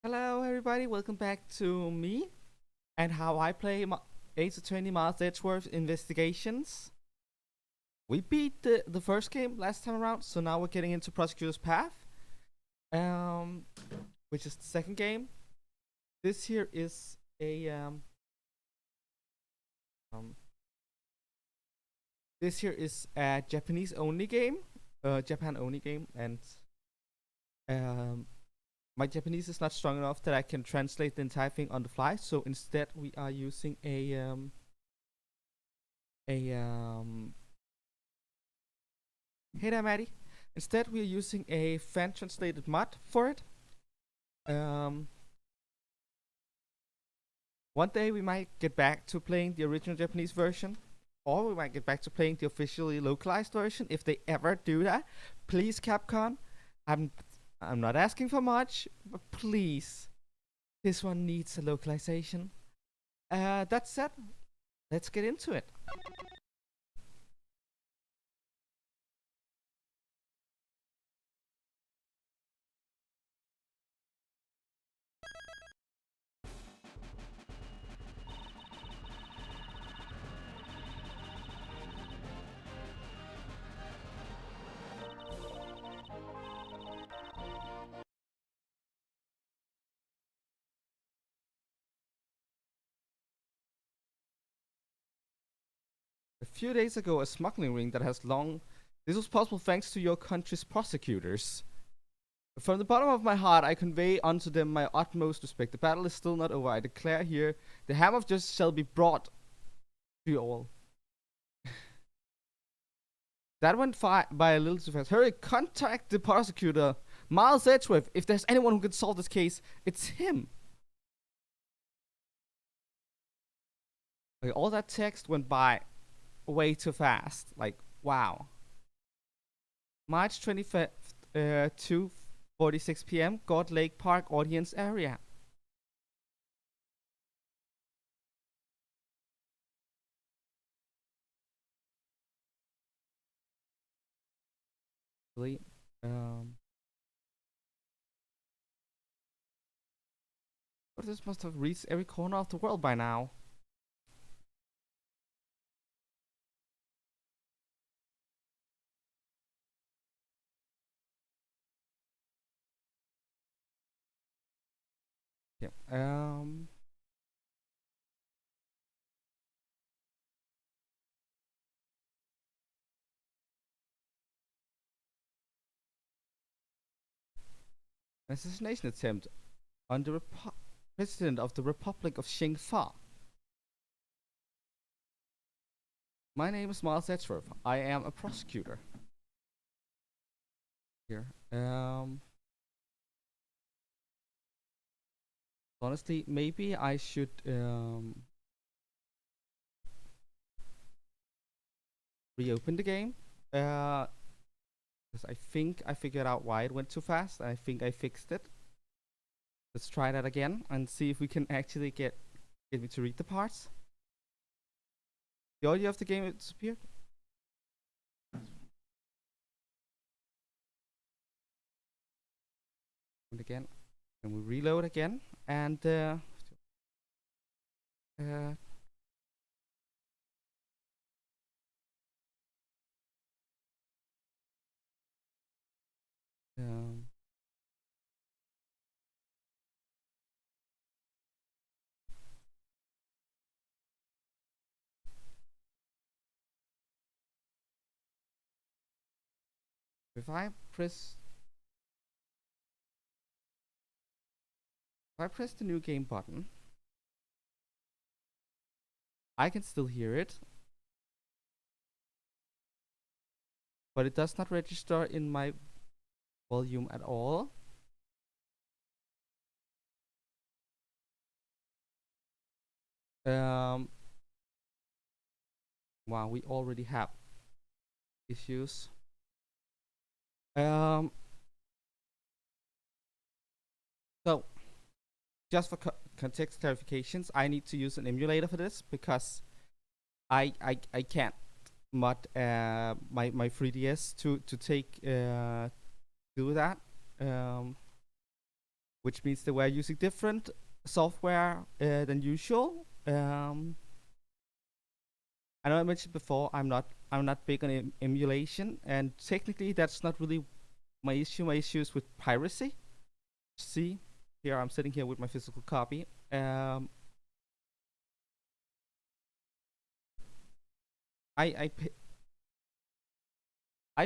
Hello, everybody. Welcome back to me and how I play 8 to 20 miles Edgeworth investigations. We beat the first game last time around, so now we're getting into Prosecutor's Path, um, which is the second game. This here is um, a Japanese only game, Japan only game, and um, my Japanese is not strong enough that I can translate the entire thing on the fly. So instead, we are using a hey there, Maddie. Instead, we are using a fan translated mod for it. Um, One day we might get back to playing the original Japanese version, or we might get back to playing the officially localized version if they ever do that. Please, Capcom, I'm I'm not asking for much, but please, this one needs a localization. That said, let's get into it. A few days ago, a smuggling ring that has long. This was possible thanks to your country's prosecutors. From the bottom of my heart, I convey unto them my utmost respect. The battle is still not over. I declare here, the hammer of justice shall be brought to you all. That went by a little too fast. Hurry, contact the prosecutor, Miles Edgeworth. If there's anyone who can solve this case, it's him. Okay, all that text went by way too fast. Like, wow. March 25th, 2:46 p.m., God Lake Park audience area. Really, but this must have reached every corner of the world by now. Yeah. Assassination attempt on the President of the Republic of Xingfa. My name is Miles Edgeworth. I am a prosecutor. Here. Honestly, maybe I should reopen the game. Because I think I figured out why it went too fast. I think I fixed it. Let's try that again and see if we can actually get me to read the parts. The audio of the game disappeared. And again, and we reload again, and um, if I press the new game button, I can still hear it, but it does not register in my volume at all. Wow, we already have issues. So, just for context clarifications, I need to use an emulator for this because I can't mod my 3DS to take do that. which means they were using different software than usual. I know I mentioned before I'm not big on emulation, and technically that's not really my issue. My issue is with piracy. See, here I'm sitting here with my physical copy. I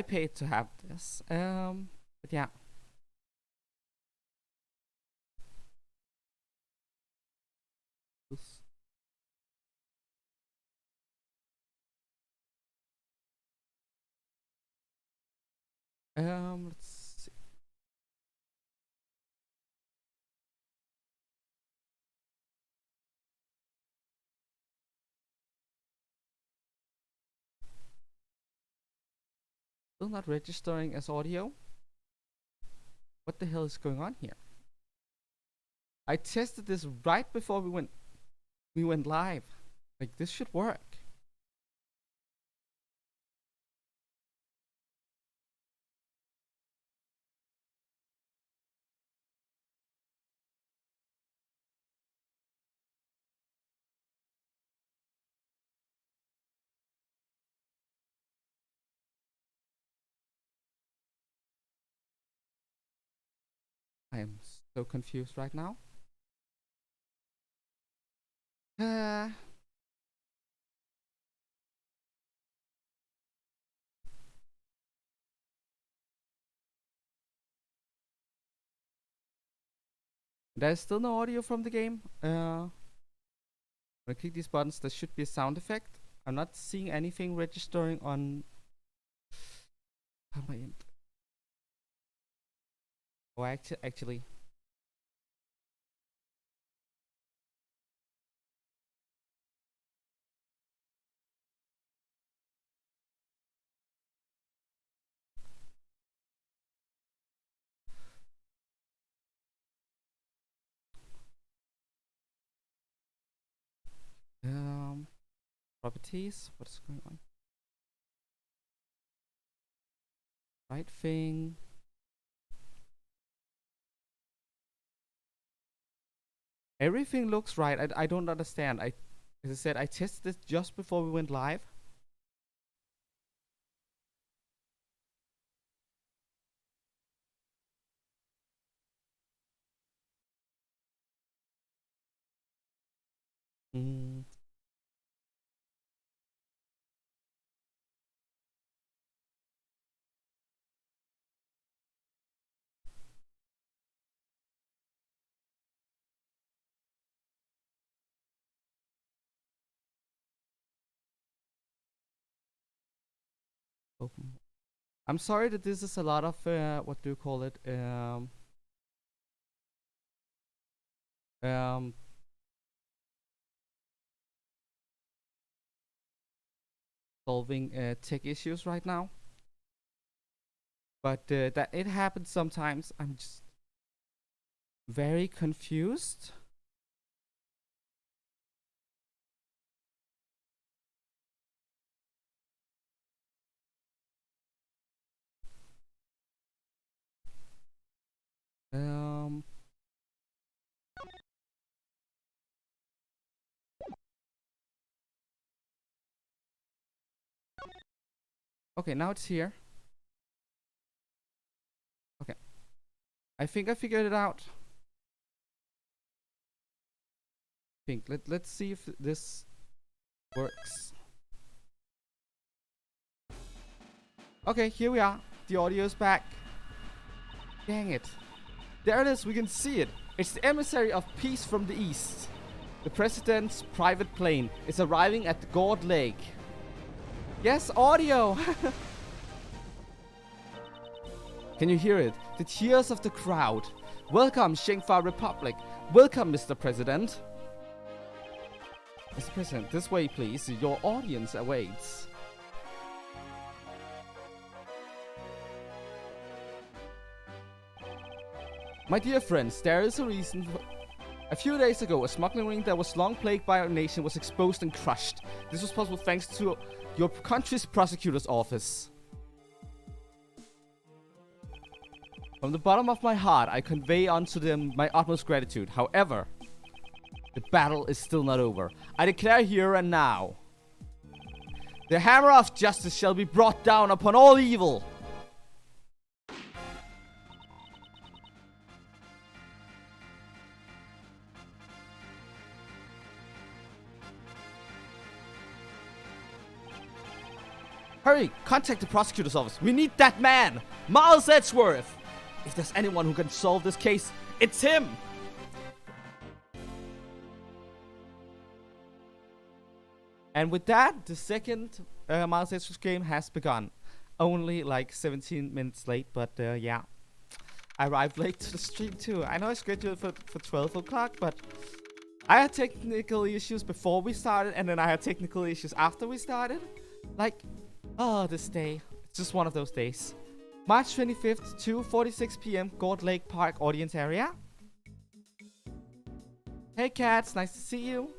paid to have this. But yeah. Let's see. Still not registering as audio. What the hell is going on here? I tested this right before we went live. Like, this should work. I am so confused right now. There's still no audio from the game. When I click these buttons, there should be a sound effect. I'm not seeing anything registering on my end. Oh, actually. Properties. What's going on? Right thing. Everything looks right. I don't understand. As I said, I tested this just before we went live. Open. I'm sorry that this is a lot of what do you call it? Solving tech issues right now. But that it happens sometimes. I'm just very confused. Okay, now it's here. Okay. I think I figured it out. Let's see if this works. Okay, here we are. The audio is back. Dang it. There it is, we can see it. It's the emissary of peace from the east. The president's private plane is arriving at the Gord Lake. Yes, audio! Can you hear it? The cheers of the crowd. Welcome, Shengfa Republic. Welcome, Mr. President. Mr. President, this way, please. Your audience awaits. My dear friends, there is a reason. A few days ago, a smuggling ring that was long plagued by our nation was exposed and crushed. This was possible thanks to your country's prosecutor's office. From the bottom of my heart, I convey unto them my utmost gratitude. However, the battle is still not over. I declare here and now, the hammer of justice shall be brought down upon all evil. Hurry, contact the prosecutor's office. We need that man, Miles Edgeworth. If there's anyone who can solve this case, it's him. And with that, the second Miles Edgeworth game has begun. Only like 17 minutes late, but yeah. I arrived late to the stream too. I know I scheduled for 12 o'clock, but I had technical issues before we started, and then I had technical issues after we started. Like, oh, this day. It's just one of those days. March 25th, 2:46 p.m. Gold Lake Park audience area. Hey cats, nice to see you.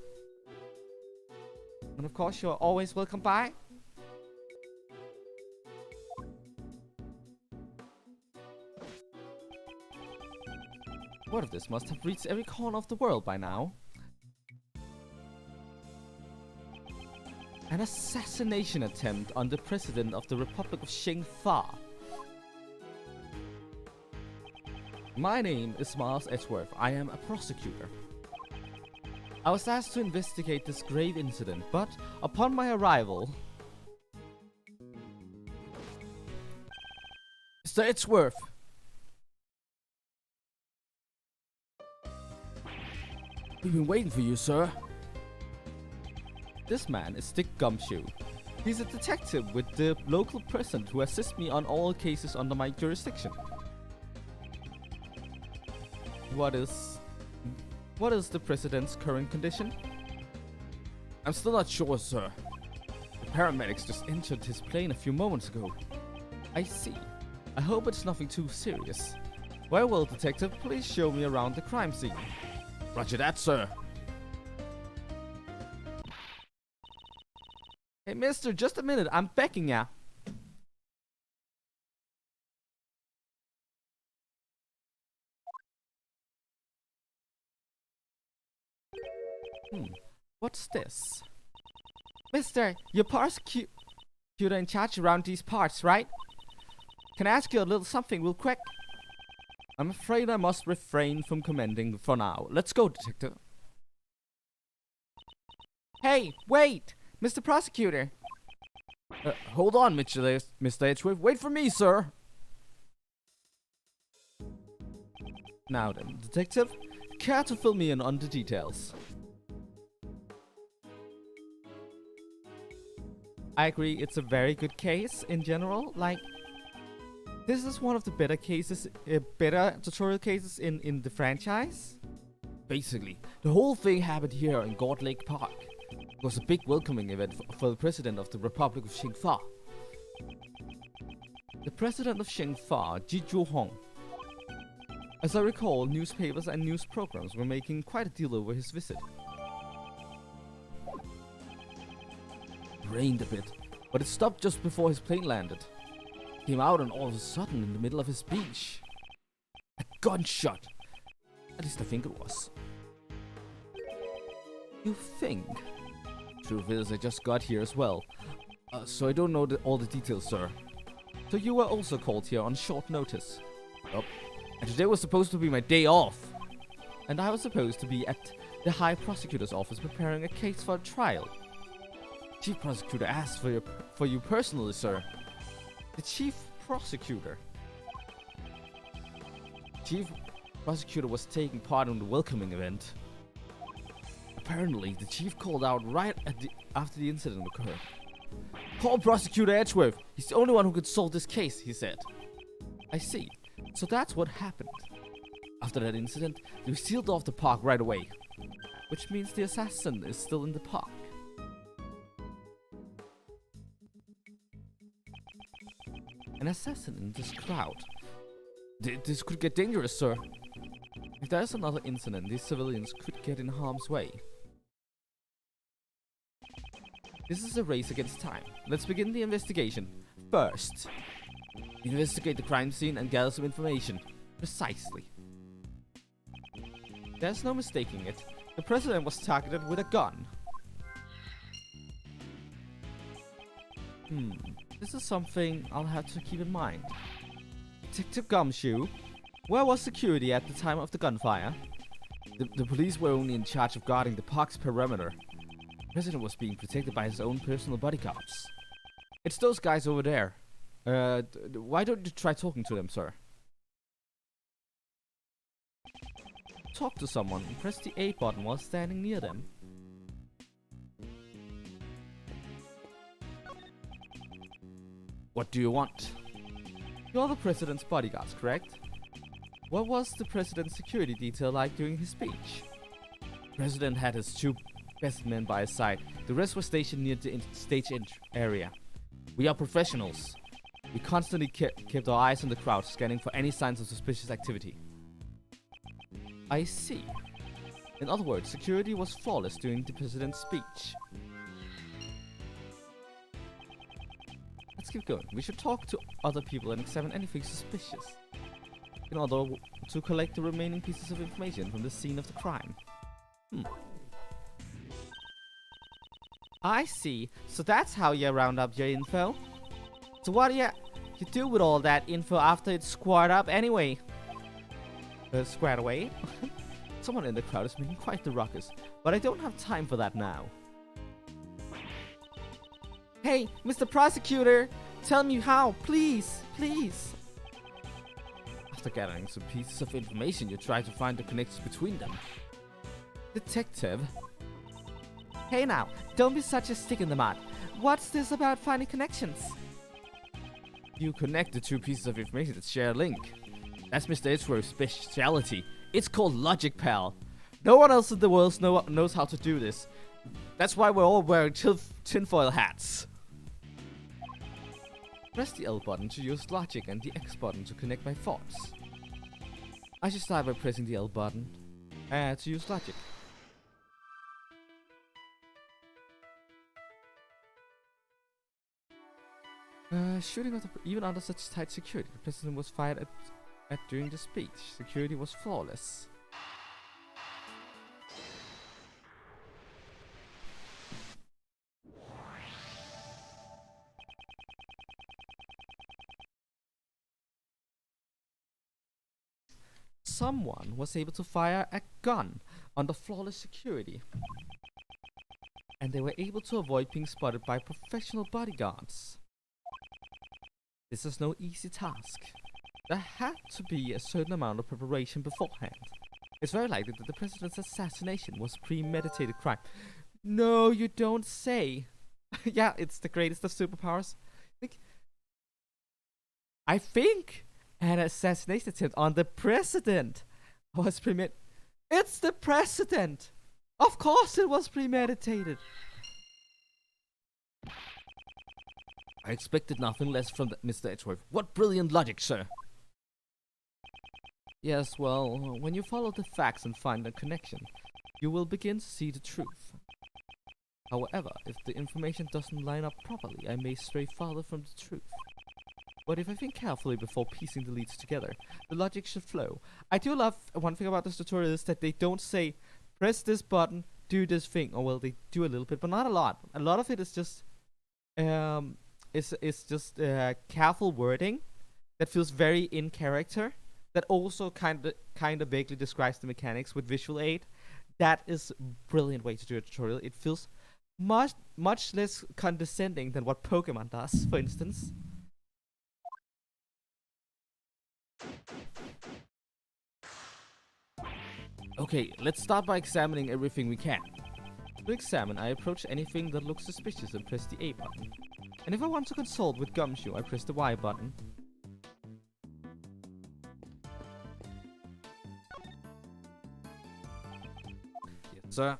And of course, you're always welcome by. Word of this must have reached every corner of the world by now. An assassination attempt on the President of the Republic of Shingfa. My name is Miles Edgeworth. I am a prosecutor. I was asked to investigate this grave incident, but upon my arrival... Mr. Edgeworth! We've been waiting for you, sir. This man is Dick Gumshoe. He's a detective with the local prison who assists me on all cases under my jurisdiction. What is the president's current condition? I'm still not sure, sir. The paramedics just entered his plane a few moments ago. I see. I hope it's nothing too serious. Very well, detective. Please show me around the crime scene. Roger that, sir. Hey, mister, just a minute. I'm begging ya. What's this? Mister, you're prosecutor in charge around these parts, right? Can I ask you a little something real quick? I'm afraid I must refrain from commenting for now. Let's go, detective. Hey, wait! Mr. Prosecutor! Hold on, Mr. Edgeworth. Wait for me, sir! Now then, detective, care to fill me in on the details? I agree, it's a very good case in general. Like, this is one of the better cases, better tutorial cases in the franchise. Basically, the whole thing happened here in Gold Lake Park. It was a big welcoming event for the President of the Republic of Shingfa. The President of Shingfa, Jiju Hong. As I recall, newspapers and news programs were making quite a deal over his visit. Rained a bit, but it stopped just before his plane landed. Came out and all of a sudden, in the middle of his speech, a gunshot. At least I think it was. You think? Truth is, I just got here as well, so I don't know all the details, sir. So you were also called here on short notice. Yup. And today was supposed to be my day off. And I was supposed to be at the High Prosecutor's office preparing a case for a trial. Chief Prosecutor asked for you personally, sir. The Chief Prosecutor. Chief Prosecutor was taking part in the welcoming event. Apparently, the chief called out right after the incident occurred. Call Prosecutor Edgeworth. He's the only one who could solve this case, he said. I see. So that's what happened. After that incident, they sealed off the park right away. Which means the assassin is still in the park. An assassin in this crowd. This could get dangerous, sir. If there's another incident, these civilians could get in harm's way. This is a race against time. Let's begin the investigation. First, investigate the crime scene and gather some information. Precisely. There's no mistaking it. The president was targeted with a gun. This is something I'll have to keep in mind. Detective Gumshoe, where was security at the time of the gunfire? The police were only in charge of guarding the park's perimeter. The president was being protected by his own personal bodyguards. It's those guys over there. Why don't you try talking to them, sir? Talk to someone and press the A button while standing near them. What do you want? You're the president's bodyguards, correct? What was the president's security detail like during his speech? The president had his two best men by his side. The rest were stationed near the stage area. We are professionals. We constantly kept our eyes on the crowd, scanning for any signs of suspicious activity. I see. In other words, security was flawless during the president's speech. Let's keep going. We should talk to other people and examine anything suspicious in order to collect the remaining pieces of information from the scene of the crime. I see. So that's how you round up your info. So what do you do with all that info after it's squared up anyway? Squared away? Someone in the crowd is making quite the ruckus, but I don't have time for that now. Hey, Mr. Prosecutor! Tell me how, please, please! After gathering some pieces of information, you try to find the connections between them. Detective? Hey now, don't be such a stick in the mud. What's this about finding connections? You connect the two pieces of information that share a link. That's Mr. Edgeworth's speciality. It's called logic, pal. No one else in the world knows how to do this. That's why we're all wearing tinfoil hats. Press the L button to use logic and the X button to connect my thoughts. I should start by pressing the L button to use logic. Shooting of even under such tight security, the president was fired at during the speech. Security was flawless. Someone was able to fire a gun under flawless security, and they were able to avoid being spotted by professional bodyguards. This is no easy task. There had to be a certain amount of preparation beforehand. It's very likely that the president's assassination was a premeditated crime. No, you don't say. Yeah, it's the greatest of superpowers. I think an assassination attempt on the president was premeditated. It's the president! Of course it was premeditated! I expected nothing less from Mr. Edgeworth. What brilliant logic, sir! Yes, well, when you follow the facts and find a connection, you will begin to see the truth. However, if the information doesn't line up properly, I may stray farther from the truth. But if I think carefully before piecing the leads together, the logic should flow. I do love one thing about this tutorial is that they don't say, press this button, do this thing. Or well, they do a little bit, but not a lot. A lot of it is just, careful wording that feels very in character. That also kind of vaguely describes the mechanics with visual aid. That is a brilliant way to do a tutorial. It feels much less condescending than what Pokemon does, for instance. Okay, let's start by examining everything we can. To examine, I approach anything that looks suspicious and press the A button. And if I want to consult with Gumshoe, I press the Y button. Yes, sir.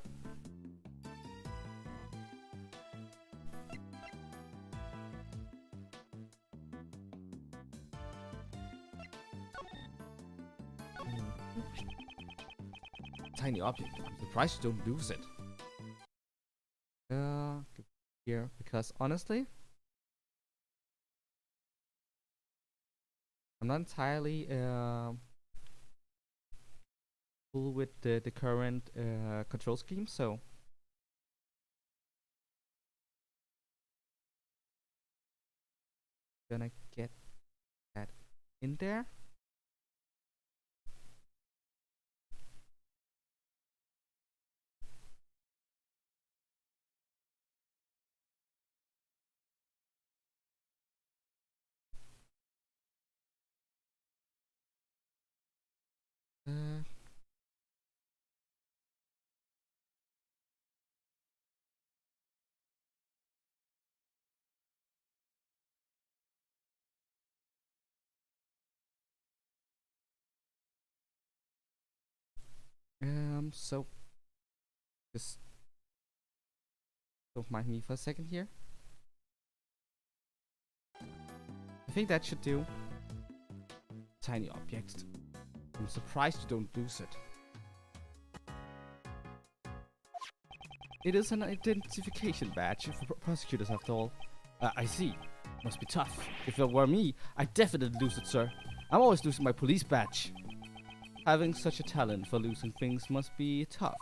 Tiny object. I'm surprised you don't lose it. Here, because honestly, I'm not entirely cool with the current control scheme, so gonna get that in there. Uh, so just don't mind me for a second here. I think that should do. Tiny object. I'm surprised you don't lose it. It is an identification badge for prosecutors after all. I see. Must be tough. If it were me, I'd definitely lose it, sir. I'm always losing my police badge. Having such a talent for losing things must be tough.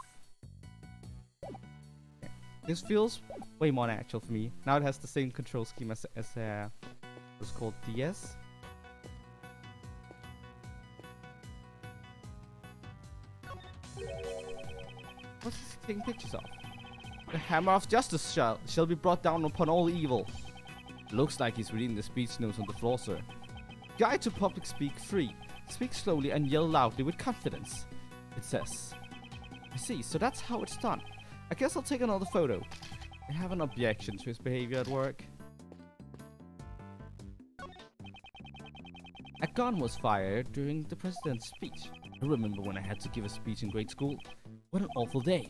This feels way more natural for me. Now it has the same control scheme as what's called DS. What's he taking pictures of? The hammer of justice shall be brought down upon all evil. Looks like he's reading the speech notes on the floor, sir. Guide to public speak free. Speak slowly and yell loudly with confidence. It says. I see, so that's how it's done. I guess I'll take another photo. I have an objection to his behavior at work. A gun was fired during the president's speech. I remember when I had to give a speech in grade school. What an awful day.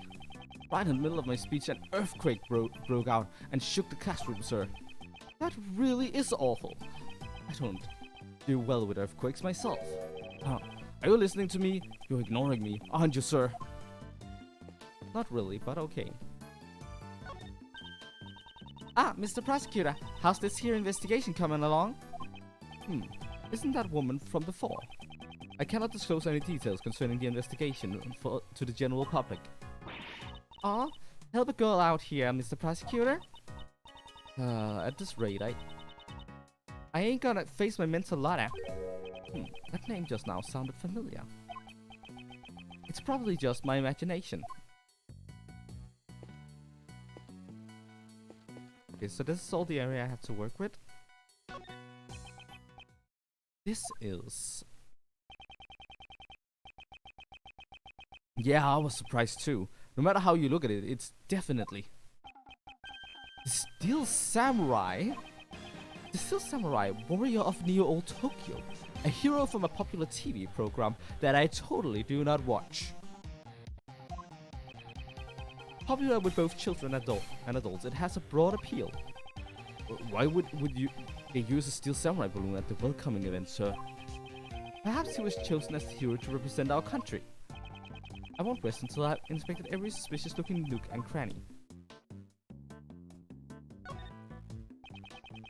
Right in the middle of my speech, an earthquake broke out and shook the classroom, sir. That really is awful. I don't do well with earthquakes myself. Are you listening to me? You're ignoring me, aren't you, sir? Not really, but okay. Ah, Mr. Prosecutor, how's this here investigation coming along? Isn't that woman from before? I cannot disclose any details concerning the investigation to the general public. Aw, help a girl out here, Mr. Prosecutor. At this rate, I ain't gonna face my mental ladder. That name just now sounded familiar. It's probably just my imagination. Okay, so this is all the area I have to work with. This is... Yeah, I was surprised too. No matter how you look at it, it's definitely... The Steel Samurai? The Steel Samurai, warrior of Neo-Old Tokyo. A hero from a popular TV program that I totally do not watch. Popular with both children and adults, it has a broad appeal. Why would they use a Steel Samurai balloon at the welcoming event, sir? Perhaps he was chosen as the hero to represent our country. I won't rest until I've inspected every suspicious-looking nook and cranny.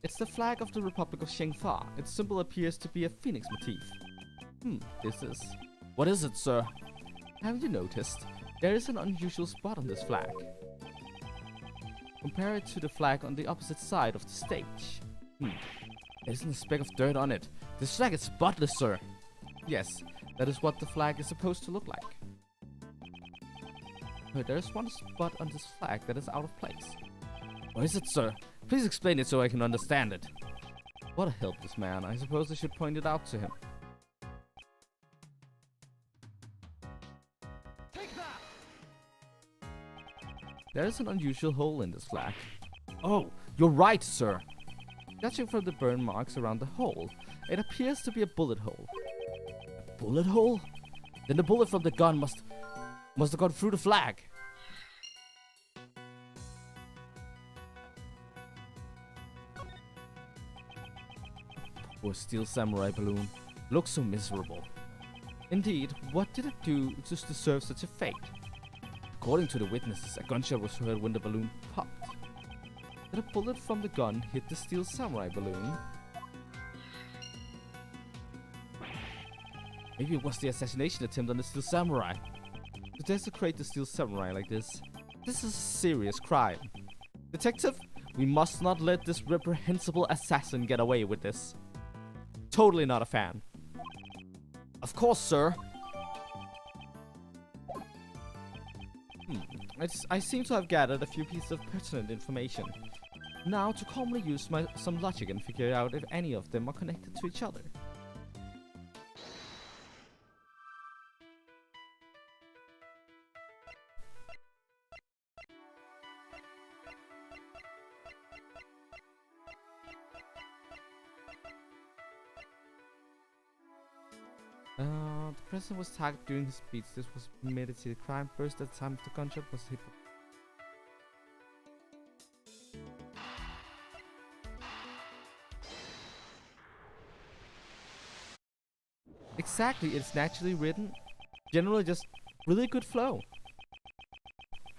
It's the flag of the Republic of Shengfa. Its symbol appears to be a phoenix motif. This is... What is it, sir? Haven't you noticed? There is an unusual spot on this flag. Compare it to the flag on the opposite side of the stage. There isn't a speck of dirt on it. This flag is spotless, sir. Yes, that is what the flag is supposed to look like. But there is one spot on this flag that is out of place. What is it, sir? Please explain it so I can understand it. What a helpless man. I suppose I should point it out to him. Take that! There is an unusual hole in this flag. Oh, you're right, sir. Judging from the burn marks around the hole, it appears to be a bullet hole. A bullet hole? Then the bullet from the gun must have gone through the flag. Poor Steel Samurai balloon. Looks so miserable. Indeed, what did it do to deserve such a fate? According to the witnesses, a gunshot was heard when the balloon popped. Did a bullet from the gun hit the Steel Samurai balloon? Maybe it was the assassination attempt on the Steel Samurai. To desecrate the Steel Samurai like this is a serious crime. Detective, we must not let this reprehensible assassin get away with this. Totally not a fan. Of course, sir. I seem to have gathered a few pieces of pertinent information. Now to calmly use some logic and figure out if any of them are connected to each other. The president was targeted during his speech. This was premeditated crime. First at the time of the gunshot was hit. Exactly, it's naturally written. Generally just really good flow.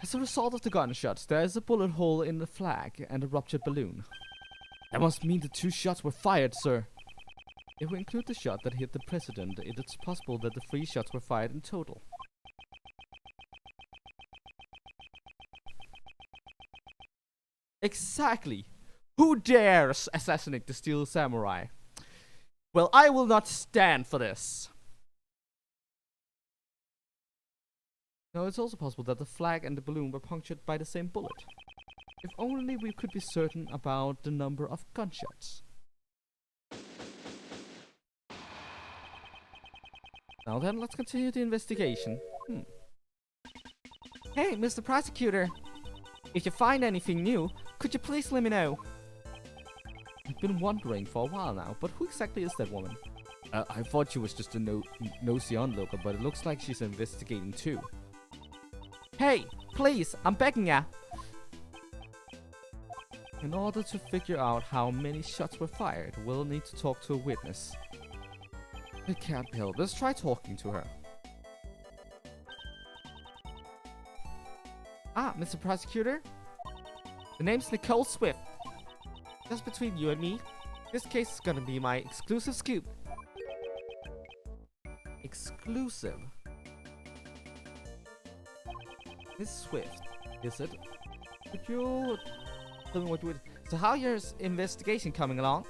As a result of the gunshots, there is a bullet hole in the flag and a ruptured balloon. That must mean the 2 shots were fired, sir. If we include the shot that hit the president, it is possible that the 3 shots were fired in total. Exactly! Who dares assassinate the Steel Samurai? Well, I will not stand for this. Now, it's also possible that the flag and the balloon were punctured by the same bullet. If only we could be certain about the number of gunshots. Now then, let's continue the investigation. Hey, Mr. Prosecutor! If you find anything new, could you please let me know? I've been wondering for a while now, but who exactly is that woman? I thought she was just a nosy onlooker, but it looks like she's investigating too. Hey, please, I'm begging ya! In order to figure out how many shots were fired, we'll need to talk to a witness. It can't be helped. Let's try talking to her. Ah, Mr. Prosecutor? The name's Nicole Swift. Just between you and me, this case is gonna be my exclusive scoop. Exclusive? Miss Swift, is it? Could you tell me what you would... So how's your investigation coming along?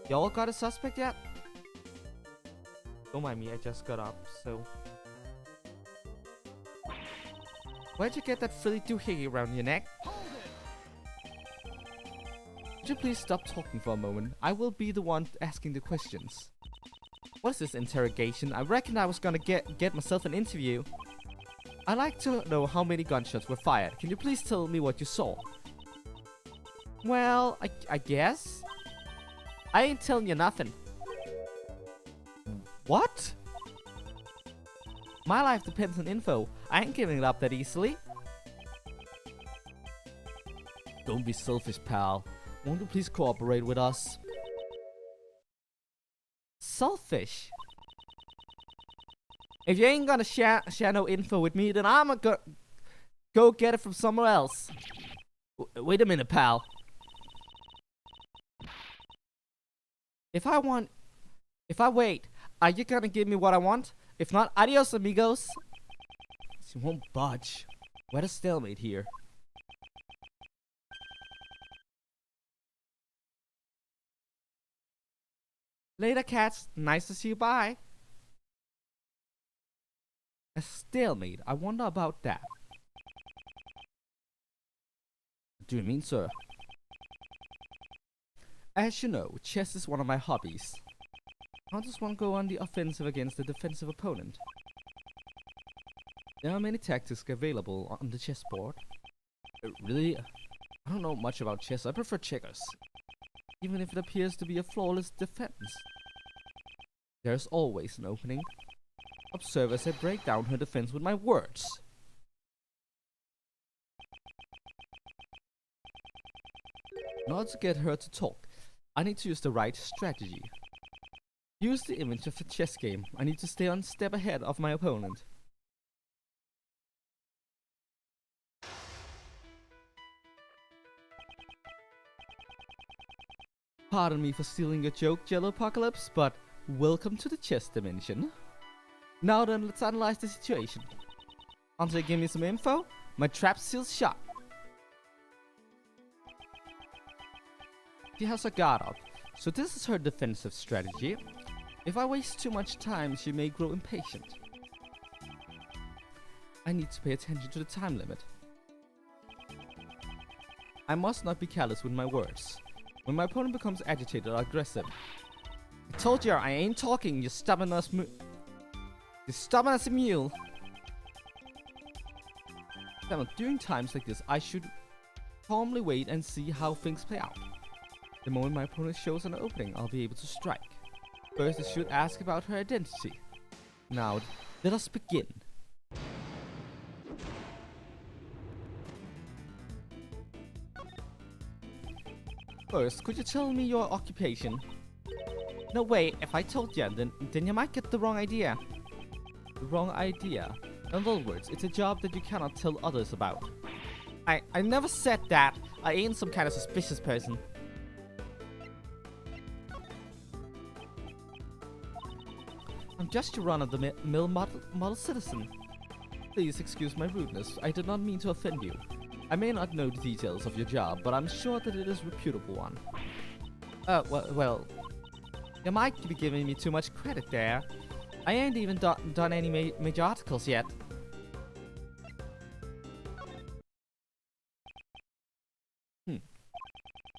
Y'all got a suspect yet? Don't mind me, I just got up, so... Where'd you get that frilly doohickey around your neck? Could you please stop talking for a moment? I will be the one asking the questions. What is this interrogation? I reckon I was gonna get myself an interview. I'd like to know how many gunshots were fired. Can you please tell me what you saw? Well, I guess... I ain't telling you nothing. What? My life depends on info. I ain't giving it up that easily. Don't be selfish, pal. Won't you please cooperate with us? Selfish? If you ain't gonna share no info with me, then I'm gonna go get it from somewhere else. Wait a minute, pal. If I wait, are you gonna give me what I want? If not, adios, amigos. She won't budge. We're at a stalemate here. Later, cats. Nice to see you. Bye. A stalemate? I wonder about that. What do you mean, sir? As you know, chess is one of my hobbies. How does one go on the offensive against a defensive opponent? There are many tactics available on the chessboard. Really? I don't know much about chess. I prefer checkers. Even if it appears to be a flawless defense. There's always an opening. Observe as I break down her defense with my words. In order to get her to talk, I need to use the right strategy. Use the image of a chess game. I need to stay one step ahead of my opponent. Pardon me for stealing your joke, Jello Apocalypse, but welcome to the chess dimension. Now then, let's analyze the situation. Once they give me some info, my trap seal's shut. She has her guard up, so this is her defensive strategy. If I waste too much time, she may grow impatient. I need to pay attention to the time limit. I must not be careless with my words. When my opponent becomes agitated or aggressive. I told you I ain't talking, you stubborn as a mule. Now, during times like this, I should calmly wait and see how things play out. The moment my opponent shows an opening, I'll be able to strike. First, I should ask about her identity. Now, let us begin. First, could you tell me your occupation? No way, if I told you, then you might get the wrong idea. The wrong idea? In other words, it's a job that you cannot tell others about. I never said that. I ain't some kind of suspicious person. I'm just your run-of-the-mill model citizen. Please excuse my rudeness. I did not mean to offend you. I may not know the details of your job, but I'm sure that it is a reputable one. Well, you might be giving me too much credit there. I ain't even done any major articles yet.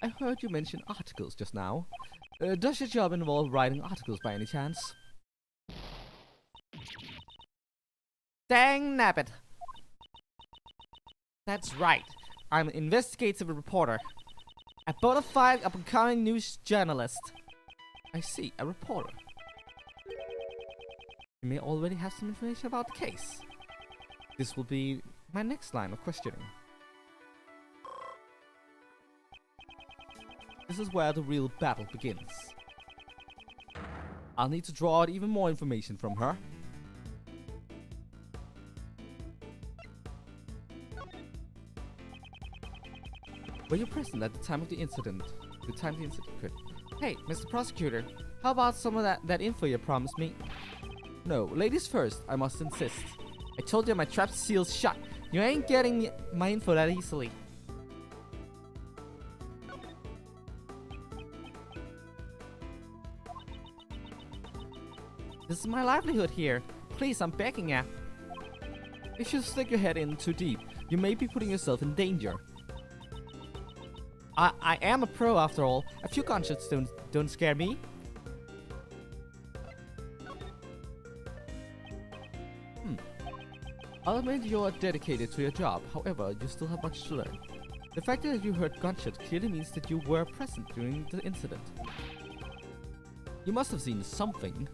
I heard you mention articles just now. Does your job involve writing articles by any chance? Dang nabbit! That's right. I'm an investigative reporter. A bona fide up-and-coming news journalist. I see, a reporter. You may already have some information about the case. This will be my next line of questioning. This is where the real battle begins. I'll need to draw out even more information from her. Were you present at the time of the incident? The time the incident occurred? Hey, Mr. Prosecutor, how about some of that info you promised me? No, ladies first, I must insist. I told you my trap seal's shut. You ain't getting my info that easily. This is my livelihood here. Please, I'm begging you. If you stick your head in too deep, you may be putting yourself in danger. I am a pro after all. A few gunshots don't scare me. I'll admit you're dedicated to your job. However, you still have much to learn. The fact that you heard gunshots clearly means that you were present during the incident. You must have seen something.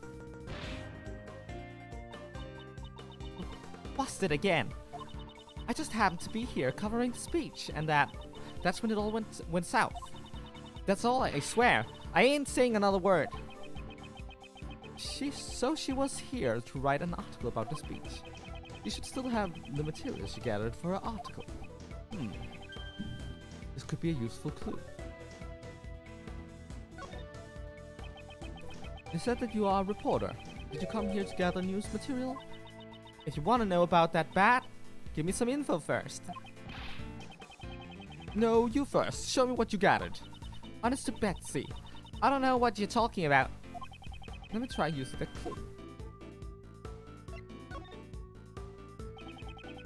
Busted again. I just happened to be here covering the speech, and that's when it all went south. That's all, I swear. I ain't saying another word. She was here to write an article about the speech. You should still have the materials she gathered for her article. This could be a useful clue. You said that you are a reporter. Did you come here to gather news material? If you want to know about that bat, give me some info first. No, you first. Show me what you gathered. Honest to Betsy, I don't know what you're talking about. Let me try using that clue.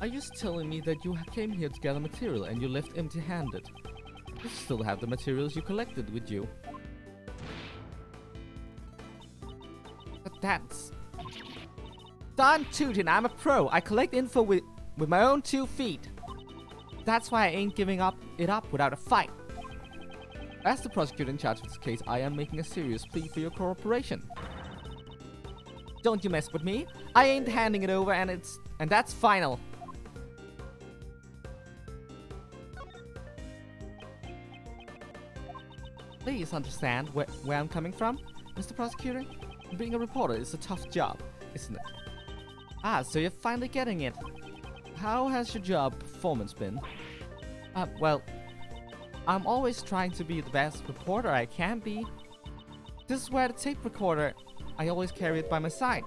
Are you telling me that you came here to gather material and you left empty-handed? You still have the materials you collected with you. But that's... Darn tootin', I'm a pro. I collect info with my own 2 feet. That's why I ain't giving it up without a fight. As the prosecutor in charge of this case, I am making a serious plea for your cooperation. Don't you mess with me. I ain't handing it over, and that's final. Please understand where I'm coming from, Mr. Prosecutor. Being a reporter is a tough job, isn't it? Ah, so you're finally getting it. How has your job performance been? Well, I'm always trying to be the best reporter I can be. This is where the tape recorder, I always carry it by my side.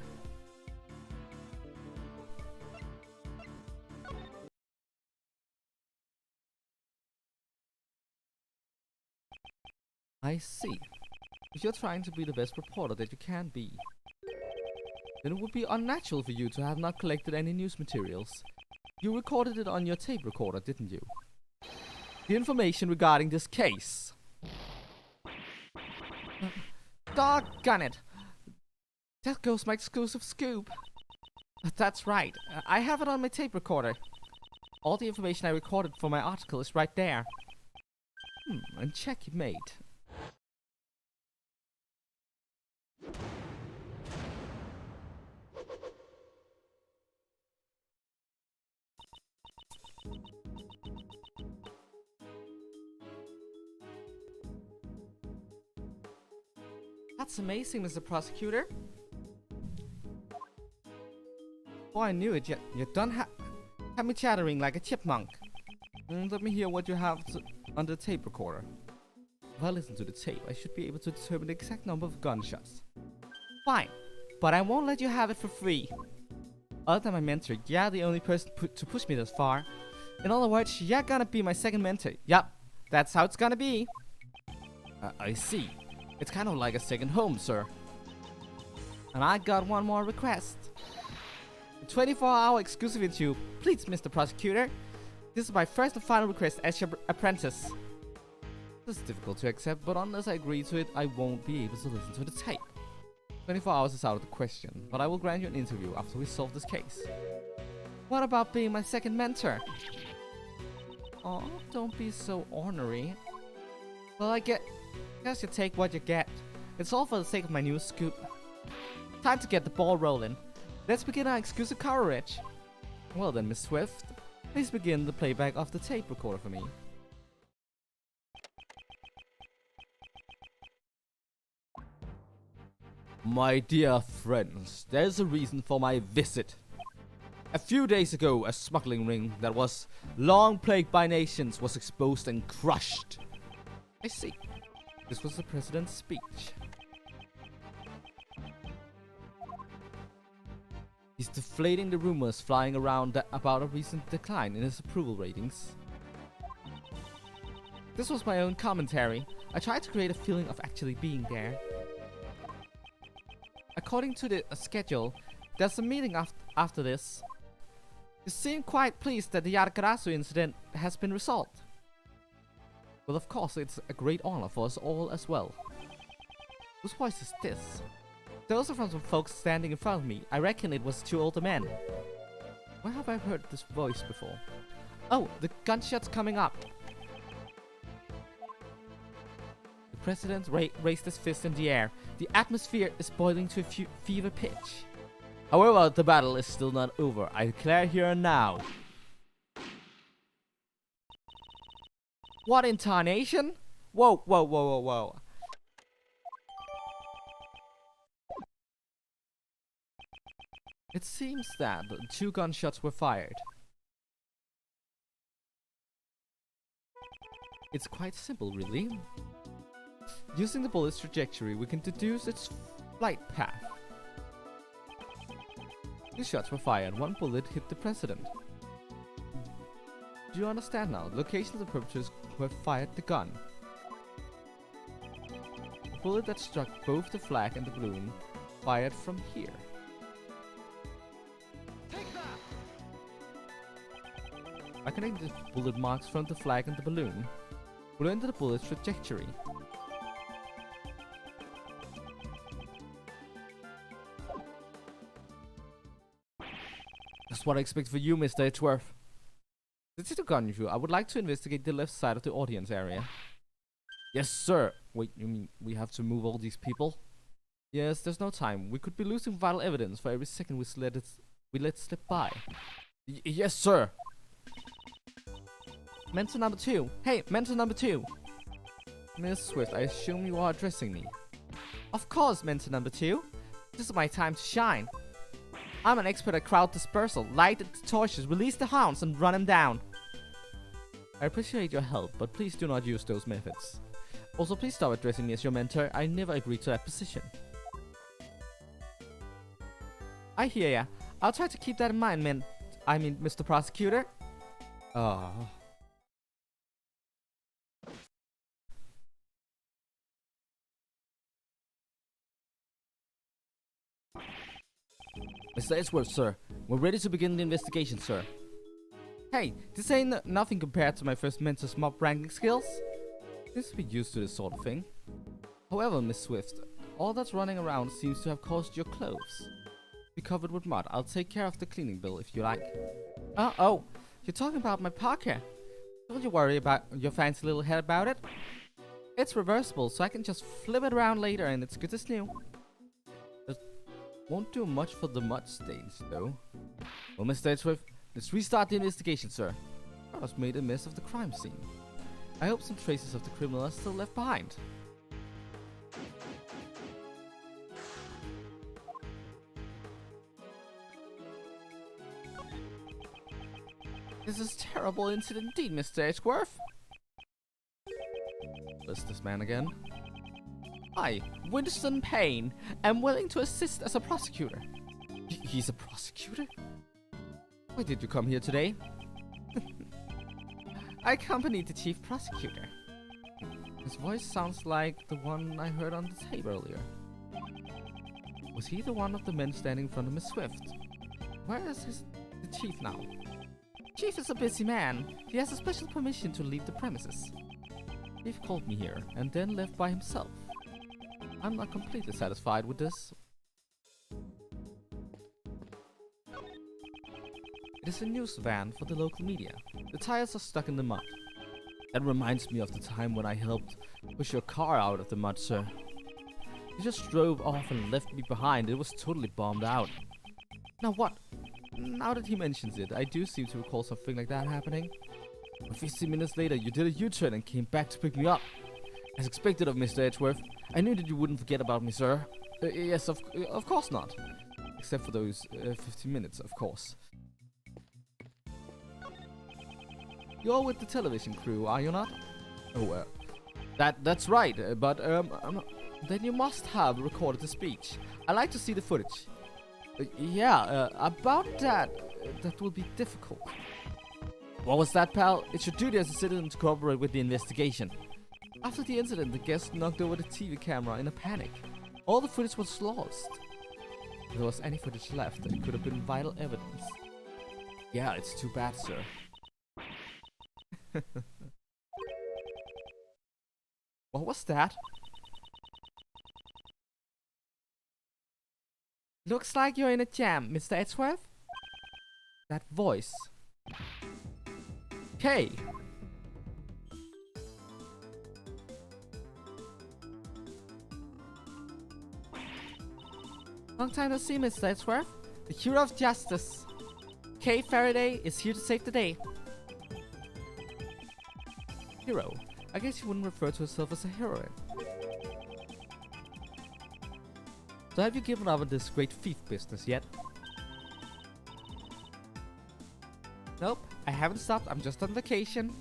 I see. If you're trying to be the best reporter that you can be, then it would be unnatural for you to have not collected any news materials. You recorded it on your tape recorder, didn't you? The information regarding this case. Doggone it! There goes my exclusive scoop. That's right. I have it on my tape recorder. All the information I recorded for my article is right there. And checkmate. That's amazing, Mr. Prosecutor. Oh, I knew it. You don't have me chattering like a chipmunk. Let me hear what you have on the tape recorder. If I listen to the tape, I should be able to determine the exact number of gunshots. Fine, but I won't let you have it for free. Other than my mentor, you're the only person to push me this far. In other words, you're gonna be my second mentor. Yup, that's how it's gonna be. I see. It's kind of like a second home, sir. And I got one more request. A 24-hour exclusive interview. Please, Mr. Prosecutor. This is my first and final request as your apprentice. This is difficult to accept, but unless I agree to it, I won't be able to listen to the tape. 24 hours is out of the question, but I will grant you an interview after we solve this case. What about being my second mentor? Oh, don't be so ornery. Well, I guess you take what you get. It's all for the sake of my new scoop. Time to get the ball rolling. Let's begin our exclusive coverage. Well then, Miss Swift, please begin the playback of the tape recorder for me. My dear friends, there's a reason for my visit. A few days ago, a smuggling ring that was long plagued by nations was exposed and crushed. I see. This was the president's speech. He's deflating the rumors flying around about a recent decline in his approval ratings. This was my own commentary. I tried to create a feeling of actually being there. According to the schedule, there's a meeting after this. You seem quite pleased that the Yargarasu incident has been resolved. Well, of course, it's a great honor for us all as well. Whose voice is this? Those are from some folks standing in front of me. I reckon it was two older men. Where have I heard this voice before? Oh, the gunshots coming up. The president raised his fist in the air. The atmosphere is boiling to a fever pitch. However, the battle is still not over. I declare here and now. What intonation? Whoa, whoa, whoa, whoa, whoa. It seems that 2 gunshots were fired. It's quite simple, really. Using the bullet's trajectory, we can deduce its flight path. 2 shots were fired, 1 bullet hit the president. Do you understand now? The locations of perpetrators who have fired the gun. The bullet that struck both the flag and the balloon fired from here. Take that! I connect the bullet marks from the flag and the balloon will enter the bullet's trajectory. That's what I expect for you, Mr. Edgeworth. This is a Gumshoe. I would like to investigate the left side of the audience area. Yes, sir. Wait, you mean we have to move all these people? Yes, there's no time. We could be losing vital evidence for every second we let slip by. Yes, sir. Mentor number 2. Hey, mentor number 2. Miss Swift, I assume you are addressing me. Of course, mentor number 2. This is my time to shine. I'm an expert at crowd dispersal. Light the torches, release the hounds, and run them down. I appreciate your help, but please do not use those methods. Also, please stop addressing me as your mentor. I never agreed to that position. I hear ya. I'll try to keep that in mind, Mr. Prosecutor. Mr. Edgeworth, sir. We're ready to begin the investigation, sir. Hey, this ain't nothing compared to my first mentor's mob ranking skills. Seems to be used to this sort of thing. However, Miss Swift, all that's running around seems to have caused your clothes. Be covered with mud. I'll take care of the cleaning bill if you like. Oh, you're talking about my parka. Don't you worry about your fancy little head about it. It's reversible, so I can just flip it around later and it's good as new. It won't do much for the mud stains, though. Well, Mr. Edgeworth, let's restart the investigation, sir. I was made a mess of the crime scene. I hope some traces of the criminal are still left behind. This is a terrible incident indeed, Mr. Edgeworth. What's this man again? Hi, Winston Payne. I'm willing to assist as a prosecutor. He's a prosecutor? Why did you come here today? I accompanied the chief prosecutor. His voice sounds like the one I heard on the tape earlier. Was he the one of the men standing in front of Miss Swift? Where is the chief now? Chief is a busy man. He has a special permission to leave the premises. Chief called me here and then left by himself. I'm not completely satisfied with this. It is a news van for the local media. The tires are stuck in the mud. That reminds me of the time when I helped push your car out of the mud, sir. You just drove off and left me behind. It was totally bombed out. Now what? Now that he mentions it, I do seem to recall something like that happening. But 15 minutes later, you did a U-turn and came back to pick me up. As expected of Mr. Edgeworth, I knew that you wouldn't forget about me, sir. Yes, of course not. Except for those 15 minutes, of course. You're with the television crew, are you not? Oh, that's right, but then you must have recorded the speech. I'd like to see the footage. Yeah, about that will be difficult. What was that, pal? It's your duty as a citizen to cooperate with the investigation. After the incident, the guest knocked over the TV camera in a panic. All the footage was lost. If there was any footage left, it could have been vital evidence. Yeah, it's too bad, sir. What was that? Looks like you're in a jam, Mr. Edgeworth. That voice. Kay! Long time no see, Mr. Edgeworth. The hero of justice. Kay Faraday is here to save the day. Hero? I guess you wouldn't refer to yourself as a heroine. So have you given up on this great thief business yet? Nope, I haven't stopped. I'm just on vacation.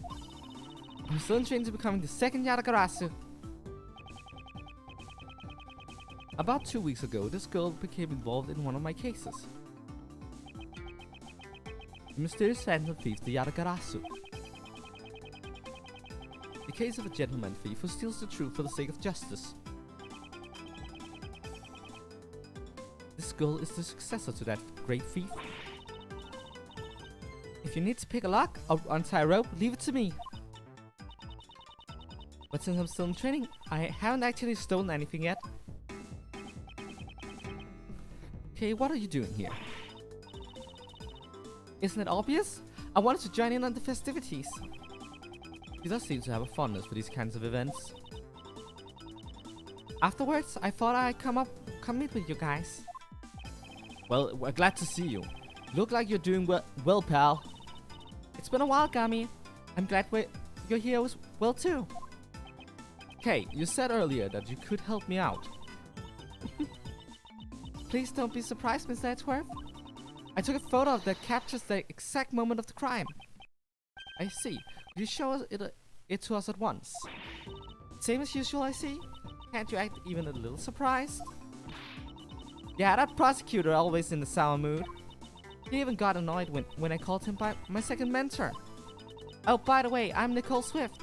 I'm still in training to becoming the second Yatagarasu. About 2 weeks ago, this girl became involved in one of my cases. The mysterious phantom thief, the Yatagarasu. The case of a gentleman thief who steals the truth for the sake of justice. This girl is the successor to that great thief. If you need to pick a lock or untie a rope, leave it to me. But since I'm still in training, I haven't actually stolen anything yet. Okay, what are you doing here? Isn't it obvious? I wanted to join in on the festivities. He does seem to have a fondness for these kinds of events. Afterwards, I thought I'd come meet with you guys. Well, we're glad to see you. Look like you're doing well, pal. It's been a while, Gummy. I'm glad you're here as well too. Kay, you said earlier that you could help me out. Please don't be surprised, Mr. Edgeworth. I took a photo that captures the exact moment of the crime. I see. Could you show us it to us at once? Same as usual, I see. Can't you act even a little surprised? Yeah, that prosecutor always in the sour mood. He even got annoyed when I called him by my second mentor. Oh, by the way, I'm Nicole Swift,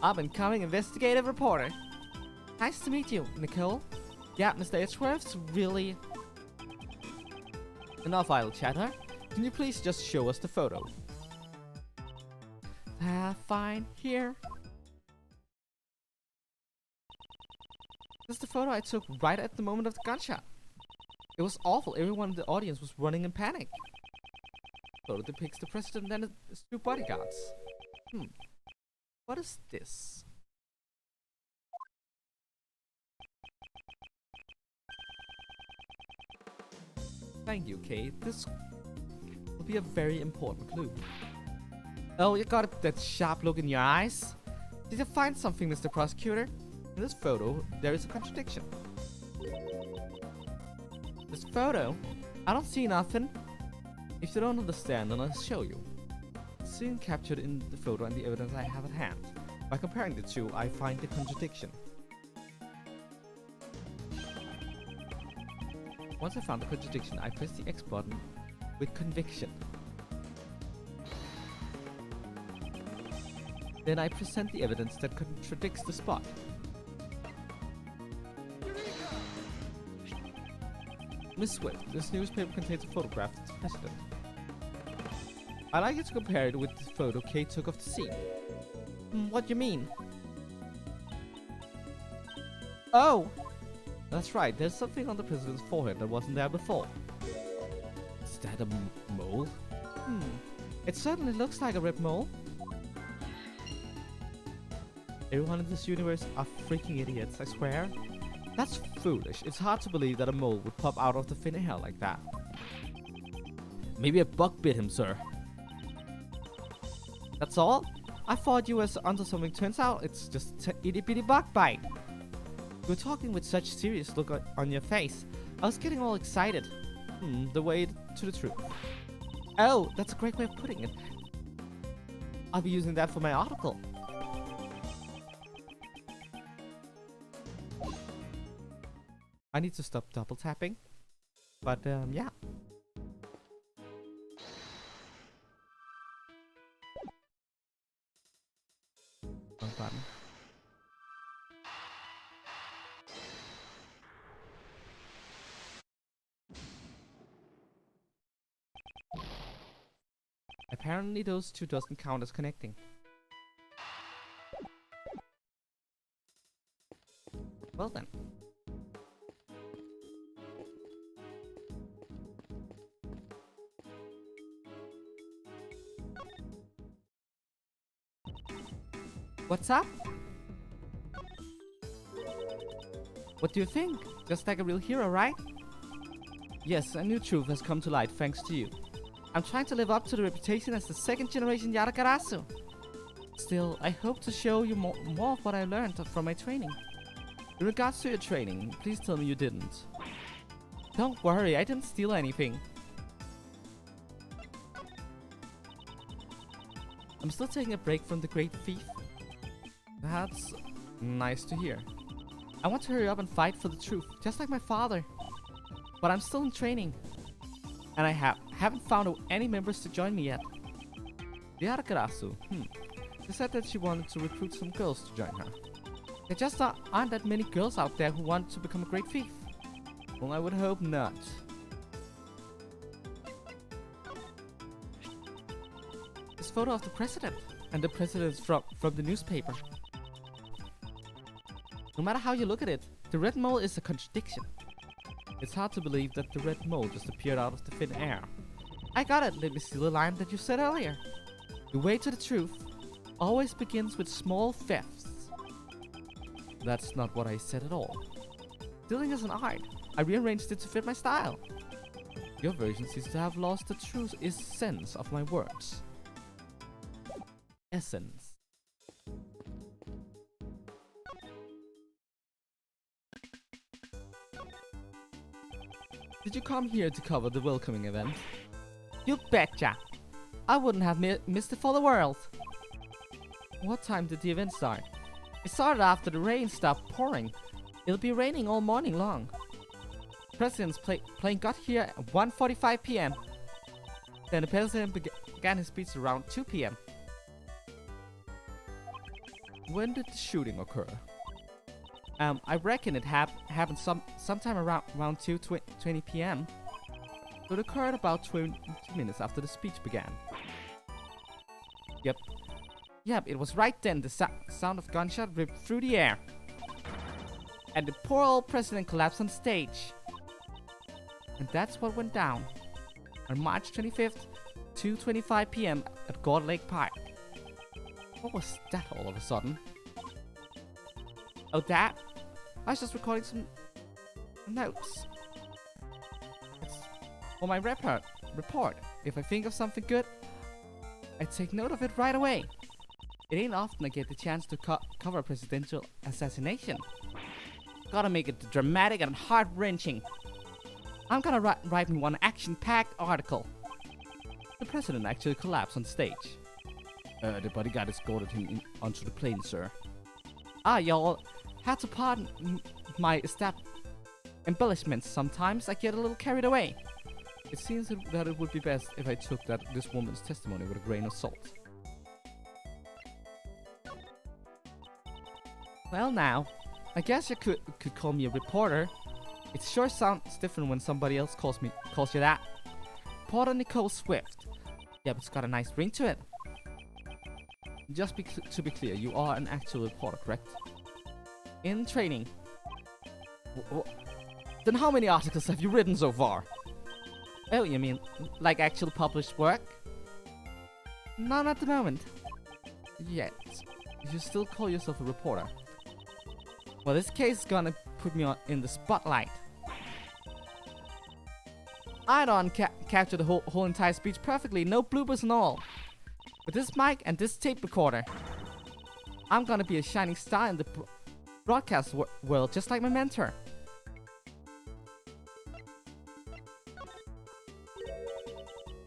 up-and-coming investigative reporter. Nice to meet you, Nicole. Yeah, Mr. Edgeworth's really... Enough idle chatter. Can you please just show us the photo? Fine, here. This is the photo I took right at the moment of the gunshot. It was awful. Everyone in the audience was running in panic. The photo depicts the president and his two bodyguards. What is this? Thank you, Kay. This will be a very important clue. Oh, you got that sharp look in your eyes? Did you find something, Mr. Prosecutor? In this photo, there is a contradiction. This photo? I don't see nothing. If you don't understand, then I'll show you. The scene captured in the photo and the evidence I have at hand. By comparing the two, I find the contradiction. Once I found the contradiction, I press the X button with conviction. Then I present the evidence that contradicts the spot. Miss Swift, this newspaper contains a photograph of the president. I'd like you to compare it with the photo Kay took of the scene. What do you mean? Oh! That's right, there's something on the president's forehead that wasn't there before. Is that a mole? It certainly looks like a red mole. Everyone in this universe are freaking idiots, I swear. That's foolish. It's hard to believe that a mole would pop out of the thin air like that. Maybe a bug bit him, sir. That's all? I thought you was onto something. Turns out it's just an itty bitty bug bite. You were talking with such serious look on your face. I was getting all excited. The way to the truth. Oh, that's a great way of putting it. I'll be using that for my article. I need to stop double tapping. But, yeah. Wrong button. Apparently those two doesn't count as connecting. Well then. What's up? What do you think? Just like a real hero, right? Yes, a new truth has come to light thanks to you. I'm trying to live up to the reputation as the second generation Yarakarasu. Still, I hope to show you more of what I learned from my training. In regards to your training, please tell me you didn't. Don't worry, I didn't steal anything. I'm still taking a break from the great thief. That's nice to hear. I want to hurry up and fight for the truth, just like my father. But I'm still in training. And I haven't found any members to join me yet. The Arakarasu, She said that she wanted to recruit some girls to join her. There just aren't that many girls out there who want to become a great thief. Well, I would hope not. This photo of the president. And the president's from the newspaper. No matter how you look at it, the red mole is a contradiction. It's hard to believe that the red mole just appeared out of the thin air. I got it, let me steal the line that you said earlier. The way to the truth always begins with small thefts. That's not what I said at all. Stealing is an art. I rearranged it to fit my style. Your version seems to have lost the true essence of my words. Essence. Did you come here to cover the welcoming event? You betcha! I wouldn't have missed it for the world. What time did the event start? It started after the rain stopped pouring. It'll be raining all morning long. The president's plane got here at 1:45 p.m. Then the president began his speech around 2 p.m. When did the shooting occur? I reckon it happened sometime around 2:20 p.m. It occurred about 20 minutes after the speech began. Yep, it was right then the sound of gunshot ripped through the air. And the poor old president collapsed on stage. And that's what went down on March 25th, 2:25 p.m. at God Lake Park. What was that all of a sudden? Oh, that? I was just recording some notes. It's for my report. If I think of something good, I take note of it right away. It ain't often I get the chance to cover a presidential assassination. Gotta make it dramatic and heart-wrenching. I'm gonna write me one action-packed article. The president actually collapsed on stage. The bodyguard escorted him onto the plane, sir. Y'all had to pardon my embellishments. Sometimes I get a little carried away. It seems that it would be best if I took this woman's testimony with a grain of salt. Well now, I guess you could call me a reporter. It sure sounds different when somebody else calls you that. Reporter Nicole Swift. Yeah, but it's got a nice ring to it. Just to be clear, you are an actual reporter, correct? In training. Then how many articles have you written so far? Oh, you mean like actual published work? Not at the moment. Yet. You still call yourself a reporter. Well, this case is gonna put me in the spotlight. I don't capture the whole entire speech perfectly, no bloopers and all. With this mic and this tape recorder, I'm gonna be a shining star in the broadcast world, just like my mentor.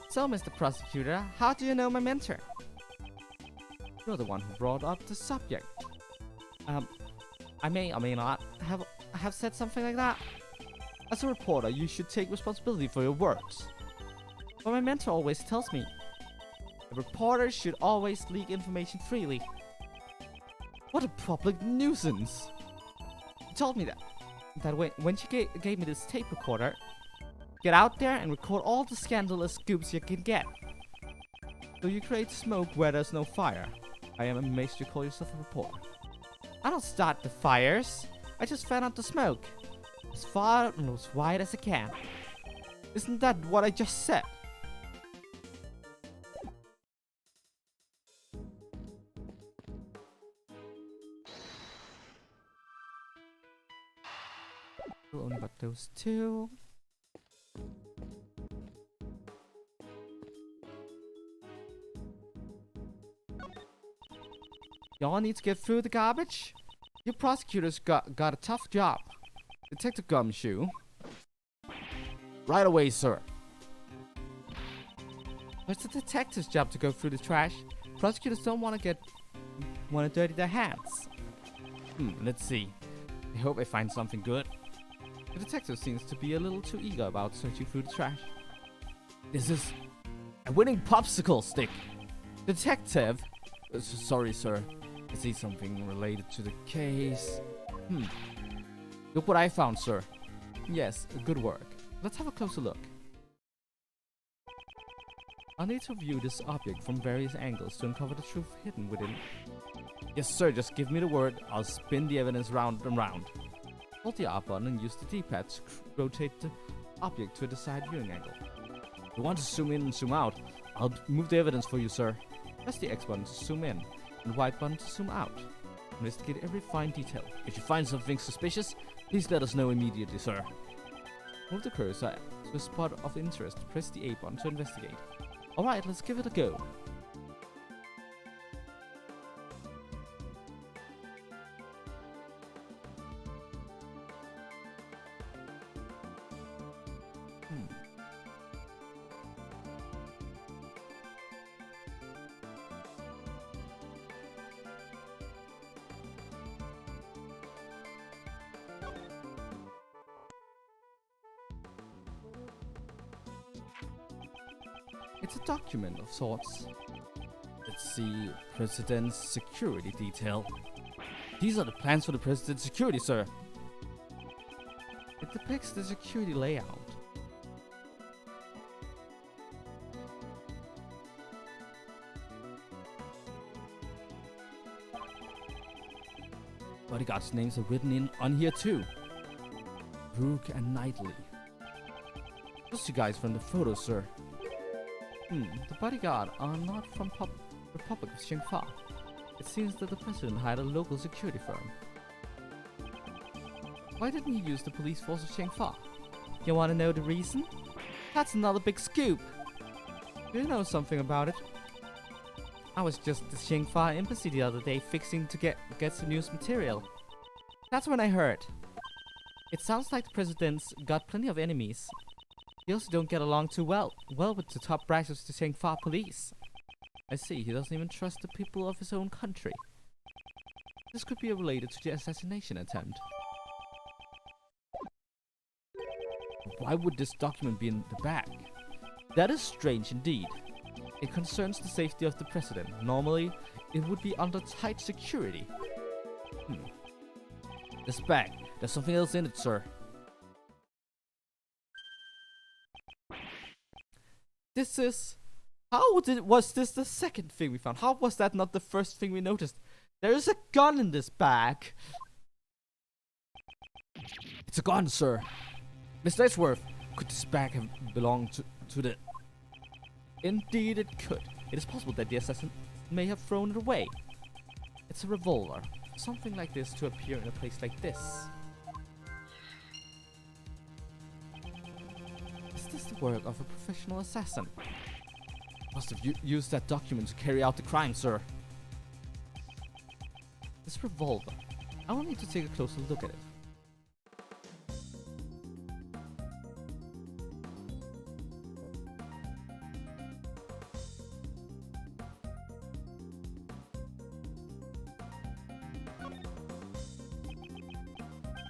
So, Mr. Prosecutor, how do you know my mentor? You're the one who brought up the subject. I may or may not have said something like that. As a reporter, you should take responsibility for your words. But my mentor always tells me, a reporter should always leak information freely. What a public nuisance! She told me that when she gave me this tape recorder, get out there and record all the scandalous scoops you can get. So you create smoke where there's no fire. I am amazed you call yourself a reporter. I don't start the fires. I just fan out the smoke. As far and as wide as I can. Isn't that what I just said? We only got those two. Y'all need to get through the garbage? You prosecutors got a tough job. Detective Gumshoe. Right away, sir. It's the detective's job to go through the trash. Prosecutors don't want to dirty their hands. Let's see. I hope I find something good. The detective seems to be a little too eager about searching through the trash. This is a winning popsicle stick. Detective. Sorry, sir. I see something related to the case. Look what I found, sir. Yes, good work. Let's have a closer look. I'll need to view this object from various angles to uncover the truth hidden within it. Yes, sir, just give me the word. I'll spin the evidence round and round. Hold the R button and use the D-pad to rotate the object to a desired viewing angle. If you want to zoom in and zoom out, I'll move the evidence for you, sir. Press the X button to zoom in and Y button to zoom out. Investigate every fine detail. If you find something suspicious, please let us know immediately, sir. Move the cursor to a spot of interest. Press the A button to investigate. Alright, let's give it a go. It's a document of sorts. Let's see, President's security detail. These are the plans for the President's security, sir. It depicts the security layout. Bodyguards' names are written in on here too. Brooke and Knightley. Just you guys from the photo, sir. The bodyguard are not from Republic of Shengfa. It seems that the president hired a local security firm. Why didn't he use the police force of Shengfa? You want to know the reason? That's another big scoop. Do you know something about it? I was just at the Shengfa embassy the other day fixing to get some news material. That's when I heard. It sounds like the president's got plenty of enemies. He also don't get along too well with the top brass of the Shengfa police. I see, he doesn't even trust the people of his own country. This could be related to the assassination attempt. Why would this document be in the bag? That is strange indeed. It concerns the safety of the president. Normally, it would be under tight security. This bag. There's something else in it, sir. This is... was this the second thing we found? How was that not the first thing we noticed? There is a gun in this bag. It's a gun, sir. Mr. Edgeworth, could this bag have belonged to the... Indeed it could. It is possible that the assassin may have thrown it away. It's a revolver. Something like this to appear in a place like this. Is this the work of a professional assassin? Must have used that document to carry out the crime, sir. This revolver. I will need to take a closer look at it.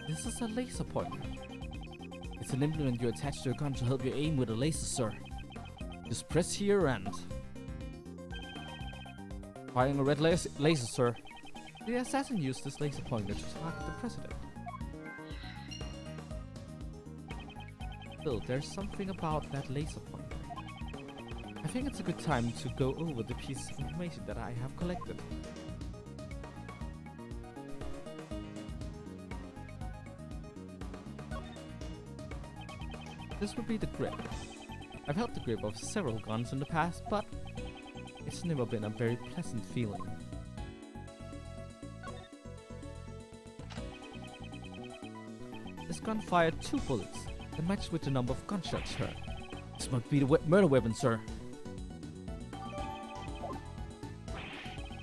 This is a laser pointer. It's an implement you attach to a gun to help you aim with a laser, sir. Just press here and... Firing a red laser, sir. The assassin used this laser pointer to target the president. Still, there's something about that laser pointer. I think it's a good time to go over the pieces of information that I have collected. This would be the grip. I've held the grip of several guns in the past, but it's never been a very pleasant feeling. This gun fired 2 bullets that matched with the number of gunshots heard. This might be the murder weapon, sir.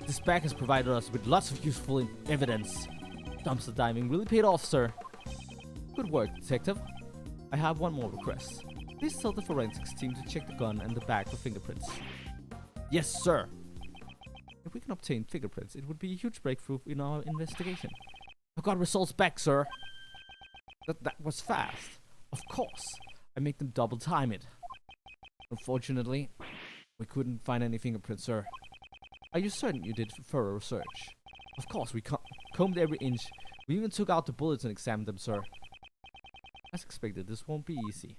This bag has provided us with lots of useful evidence. Dumpster diving really paid off, sir. Good work, detective. I have one more request. Please tell the forensics team to check the gun and the bag for fingerprints. Yes, sir. If we can obtain fingerprints, it would be a huge breakthrough in our investigation. I've got results back, sir. That was fast. Of course. I make them double time it. Unfortunately, we couldn't find any fingerprints, sir. Are you certain you did thorough research? Of course, we combed every inch. We even took out the bullets and examined them, sir. As expected, this won't be easy.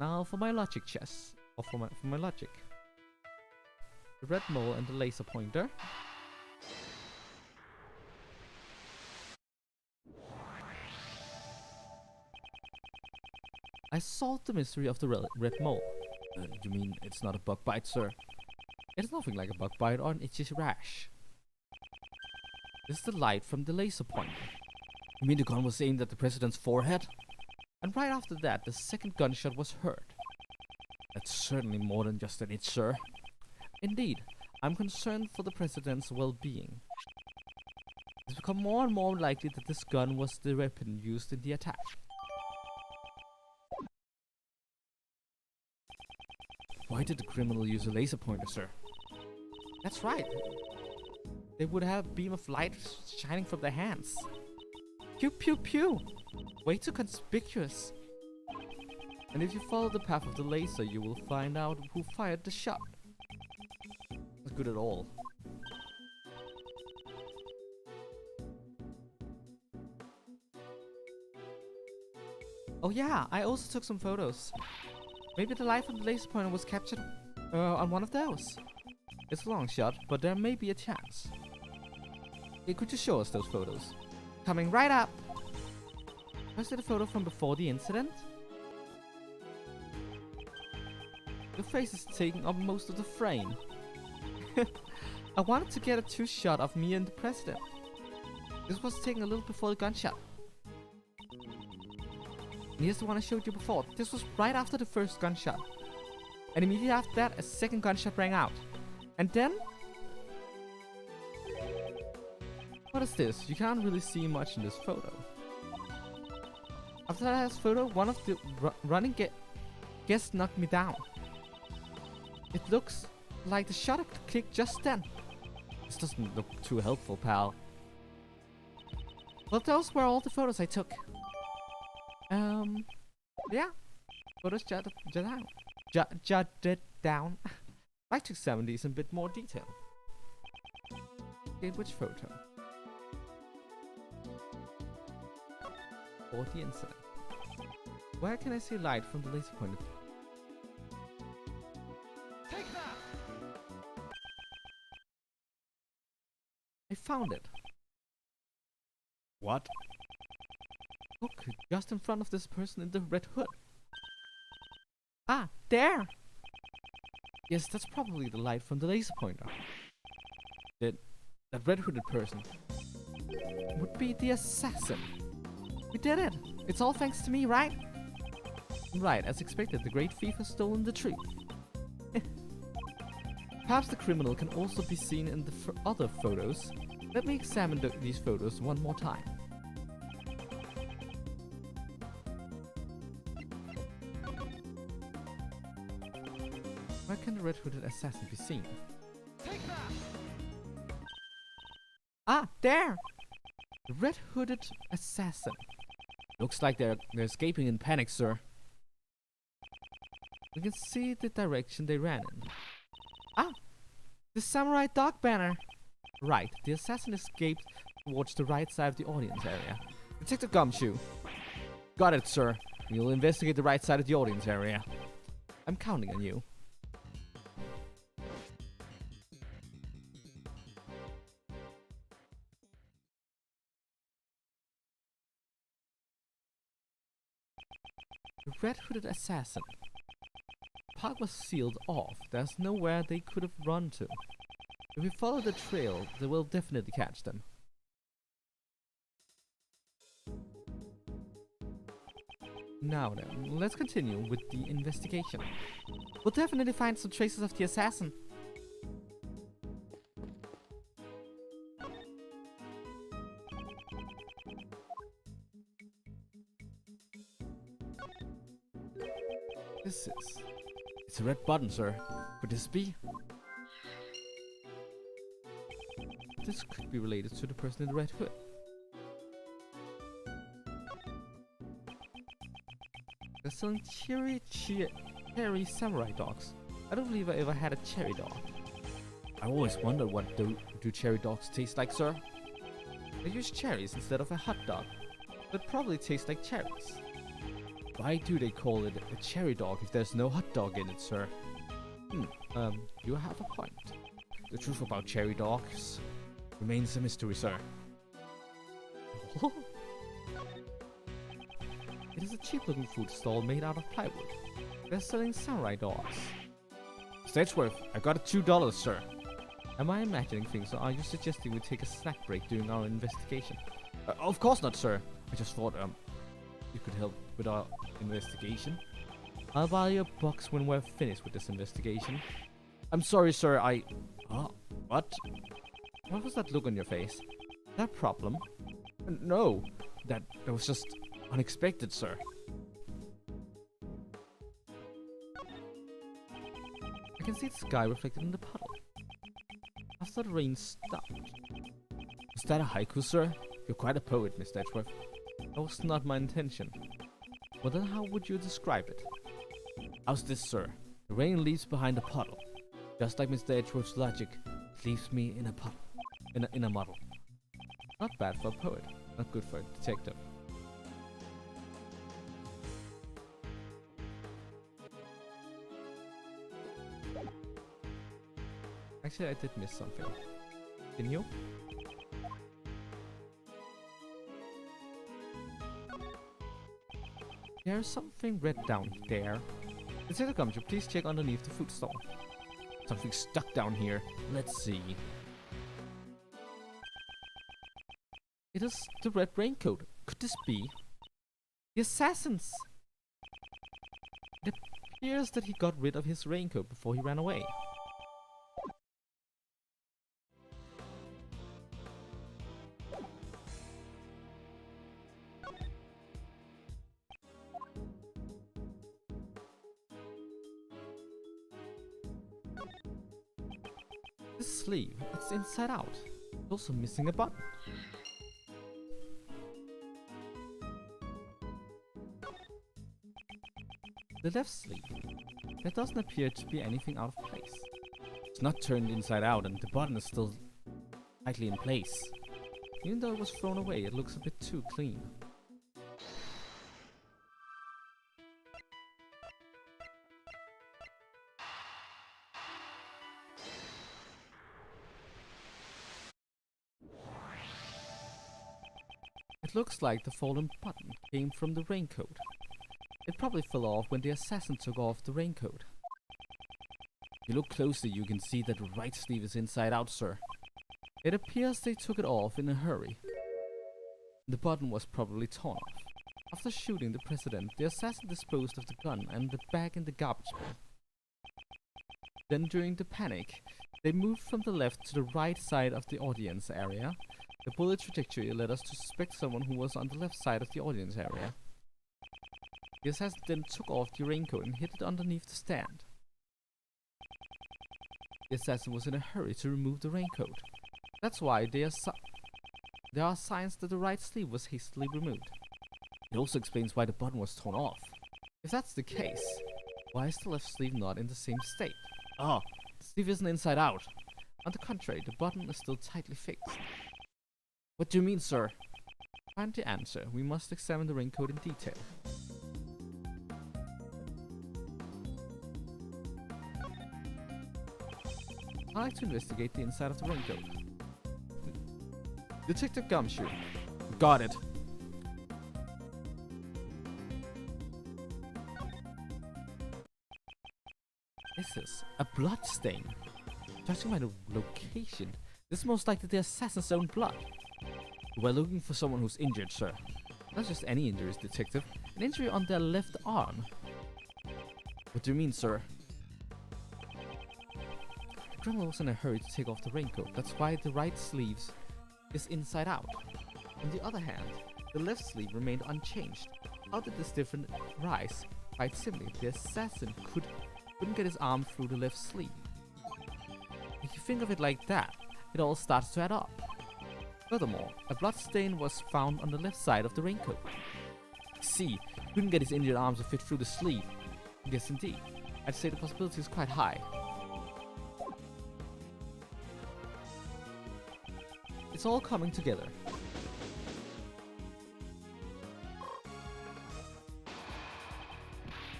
Now for my logic chess. Or for my logic. The red mole and the laser pointer. I solved the mystery of the red mole. You mean it's not a bug bite, sir? It's nothing like a bug bite or an itchy rash. This is the light from the laser pointer. You mean the gun was aimed at the president's forehead? And right after that, the second gunshot was heard. That's certainly more than just an itch, sir. Indeed, I'm concerned for the president's well-being. It's become more and more likely that this gun was the weapon used in the attack. Why did the criminal use a laser pointer, sir? That's right. They would have a beam of light shining from their hands. Pew pew pew! Way too conspicuous. And if you follow the path of the laser, you will find out who fired the shot. Not good at all. Oh yeah, I also took some photos. Maybe the light from the laser pointer was captured on one of those. It's a long shot, but there may be a chance. Hey, could you show us those photos? Coming right up. Was it a photo from before the incident? Your face is taking up most of the frame. I wanted to get a two-shot of me and the president. This was taken a little before the gunshot. And here's the one I showed you before. This was right after the first gunshot. And immediately after that, a second gunshot rang out. And then... what is this? You can't really see much in this photo. After that last photo, one of the running guests knocked me down. It looks like the shutter clicked just then. This doesn't look too helpful, pal. Well, those were all the photos I took. Yeah. Photos jotted down. Jotted down. I took 7 these in a bit more detail. Okay, which photo? Or the incident. Where can I see light from the laser pointer? Take that! I found it. What? Look, just in front of this person in the red hood. Ah, there! Yes, that's probably the light from the laser pointer. That red hooded person would be the assassin. We did it! It's all thanks to me, right? Right, as expected, the great thief has stolen the truth. Perhaps the criminal can also be seen in the other photos. Let me examine these photos one more time. Where can the red-hooded assassin be seen? Take that! Ah, there! The red-hooded assassin. Looks like they're escaping in panic, sir. We can see the direction they ran in. Ah! The samurai dog banner! Right, the assassin escaped towards the right side of the audience area. Detective Gumshoe. Got it, sir. We'll investigate the right side of the audience area. I'm counting on you. The red-hooded assassin. The park was sealed off. There's nowhere they could have run to. If we follow the trail, they will definitely catch them. Now then, let's continue with the investigation. We'll definitely find some traces of the assassin. It's a red button, sir. Could this be? This could be related to the person in the red hood. They're selling cherry samurai dogs. I don't believe I ever had a cherry dog. I always wondered what do cherry dogs taste like, sir? They use cherries instead of a hot dog. That probably tastes like cherries. Why do they call it a cherry dog if there's no hot dog in it, sir? You have a point. The truth about cherry dogs remains a mystery, sir. It is a cheap-looking food stall made out of plywood. They're selling samurai dogs. Edgeworth, I got it $2, sir. Am I imagining things, or are you suggesting we take a snack break during our investigation? Of course not, sir. I just thought, you could help with our investigation. I'll buy you a box when we're finished with this investigation. I'm sorry, sir, what? What was that look on your face? That problem? No, that was just unexpected, sir. I can see the sky reflected in the puddle. After the rain stopped. Is that a haiku, sir? You're quite a poet, Mr. Edgeworth. That was not my intention. Well then, how would you describe it? How's this, sir? The rain leaves behind a puddle. Just like Mr. Edgeworth's logic, it leaves me in a puddle. In a muddle. Not bad for a poet. Not good for a detective. Actually, I did miss something. Can you? There's something red down there. Detective Gumshoe, please check underneath the food store. Something stuck down here. Let's see. It is the red raincoat. Could this be the assassins? It appears that he got rid of his raincoat before he ran away. This sleeve, it's inside out. It's also missing a button. The left sleeve. There doesn't appear to be anything out of place. It's not turned inside out and the button is still tightly in place. Even though it was thrown away, it looks a bit too clean. It looks like the fallen button came from the raincoat. It probably fell off when the assassin took off the raincoat. If you look closely, you can see that the right sleeve is inside out, sir. It appears they took it off in a hurry. The button was probably torn off. After shooting the president, the assassin disposed of the gun and the bag in the garbage bin. Then during the panic, they moved from the left to the right side of the audience area. The bullet trajectory led us to suspect someone who was on the left side of the audience area. The assassin then took off the raincoat and hid it underneath the stand. The assassin was in a hurry to remove the raincoat. That's why there are signs that the right sleeve was hastily removed. It also explains why the button was torn off. If that's the case, why is the left sleeve not in the same state? Oh, the sleeve isn't inside out. On the contrary, the button is still tightly fixed. What do you mean, sir? To find the answer, we must examine the raincoat in detail. I'd like to investigate the inside of the raincoat. Detective Gumshoe. Got it. This is a blood stain. Judging by the location, this is most likely the assassin's own blood. We're looking for someone who's injured, sir. Not just any injuries, detective. An injury on their left arm. What do you mean, sir? The criminal was in a hurry to take off the raincoat. That's why the right sleeve is inside out. On the other hand, the left sleeve remained unchanged. How did this difference arise? Quite simply, the assassin couldn't get his arm through the left sleeve. If you think of it like that, it all starts to add up. Furthermore, a blood stain was found on the left side of the raincoat. See, he couldn't get his injured arm to fit through the sleeve. Yes, indeed. I'd say the possibility is quite high. It's all coming together.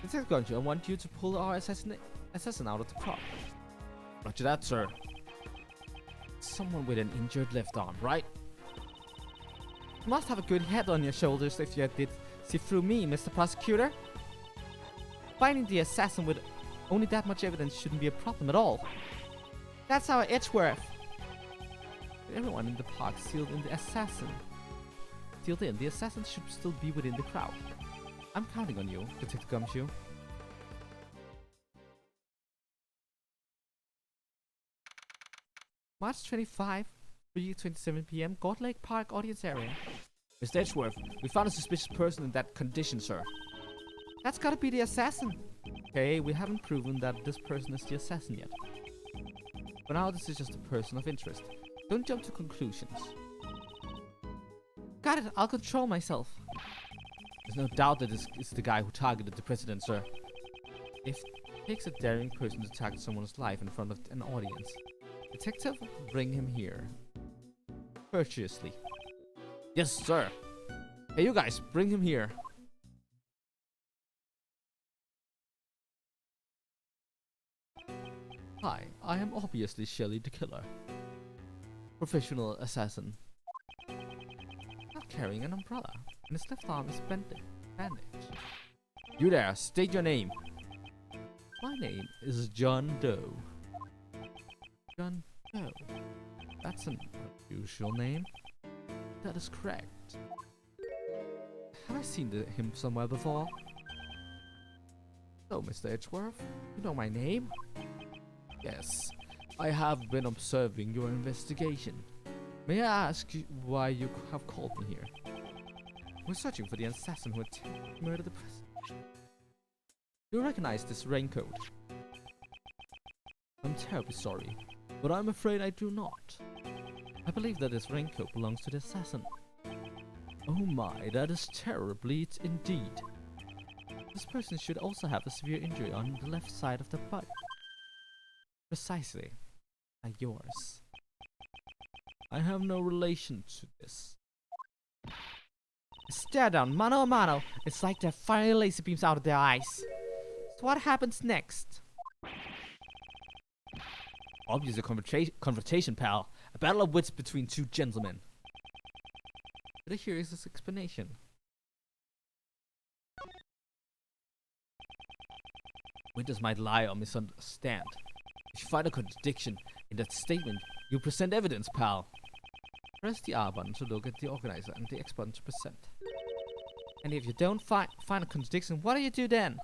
Detective Gumshoe, I want you to pull our assassin out of the crowd. Roger that, sir. Someone with an injured left arm, right? You must have a good head on your shoulders if you did see through me, Mr. Prosecutor. Finding the assassin with only that much evidence shouldn't be a problem at all. That's our Edgeworth. With everyone in the park sealed in, the assassin should still be within the crowd. I'm counting on you, Detective Gumshoe. March 25, 3:27 p.m. Gold Lake Park audience area. Mr. Edgeworth, we found a suspicious person in that condition, sir. That's gotta be the assassin. Okay, we haven't proven that this person is the assassin yet. For now, this is just a person of interest. Don't jump to conclusions. Got it, I'll control myself. There's no doubt that this is the guy who targeted the president, sir. It takes a daring person to target someone's life in front of an audience. Detective, bring him here. Courteously. Yes, sir. Hey, you guys, bring him here. Hi, I am obviously Shelley the killer. Professional assassin. Not carrying an umbrella, and his left arm is bandaged. You there, state your name. My name is John Doe. John Doe. That's an unusual name. That is correct. Have I seen him somewhere before? So, Mr. Edgeworth, you know my name? Yes, I have been observing your investigation. May I ask you why you have called me here? We're searching for the assassin who murdered the president. Do you recognize this raincoat? I'm terribly sorry, but I'm afraid I do not. I believe that this raincoat belongs to the assassin. Oh my, that is terribly indeed. This person should also have a severe injury on the left side of the body. Precisely, like yours. I have no relation to this. Stare down, mano a mano. It's like they're firing laser beams out of their eyes. So what happens next? Obviously a confrontation, pal. A battle of wits between two gentlemen. But here is his explanation. Witness might lie or misunderstand. If you find a contradiction in that statement, you present evidence, pal. Press the R button to look at the organizer and the X button to present. And if you don't find a contradiction, what do you do then?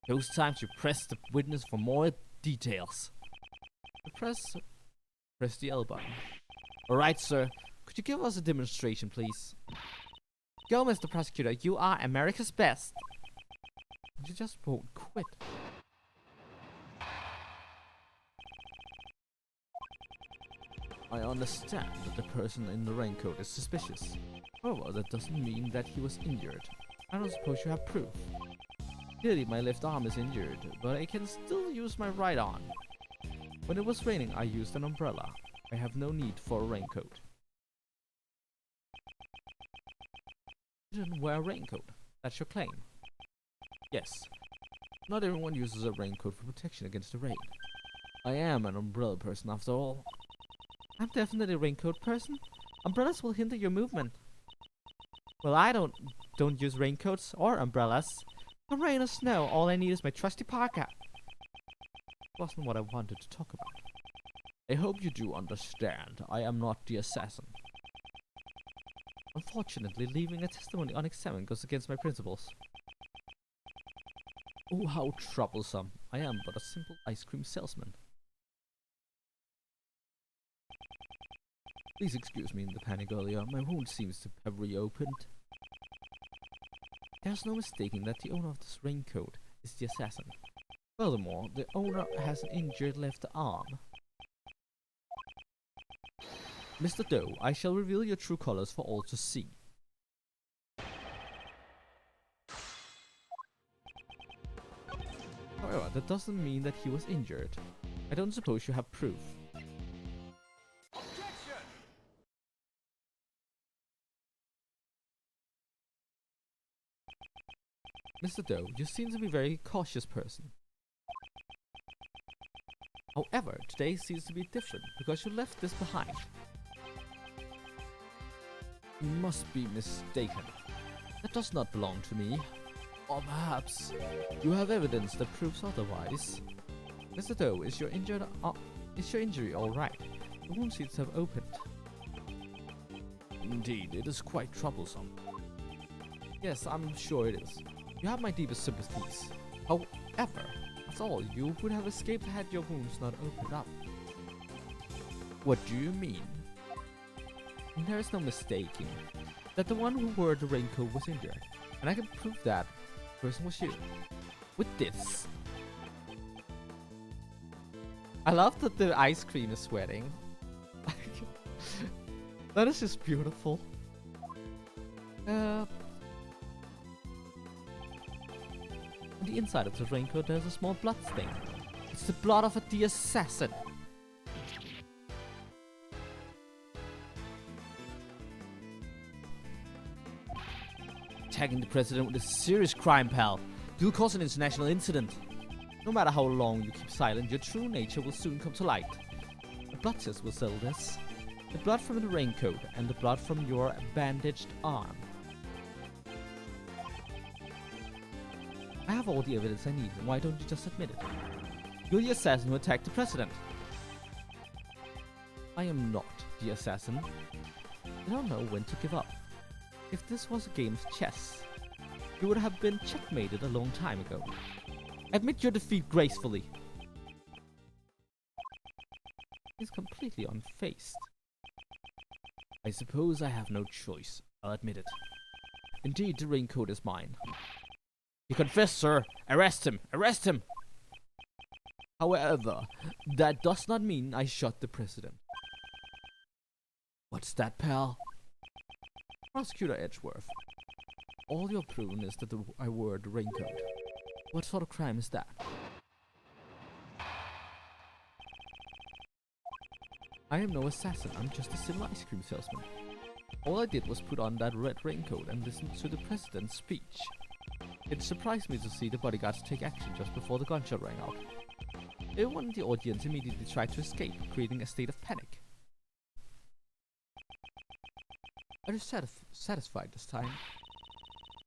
Those times you press the witness for more details. Press the L button. Alright, sir. Could you give us a demonstration, please? Go, Mr. Prosecutor. You are America's best. You just won't quit. I understand that the person in the raincoat is suspicious. However, that doesn't mean that he was injured. I don't suppose you have proof. Clearly my left arm is injured, but I can still use my right arm. When it was raining, I used an umbrella. I have no need for a raincoat. You didn't wear a raincoat. That's your claim. Yes. Not everyone uses a raincoat for protection against the rain. I am an umbrella person after all. I'm definitely a raincoat person. Umbrellas will hinder your movement. Well, I don't use raincoats or umbrellas. For rain or snow, all I need is my trusty parka. Wasn't what I wanted to talk about. I hope you do understand. I am not the assassin. Unfortunately, leaving a testimony unexamined goes against my principles. Oh, how troublesome. I am but a simple ice cream salesman. Please excuse me in the panic earlier. My wound seems to have reopened. There's no mistaking that the owner of this raincoat is the assassin. Furthermore, the owner has an injured left arm. Mr. Doe, I shall reveal your true colors for all to see. However, that doesn't mean that he was injured. I don't suppose you have proof. Objection! Mr. Doe, you seem to be a very cautious person. However, today seems to be different because you left this behind. You must be mistaken. That does not belong to me. Or perhaps you have evidence that proves otherwise. Mr. Doe, is your injury all right? The wound seems to have opened. Indeed, it is quite troublesome. Yes, I'm sure it is. You have my deepest sympathies. However, that's all. You would have escaped had your wounds not opened up. What do you mean? There is no mistaking that the one who wore the raincoat was injured, and I can prove that the person was you. With this. I love that the ice cream is sweating. That is just beautiful. On the inside of the raincoat there's a small blood stain. It's the blood of the assassin. Attacking the president with a serious crime, pal. You'll cause an international incident. No matter how long you keep silent, your true nature will soon come to light. A blood test will settle this. The blood from the raincoat and the blood from your bandaged arm. I have all the evidence I need, and why don't you just admit it? You're the assassin who attacked the president. I am not the assassin. I don't know when to give up. If this was a game of chess, you would have been checkmated a long time ago. Admit your defeat gracefully. He's completely unfazed. I suppose I have no choice. I'll admit it. Indeed, the raincoat is mine. He confessed, sir. Arrest him! Arrest him! However, that does not mean I shot the president. What's that, pal? Prosecutor Edgeworth. All you're proven is that I wore the raincoat. What sort of crime is that? I am no assassin, I'm just a simple ice cream salesman. All I did was put on that red raincoat and listen to the president's speech. It surprised me to see the bodyguards take action just before the gunshot rang out. Everyone in the audience immediately tried to escape, creating a state of panic. Are you satisfied this time?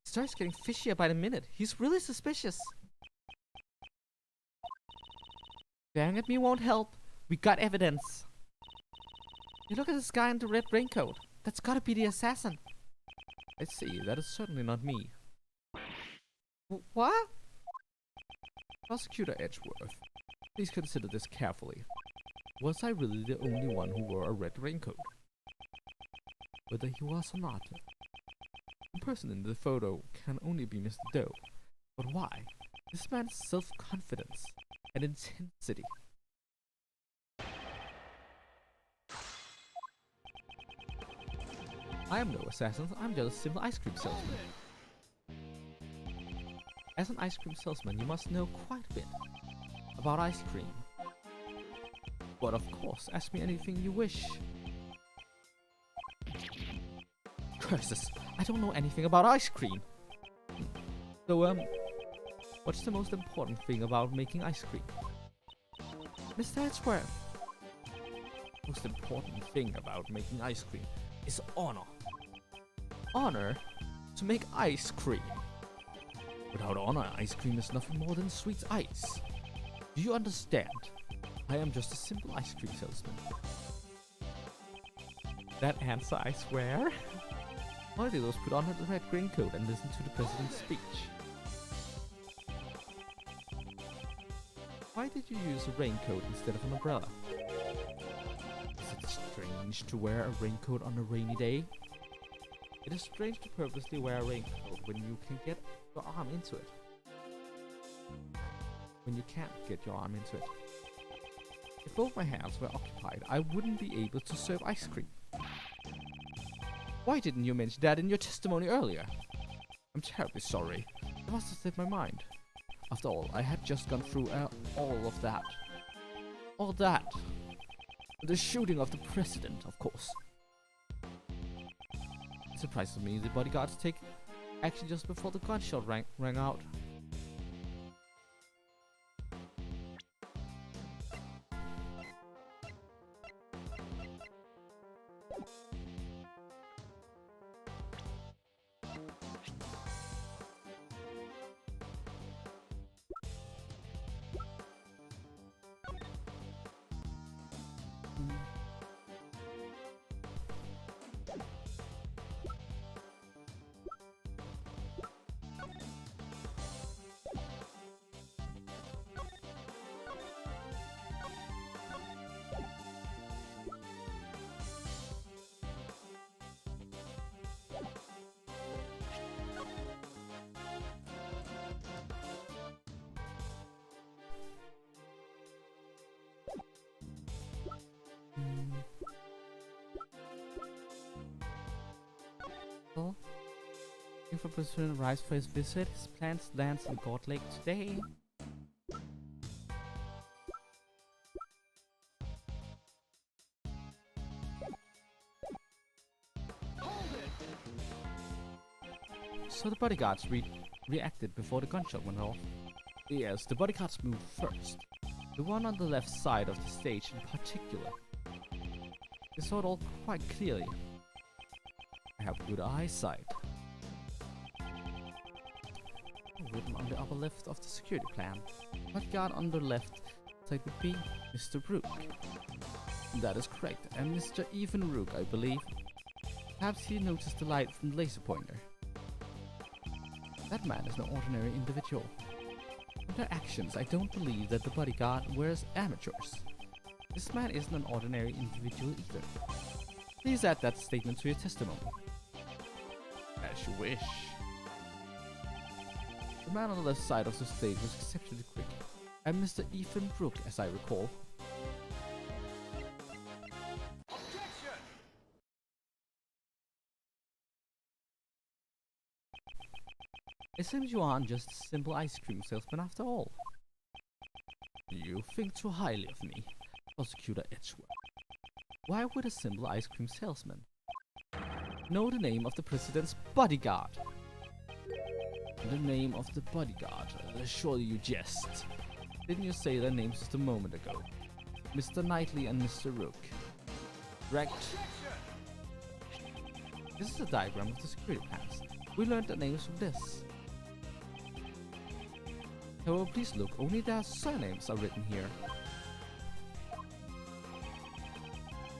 He starts getting fishier by the minute. He's really suspicious. Staring at me won't help. We got evidence. You look at this guy in the red raincoat. That's gotta be the assassin. I see. That is certainly not me. What? Prosecutor Edgeworth, please consider this carefully. Was I really the only one who wore a red raincoat? Whether he was or not, the person in the photo can only be Mr. Doe. But why? This man's self-confidence and intensity. I am no assassin, I'm just a simple ice cream salesman. As an ice cream salesman, you must know quite a bit about ice cream. But of course, ask me anything you wish. Curses, I don't know anything about ice cream. So, what's the most important thing about making ice cream? Mr. Edgeworth. Most important thing about making ice cream is honor. Honor to make ice cream. Without honor, ice cream is nothing more than sweet ice. Do you understand? I am just a simple ice cream salesman. That answer, I swear. All I did was put on the red raincoat and listen to the president's speech. Why did you use a raincoat instead of an umbrella? Is it strange to wear a raincoat on a rainy day? It is strange to purposely wear a raincoat when you can get your arm into it. When you can't get your arm into it. If both my hands were occupied, I wouldn't be able to serve ice cream. Why didn't you mention that in your testimony earlier? I'm terribly sorry. I must have slipped my mind. After all, I had just gone through all of that. All that. The shooting of the president, of course. It surprises me the bodyguards take action just before the gunshot rang out. Thank for President Rice for his visit. His plans lands in God Lake today. So the bodyguards reacted before the gunshot went off. Yes, the bodyguards moved first. The one on the left side of the stage in particular. They saw it all quite clearly. I have good eyesight. written on the upper left of the security plan. Bodyguard on the left side would be Mr. Rook. That is correct, and Mr. Ethan Rook, I believe. Perhaps he noticed the light from the laser pointer. That man is no ordinary individual. From their actions, I don't believe that the bodyguard wears amateurs. This man isn't an ordinary individual either. Please add that statement to your testimony. As you wish. The man on the left side of the stage was exceptionally quick, and Mr. Ethan Rook, as I recall. It seems you aren't just a simple ice cream salesman after all. You think too highly of me, Prosecutor Edgeworth. Why would a simple ice cream salesman know the name of the president's bodyguard? The name of the bodyguard? Surely you jest. Didn't you say their names just a moment ago? Mr. Knightley and Mr. Rook. Correct. This is a diagram of the security plans. We learned the names from this. However, please look, only their surnames are written here.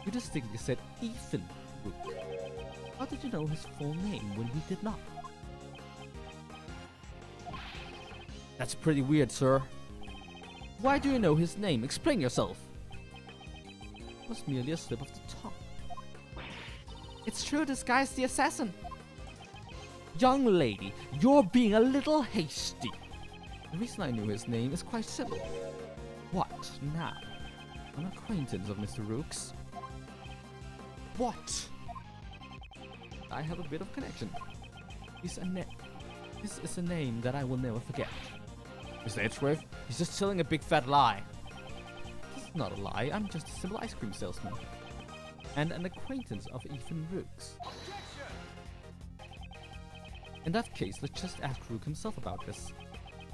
You distinctly said Ethan Rook. How did you know his full name when we did not? That's pretty weird, sir. Why do you know his name? Explain yourself. It was merely a slip of the tongue. It's true, this guy's the assassin. Young lady, you're being a little hasty. The reason I knew his name is quite simple. What now? An acquaintance of Mr. Rook's. What? I have a bit of connection. This is a name that I will never forget. Mr. Edgeworth, he's just telling a big fat lie. This is not a lie, I'm just a simple ice cream salesman. And an acquaintance of Ethan Rook's. In that case, let's just ask Rook himself about this.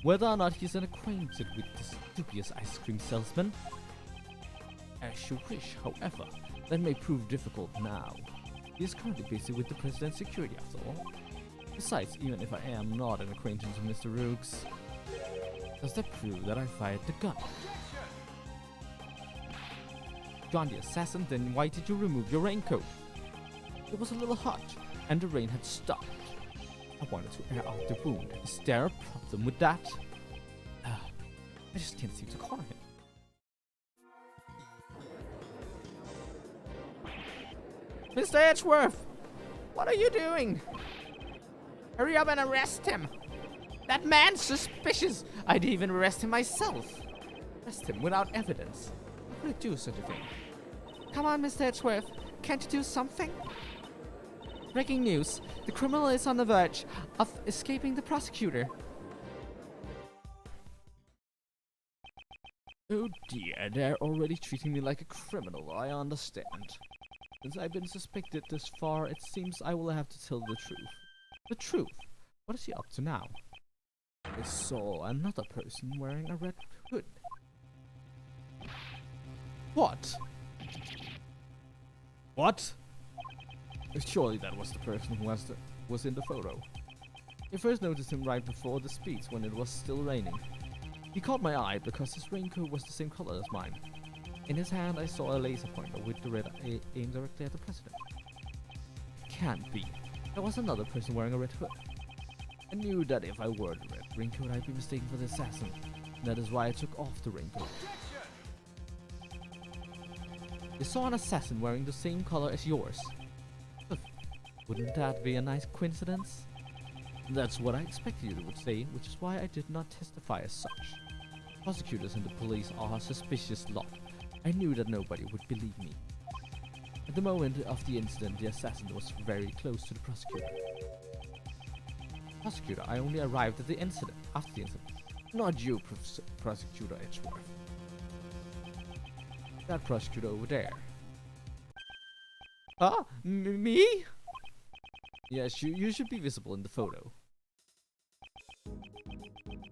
Whether or not he's acquainted with this dubious ice cream salesman. As you wish, however, that may prove difficult now. He is currently busy with the president's security after all. Besides, even if I am not an acquaintance of Mr. Rook's, does that prove that I fired the gun? John the assassin, then why did you remove your raincoat? It was a little hot, and the rain had stopped. I wanted to air out the wound. Is there a problem with that? I just can't seem to corner him. Mr. Edgeworth! What are you doing? Hurry up and arrest him! That man's suspicious! I'd even arrest him myself! Arrest him without evidence? How could I do such a thing? Come on, Mr. Edgeworth. Can't you do something? Breaking news. The criminal is on the verge of escaping the prosecutor. Oh dear, they're already treating me like a criminal, I understand. Since I've been suspected this far, it seems I will have to tell the truth. The truth? What is he up to now? I saw another person wearing a red hood. What? What? Surely that was the person who was in the photo. I first noticed him right before the speech when it was still raining. He caught my eye because his raincoat was the same color as mine. In his hand I saw a laser pointer with the red aimed directly at the president. It can't be. There was another person wearing a red hood. I knew that if I wore the red raincoat I'd be mistaken for the assassin. That is why I took off the raincoat. You saw an assassin wearing the same color as yours. Wouldn't that be a nice coincidence? That's what I expected you would say, which is why I did not testify as such. Prosecutors and the police are a suspicious lot. I knew that nobody would believe me. At the moment of the incident, the assassin was very close to the prosecutor. Prosecutor, I only arrived at the incident, after the incident. Not you, Prosecutor Edgeworth. That prosecutor over there. Huh? Me? Yes, you should be visible in the photo.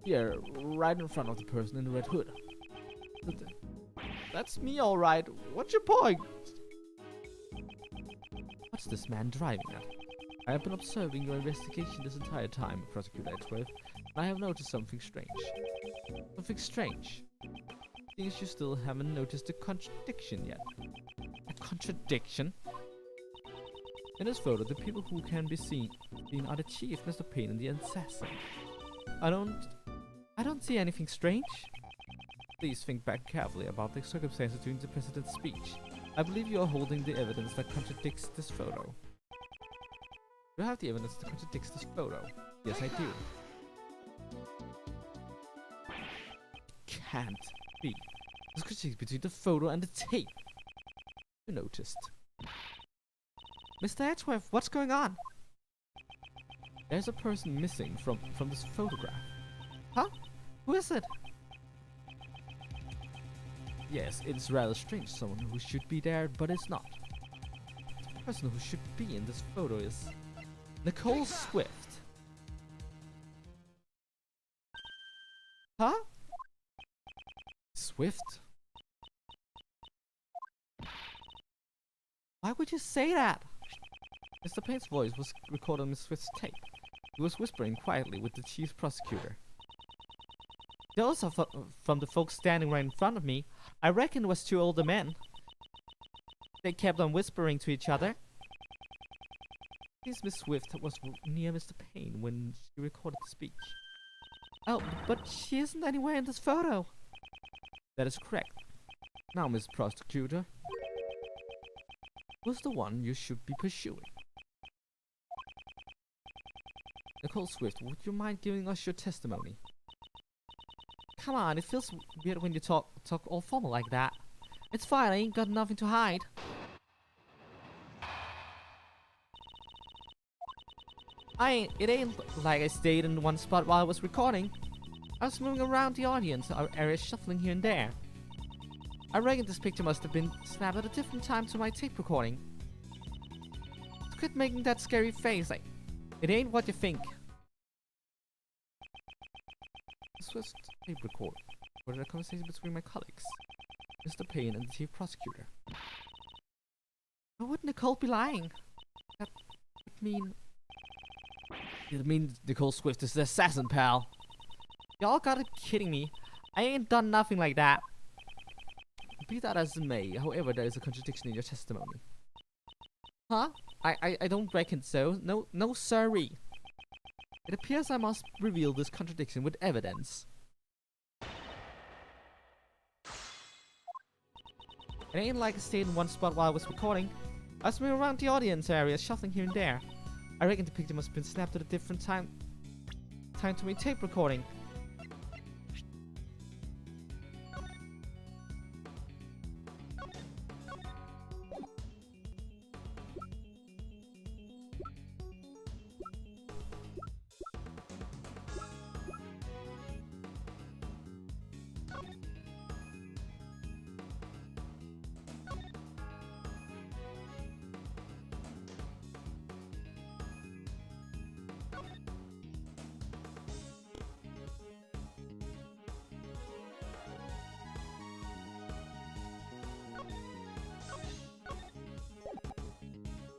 Here, right in front of the person in the red hood. That's me, alright. What's your point? What's this man driving at? I have been observing your investigation this entire time, Prosecutor Edgeworth. I have noticed something strange. Something strange. Seems you still haven't noticed a contradiction yet. A contradiction? In this photo, the people who can be seen are the chief, Mr. Payne, and the assassin. I don't see anything strange. Please think back carefully about the circumstances during the president's speech. I believe you are holding the evidence that contradicts this photo. You have the evidence that contradicts this photo. Yes, I do. Can't be. There's contradiction between the photo and the tape. You noticed. Mr. Edgeworth, what's going on? There's a person missing from this photograph. Huh? Who is it? Yes, it's rather strange. Someone who should be there, but is not. The person who should be in this photo is Nicole Swift. Huh? Swift? Why would you say that? Mr. Payne's voice was recorded on Miss Swift's tape. He was whispering quietly with the chief prosecutor. Those are from the folks standing right in front of me. I reckon it was two older men. They kept on whispering to each other. Miss Swift was near Mr. Payne when she recorded the speech. Oh, but she isn't anywhere in this photo. That is correct. Now, Miss Prosecutor, who's the one you should be pursuing? Nicole Swift, would you mind giving us your testimony? Come on, it feels weird when you talk all formal like that. It's fine, I ain't got nothing to hide. It ain't like I stayed in one spot while I was recording. I was moving around the audience area, shuffling here and there. I reckon this picture must have been snapped at a different time to my tape recording. So quit making that scary face, like, it ain't what you think. Swift tape record recorded a conversation between my colleagues, Mr. Payne and the chief prosecutor. Why would Nicole be lying? That would mean... It means Nicole Swift is the assassin, pal. Y'all gotta be kidding me. I ain't done nothing like that. Be that as it may, however, there is a contradiction in your testimony. Huh? I don't reckon so. No sirree. It appears I must reveal this contradiction with evidence. It ain't like I stayed in one spot while I was recording. I was moving around the audience area, shuffling here and there. I reckon the picture must have been snapped at a different time to my tape recording.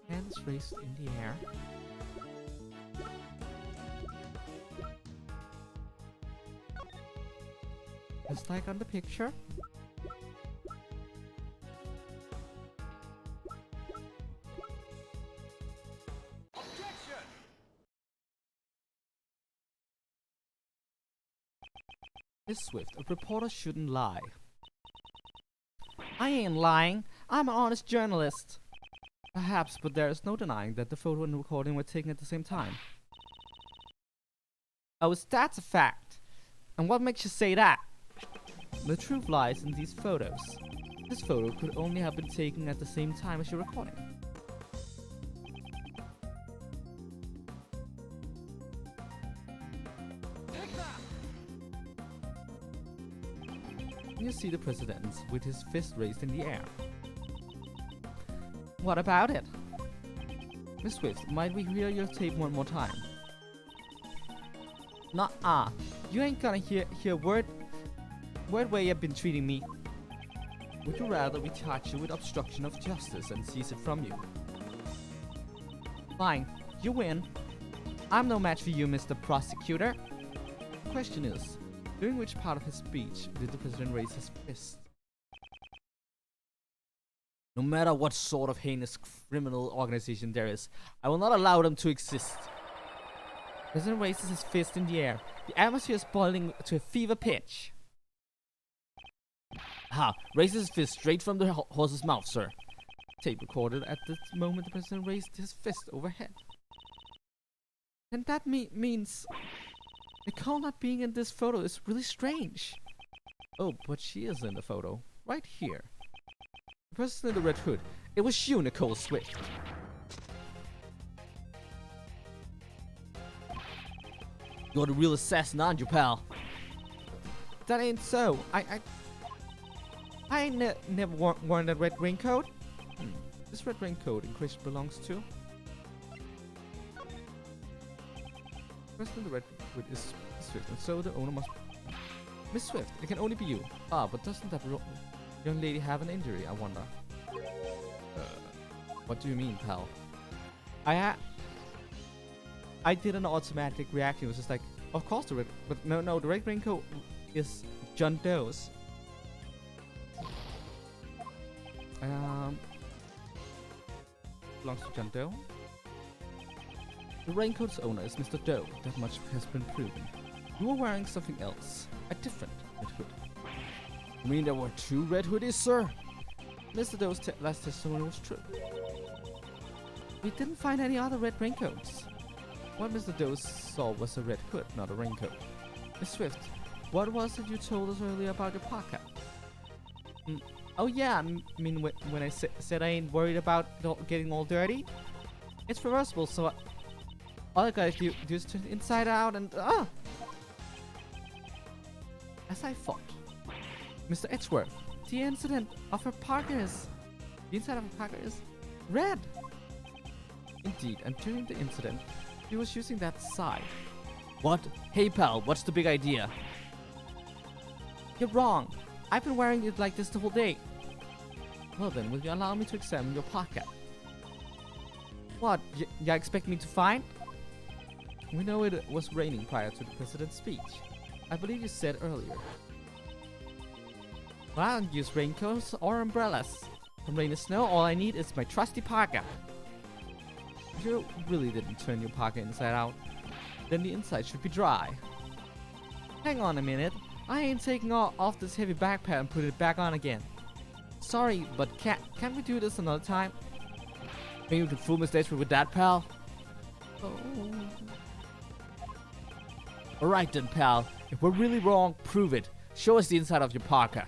Hands raised in the air. Just like on the picture. Objection! Miss Swift, a reporter shouldn't lie. I ain't lying. I'm an honest journalist. Perhaps, but there is no denying that the photo and recording were taken at the same time. Oh, that's a fact. And what makes you say that? The truth lies in these photos. This photo could only have been taken at the same time as your recording. You see the president with his fist raised in the air. What about it? Miss Swift, might we hear your tape one more time? Nuh-uh. You ain't gonna hear word way you've been treating me. Would you rather we charge you with obstruction of justice and seize it from you? Fine, you win. I'm no match for you, Mr. Prosecutor. question is, during which part of his speech did the president raise his fist? No matter what sort of heinous criminal organization there is, I will not allow them to exist. The president raises his fist in the air. The atmosphere is boiling to a fever pitch. Ha! Raises his fist straight from the horse's mouth, sir. Tape recorded at the moment the president raised his fist overhead. And that means Nicole not being in this photo is really strange. Oh, but she is in the photo. Right here. The person in the red hood. It was you, Nicole Swift. You're the real assassin, aren't you, pal? That ain't so. I never worn that red raincoat. This red raincoat in question belongs to... The person in the red hood is Swift, and so the owner must... Miss Swift, it can only be you. Ah, but doesn't that young lady have an injury, I wonder? What do you mean, pal? I did an automatic reaction. It was just like, of course the red... But no, the red raincoat is John Doe's. Belongs to John Doe? The raincoat's owner is Mr. Doe. That much has been proven. You were wearing something else. A different red hood. You mean there were two red hoodies, sir? Mr. Doe's last testimony was true. We didn't find any other red raincoats. What Mr. Doe saw was a red hood, not a raincoat. Miss Swift, what was it you told us earlier about your pocket? Oh yeah, I mean when I said I ain't worried about getting all dirty, it's reversible. So all I gotta do is turn it inside out and As I thought, Mr. Edgeworth, the incident of her Parker is... The inside of her Parker is red. Indeed, and during the incident, he was using that side. What? Hey pal, what's the big idea? You're wrong. I've been wearing it like this the whole day. Well then, will you allow me to examine your pocket? What? You expect me to find? We know it was raining prior to the president's speech. I believe you said earlier. Well, I don't use raincoats or umbrellas. From rain and snow, all I need is my trusty parka. If you really didn't turn your parka inside out, then the inside should be dry. Hang on a minute. I ain't taking off this heavy backpack and put it back on again. Sorry, but can't we do this another time? Maybe you can fool Mr. Edgeworth with that, pal? Oh. Alright then, pal. If we're really wrong, prove it. Show us the inside of your parka.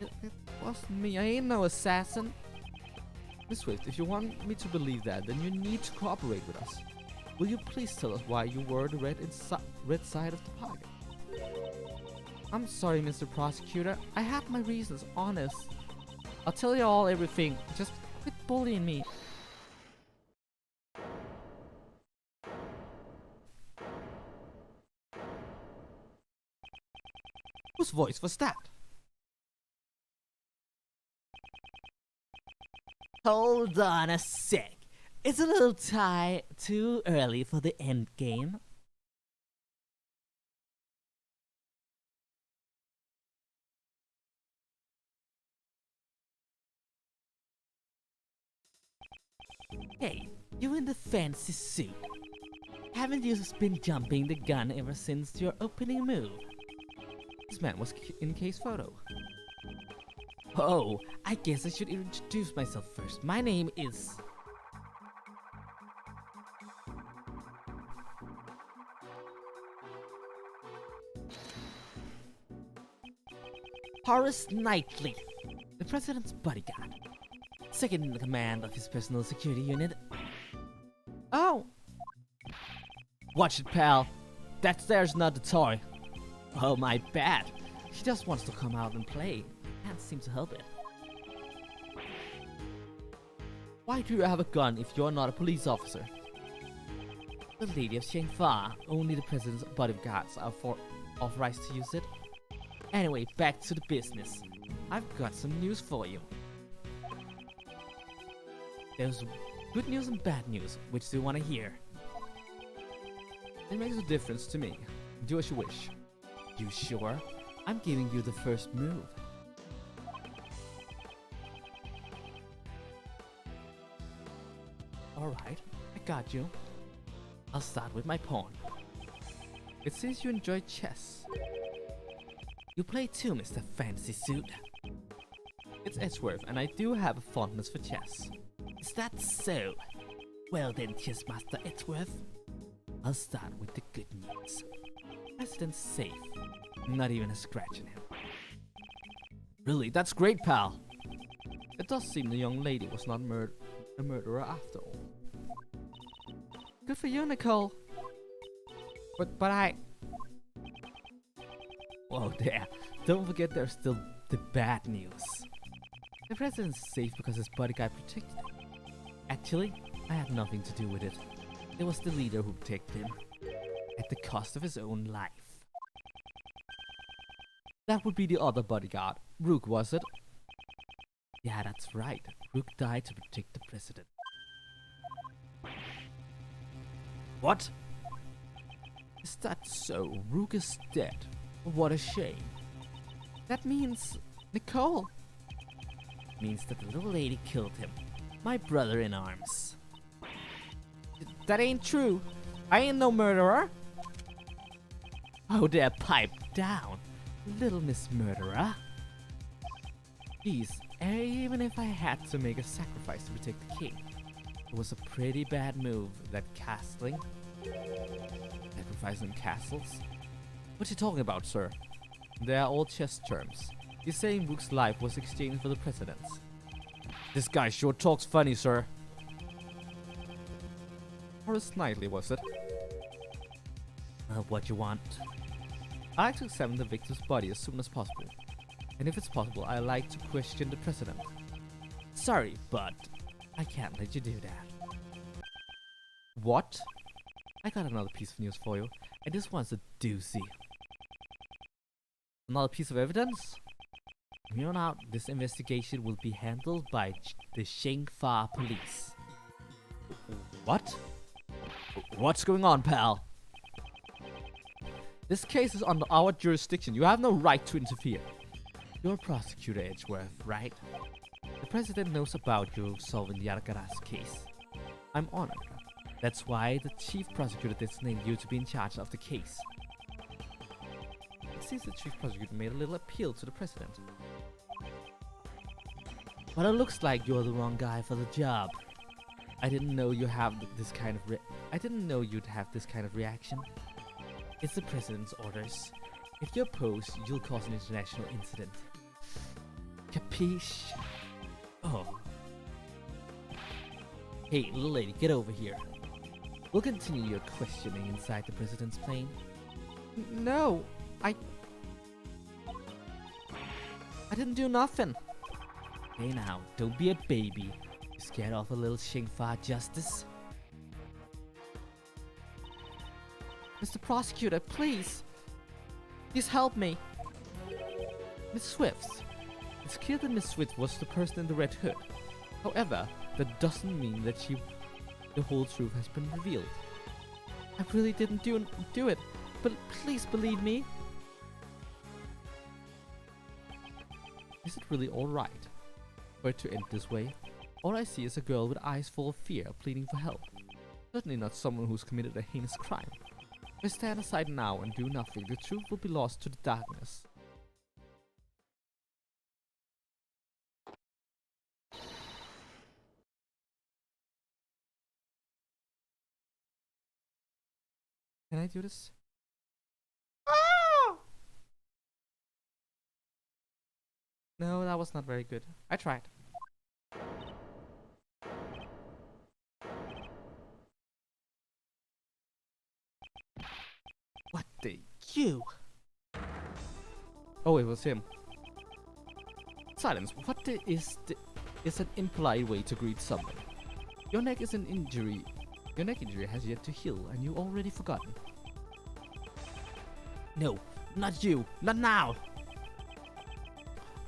It wasn't me. I ain't no assassin. Miss Swift, if you want me to believe that, then you need to cooperate with us. Will you please tell us why you wore the red side of the pocket? I'm sorry, Mr. Prosecutor. I had my reasons, honest. I'll tell you all everything. Just quit bullying me. Whose voice was that? Hold on a sec. It's a little too early for the end game. Hey, you in the fancy suit. Haven't you been jumping the gun ever since your opening move? This man was in Kay's photo. Oh, I guess I should introduce myself first. My name is... Horace Knightley, the president's bodyguard. Second in command of his personal security unit. Oh! Watch it, pal. That there's not the toy. Oh, my bad. He just wants to come out and play. Can't seem to help it. Why do you have a gun if you're not a police officer? The Lady of Shangfa. Only the president's bodyguards are authorized to use it. Anyway, back to the business. I've got some news for you. There's good news and bad news. Which do you want to hear? It makes a difference to me. Do as you wish. You sure? I'm giving you the first move. Alright, I got you. I'll start with my pawn. It seems you enjoy chess. You play too, Mr. Fantasy Suit. It's Edgeworth, and I do have a fondness for chess. Is that so? Well then, Chessmaster Edgeworth. I'll start with the good news. President's safe. Not even a scratch in him. Really? That's great, pal. It does seem the young lady was not a murderer after all. Good for you, Nicole. But I... Whoa there. Don't forget there's still the bad news. The president's safe because his bodyguard protected him. Actually, I had nothing to do with it. It was the leader who protected him. At the cost of his own life. That would be the other bodyguard. Rook, was it? Yeah, that's right. Rook died to protect the president. What? Is that so? Rook is dead. What a shame. That means... Nicole! Means that the little lady killed him. My brother in arms. That ain't true. I ain't no murderer. Oh there, pipe down, little Miss Murderer. Please, even if I had to make a sacrifice to protect the king, It was a pretty bad move, that castling. sacrificing castles? What you talking about, sir? They are all chess terms. You're saying Rook's life was exchanged for the president's. This guy sure talks funny, sir. Horace Knightley, was it? What you want? I like to examine the victim's body as soon as possible. And if it's possible, I like to question the president. Sorry, but I can't let you do that. What? I got another piece of news for you, and this one's a doozy. Another piece of evidence? From here on out, this investigation will be handled by the Shengfa police. What? What's going on, pal? This case is under our jurisdiction. You have no right to interfere. You're Prosecutor Edgeworth, right? The president knows about you solving the Alcaraz case. I'm honored. That's why the chief prosecutor designated you to be in charge of the case. It seems the chief prosecutor made a little appeal to the president. But it looks like you're the wrong guy for the job. I didn't know you have this kind of you'd have this kind of reaction. It's the president's orders. If you oppose, you'll cause an international incident. Capiche? Oh. Hey, little lady, get over here. We'll continue your questioning inside the president's plane. No, I didn't do nothing. Hey now, don't be a baby. You scared off a little Shengfa justice? Mr. Prosecutor, please. Please help me. Miss Swift. It's clear that Miss Swift was the person in the red hood. However, that doesn't mean that the whole truth has been revealed. I really didn't do it, but please believe me. Is it really alright for it to end this way? All I see is a girl with eyes full of fear pleading for help. Certainly not someone who's committed a heinous crime. If I stand aside now and do nothing, the truth will be lost to the darkness. Can I do this? Oh! No, that was not very good. I tried. What the... You! Oh, it was him. Silence. What the is an impolite way to greet someone. Your neck is an injury. Your neck injury has yet to heal, and you already forgotten. No, not you, not now!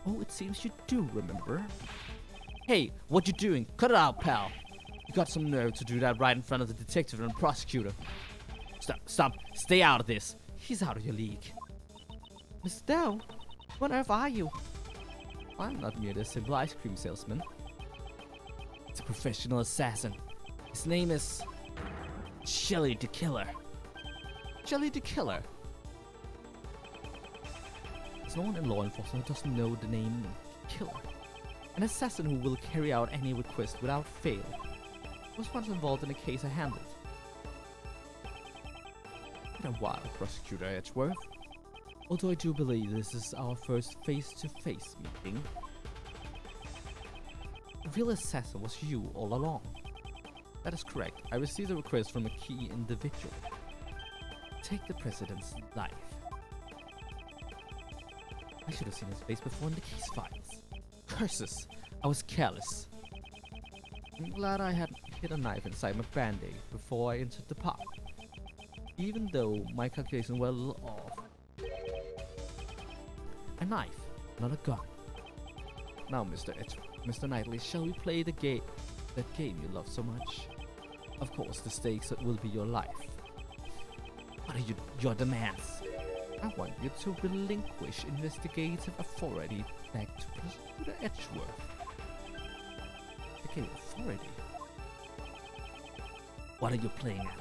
Oh, it seems you do remember. Hey, what you doing? Cut it out, pal. You got some nerve to do that right in front of the detective and prosecutor. Stop! Stay out of this! He's out of your league. Mr. Doe, what on earth are you? I'm not merely a simple ice cream salesman. It's a professional assassin. His name is Shelly the Killer. Jelly the Killer. There's no one in law enforcement who doesn't know the name Killer. An assassin who will carry out any request without fail. I was once involved in a case I handled. Been a while, Prosecutor Edgeworth. Although I do believe this is our first face-to-face meeting. The real assassin was you all along. That is correct. I received a request from a key individual. Take the president's life. I should have seen his face before in the case files. Curses! I was careless. I'm glad I had hid a knife inside my band-aid before I entered the park. Even though my calculations were a little off. A knife, not a gun. Now, Mr. Knightley, shall we play that game you love so much? Of course, the stakes will be your life. What are your demands? I want you to relinquish investigative authority back to Prosecutor Edgeworth. Okay, authority? What are you playing at?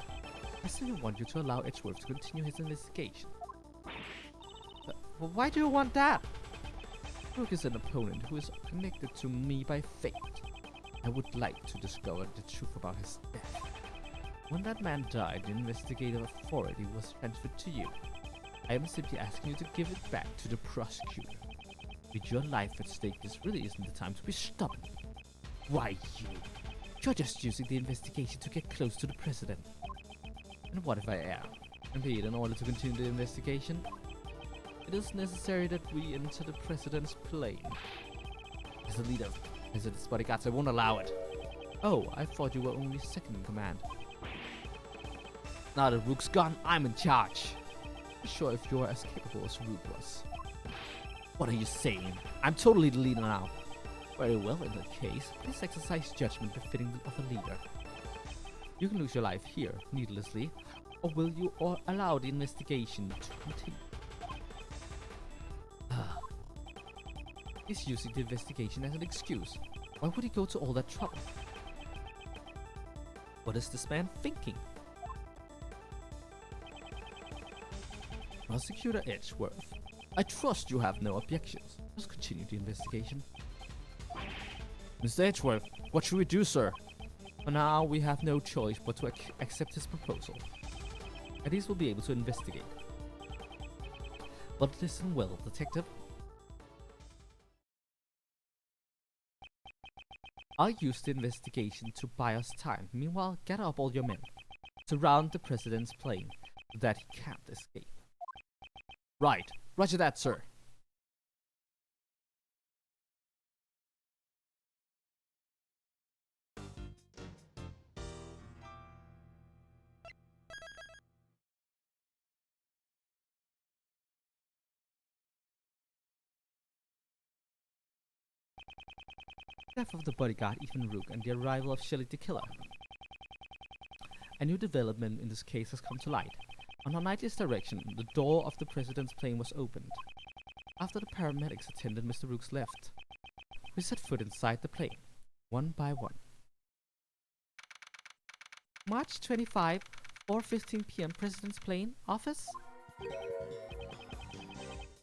I simply want you to allow Edgeworth to continue his investigation. But why do you want that? Brooke is an opponent who is connected to me by fate. I would like to discover the truth about his death. When that man died, the investigative authority was transferred to you. I am simply asking you to give it back to the prosecutor. With your life at stake, this really isn't the time to be stubborn. Why you? You're just using the investigation to get close to the president. And what if I am? Indeed, in order to continue the investigation, it is necessary that we enter the president's plane. As the leader of President's bodyguards, I won't allow it. Oh, I thought you were only second in command. Now that Rook's gone, I'm in charge. I'm sure if you're as capable as Rook was. What are you saying? I'm totally the leader now. Very well, in that case, please exercise judgment befitting of a leader. You can lose your life here, needlessly, or will you allow the investigation to continue? He's using the investigation as an excuse. Why would he go to all that trouble? What is this man thinking? Prosecutor Edgeworth, I trust you have no objections. Let's continue the investigation. Mr. Edgeworth, what should we do, sir? For now, we have no choice but to accept his proposal. At least we'll be able to investigate. But listen well, detective. I'll use the investigation to buy us time. Meanwhile, gather up all your men. Surround the president's plane so that he can't escape. Right. Roger that, sir. Death of the bodyguard Ethan Rook and the arrival of Shelly the Killer. A new development in this case has come to light. On her Knightley's direction, the door of the president's plane was opened. After the paramedics attended Mr. Rook's left, we set foot inside the plane, one by one. March 25, 4:15 p.m. President's plane, office?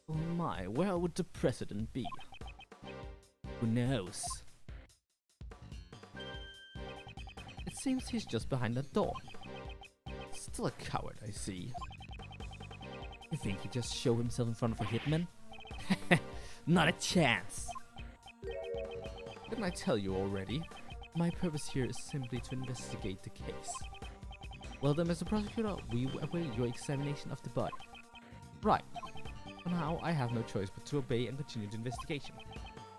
Oh my, where would the president be? Who knows? It seems he's just behind that door. Still a coward, I see. You think he just showed himself in front of a hitman? Not a chance! Didn't I tell you already? My purpose here is simply to investigate the case. Well then, Mr. Prosecutor, we await your examination of the body. Right. For now, I have no choice but to obey and continue the investigation.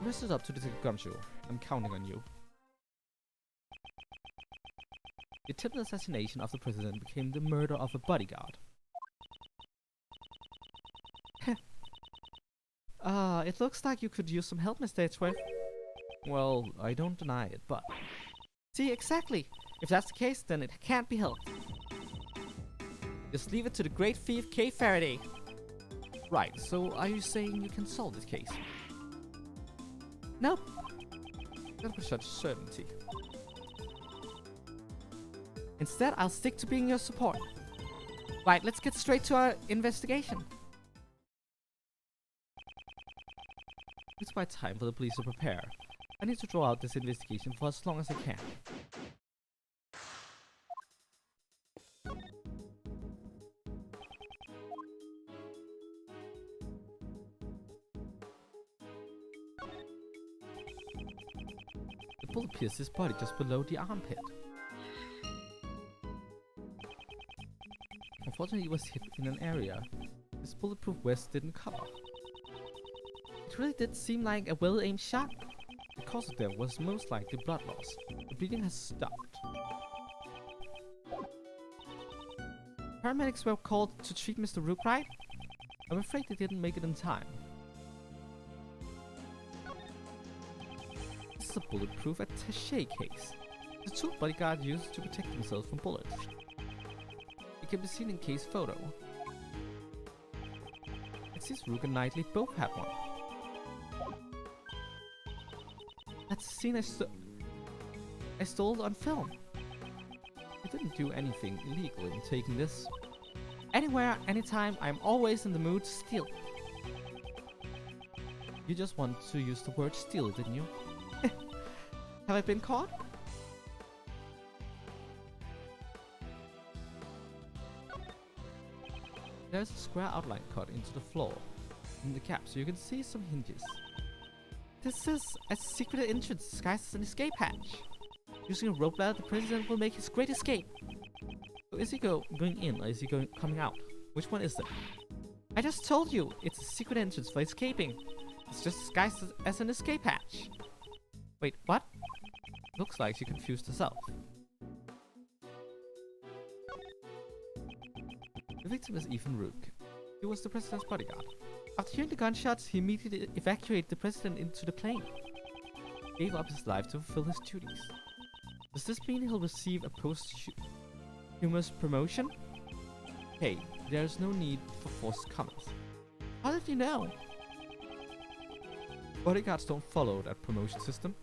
The rest is up to Detective Gumshoe. I'm counting on you. The attempted assassination of the president became the murder of a bodyguard. It looks like you could use some help, Mr. Edgeworth. Well, I don't deny it, but... See, exactly! If that's the case, then it can't be helped. Just leave it to the great thief Kay Faraday. Right, so are you saying you can solve this case? Nope. Not with such certainty. Instead, I'll stick to being your support. Right, let's get straight to our investigation. It's about time for the police to prepare. I need to draw out this investigation for as long as I can. The bullet pierced his body just below the armpit. Unfortunately, he was hit in an area his bulletproof vest didn't cover. It really did seem like a well-aimed shot. The cause of death was most likely blood loss. The bleeding has stopped. Paramedics were called to treat Mr. Rook, right? I'm afraid they didn't make it in time. This is a bulletproof attaché case. The tool bodyguard used to protect himself from bullets. It can be seen in Kay's photo. It seems Rook and Knightley both had one. That's the scene I stole on film. I didn't do anything illegal in taking this. Anywhere, anytime, I'm always in the mood to steal. You just want to use the word steal, didn't you? Have I been caught? There's a square outline cut into the floor in the cap, so you can see some hinges. This is a secret entrance disguised as an escape hatch. Using a rope ladder, the president will make his great escape. So is he going in or is he coming out? Which one is it? I just told you, it's a secret entrance for escaping. It's just disguised as an escape hatch. Wait, what? Looks like she confused herself. The victim is Ethan Rook. He was the president's bodyguard. After hearing the gunshots, he immediately evacuated the president into the plane. He gave up his life to fulfill his duties. Does this mean he'll receive a posthumous promotion? Hey, there's no need for forced comments. How did you know? Bodyguards don't follow that promotion system.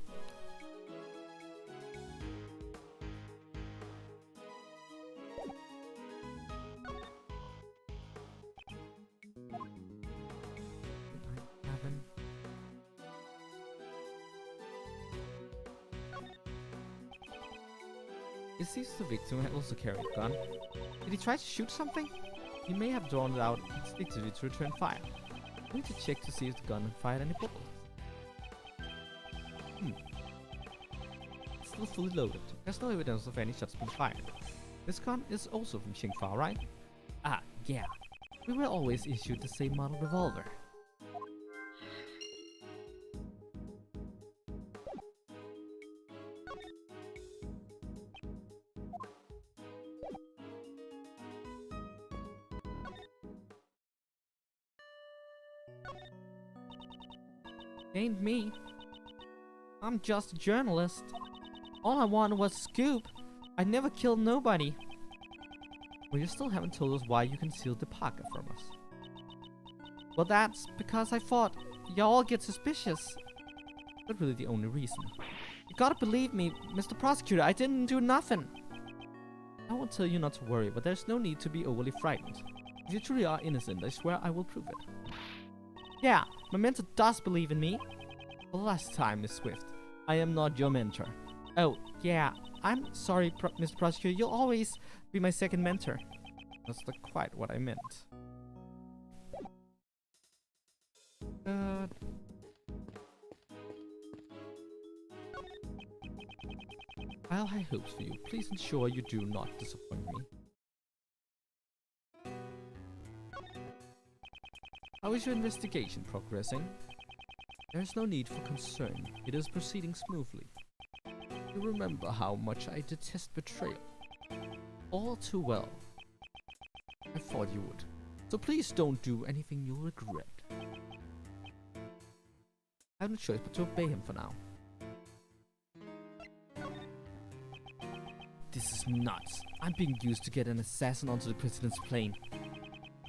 It seems the victim had also carried a gun. Did he try to shoot something? He may have drawn it out instinctively to return fire. We need to check to see if the gun fired any bullets. It's still fully loaded. There's no evidence of any shots being fired. This gun is also from Xingfa, right? Ah, yeah. We were always issued the same model revolver. Ain't me. I'm just a journalist. All I wanted was a scoop. I never killed nobody. Well, you still haven't told us why you concealed the Parker from us. Well, that's because I thought y'all get suspicious. Not really the only reason. You gotta believe me, Mr. Prosecutor, I didn't do nothing. I won't tell you not to worry, but there's no need to be overly frightened. If you truly are innocent, I swear I will prove it. Yeah, my mentor does believe in me. For the last time, Miss Swift, I am not your mentor. Oh, yeah, I'm sorry, Mr. Prosecutor, you'll always be my second mentor. That's not quite what I meant. I'll high hopes for you. Please ensure you do not disappoint me. How is your investigation progressing? There is no need for concern. It is proceeding smoothly. You remember how much I detest betrayal. All too well. I thought you would. So please don't do anything you'll regret. I have no choice but to obey him for now. This is nuts. I'm being used to get an assassin onto the president's plane.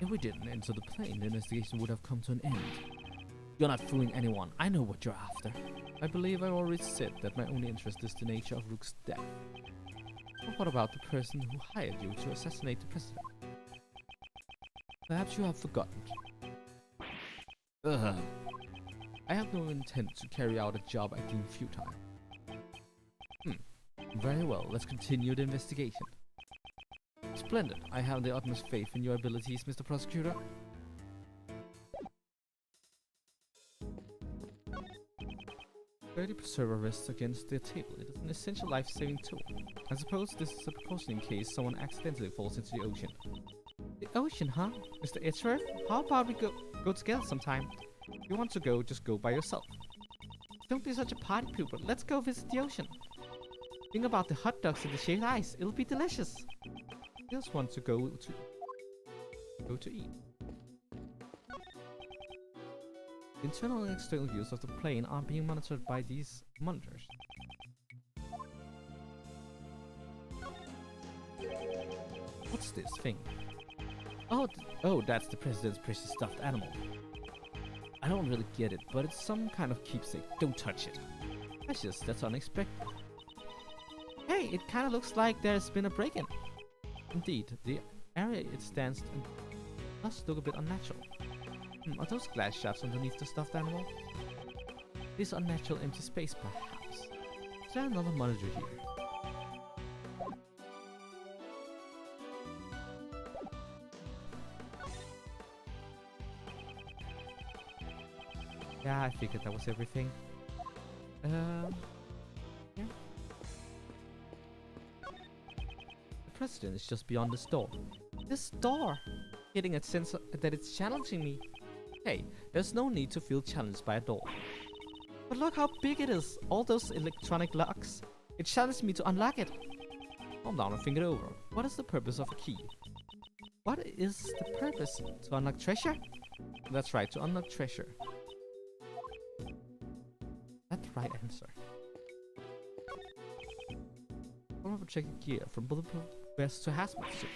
If we didn't enter the plane, the investigation would have come to an end. You're not fooling anyone. I know what you're after. I believe I already said that my only interest is the nature of Rook's death. But what about the person who hired you to assassinate the president? Perhaps you have forgotten. Ugh. I have no intent to carry out a job I deem futile. Very well, let's continue the investigation. Splendid. I have the utmost faith in your abilities, Mr. Prosecutor. Early preserver rests against the table. It is an essential life-saving tool. I suppose this is a precaution in case someone accidentally falls into the ocean. The ocean, huh? Mr. Edgeworth, how about we go together sometime? If you want to go, just go by yourself. Don't be such a party pooper. Let's go visit the ocean. Think about the hot dogs and the shaved ice. It'll be delicious. I just want to go to eat. Internal and external views of the plane are being monitored by these monitors. What's this thing? Oh, that's the president's precious stuffed animal. I don't really get it, but it's some kind of keepsake. Don't touch it. Precious, that's unexpected. Hey, it kind of looks like there's been a break-in. Indeed, the area it stands in does look a bit unnatural. Are those glass shards underneath the stuffed animal? This unnatural empty space, perhaps. Is there another monitor here? Yeah, I figured that was everything. Yeah. The president is just beyond this door. This door! Getting a sense that it's challenging me. Hey, there's no need to feel challenged by a door. But look how big it is. All those electronic locks. It challenged me to unlock it. Calm down and think it over. What is the purpose of a key? What is the purpose? To unlock treasure? That's right, to unlock treasure. That's the right answer. Form of protected gear from bulletproof vest to hazmat suit.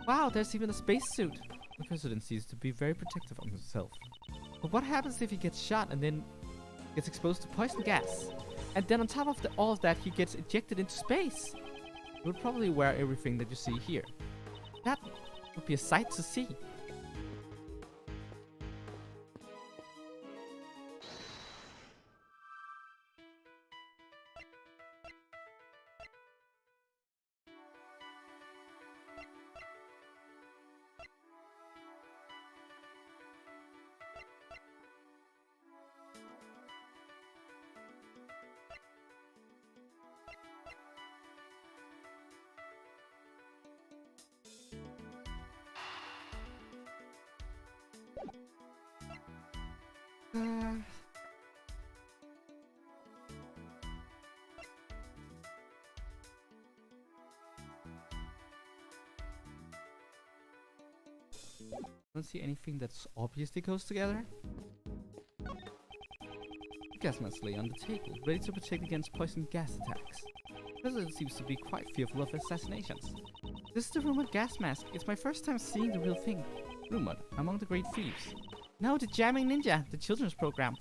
Wow, there's even a spacesuit. The president seems to be very protective of himself. But what happens if he gets shot and then gets exposed to poison gas? And then on top of all of that, he gets ejected into space. He would probably wear everything that you see here. That would be a sight to see. Don't see anything that's obviously goes together. Gas mask lay on the table, ready to protect against poison gas attacks. The president seems to be quite fearful of assassinations. This is the rumored gas mask. It's my first time seeing the real thing. Rumored among the great thieves. No, the Jamming Ninja, the children's program.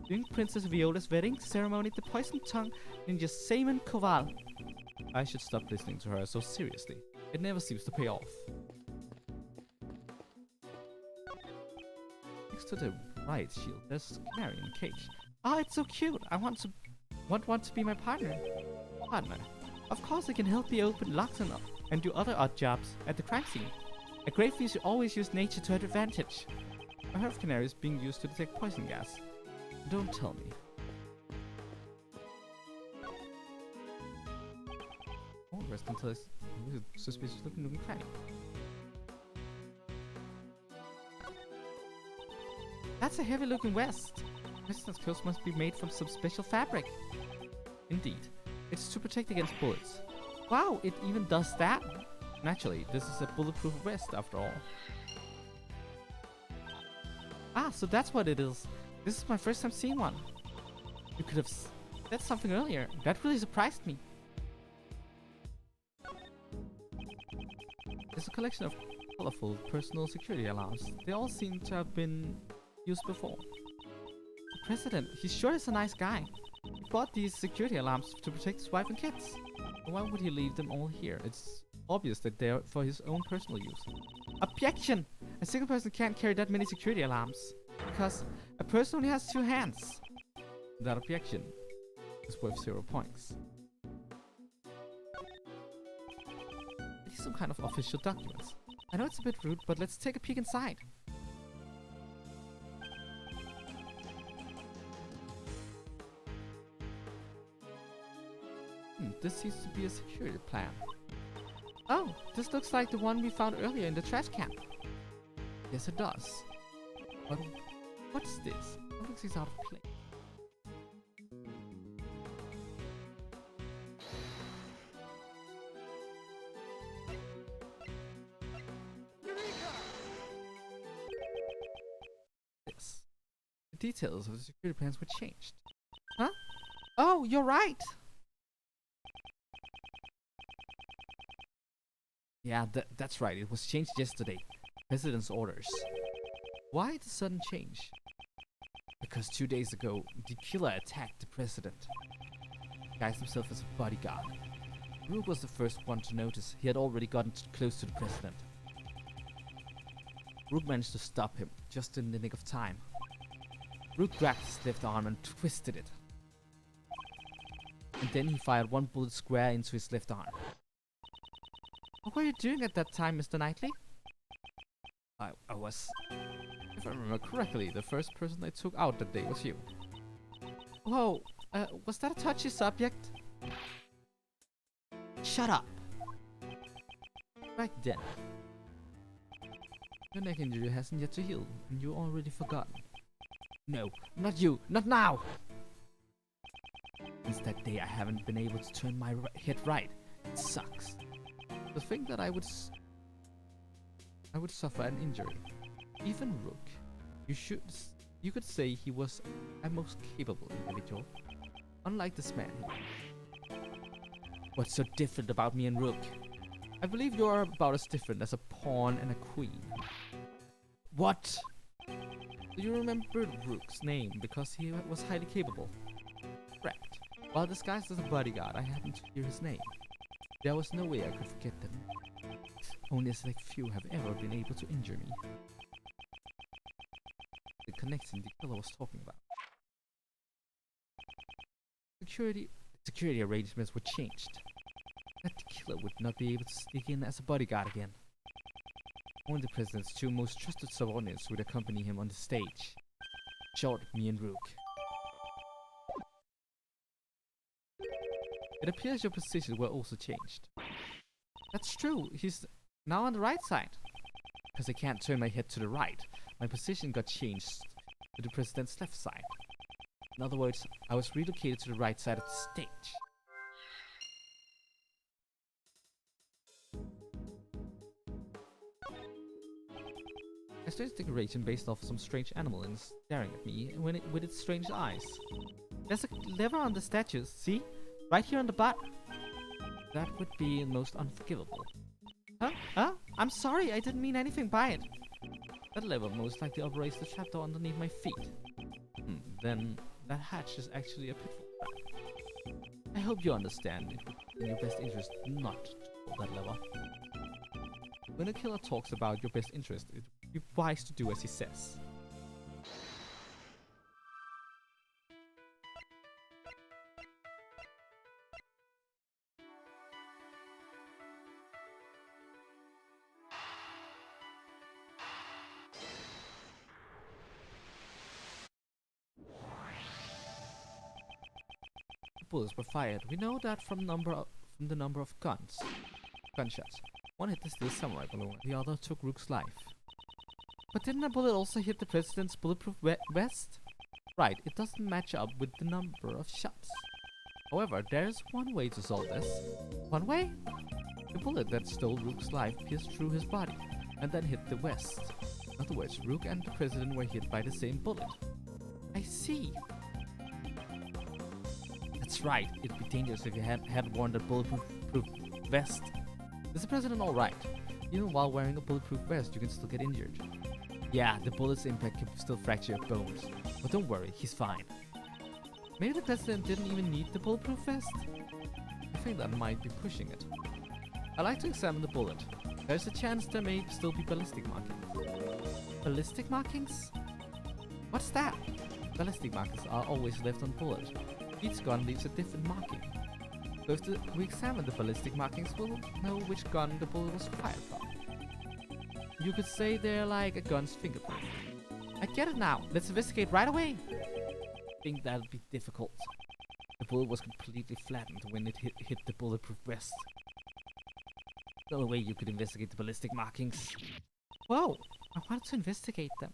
During Princess Viola's wedding ceremony, the poison tongue ninja Simon Koval. I should stop listening to her so seriously. It never seems to pay off. Next to the riot shield, there's a canary in a cage. Oh, it's so cute. I want to be my partner. Partner? Of course, it can help me open locks and do other odd jobs at the crime scene. A great thief should always use nature to her advantage. I heard of canaries being used to detect poison gas. Don't tell me. Won't rest until I suspicious looking cranny. That's a heavy looking vest. President's clothes must be made from some special fabric. Indeed. It's to protect against bullets. Wow, it even does that? Naturally, this is a bulletproof vest after all. Ah, so that's what it is. This is my first time seeing one. You could have said something earlier. That really surprised me. collection of colorful personal security alarms. They all seem to have been used before. The president, he sure is a nice guy. He bought these security alarms to protect his wife and kids. Why would he leave them all here? It's obvious that they're for his own personal use. Objection! A single person can't carry that many security alarms. Because a person only has 2 hands. That objection is worth 0 points. These are some kind of official documents. I know it's a bit rude, but let's take a peek inside. This seems to be a security plan. Oh, this looks like the one we found earlier in the trash can. Yes, it does. But what's this? Something seems out of place. This. The details of the security plans were changed. Huh? Oh, you're right! Yeah, that's right. It was changed yesterday. President's orders. Why the sudden change? Because 2 days ago, the killer attacked the president. Disguised himself as a bodyguard. Rook was the first one to notice he had already gotten close to the president. Rook managed to stop him, just in the nick of time. Rook grabbed his left arm and twisted it. And then he fired 1 bullet square into his left arm. What were you doing at that time, Mr. Knightley? I was, if I remember correctly, the first person I took out that day was you. Whoa, was that a touchy subject? Shut up! Right then. Your neck injury hasn't yet to heal, and you're already forgotten. No, not you, not now! Since that day I haven't been able to turn my head right. It sucks. To think that I would suffer an injury. Even Rook. You could say he was a most capable individual. Unlike this man here. What's so different about me and Rook? I believe you're about as different as a pawn and a queen. What? Do you remember Rook's name because he was highly capable? Correct. While disguised as a bodyguard, I happened to hear his name. There was no way I could forget them. Only a select few have ever been able to injure me. The connection the killer was talking about. Security arrangements were changed. That the killer would not be able to sneak in as a bodyguard again. Only the president's 2 most trusted subordinates would accompany him on the stage. Short, me and Rook. It appears your positions were also changed. That's true, he's now on the right side. Because I can't turn my head to the right, my position got changed to the president's left side. In other words, I was relocated to the right side of the stage. A strange decoration based off some strange animal and staring at me with its strange eyes. There's a lever on the statue, see? Right here on the butt. That would be most unforgivable. Huh? I'm sorry, I didn't mean anything by it. That lever most likely operates the trapdoor underneath my feet. Then that hatch is actually a pitfall trap. I hope you understand it would be in your best interest not to pull that lever. When a killer talks about your best interest, it would be wise to do as he says. Bullets were fired. We know that from the number of gunshots. One hit the steel samurai balloon, the other took Rook's life. But didn't a bullet also hit the president's bulletproof vest? Right, it doesn't match up with the number of shots. However, there's one way to solve this. One way? The bullet that stole Rook's life pierced through his body and then hit the vest. In other words, Rook and the president were hit by the same bullet. I see. That's right, it'd be dangerous if you had worn that bulletproof vest. Is the president alright? Even while wearing a bulletproof vest, you can still get injured. Yeah, the bullet's impact can still fracture your bones. But don't worry, he's fine. Maybe the president didn't even need the bulletproof vest? I think that might be pushing it. I like to examine the bullet. There's a chance there may still be ballistic markings. Ballistic markings? What's that? Ballistic markings are always left on bullets. Each gun leaves a different marking. So if we examine the ballistic markings, we'll know which gun the bullet was fired from. You could say they're like a gun's fingerprint. I get it now. Let's investigate right away. I think that'll be difficult. The bullet was completely flattened when it hit the bulletproof vest. No way you could investigate the ballistic markings. Whoa! I wanted to investigate them.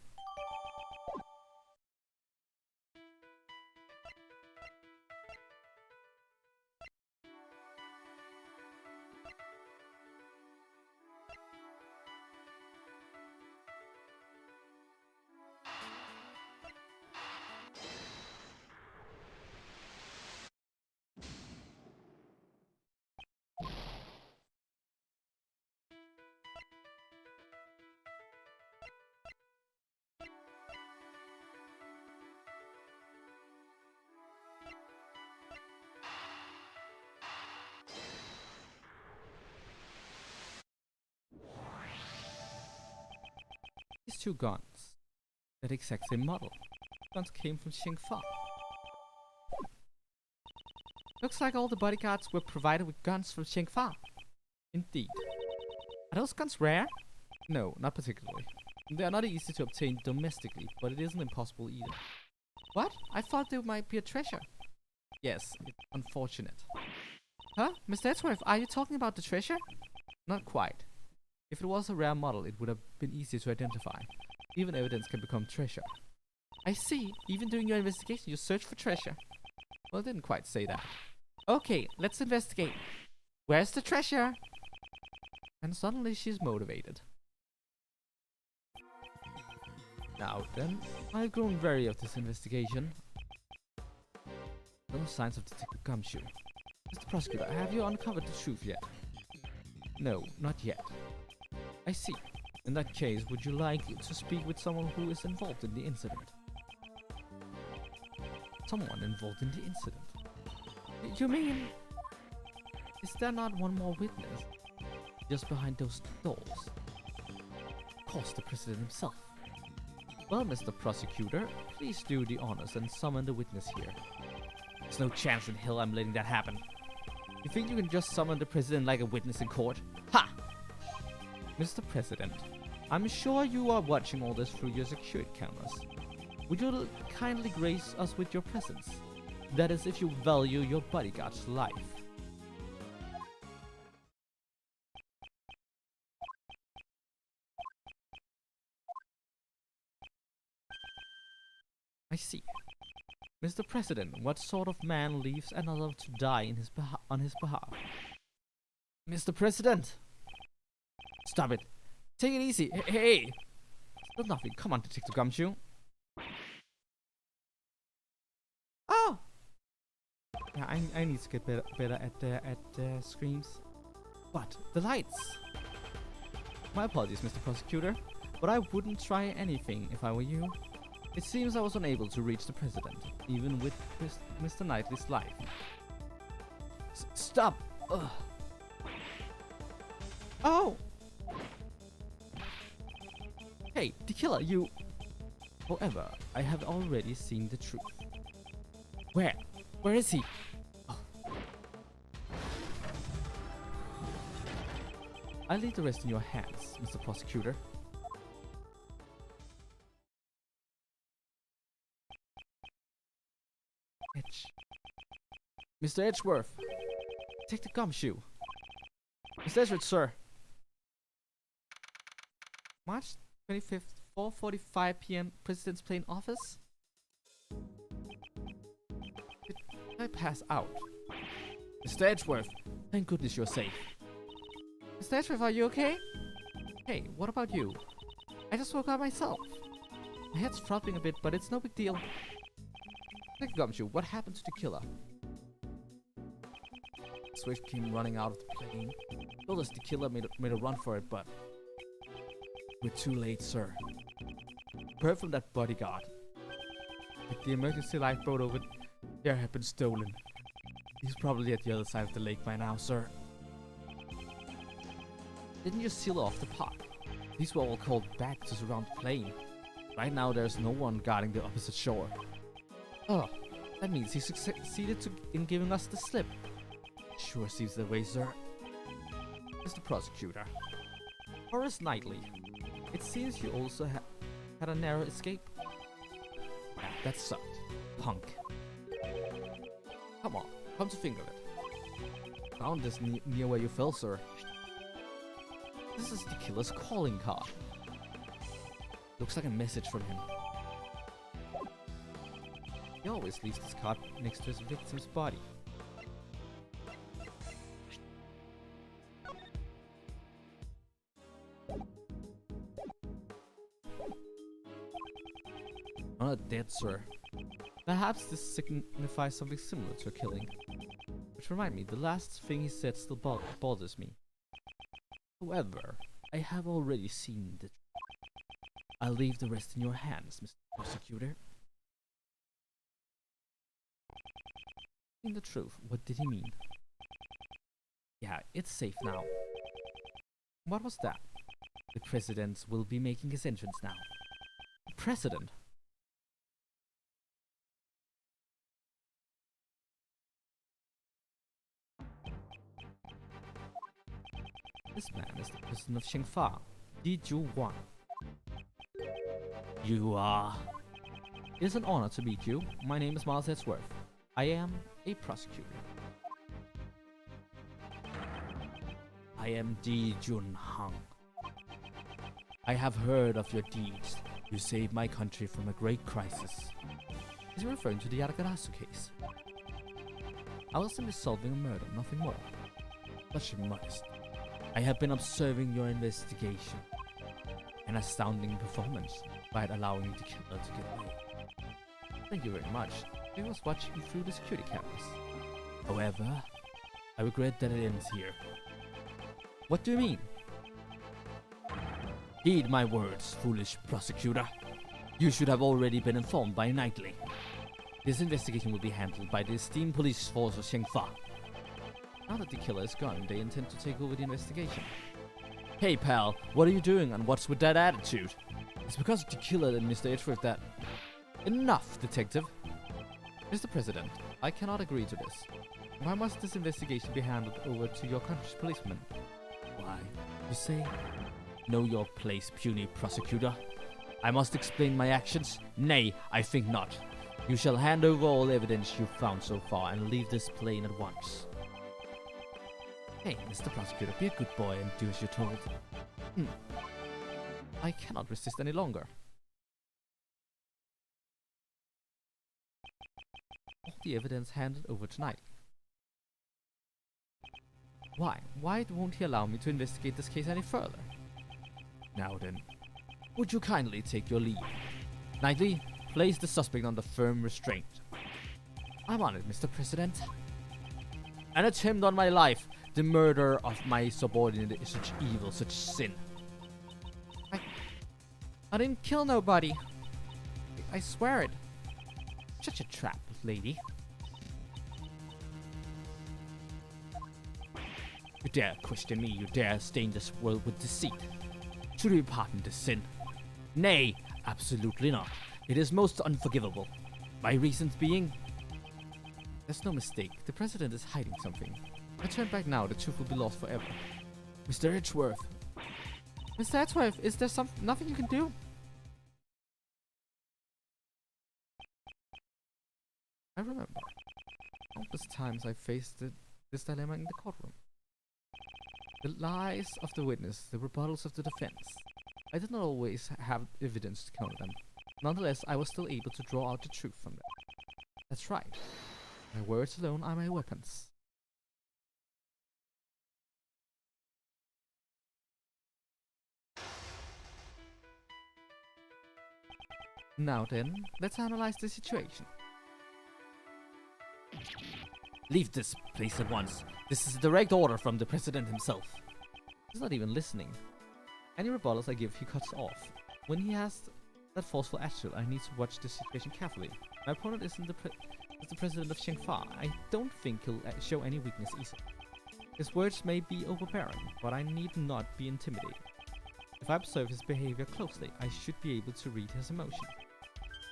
These two guns, that exact same model. Guns came from Xingfa. Looks like all the bodyguards were provided with guns from Xingfa. Indeed. Are those guns rare? No, not particularly. They are not easy to obtain domestically, but it isn't impossible either. What? I thought they might be a treasure. Yes, it's unfortunate. Huh? Mr. Edgeworth, are you talking about the treasure? Not quite. If it was a rare model, it would have been easier to identify. Even evidence can become treasure. I see. Even during your investigation, you searched for treasure. Well, I didn't quite say that. Okay, let's investigate. Where's the treasure? And suddenly she's motivated. Now then, I've grown wary of this investigation. No signs of Detective Gumshoe. Mr. Prosecutor, have you uncovered the truth yet? No, not yet. I see. In that case, would you like to speak with someone who is involved in the incident? Someone involved in the incident? You mean... Is there not one more witness? Just behind those doors? Of course, the president himself. Well, Mr. Prosecutor, please do the honors and summon the witness here. There's no chance in hell I'm letting that happen. You think you can just summon the president like a witness in court? Ha! Mr. President, I'm sure you are watching all this through your security cameras. Would you kindly grace us with your presence? That is, if you value your bodyguard's life. I see. Mr. President, what sort of man leaves another to die in on his behalf? Mr. President! Stop it! Take it easy! Hey! Still nothing. Come on, Detective Gumshoe. Oh! Yeah, I need to get better at screams. What? The lights! My apologies, Mr. Prosecutor, but I wouldn't try anything if I were you. It seems I was unable to reach the president, even with Mr. Knightley's life. Stop! Ugh. Oh! Hey, the killer, you... However, I have already seen the truth. Where? Where is he? Oh. I leave the rest in your hands, Mr. Prosecutor. Mr. Edgeworth! Take the Gumshoe! Mr. Edgeworth, sir! March 25th, 4:45 p.m. President's plane office? Did I pass out? Mr. Edgeworth! Thank goodness you're safe. Mr. Edgeworth, are you okay? Hey, what about you? I just woke up myself. My head's throbbing a bit, but it's no big deal. Take Gumshoe, what happened to the killer? Swift came running out of the plane. Told us the killer made a run for it, but We're too late, sir. Heard from that bodyguard. The emergency lifeboat over there had been stolen. He's probably at the other side of the lake by now, sir. Didn't you seal off the park? These were all called back to surround the plane. Right now there's no one guarding the opposite shore. Oh, that means he succeeded in giving us the slip. Sure seems that way, sir. Mr. Prosecutor. Horace Knightley. It seems you also had a narrow escape. Yeah, that sucked. Punk. Come on, come to think of it. Found this near where you fell, sir. This is the killer's calling card. Looks like a message from him. He always leaves this card next to his victim's body. Not dead, sir. Perhaps this signifies something similar to a killing. Which remind me, the last thing he said still bothers me. However, I have already seen the... I'll leave the rest in your hands, Mr. Prosecutor. In the truth, what did he mean? Yeah, it's safe now. What was that? The President will be making his entrance now. The President? This man is the President of Shengfa, Di Juwan. You are... It is an honor to meet you. My name is Miles Edgeworth. I am a prosecutor. I am Di Junhang. I have heard of your deeds. You saved my country from a great crisis. Is he referring to the Yaragarasu case? I was simply solving a murder, nothing more. Such a modest. I have been observing your investigation. An astounding performance, despite allowing the killer to get away. Thank you very much. I was watching you through the security cameras. However, I regret that it ends here. What do you mean? Heed my words, foolish prosecutor. You should have already been informed by Knightley. This investigation will be handled by the esteemed police force of Shengfa. Now that the killer is gone, they intend to take over the investigation. Hey pal, what are you doing and what's with that attitude? It's because of the killer and Mr. Edgeworth that... Enough, detective. Mr. President, I cannot agree to this. Why must this investigation be handed over to your country's policemen? Why, you say? Know your place, puny prosecutor. I must explain my actions? Nay, I think not. You shall hand over all evidence you've found so far and leave this plane at once. Hey, Mr. Prosecutor, be a good boy and do as you're told. I cannot resist any longer. All the evidence handed over tonight. Why? Why won't he allow me to investigate this case any further? Now then, would you kindly take your leave? Knightley, place the suspect under firm restraint. I'm on it, Mr. President. An attempt on my life. The murder of my subordinate is such evil, such sin. I didn't kill nobody. I swear it. Such a trap, lady. You dare question me, you dare stain this world with deceit. Should we pardon this sin? Nay, absolutely not. It is most unforgivable. My reasons being... There's no mistake, the President is hiding something. I turn back now, the truth will be lost forever. Mr. Edgeworth. Mr. Edgeworth, is there nothing you can do? I remember. Countless times I faced this dilemma in the courtroom. The lies of the witness, the rebuttals of the defense. I did not always have evidence to counter them. Nonetheless, I was still able to draw out the truth from them. That's right. My words alone are my weapons. Now then, let's analyze the situation. Leave this place at once. This is a direct order from the President himself. He's not even listening. Any rebuttals I give, he cuts off. When he has that forceful attitude, I need to watch the situation carefully. My opponent is the president of Shengfa. I don't think he'll show any weakness easily. His words may be overbearing, but I need not be intimidated. If I observe his behavior closely, I should be able to read his emotion.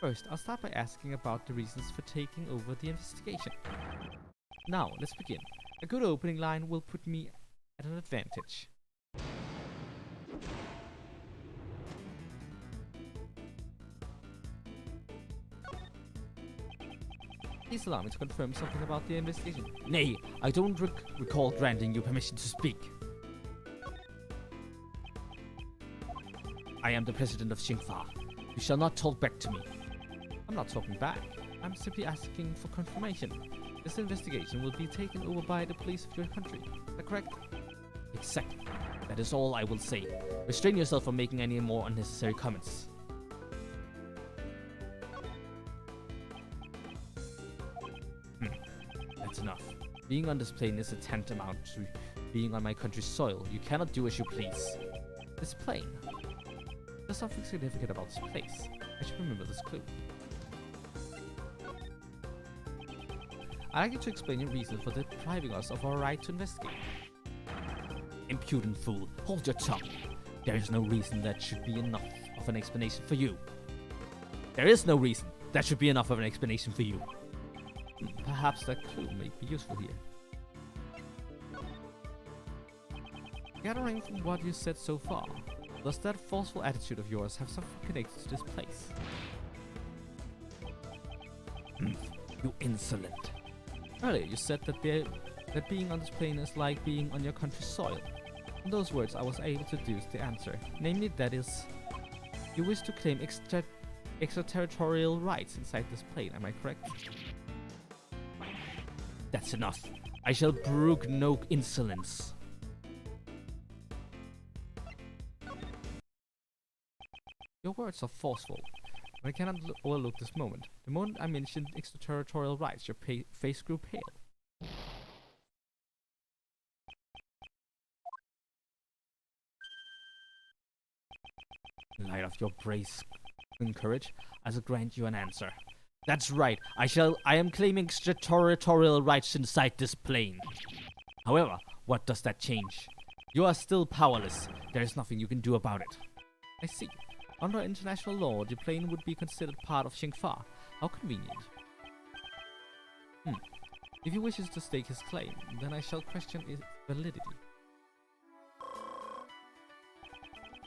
First, I'll start by asking about the reasons for taking over the investigation. Now, let's begin. A good opening line will put me at an advantage. Please allow me to confirm something about the investigation. Nay, I don't recall granting you permission to speak. I am the president of Xingfa. You shall not talk back to me. I'm not talking back. I'm simply asking for confirmation. This investigation will be taken over by the police of your country. Is that correct? Exactly. That is all I will say. Restrain yourself from making any more unnecessary comments. That's enough. Being on this plane is a tantamount to being on my country's soil. You cannot do as you please. This plane. There's something significant about this place. I should remember this clue. I'd like you to explain your reason for depriving us of our right to investigate. Impudent fool, hold your tongue. There is no reason that should be enough of an explanation for you. There is no reason that should be enough of an explanation for you. Perhaps that clue may be useful here. Gathering from what you said so far, does that forceful attitude of yours have something connected to this place? You insolent. Earlier you said that being on this plane is like being on your country's soil. From those words I was able to deduce the answer. Namely, that is, you wish to claim extraterritorial rights inside this plane, am I correct? That's enough. I shall brook no insolence. Your words are forceful, but I cannot overlook this moment. The moment I mentioned extraterritorial rights, your face grew pale. In light of your brace and courage, I shall grant you an answer. That's right. I am claiming extraterritorial rights inside this plane. However, what does that change? You are still powerless. There is nothing you can do about it. I see. Under international law, the plane would be considered part of Xingfa. How convenient. If he wishes to stake his claim, then I shall question its validity.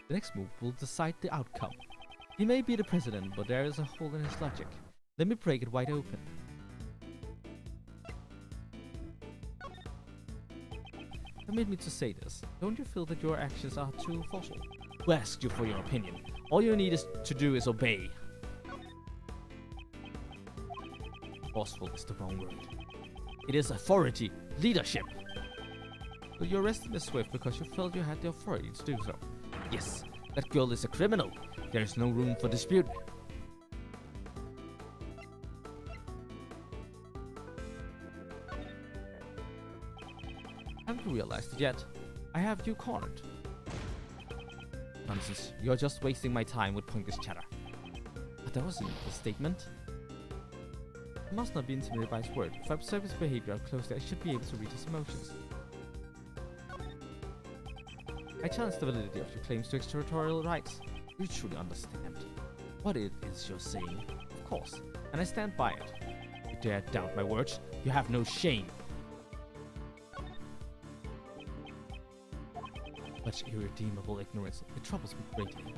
The next move will decide the outcome. He may be the president, but there is a hole in his logic. Let me break it wide open. Permit me to say this. Don't you feel that your actions are too forceful? Who asked you for your opinion? All you need to do is obey. Forceful is the wrong word. It is authority, leadership. So you arrested Miss Swift because you felt you had the authority to do so. Yes, that girl is a criminal. There is no room for dispute. I haven't realized it yet. I have you cornered. Nonsense. You're just wasting my time with pointless chatter. But that wasn't a statement. I must not be intimidated by his word. If I observe his behavior closely, I should be able to read his emotions. I challenge the validity of your claims to extraterritorial rights. You truly understand what it is you're saying, of course, and I stand by it. You dare doubt my words? You have no shame. Such irredeemable ignorance. It troubles me greatly.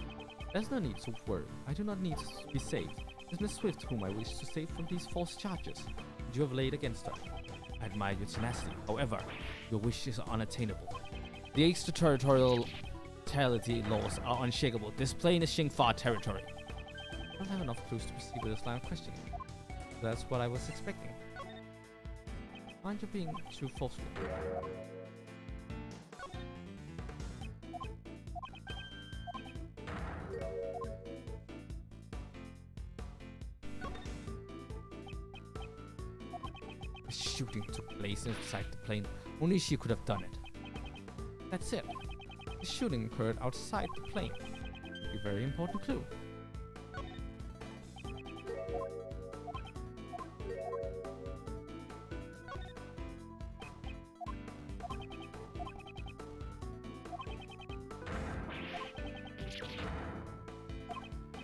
There's no need to worry. I do not need to be saved. It's Miss Swift whom I wish to save from these false charges that you have laid against her. I admire your tenacity. However, your wish is unattainable. The extraterritorial laws are unshakable. This plane is Xingfa territory. I don't have enough clues to proceed with this line of questioning. That's what I was expecting. Aren't you being too forceful? The shooting took place inside the plane. Only she could have done it. That's it. The shooting occurred outside the plane. A very important clue.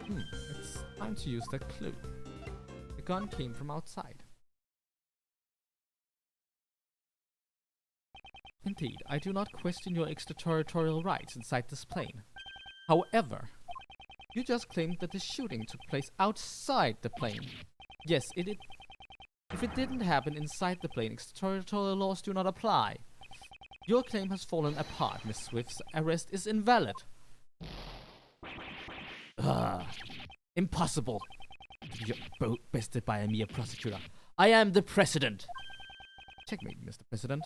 It's time to use that clue. The gun came from outside. Indeed, I do not question your extraterritorial rights inside this plane. However, you just claimed that the shooting took place outside the plane. Yes, it did. If it didn't happen inside the plane, extraterritorial laws do not apply. Your claim has fallen apart. Miss Swift's arrest is invalid. Impossible to be bested by a mere prosecutor. I am the president. Checkmate, Mr. President.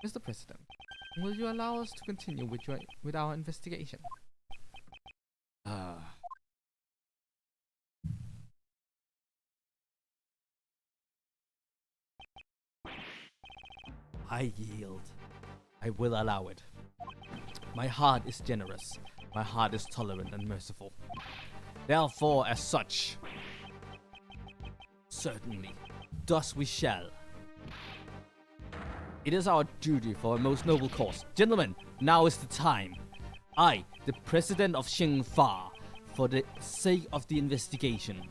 Mr. President, will you allow us to continue with our investigation? I yield. I will allow it. My heart is generous. My heart is tolerant and merciful. Therefore, as such, certainly, thus we shall. It is our duty for a most noble cause. Gentlemen, now is the time. I, the President of Xingfa, for the sake of the investigation.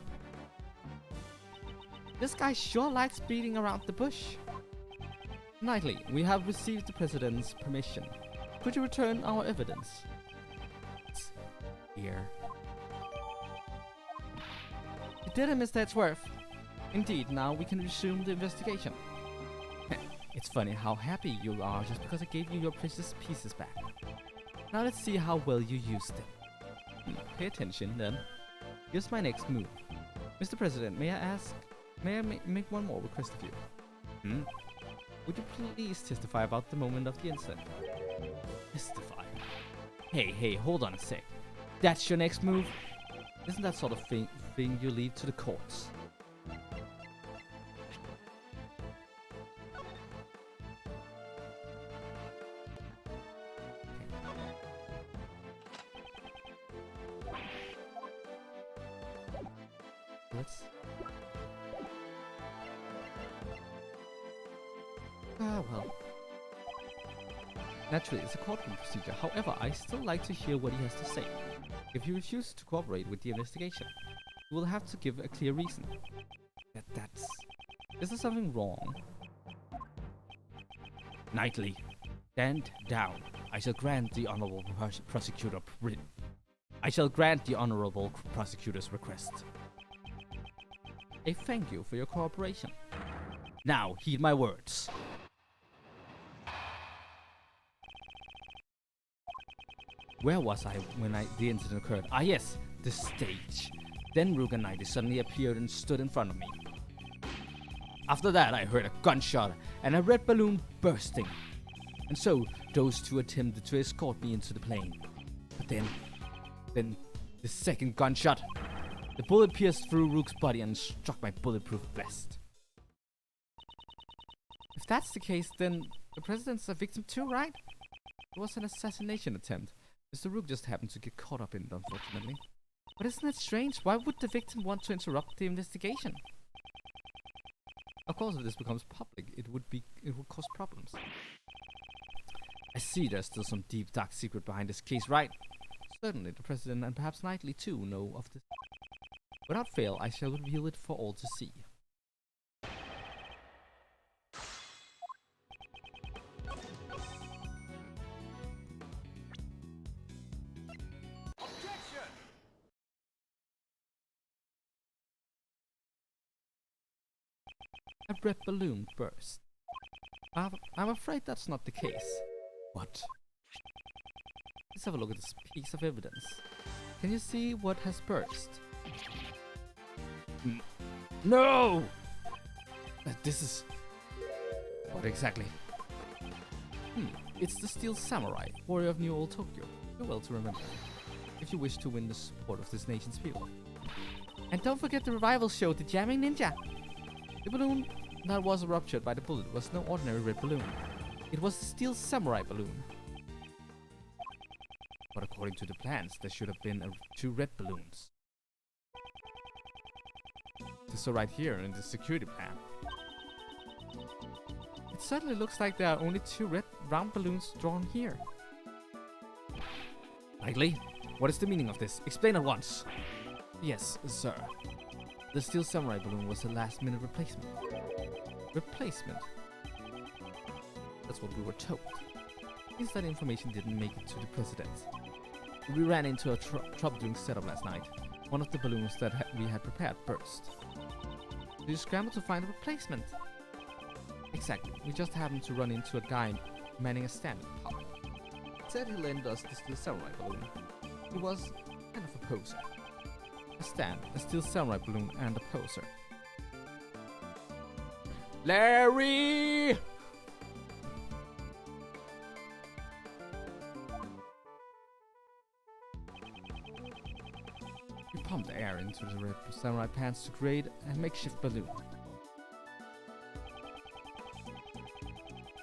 This guy sure likes beating around the bush. Knightley, we have received the President's permission. Could you return our evidence? Here. You did it, Mr. Edgeworth. Indeed, now we can resume the investigation. It's funny how happy you are just because I gave you your precious pieces back. Now let's see how well you used them. Pay attention then. Here's my next move. Mr. President, may I make one more request of you? Would you please testify about the moment of the incident? Testify? Hey, hold on a sec. That's your next move? Isn't that sort of thing you leave to the courts? Well. Naturally, it's a courtroom procedure. However, I still like to hear what he has to say. If he refuses to cooperate with the investigation, you will have to give a clear reason. Is there something wrong? Knightley, stand down. I shall grant the honorable prosecutor's request. I thank you for your cooperation. Now, heed my words. Where was I when the incident occurred? Ah yes, the stage. Then Rook and Knightley suddenly appeared and stood in front of me. After that, I heard a gunshot and a red balloon bursting. And so, those two attempted to escort me into the plane. But then the second gunshot. The bullet pierced through Rook's body and struck my bulletproof vest. If that's the case, then the president's a victim too, right? It was an assassination attempt. Mr. Rook just happened to get caught up in it, unfortunately. But isn't that strange? Why would the victim want to interrupt the investigation? Of course, if this becomes public, it would cause problems. I see there's still some deep, dark secret behind this case, right? Certainly, the president and perhaps Knightley too know of this. Without fail, I shall reveal it for all to see. A red balloon burst. I'm afraid that's not the case. What? Let's have a look at this piece of evidence. Can you see what has burst? No! This is... What exactly? It's the Steel Samurai, warrior of New Old Tokyo. You're well to remember. if you wish to win the support of this nation's people. And don't forget the revival show, The Jamming Ninja. The balloon that was ruptured by the bullet was no ordinary red balloon. It was the steel samurai balloon. But according to the plans, there should have been 2 red balloons. This is right here in the security plan. It certainly looks like there are only 2 red round balloons drawn here. Knightley, what is the meaning of this? Explain at once. Yes, sir. The steel samurai balloon was a last-minute replacement. Replacement? That's what we were told. Since that information didn't make it to the president. We ran into a trouble during setup last night. One of the balloons that we had prepared burst. So you scrambled to find a replacement. Exactly. We just happened to run into a guy manning a stand in the park. Said he lent us the steel samurai balloon. He was kind of a poser. A stand, a steel samurai balloon, and a poser. Larry! We pumped air into the red samurai pants to create a makeshift balloon.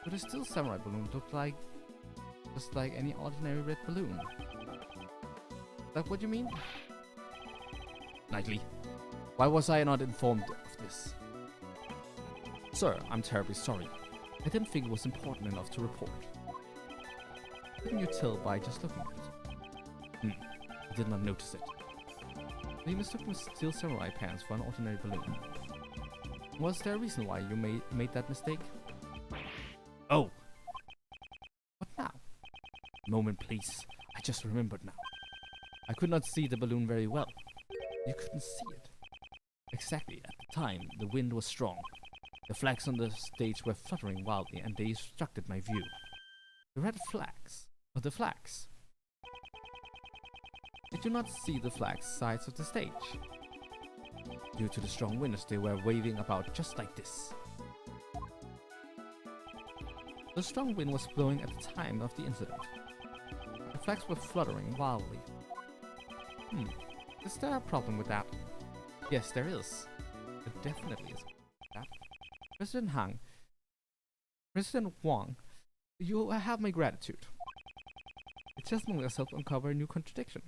But the steel samurai balloon looked like just like any ordinary red balloon. Is that what you mean? Knightley, why was I not informed of this? Sir, I'm terribly sorry. I didn't think it was important enough to report. Couldn't you tell by just looking at it? I did not notice it. You mistook the steel samurai pants for an ordinary balloon. Was there a reason why you made that mistake? Oh! What now? Moment, please. I just remembered now. I could not see the balloon very well. You couldn't see it. Exactly. At the time, the wind was strong. The flags on the stage were fluttering wildly, and they obstructed my view. The red flags? Or the flags? Did you not see the flags sides of the stage? Due to the strong winds, they were waving about just like this. The strong wind was blowing at the time of the incident. The flags were fluttering wildly. Is there a problem with that? Yes, there is. There definitely is. President Wang, you have my gratitude. It just made us help uncover a new contradiction.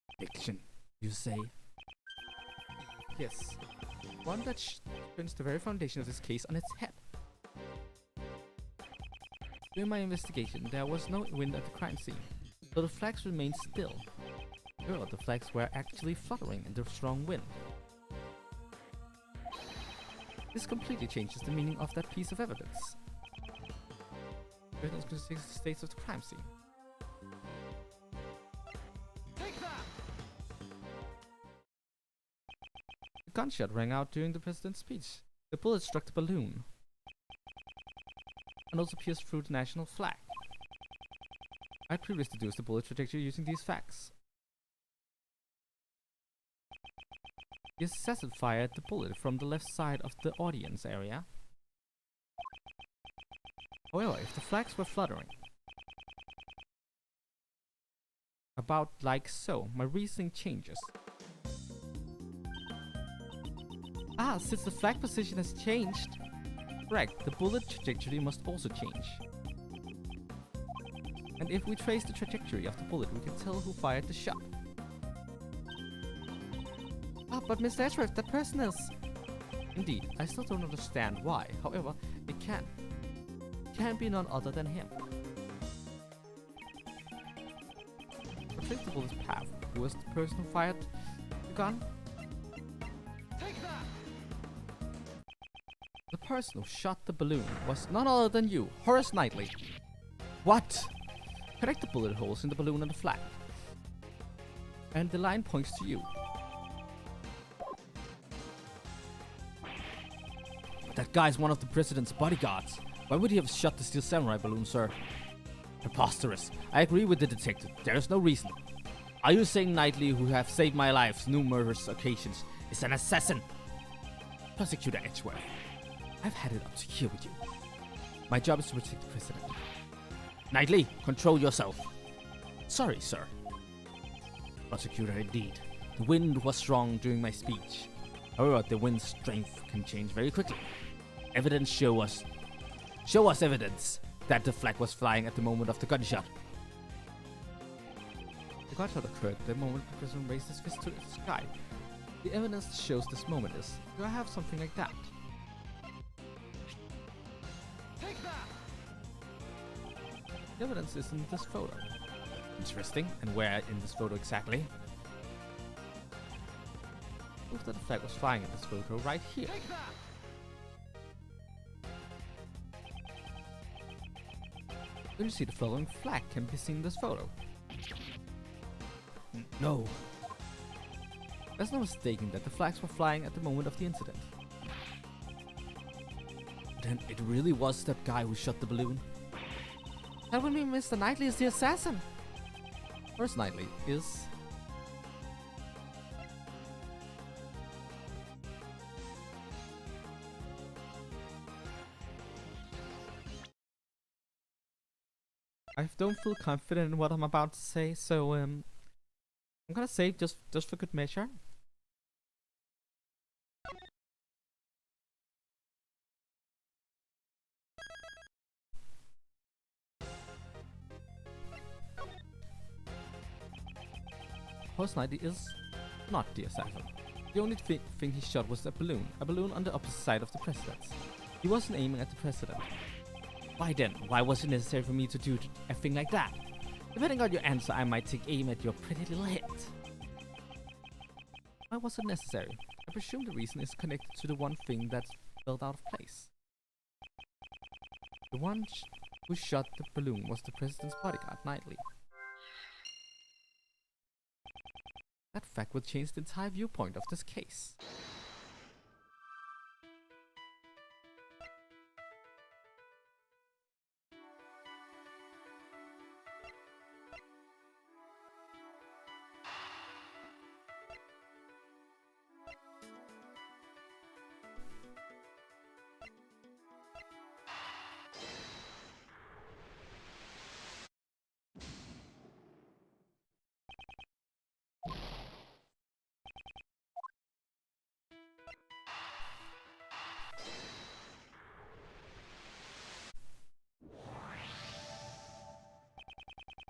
Contradiction, you say? Yes. One that turns the very foundation of this case on its head. During my investigation, there was no wind at the crime scene, so the flags remained still. Sure, the flags were actually fluttering in the strong wind. This completely changes the meaning of that piece of evidence. Evidence considers the states of the crime scene. Take that! A gunshot rang out during the president's speech. The bullet struck the balloon and also pierced through the national flag. I previously deduced the bullet trajectory using these facts. The assassin fired the bullet from the left side of the audience area. However, if the flags were fluttering, about like so, my reasoning changes. Since the flag position has changed, correct, the bullet trajectory must also change. And if we trace the trajectory of the bullet, we can tell who fired the shot. But Mr. Edgeworth, that person is... Indeed, I still don't understand why. However, it can be none other than him. Trace the bullet's path. Who was the person who fired the gun? Take that! The person who shot the balloon was none other than you, Horace Knightley. What? Connect the bullet holes in the balloon and the flag. And the line points to you. That guy's one of the president's bodyguards. Why would he have shot the steel samurai balloon, sir? Preposterous. I agree with the detective. There is no reason. Are you saying Knightley, who have saved my life numerous occasions, is an assassin? Prosecutor Edgeworth, I've had it up to here with you. My job is to protect the president. Knightley, control yourself. Sorry, sir. Prosecutor, indeed. The wind was strong during my speech. However, the wind's strength can change very quickly. Evidence show us evidence that the flag was flying at the moment of the gunshot. The gunshot occurred the moment the president raised his fist to the sky. The evidence shows this moment is. Do I have something like that? Take that! The evidence is in this photo. Interesting. And where in this photo exactly? Proof that the flag was flying in this photo right here. Take that! Then you see the following flag can be seen in this photo. No. There's no mistaking that the flags were flying at the moment of the incident. Then it really was that guy who shot the balloon. That would mean Mr. Knightley is the assassin. First Knightley is... I don't feel confident in what I'm about to say, so I'm gonna say just for good measure. Horse Knightley is not the assassin. The only thing he shot was a balloon on the opposite side of the president's. He wasn't aiming at the president. Why then? Why was it necessary for me to do a thing like that? Depending on your answer, I might take aim at your pretty little head. Why was it necessary? I presume the reason is connected to the one thing that felt out of place. The one who shot the balloon was the president's bodyguard, Knightley. That fact would change the entire viewpoint of this case.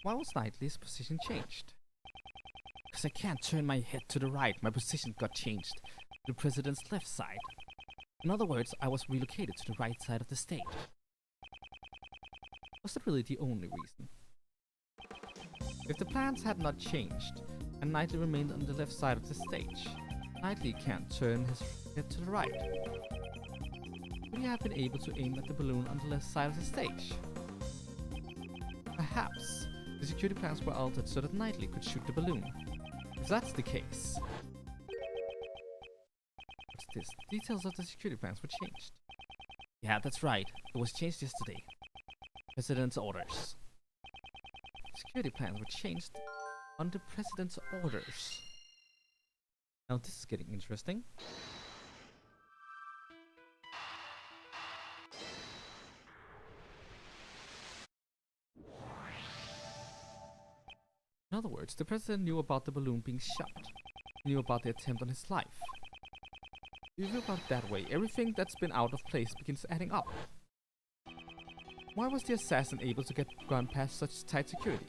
Why was Knightley's position changed? Because I can't turn my head to the right, my position got changed to the president's left side. In other words, I was relocated to the right side of the stage. Was that really the only reason? If the plans had not changed, and Knightley remained on the left side of the stage, Knightley can't turn his head to the right. Would he have been able to aim at the balloon on the left side of the stage? Perhaps the security plans were altered so that Knightley could shoot the balloon. If that's the case... What's this? Details of the security plans were changed. Yeah, that's right. It was changed yesterday. President's orders. Security plans were changed under President's orders. Now this is getting interesting. In other words, the president knew about the balloon being shot. He knew about the attempt on his life. If you view about that way, everything that's been out of place begins adding up. Why was the assassin able to get gone past such tight security?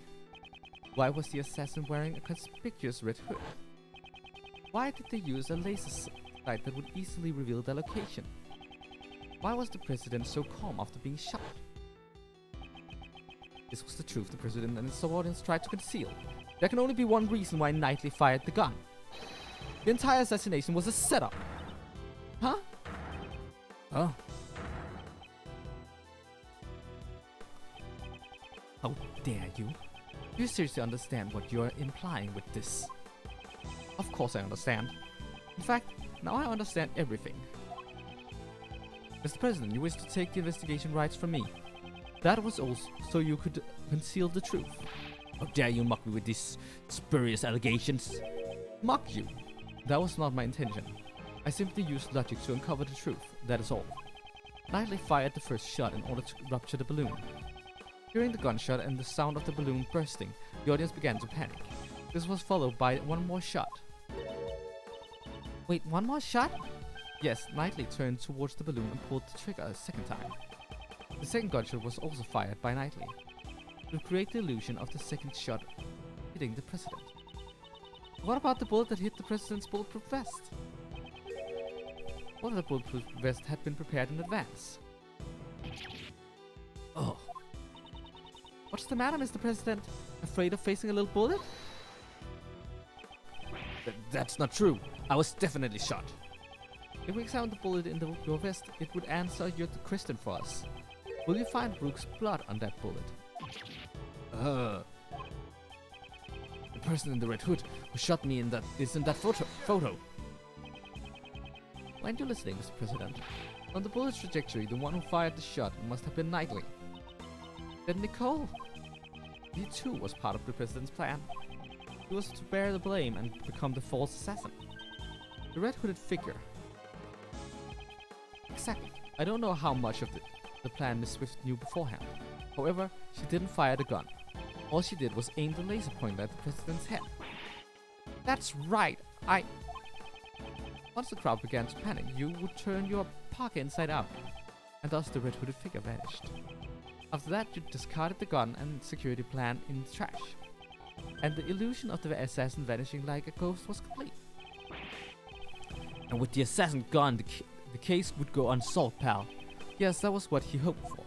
Why was the assassin wearing a conspicuous red hood? Why did they use a laser sight that would easily reveal their location? Why was the president so calm after being shot? This was the truth the president and his subordinates tried to conceal. There can only be one reason why Knightley fired the gun. The entire assassination was a setup. Huh? Oh. How dare you? Do you seriously understand what you're implying with this? Of course I understand. In fact, now I understand everything. Mr. President, you wish to take the investigation rights from me. That was also so you could conceal the truth. How dare you mock me with these spurious allegations? Mock you? That was not my intention. I simply used logic to uncover the truth, that is all. Knightley fired the first shot in order to rupture the balloon. Hearing the gunshot and the sound of the balloon bursting, the audience began to panic. This was followed by one more shot. Wait, one more shot? Yes, Knightley turned towards the balloon and pulled the trigger a second time. The second gunshot was also fired by Knightley, to create the illusion of the second shot hitting the president. What about the bullet that hit the president's bulletproof vest? What if the bulletproof vest had been prepared in advance? Oh. What's the matter, Mr. President? Afraid of facing a little bullet? That's not true. I was definitely shot. If we examine the bullet in your vest, it would answer your question for us. Will you find Rook's blood on that bullet? The person in the red hood who shot me is in that photo. Weren't you listening, Mr. President? On the bullet's trajectory, the one who fired the shot must have been Knightley. Then Nicole. He too was part of the president's plan. He was to bear the blame and become the false assassin. The red hooded figure. Exactly. I don't know how much of the plan Miss Swift knew beforehand. However, she didn't fire the gun. All she did was aim the laser pointer at the president's head. That's right, Once the crowd began to panic, you would turn your parka inside out, and thus the red hooded figure vanished. After that, you discarded the gun and security plan in the trash, and the illusion of the assassin vanishing like a ghost was complete. And with the assassin gone, the case would go unsolved, pal. Yes, that was what he hoped for.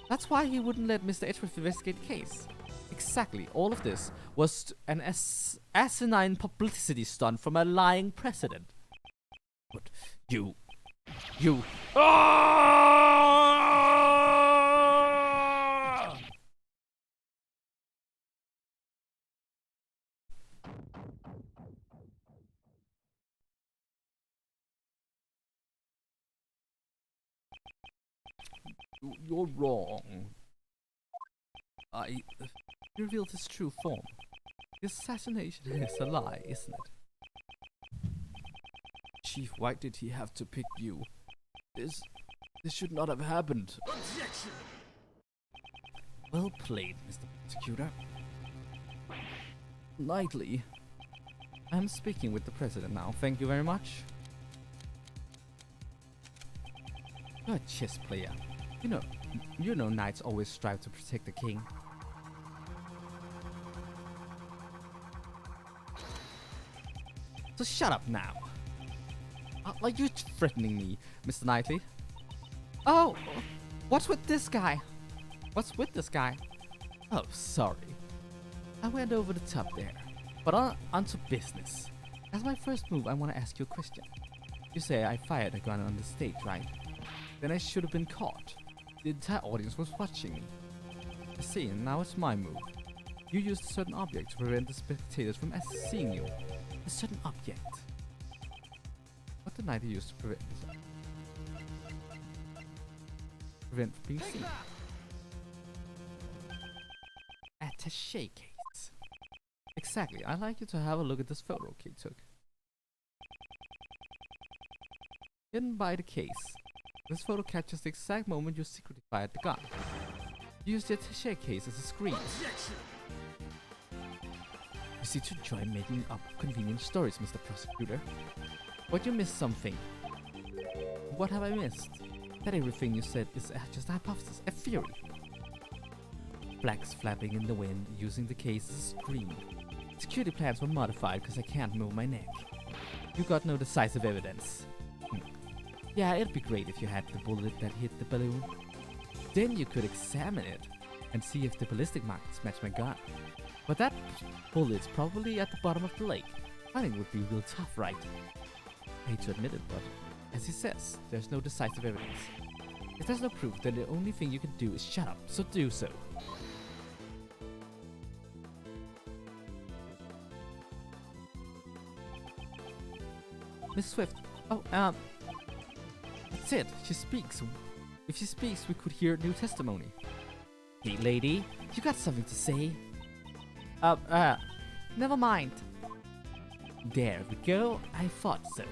That's why he wouldn't let Mr. Edgeworth investigate the case. Exactly, all of this was An asinine publicity stunt from a lying president. But you... You're wrong. I revealed his true form. The assassination is a lie, isn't it? Chief, why did he have to pick you? This should not have happened. Objection! Well played, Mr. Prosecutor. Knightley, I'm speaking with the president now. Thank you very much. You're a chess player. You know knights always strive to protect the king. So shut up now. Are you threatening me, Mr. Knightley? Oh, what's with this guy? What's with this guy? Oh, sorry. I went over the top there. But on to business. As my first move, I want to ask you a question. You say I fired a gun on the stage, right? Then I should have been caught. The entire audience was watching me. I see, and now it's my move. You used a certain object to prevent the spectators from seeing you. A certain object. What did Knightley use to prevent from being Take seen? that! Attaché case. Exactly. I'd like you to have a look at this photo Kay took. Hidden by the case. This photo captures the exact moment you secretly fired the gun. You used the attaché case as a screen. Objection! You seem to enjoy making up convenient stories, Mr. Prosecutor. But you missed something. What have I missed? That everything you said is just a hypothesis, a theory. Flags flapping in the wind, using the case as a screen. Security plans were modified because I can't move my neck. You got no decisive evidence. Yeah, it'd be great if you had the bullet that hit the balloon. Then you could examine it and see if the ballistic marks match my gun. But that bullet's probably at the bottom of the lake. Finding it would be real tough, right? I hate to admit it, but as he says, there's no decisive evidence. If there's no proof, then the only thing you can do is shut up, so do so. Miss Swift. Oh, that's it. She speaks. If she speaks, we could hear new testimony. Hey, lady, you got something to say? Never mind. There we go. I thought so.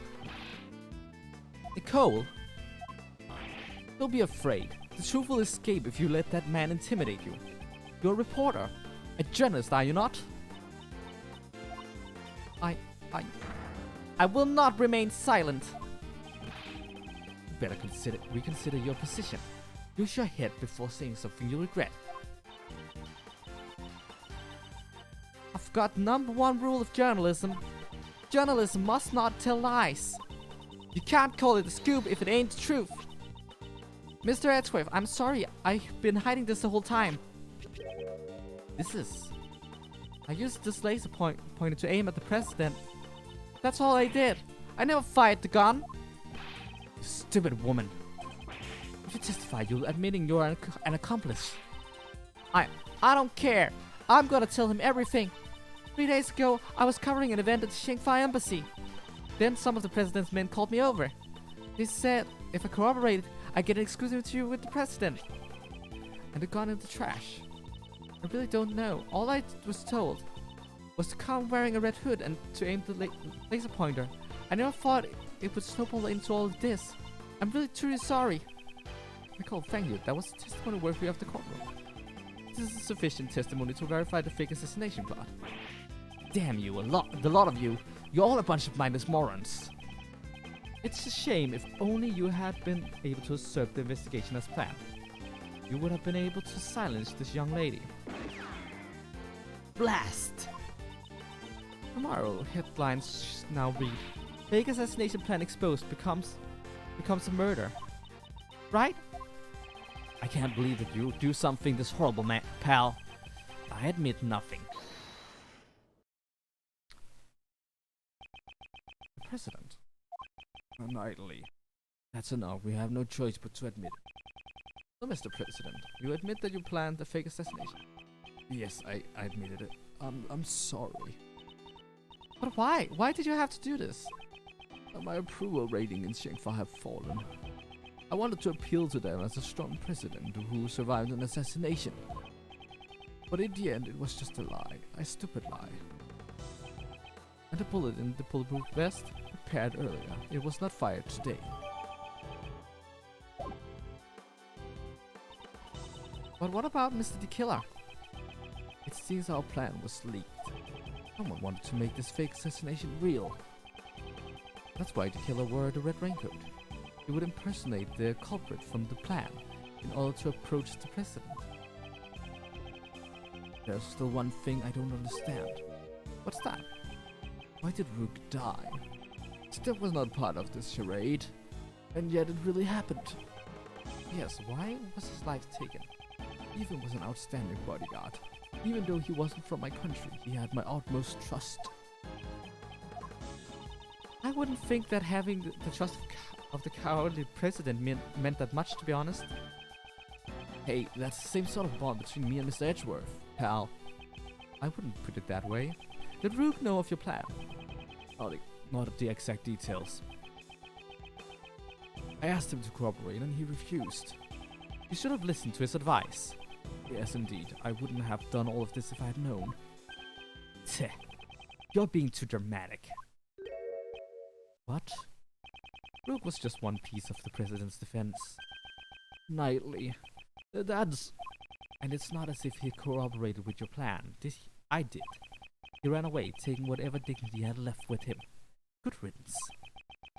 Nicole, don't be afraid. The truth will escape if you let that man intimidate you. You're a reporter. A journalist, are you not? I will not remain silent. You better reconsider your position. Use your head before saying something you regret. I've got number one rule of journalism. Journalism must not tell lies. You can't call it a scoop if it ain't the truth. Mr. Edgeworth, I'm sorry. I've been hiding this the whole time. I used this laser pointer to aim at the president. That's all I did. I never fired the gun. You stupid woman. If you testify, you're admitting you're an accomplice. I don't care. I'm gonna tell him everything. 3 days ago, I was covering an event at the Shanghai embassy. Then some of the president's men called me over. They said if I corroborated, I'd get an exclusive interview with the president. And it gone in the trash. I really don't know. All I was told was to come wearing a red hood and to aim the laser pointer. I never thought it would snowball into all of this. I'm really truly sorry. Nicole, thank you. That was a testimony worthy of the courtroom. This is sufficient testimony to verify the fake assassination plot. Damn you, the lot of you. You're all a bunch of mindless morons. It's a shame. If only you had been able to usurp the investigation as planned. You would have been able to silence this young lady. Blast! Tomorrow, headlines now read, fake assassination plan exposed becomes a murder. Right? I can't believe that you do something this horrible, pal. I admit nothing. The president. Unidly. That's enough. We have no choice but to admit it. So, Mr. President, you admit that you planned the fake assassination? Yes, I admitted it. I'm sorry. But why? Why did you have to do this? My approval rating in Shanghai have fallen. I wanted to appeal to them as a strong president who survived an assassination. But in the end, it was just a lie. A stupid lie. And the bullet in the bulletproof vest? Prepared earlier. It was not fired today. But what about Mr. the Killer? It seems our plan was leaked. Someone wanted to make this fake assassination real. That's why the killer wore the red raincoat. He would impersonate the culprit from the plan in order to approach the president. There's still one thing I don't understand. What's that? Why did Rook die? Steph was not part of this charade, and yet it really happened. Yes, why was his life taken? Ethan was an outstanding bodyguard. Even though he wasn't from my country, he had my utmost trust. I wouldn't think that having the trust of the cowardly president meant that much, to be honest. Hey, that's the same sort of bond between me and Mr. Edgeworth, pal. I wouldn't put it that way. Did Rook know of your plan? Not the exact details. I asked him to cooperate and he refused. You should have listened to his advice. Yes, indeed. I wouldn't have done all of this if I had known. Tch, you're being too dramatic. What? Rook was just one piece of the president's defense. Nightly. That's... And it's not as if he corroborated with your plan. I did. He ran away, taking whatever dignity he had left with him. Good riddance.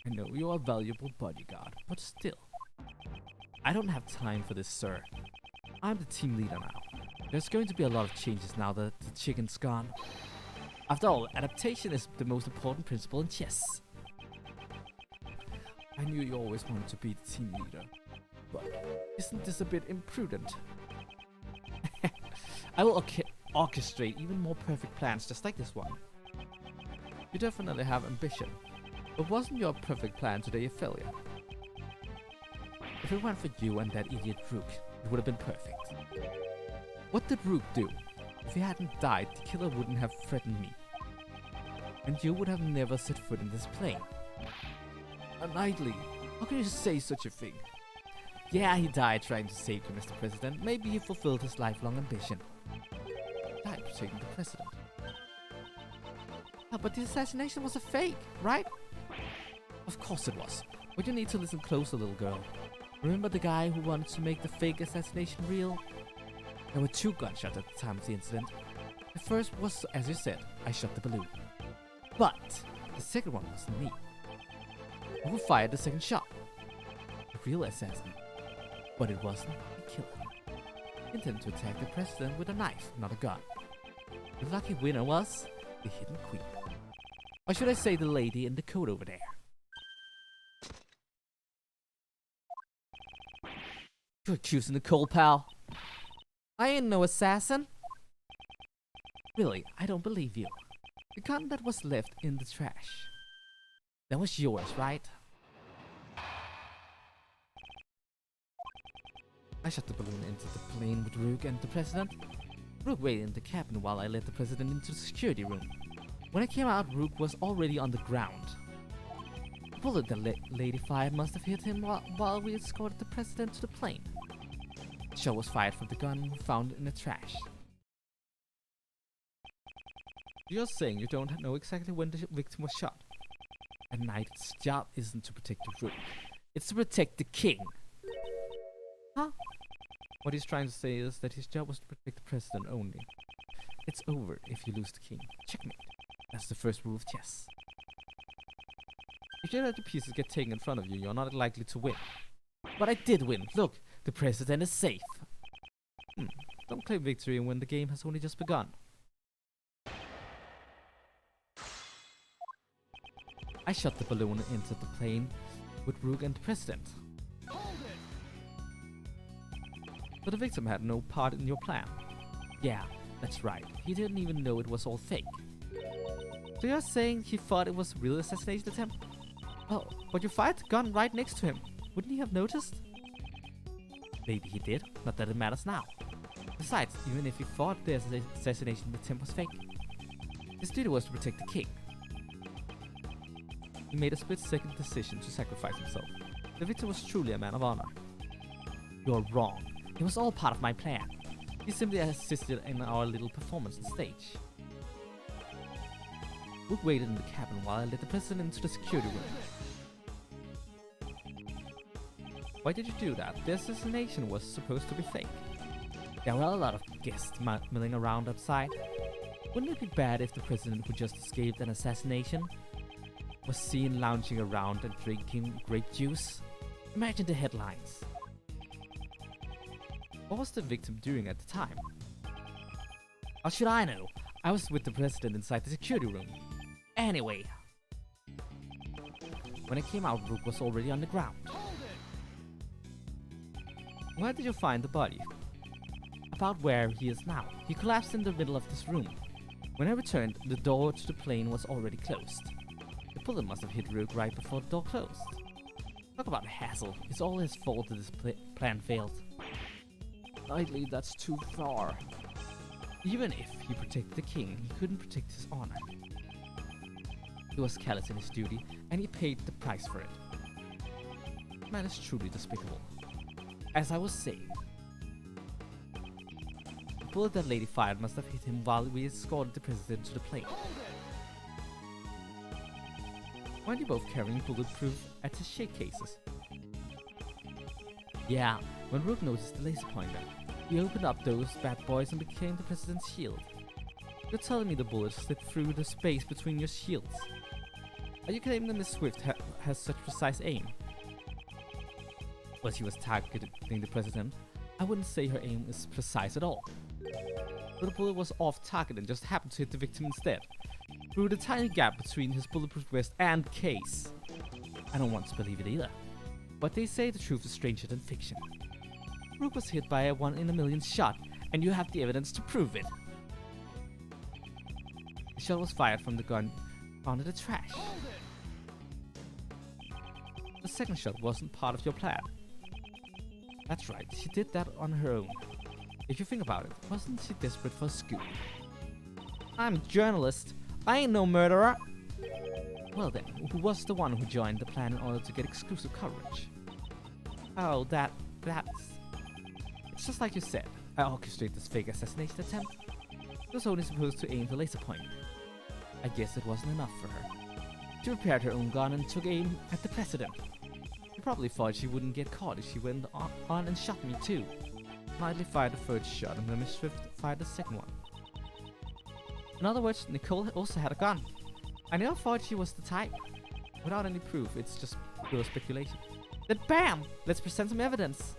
I know you're a valuable bodyguard, but still. I don't have time for this, sir. I'm the team leader now. There's going to be a lot of changes now that the chicken's gone. After all, adaptation is the most important principle in chess. I knew you always wanted to be the team leader, but isn't this a bit imprudent? I will orchestrate even more perfect plans just like this one. You definitely have ambition, but wasn't your perfect plan today a failure? If it weren't for you and that idiot Rook, it would have been perfect. What did Rook do? If he hadn't died, the killer wouldn't have threatened me. And you would have never set foot in this plane. Nightly, how can you say such a thing? Yeah, he died trying to save you, Mr. President. Maybe he fulfilled his lifelong ambition. He died protecting the president. Oh, but the assassination was a fake, right? Of course it was. But you need to listen closer, little girl. Remember the guy who wanted to make the fake assassination real? There were 2 gunshots at the time of the incident. The first was, as you said, I shot the balloon. But the second one wasn't me. Who fired the second shot? The real assassin. But it wasn't the killer. He intended to attack the president with a knife, not a gun. The lucky winner was the hidden queen. Or should I say the lady in the coat over there? You're accusing Nicole, pal. I ain't no assassin. Really, I don't believe you. The gun that was left in the trash. That was yours, right? I shot the balloon into the plane with Rook and the president. Rook waited in the cabin while I led the president into the security room. When I came out, Rook was already on the ground. The bullet the lady fired must have hit him while we escorted the president to the plane. The shot was fired from the gun found in the trash. You're saying you don't know exactly when the victim was shot? A knight's job isn't to protect the Rook. It's to protect the king. Huh? What he's trying to say is that his job was to protect the president only. It's over if you lose the king. Checkmate. That's the first rule of chess. If you let the pieces get taken in front of you, you're not likely to win. But I did win. Look, the president is safe. Don't claim victory when the game has only just begun. I shot the balloon into the plane with Rook and the president. But the victim had no part in your plan. Yeah, that's right. He didn't even know it was all fake. So you're saying he thought it was a real assassination attempt? Oh, but you fired the gun right next to him. Wouldn't he have noticed? Maybe he did, not that it matters now. Besides, even if he thought the assassination attempt was fake, his duty was to protect the king. He made a split-second decision to sacrifice himself. The victim was truly a man of honor. You're wrong. It was all part of my plan. He simply assisted in our little performance on stage. Rook waited in the cabin while I led the president into the security room. Why did you do that? The assassination was supposed to be fake. There were a lot of guests milling around outside. Wouldn't it be bad if the president who just escaped an assassination was seen lounging around and drinking grape juice? Imagine the headlines. What was the victim doing at the time? How should I know? I was with the president inside the security room. Anyway. When I came out, Rook was already on the ground. Where did you find the body? About where he is now. He collapsed in the middle of this room. When I returned, the door to the plane was already closed. The bullet must have hit Rook right before the door closed. Talk about hassle. It's all his fault that this plan failed. Likely that's too far. Even if he protected the king, he couldn't protect his honor. He was callous in his duty, and he paid the price for it. Man is truly despicable. As I was saying, the bullet that lady fired must have hit him while we escorted the president to the plane. Weren't you both carrying bulletproof attaché cases? Yeah, when Rook noticed the laser pointer, he opened up those bad boys and became the president's shield. You're telling me the bullet slipped through the space between your shields? Are you claiming that Miss Swift has such precise aim? Well, she was targeting the president. I wouldn't say her aim is precise at all. But the bullet was off target and just happened to hit the victim instead, through the tiny gap between his bulletproof vest and case. I don't want to believe it either. But they say the truth is stranger than fiction. Rook was hit by a 1-in-a-million shot, and you have the evidence to prove it. The shot was fired from the gun found in the trash. The second shot wasn't part of your plan. That's right, she did that on her own. If you think about it, wasn't she desperate for a scoop? I'm a journalist. I ain't no murderer. Well then, who was the one who joined the plan in order to get exclusive coverage? Oh, that's... It's just like you said. I orchestrated this fake assassination attempt. It was only supposed to aim the laser pointer. I guess it wasn't enough for her. She prepared her own gun and took aim at the president. She probably thought she wouldn't get caught if she went on and shot me too. Knightley fired the first shot and then Miss Swift fired the second one. In other words, Nicole also had a gun. I never thought she was the type. Without any proof, it's just pure speculation. Then BAM! Let's present some evidence!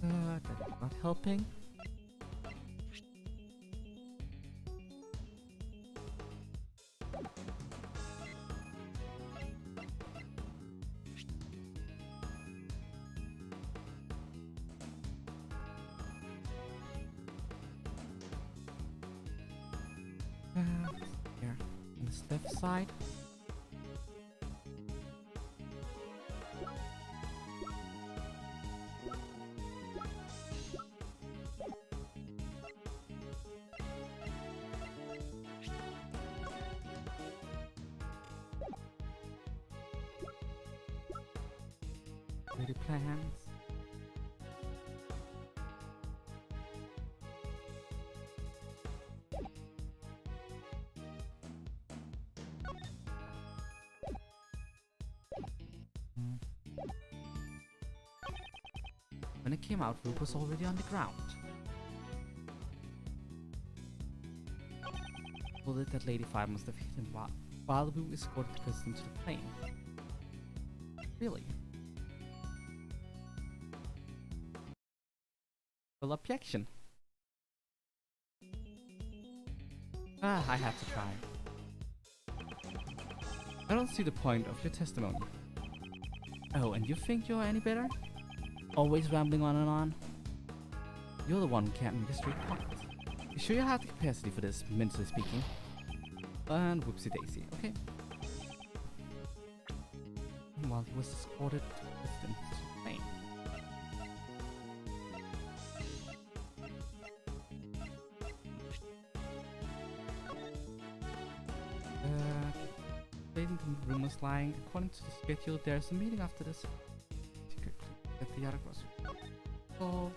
That is not helping. Here, on this left side. Pretty plans. When it came out, Rook was already on the ground. Bullet that Lady Fire must have hit him while Rook escorted the president to the plane. Really? Well, objection. I have to try. I don't see the point of your testimony. Oh, and you think you're any better? Always rambling on and on? You're the one who can't make a straight point. You sure you have the capacity for this, mentally speaking? And whoopsie daisy, okay. And while he was escorted to the president's plane. The room was lying. According to the schedule, there's a meeting after this. Secretly, that the attic was solved.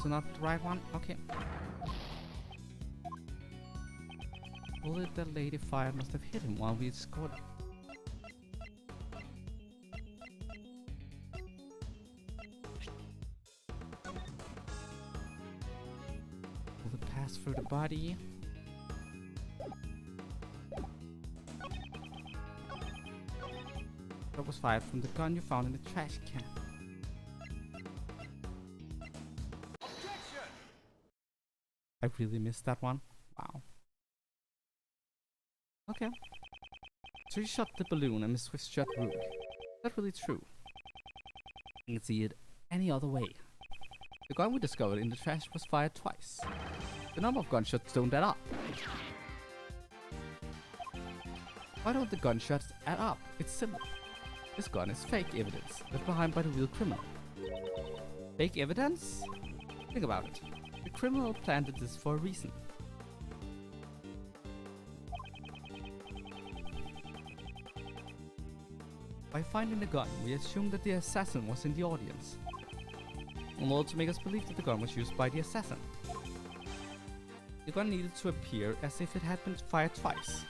So not the right one? Okay. Bullet that Lady Fire must have hit him while we scored. Bullet passed through the body. That was fired from the gun you found in the trash can. I really missed that one. Wow. Okay. So you shot the balloon and Miss Swift shot Rook. Is that really true? I can see it any other way. The gun we discovered in the trash was fired twice. The number of gunshots don't add up. Why don't the gunshots add up? It's simple. This gun is fake evidence left behind by the real criminal. Fake evidence? Think about it. The criminal planted this for a reason. By finding the gun, we assumed that the assassin was in the audience, in order to make us believe that the gun was used by the assassin. The gun needed to appear as if it had been fired twice.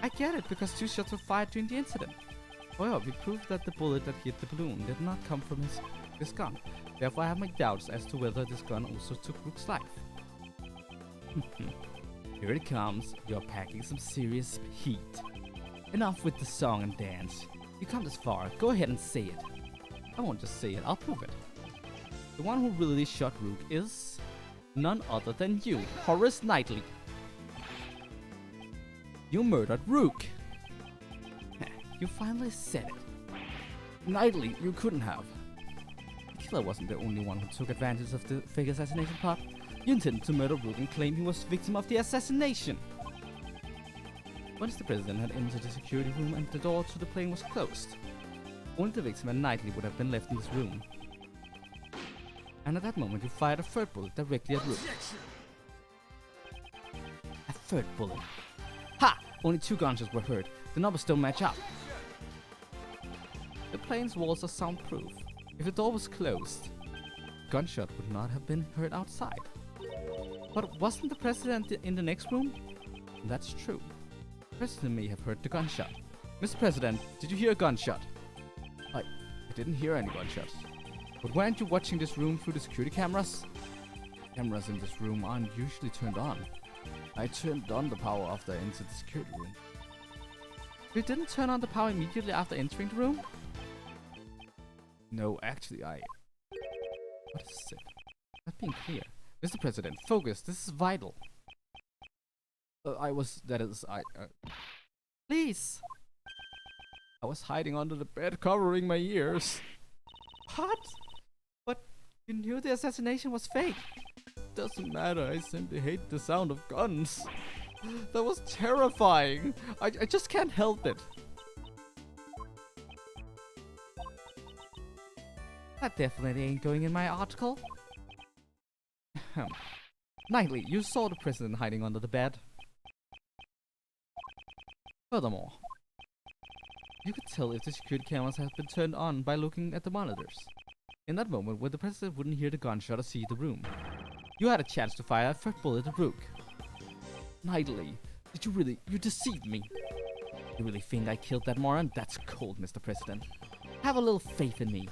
I get it, because 2 shots were fired during the incident. However, we proved that the bullet that hit the balloon did not come from his gun. Therefore, I have my doubts as to whether this gun also took Rook's life. Here it comes. You're packing some serious heat. Enough with the song and dance. You come this far, go ahead and say it. I won't just say it, I'll prove it. The one who really shot Rook is none other than you, Horace Knightley. You murdered Rook. you finally said it. Knightley, you couldn't have. The killer wasn't the only one who took advantage of the fake assassination plot. You intended to murder Rook and claim he was victim of the assassination. Once the president had entered the security room and the door to the plane was closed, only the victim and Knightley would have been left in this room. And at that moment you fired a third bullet directly at Rook. A third bullet. Ha! Only 2 gunshots were heard. The numbers don't match up. The plane's walls are soundproof. If the door was closed, the gunshot would not have been heard outside. But wasn't the president in the next room? That's true. The president may have heard the gunshot. Mr. President, did you hear a gunshot? I didn't hear any gunshots. But weren't you watching this room through the security cameras? Cameras in this room aren't usually turned on. I turned on the power after I entered the security room. You didn't turn on the power immediately after entering the room? No, actually What is it? Not being clear. Mr. President, focus, this is vital. Please! I was hiding under the bed covering my ears. What? But you knew the assassination was fake. Doesn't matter, I simply hate the sound of guns. That was terrifying. I just can't help it. That definitely ain't going in my article. Knightley, you saw the president hiding under the bed. Furthermore, you could tell if the security cameras had been turned on by looking at the monitors. In that moment where the president wouldn't hear the gunshot or see the room, you had a chance to fire a third bullet at Rook. Knightley, you deceived me. You really think I killed that moron? That's cold, Mr. President. Have a little faith in me.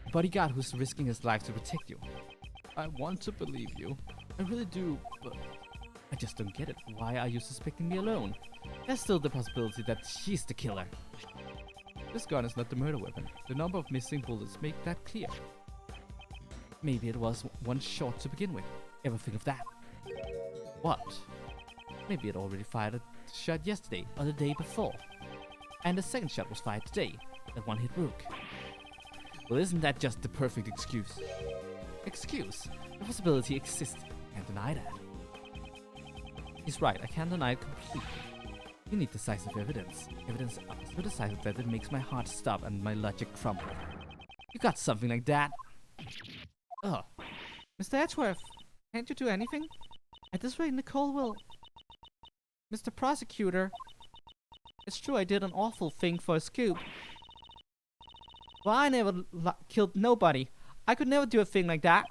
A bodyguard who's risking his life to protect you. I want to believe you. I really do, but I just don't get it. Why are you suspecting me alone? There's still the possibility that she's the killer. This gun is not the murder weapon. The number of missing bullets make that clear. Maybe it was one shot to begin with. Ever think of that? What? Maybe it already fired a shot yesterday or the day before. And the second shot was fired today. That one hit Rook. Well, isn't that just the perfect excuse? Excuse? The possibility exists. Can't deny that. He's right, I can't deny it completely. You need decisive evidence. Evidence so decisive that it makes my heart stop and my logic crumble. You got something like that? Ugh. Mr. Edgeworth, can't you do anything? At this rate, Nicole will... Mr. Prosecutor, it's true I did an awful thing for a scoop. Well, I never killed nobody. I could never do a thing like that.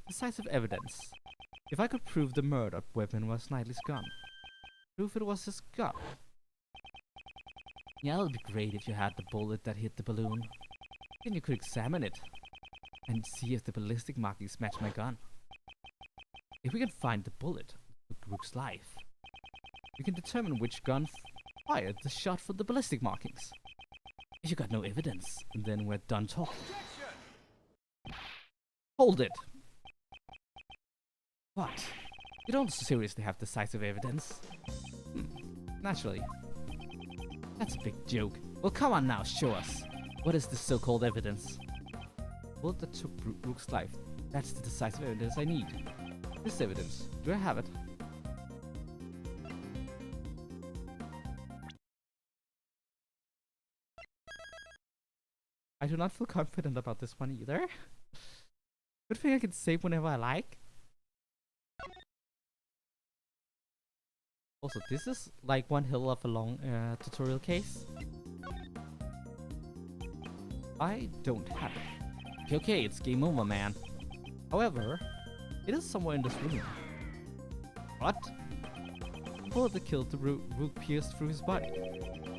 Decisive evidence. If I could prove the murder weapon was Knightley's gun. Prove it was his gun. Yeah, it would be great if you had the bullet that hit the balloon. Then you could examine it and see if the ballistic markings match my gun. If we can find the bullet with Rook's life, we can determine which gun fired the shot for the ballistic markings. If you got no evidence, then we're done talking. Hold it! What? You don't seriously have decisive evidence? Naturally. That's a big joke. Well, come on now, show us. What is this so-called evidence? The bullet that took Rook's life. That's the decisive evidence I need. This evidence. Do I have it? I do not feel confident about this one either. Good thing I can save whenever I like. Also, this is like one hell of a long tutorial case. I don't have it. Okay, it's game over, man. However, it is somewhere in this room. What? The bullet that killed the Rook pierced through his body.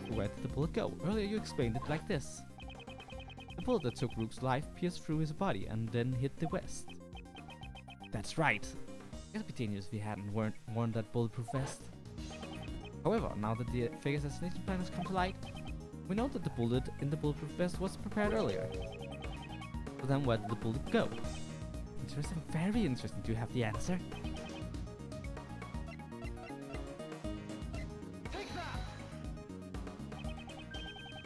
Where did the bullet go? Earlier you explained it like this. The bullet that took Rook's life pierced through his body and then hit the vest. That's right. It'd be dangerous if he hadn't worn that bulletproof vest. However, now that the fake assassination plan has come to light, we know that the bullet in the bulletproof vest was prepared earlier. So then where did the bullet go? Interesting, very interesting. Do you have the answer?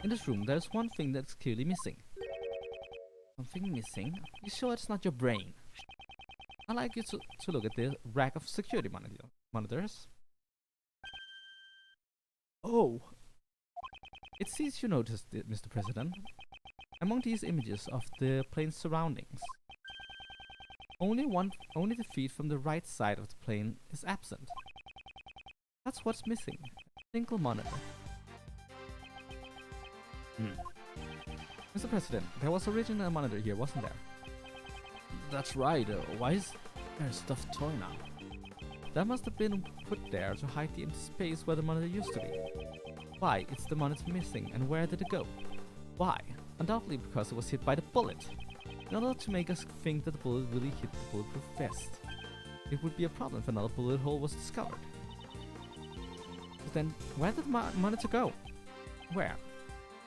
In this room, there's one thing that's clearly missing. Something missing? You sure it's not your brain? I'd like you to look at the rack of security monitors. Oh! It seems you noticed it, Mr. President. Among these images of the plane's surroundings, only the feed from the right side of the plane is absent. That's what's missing. A single monitor. Mr. President, there was originally a monitor here, wasn't there? That's right. Why is there a stuffed toy now? That must have been put there to hide the empty space where the monitor used to be. Why is the monitor missing, and where did it go? Why? Undoubtedly because it was hit by the bullet. In order to make us think that the bullet really hit the bulletproof vest. It would be a problem if another bullet hole was discovered. But then, where did the monitor go? Where?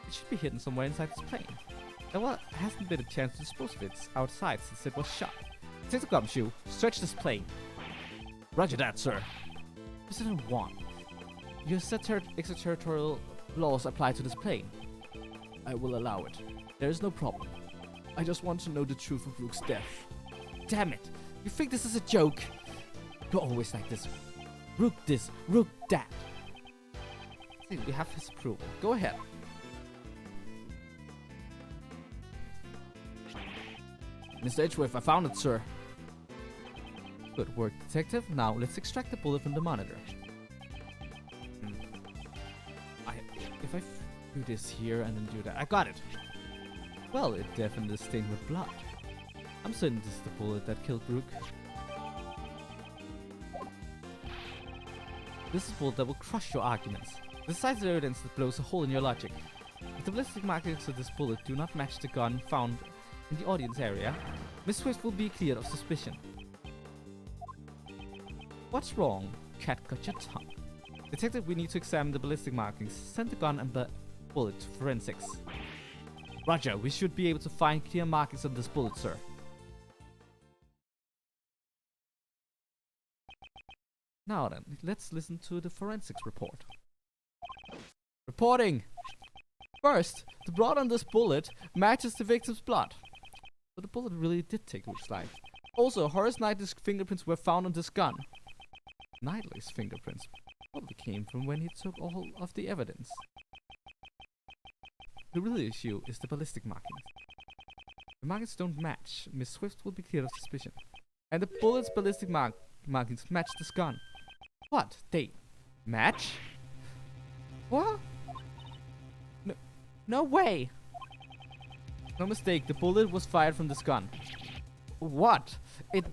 It should be hidden somewhere inside this plane. There hasn't been a chance to dispose of it outside since it was shot. Take the Gumshoe, search this plane. Roger that, sir. President 1, your extraterritorial laws apply to this plane. I will allow it. There is no problem. I just want to know the truth of Rook's death. Damn it! You think this is a joke? You're always like this. Rook this, Rook that. See, we have his approval. Go ahead. Mr. Edgeworth, I found it, sir. Good work, detective. Now let's extract the bullet from the monitor. If I do this here and then do that, I got it. Well, it definitely is stained with blood. I'm certain this is the bullet that killed Rook. This is a bullet that will crush your arguments. This is evidence that blows a hole in your logic. If the ballistic markings of this bullet do not match the gun found in the audience area, Miss Swift will be cleared of suspicion. What's wrong? Cat got your tongue. Detective, we need to examine the ballistic markings. Send the gun and the bullet to forensics. Roger, we should be able to find clear markings on this bullet, sir. Now then, let's listen to the forensics report. Reporting! First, the blood on this bullet matches the victim's blood. So the bullet really did take Rook's life. Also, Horace Knightley's fingerprints were found on this gun. Knightley's fingerprints probably came from when he took all of the evidence. The real issue is the ballistic markings. The markings don't match. Miss Swift will be cleared of suspicion. And the bullet's ballistic markings match this gun. What? They match? What? No way! No mistake, the bullet was fired from this gun. What? It...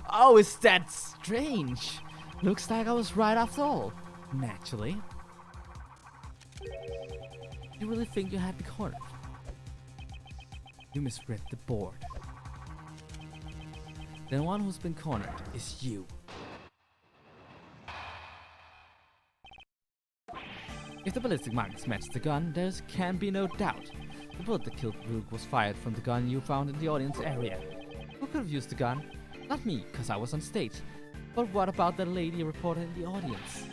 Oh, is that strange? Looks like I was right after all. Naturally. You really think you had me cornered? You misread the board. The one who's been cornered is you. If the ballistic markings match the gun, there can be no doubt. The bullet that killed Rook was fired from the gun you found in the audience area. Who could have used the gun? Not me, cause I was on stage. But what about the lady reported in the audience?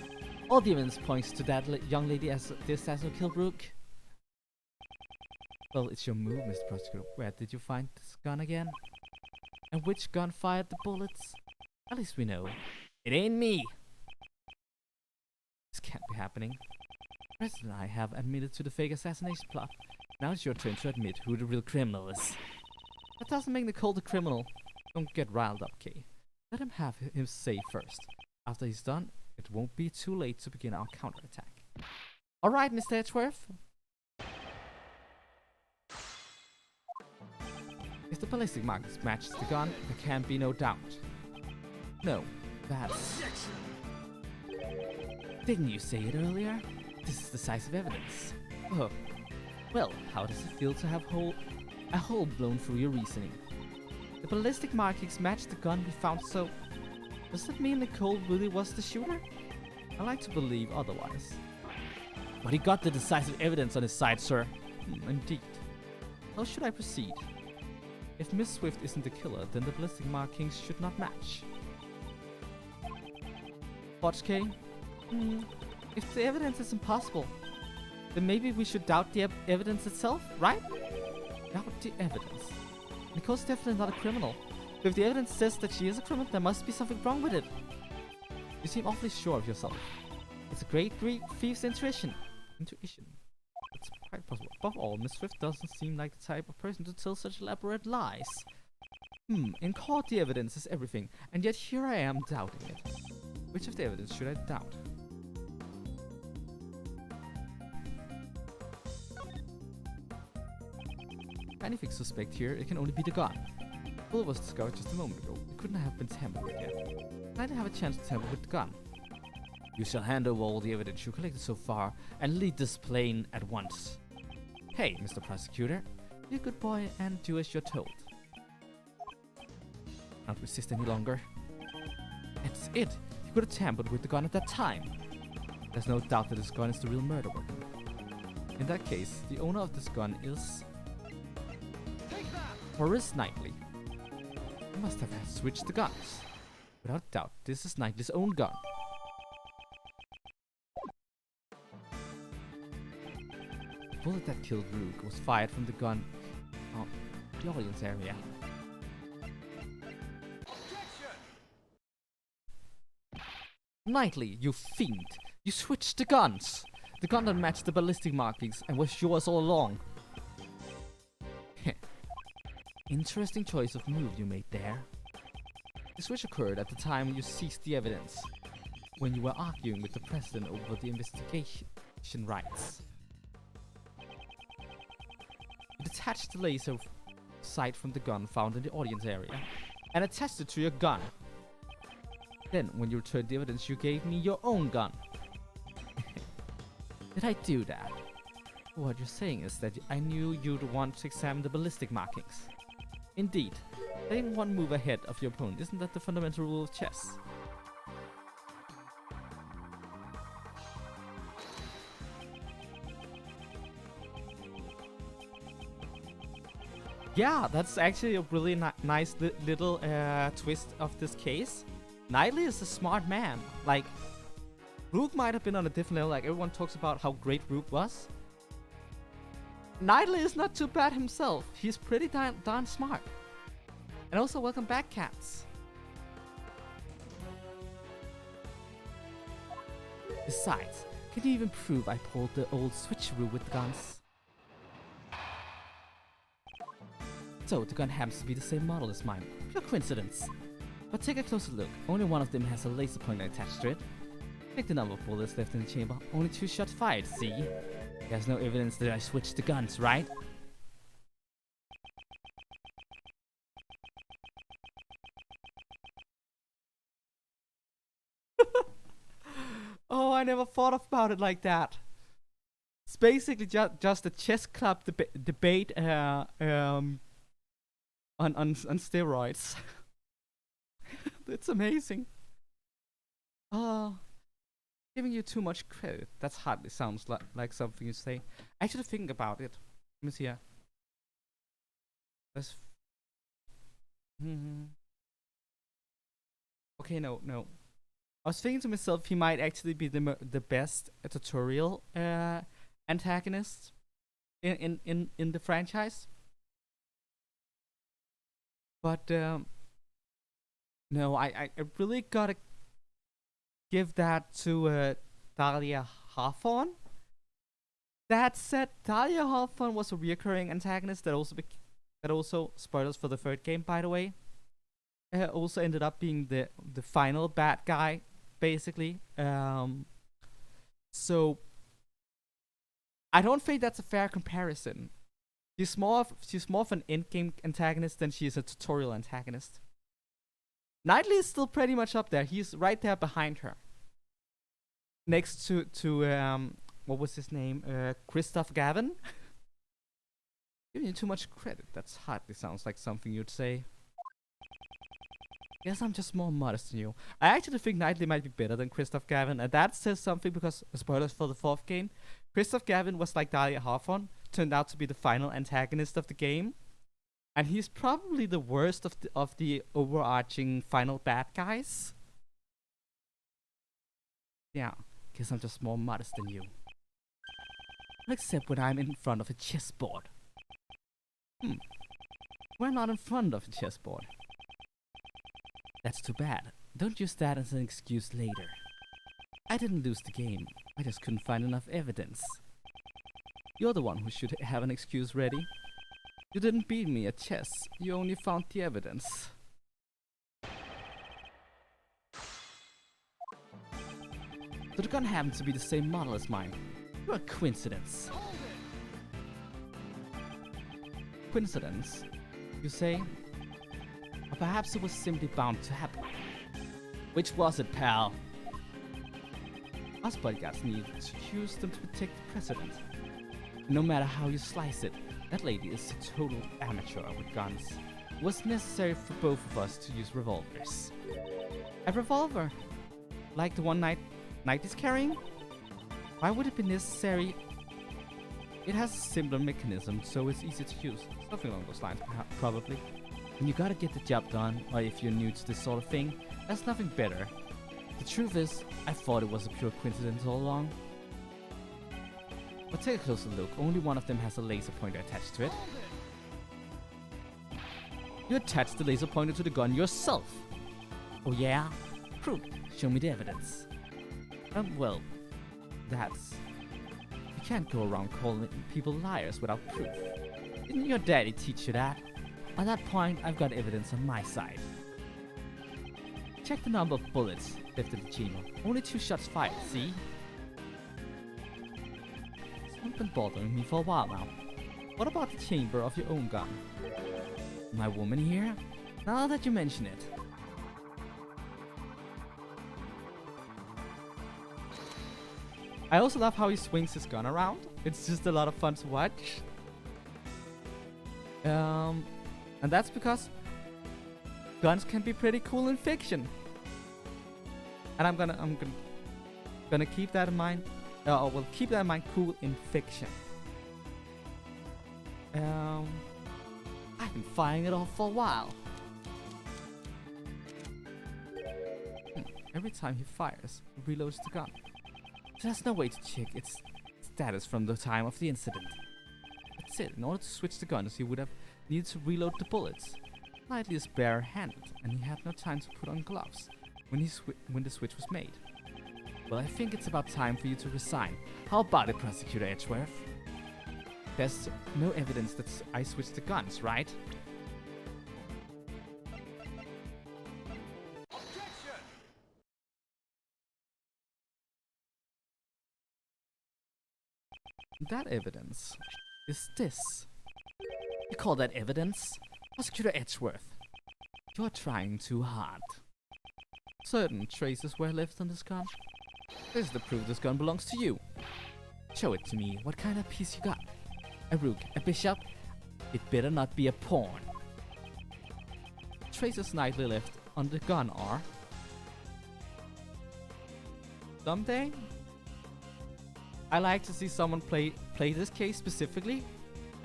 All the evidence points to that young lady as the assassin who killed Rook. Well, it's your move, Mr. Prosecutor. Where did you find this gun again? And which gun fired the bullets? At least we know. It ain't me! This can't be happening. President and I have admitted to the fake assassination plot. Now it's your turn to admit who the real criminal is. That doesn't make Nicole the criminal. Don't get riled up, Kay. Let him have him say first. After he's done, it won't be too late to begin our counterattack. Alright, Mr. Edgeworth. If the ballistic markings match the gun, there can be no doubt. No, that's... Didn't you say it earlier? This is decisive evidence. Oh. Well, how does it feel to have a hole blown through your reasoning? The ballistic markings match the gun we found, so... Does that mean Nicole really was the shooter? I like to believe otherwise. But he got the decisive evidence on his side, sir. Indeed. How should I proceed? If Miss Swift isn't the killer, then the ballistic markings should not match. Thoughts, Kay? If the evidence is impossible, then maybe we should doubt the evidence itself, right? Doubt the evidence. Nicole's definitely not a criminal. But if the evidence says that she is a criminal, there must be something wrong with it. You seem awfully sure of yourself. It's a great Greek thief's intuition. It's quite possible. Above all, Miss Swift doesn't seem like the type of person to tell such elaborate lies. In court the evidence is everything, and yet here I am doubting it. Which of the evidence should I doubt? Anything suspect here, it can only be the gun. The bullet was discovered just a moment ago. It couldn't have been tampered with yet. I didn't have a chance to tamper with the gun. You shall hand over all the evidence you collected so far and lead this plane at once. Hey, Mr. Prosecutor, be a good boy and do as you're told. Not resist any longer. That's it. You could have tampered with the gun at that time. There's no doubt that this gun is the real murder weapon. In that case, the owner of this gun is Horace Knightley. He must have switched the guns. Without doubt, this is Knightley's own gun. The bullet that killed Rook was fired from the gun the audience area. Knightley, you fiend! You switched the guns! The gun that matched the ballistic markings and was yours all along. Interesting choice of move you made there. The switch occurred at the time you seized the evidence, when you were arguing with the president over the investigation rights. You detached the laser sight from the gun found in the audience area and attached it to your gun. Then, when you returned the evidence, you gave me your own gun. Did I do that? What you're saying is that I knew you'd want to examine the ballistic markings. Indeed, playing one move ahead of your opponent, isn't that the fundamental rule of chess? Yeah, that's actually a really nice little twist of this case. Knightley is a smart man. Like, Rook might have been on a different level, like everyone talks about how great Rook was. Knightley is not too bad himself. He's pretty darn smart. And also, welcome back, cats. Besides, can you even prove I pulled the old switcheroo with the guns? So, the gun happens to be the same model as mine. Pure coincidence. But take a closer look. Only one of them has a laser pointer attached to it. Check the number of bullets left in the chamber. Only 2 shots fired, see? There's no evidence that I switched the guns, right? Oh, I never thought about it like that. It's basically just a chess club debate on steroids. It's amazing. Giving you too much credit. That hardly sounds like something you say. I should think about it. Let me see here. Let's. Okay, no. I was thinking to myself, he might actually be the best tutorial antagonist in the franchise. But no, I really gotta give that to Dahlia Hawthorne. That said, Dahlia Hawthorne was a recurring antagonist that also spoilers for the third game, by the way. Also ended up being the final bad guy, basically. So I don't think that's a fair comparison. She's more of an end-game antagonist than she is a tutorial antagonist. Knightley is still pretty much up there. He's right there behind her, next to what was his name? Christoph Gavin. Giving you too much credit. That's hardly sounds like something you'd say. Guess I'm just more modest than you. I actually think Knightley might be better than Christoph Gavin, and that says something because, spoilers for the 4th game, Christoph Gavin was like Dahlia Hawthorne, turned out to be the final antagonist of the game, and he's probably the worst of the overarching final bad guys. Yeah. guess I'm just more modest than you. Except when I'm in front of a chessboard. We're not in front of a chessboard. That's too bad. Don't use that as an excuse later. I didn't lose the game. I just couldn't find enough evidence. You're the one who should have an excuse ready. You didn't beat me at chess. You only found the evidence. So the gun happens to be the same model as mine. You're a coincidence. Coincidence, you say? Or perhaps it was simply bound to happen. Which was it, pal? Us bodyguards need to use them to protect the president. No matter how you slice it, that lady is a total amateur with guns. It was necessary for both of us to use revolvers. A revolver? Like the one Knight is carrying? Why would it be necessary? It has a similar mechanism, so it's easy to use. Something along those lines, probably. And you gotta get the job done, or if you're new to this sort of thing, there's nothing better. The truth is, I thought it was a pure coincidence all along. But take a closer look, only one of them has a laser pointer attached to it. You attached the laser pointer to the gun yourself! Oh yeah? Prove it. Show me the evidence. Well, that's... You can't go around calling people liars without proof. Didn't your daddy teach you that? At that point, I've got evidence on my side. Check the number of bullets left in the chamber. Only 2 shots fired, see? It's been bothering me for a while now. What about the chamber of your own gun? My woman here? Now that you mention it. I also love how he swings his gun around. It's just a lot of fun to watch. And that's because guns can be pretty cool in fiction. And I'm gonna keep that in mind. We'll keep that in mind. Cool in fiction. I've been firing it off for a while. Every time he fires, he reloads the gun. There's no way to check its status from the time of the incident. That's it. In order to switch the guns, he would have needed to reload the bullets. Lightly is bare-handed, and he had no time to put on gloves when the switch was made. Well, I think it's about time for you to resign. How about it, Prosecutor Edgeworth? There's no evidence that I switched the guns, right? That evidence is this. You call that evidence? Prosecutor Edgeworth, you're trying too hard. Certain traces were left on this gun. This is the proof this gun belongs to you. Show it to me. What kind of piece you got? A rook, a bishop? It better not be a pawn. Traces nightly left on the gun are... Someday, I like to see someone play this case specifically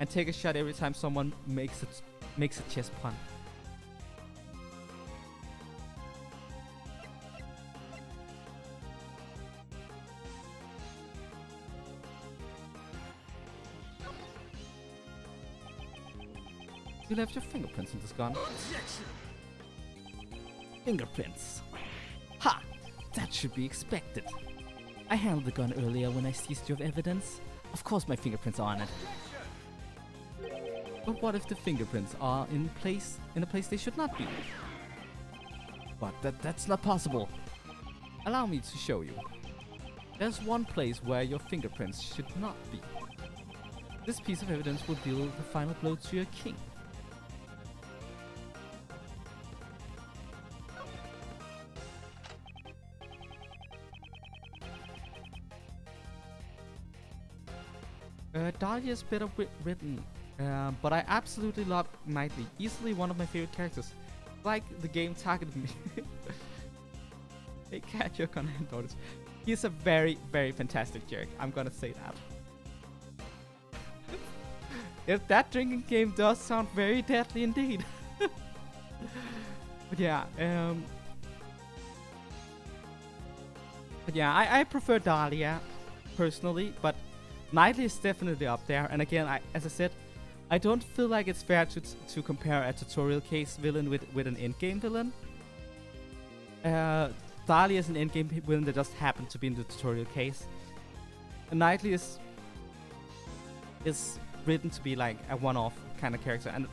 and take a shot every time someone makes a chess pawn. You left your fingerprints in this gun. Fingerprints. Ha! That should be expected. I handled the gun earlier when I seized you of evidence. Of course my fingerprints are on it. But what if the fingerprints are in a place they should not be? But that's not possible. Allow me to show you. There's one place where your fingerprints should not be. This piece of evidence will deal the final blow to your king. Dahlia is better written, but I absolutely love Knightley. Easily one of my favorite characters. Like the game targeted me. Hey cat, you're gonna notice. He's a very, very fantastic jerk. I'm gonna say that. If that drinking game does sound very deadly indeed. But yeah, But yeah, I prefer Dahlia personally, but Knightley is definitely up there. And again, as I said, I don't feel like it's fair to compare a tutorial case villain with an endgame villain. Dahlia is an endgame villain that just happened to be in the tutorial case. And Knightley is written to be like a one-off kind of character. And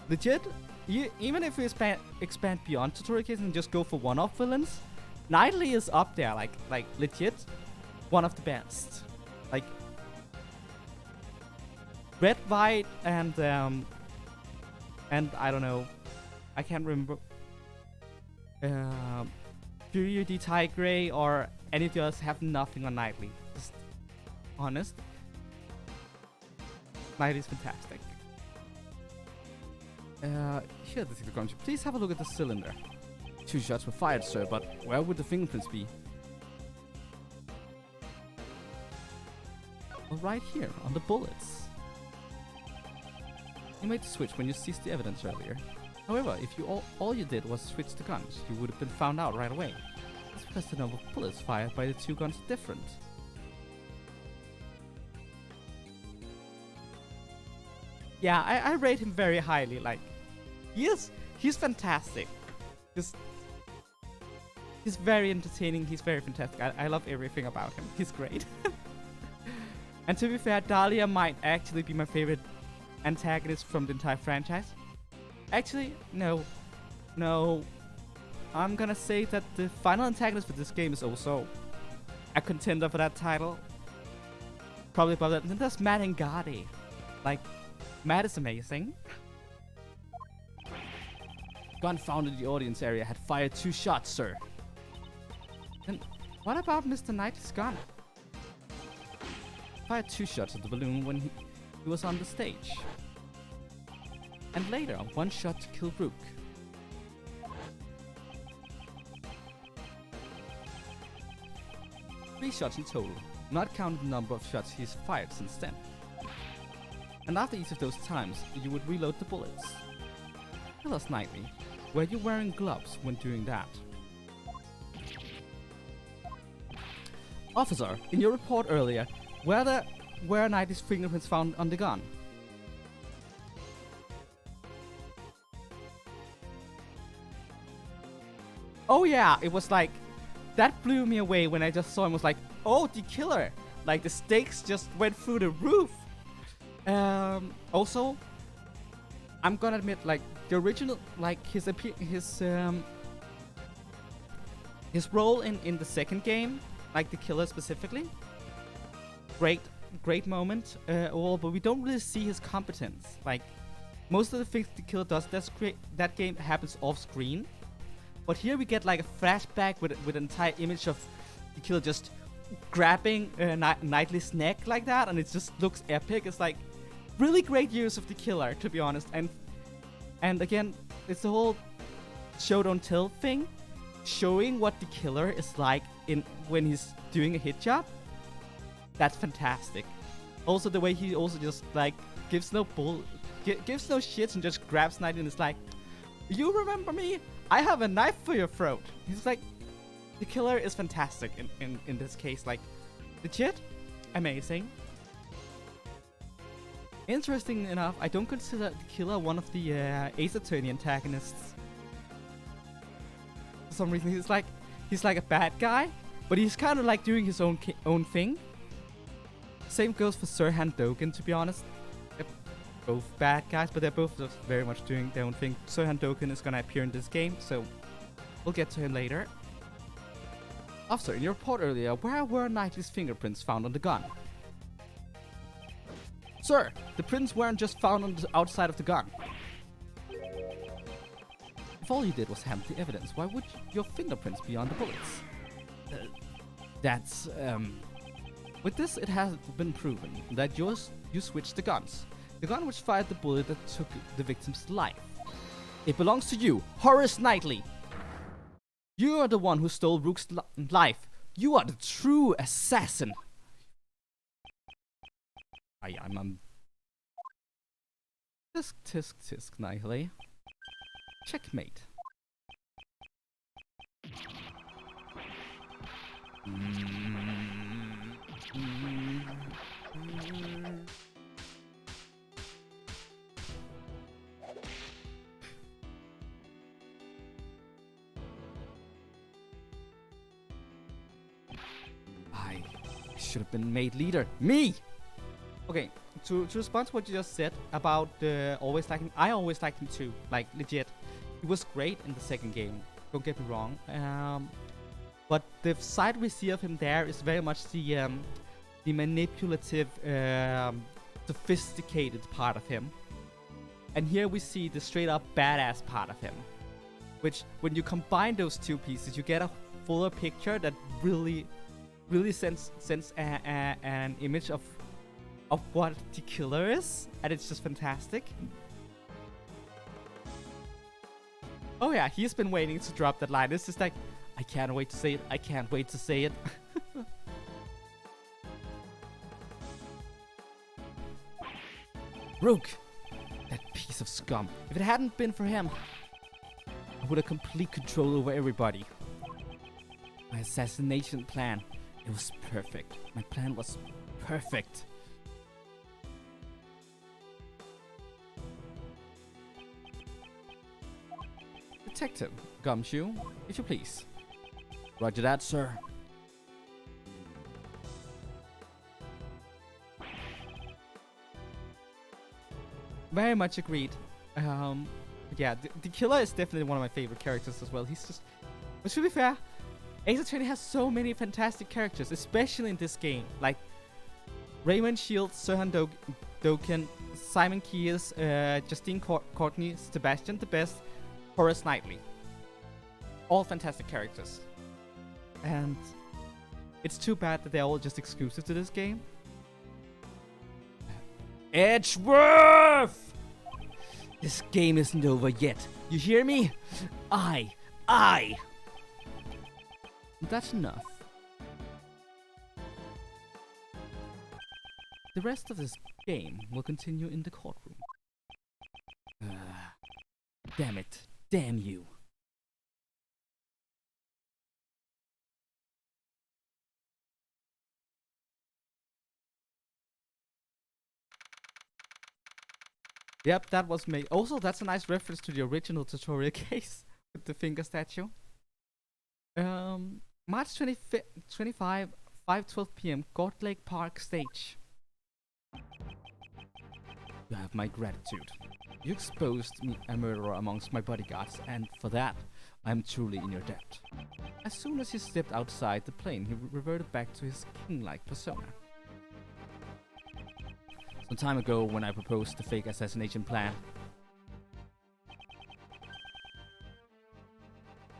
legit, even if we expand beyond tutorial cases and just go for one-off villains, Knightley is up there, like legit, one of the best. Like Red, White, and I don't know, I can't remember. Fury D Tigray or any of the others have nothing on Knightley. Just honest. Knightley's fantastic. Here, Detective Gumshoe, please have a look at the cylinder. 2 shots were fired, sir, but where would the fingerprints be? Well, right here, on the bullets. You made the switch when you seized the evidence earlier. However, if you all you did was switch the guns, you would have been found out right away. That's because the number of bullets fired by the 2 guns are different. Yeah, I rate him very highly. Like, he's fantastic. He's very entertaining. He's very fantastic. I love everything about him. He's great. And to be fair, Dahlia might actually be my favorite antagonist from the entire franchise. Actually, no. I'm gonna say that the final antagonist for this game is also a contender for that title. Probably above that. And then there's Matt and Gotti. Like, Matt is amazing. Gun found in the audience area had fired 2 shots, sir. Then what about Mr. Knightley's gun? Fired 2 shots at the balloon when he was on the stage. And later, 1 shot to kill Rook. Three shots in total, not counting the number of shots he's fired since then. And after each of those times, you would reload the bullets. Tell us, Knightley, were you wearing gloves when doing that? Officer, in your report earlier, were Knightley's fingerprints found on the gun? Oh yeah, it was like, that blew me away when I just saw him. Was like, oh, the killer! Like the stakes just went through the roof. Also, I'm gonna admit, like the original, like his role in the second game, like the killer specifically. Great moment, all, but we don't really see his competence. Like most of the things the killer does, that game happens off screen. But here we get like a flashback with an entire image of the killer just grabbing Knightley's neck like that, and it just looks epic. It's like really great use of the killer, to be honest. And again, it's the whole show don't tell thing, showing what the killer is like when he's doing a hit job. That's fantastic. Also the way he also just like gives no shits and just grabs Knightley and is like, "You remember me? I have a knife for your throat." He's like, the killer is fantastic in this case. Like, legit, amazing. Interesting enough, I don't consider the killer one of the Ace Attorney antagonists. For some reason, he's like a bad guy, but he's kind of like doing his own thing. Same goes for Sir Handoken, to be honest. They're both bad guys, but they're both just very much doing their own thing. Sir Handoken is gonna appear in this game, so we'll get to him later. Officer, in your report earlier, where were Knightley's fingerprints found on the gun? Sir, the prints weren't just found on the outside of the gun. If all you did was handle the evidence, why would your fingerprints be on the bullets? That's, With this, it has been proven that you switched the guns. The gun which fired the bullet that took the victim's life. It belongs to you, Horace Knightley. You are the one who stole Rook's life. You are the true assassin. I'm Tisk, tisk, tisk, Knightley. Checkmate. I should have been made leader. Me! Okay, to respond to what you just said about always liking, I always liked him too, like legit. He was great in the second game, don't get me wrong. But the side we see of him there is very much the manipulative, sophisticated part of him. And here we see the straight up badass part of him. Which, when you combine those two pieces, you get a fuller picture that really sends an image of what the killer is, and it's just fantastic. Oh yeah, he's been waiting to drop that line. It's just like, I can't wait to say it. I can't wait to say it. Rook, that piece of scum. If it hadn't been for him, I would have complete control over everybody. My assassination plan, it was perfect. My plan was perfect. Detective Gumshoe, if you please. Roger that, sir. Very much agreed. Yeah, the killer is definitely one of my favorite characters as well. He's just... But to be fair, Ace Attorney has so many fantastic characters, especially in this game. Like Raymond Shields, Sirhan Doken, Simon Keyes, Justine Courtney, Sebastian the Best, Horace Knightley. All fantastic characters. And it's too bad that they're all just exclusive to this game. Edgeworth! This game isn't over yet. You hear me? I. That's enough. The rest of this game will continue in the courtroom. Damn it. Damn you. Yep, that was me. Also, that's a nice reference to the original tutorial case with the finger statue. March 25, 5:12 p.m. Gold Lake Park stage. You have my gratitude. You exposed me a murderer amongst my bodyguards, and for that, I am truly in your debt. As soon as he stepped outside the plane, he reverted back to his king-like persona. Some time ago, when I proposed the fake assassination plan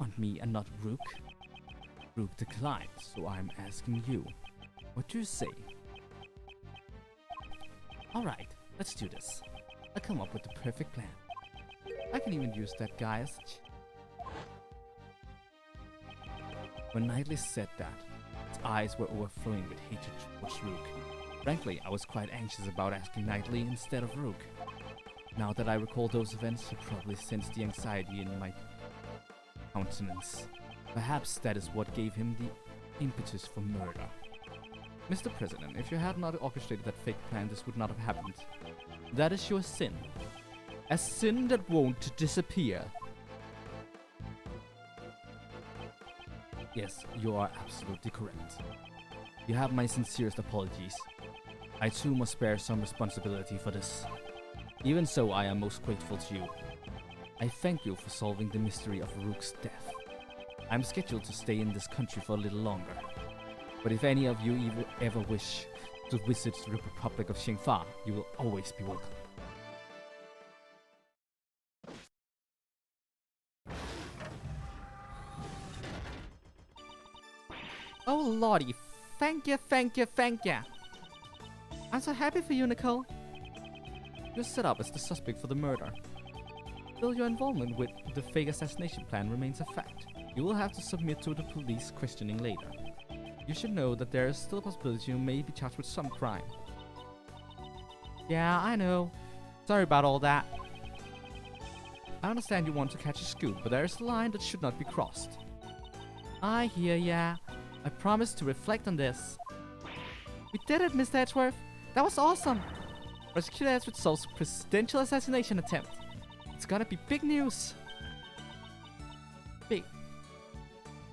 on me and not Rook, Rook declined, so I'm asking you, what do you say? Alright, let's do this. I'll come up with the perfect plan. I can even use that guy as When Knightley said that, his eyes were overflowing with hatred towards Rook. Frankly, I was quite anxious about asking Knightley instead of Rook. Now that I recall those events, you probably sense the anxiety in my countenance. Perhaps that is what gave him the impetus for murder. Mr. President, if you had not orchestrated that fake plan, this would not have happened. That is your sin. A sin that won't disappear. Yes, you are absolutely correct. You have my sincerest apologies. I too must bear some responsibility for this. Even so, I am most grateful to you. I thank you for solving the mystery of Rook's death. I'm scheduled to stay in this country for a little longer. But if any of you ever wish to visit the Republic of Xingfa, you will always be welcome. Oh lordy, thank you. I'm so happy for you, Nicole. You're set up as the suspect for the murder. Still, your involvement with the fake assassination plan remains a fact. You will have to submit to the police questioning later. You should know that there is still a possibility you may be charged with some crime. Yeah, I know. Sorry about all that. I understand you want to catch a scoop, but there is a line that should not be crossed. I hear ya. I promise to reflect on this. We did it, Mr. Edgeworth. That was awesome. Prosecutor Edgeworth solves presidential assassination attempt. It's gonna be big news.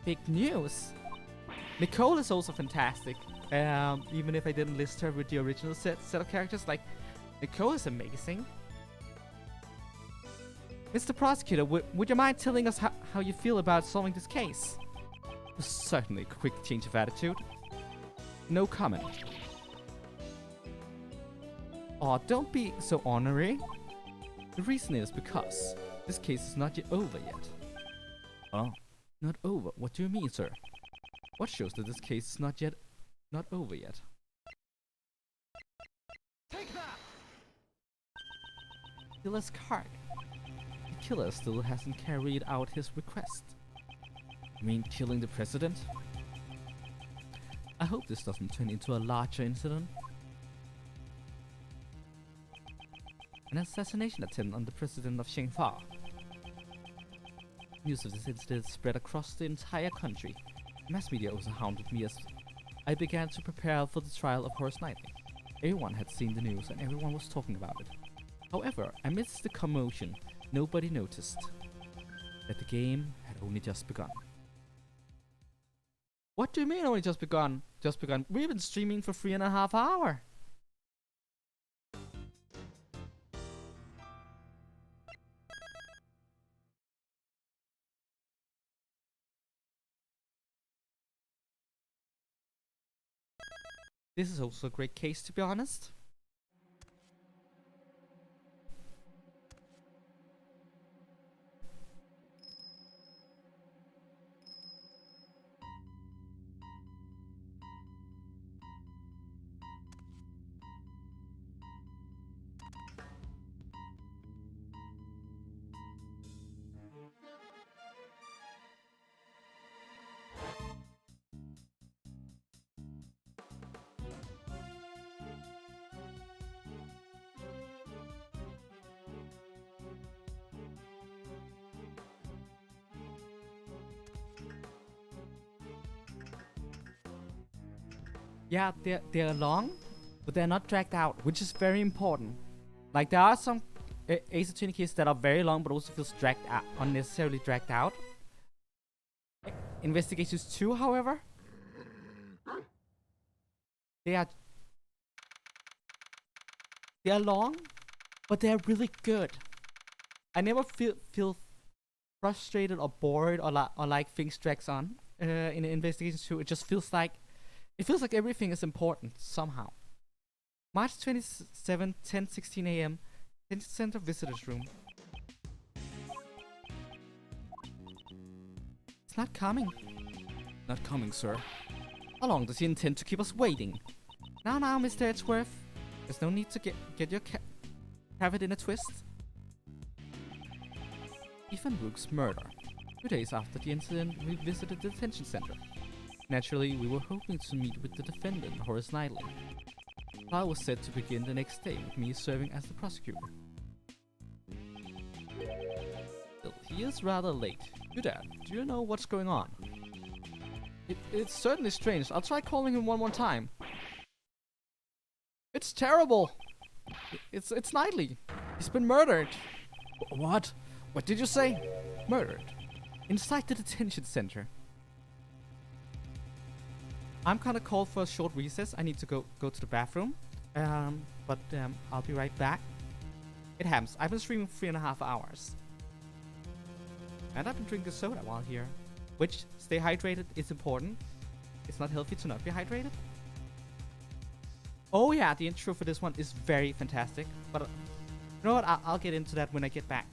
Big news? Nicole is also fantastic. Even if I didn't list her with the original set of characters, like, Nicole is amazing. Mr. Prosecutor, would you mind telling us how you feel about solving this case? Certainly, quick change of attitude. No comment. Aw, don't be so ornery. The reason is because this case is not yet over yet. Oh, not over? What do you mean, sir? What shows that this case is not over yet? Take that! Killer's card. The killer still hasn't carried out his request. You mean killing the president? I hope this doesn't turn into a larger incident. An assassination attempt on the president of Shengfa. News of this incident spread across the entire country. Mass media also hounded me as I began to prepare for the trial of Horace Knightley. Everyone had seen the news and everyone was talking about it. However, amidst the commotion, nobody noticed that the game had only just begun. What do you mean only just begun? Just begun? We've been streaming for 3.5 hours. This is also a great case, to be honest. Yeah, they're long, but they're not dragged out, which is very important. Like, there are some Ace Attorney cases that are very long, but also feels dragged out, unnecessarily dragged out. Investigations 2, however, they are long, but they're really good. I never feel frustrated or bored or like things drags on in Investigations 2. It just feels like everything is important somehow. March 27, 10:16 a.m. Center Visitors Room. It's not coming. Not coming, sir. How long does he intend to keep us waiting? Now, Mr. Edgeworth. There's no need to get your have it in a twist. Ethan Rook's murder. 2 days after the incident, we visited the detention center. Naturally, we were hoping to meet with the defendant, Horace Knightley. Trial was set to begin the next day, with me serving as the prosecutor. Still, he is rather late. You there, do you know what's going on? It's certainly strange. I'll try calling him one more time. It's terrible! It's Knightley. He's been murdered. What? What did you say? Murdered. Inside the detention center. I'm gonna call for a short recess. I need to go to the bathroom. But I'll be right back. It happens. I've been streaming 3.5 hours. And I've been drinking soda while here. Which, stay hydrated is important. It's not healthy to not be hydrated. Oh yeah, the intro for this one is very fantastic. But you know what? I'll get into that when I get back.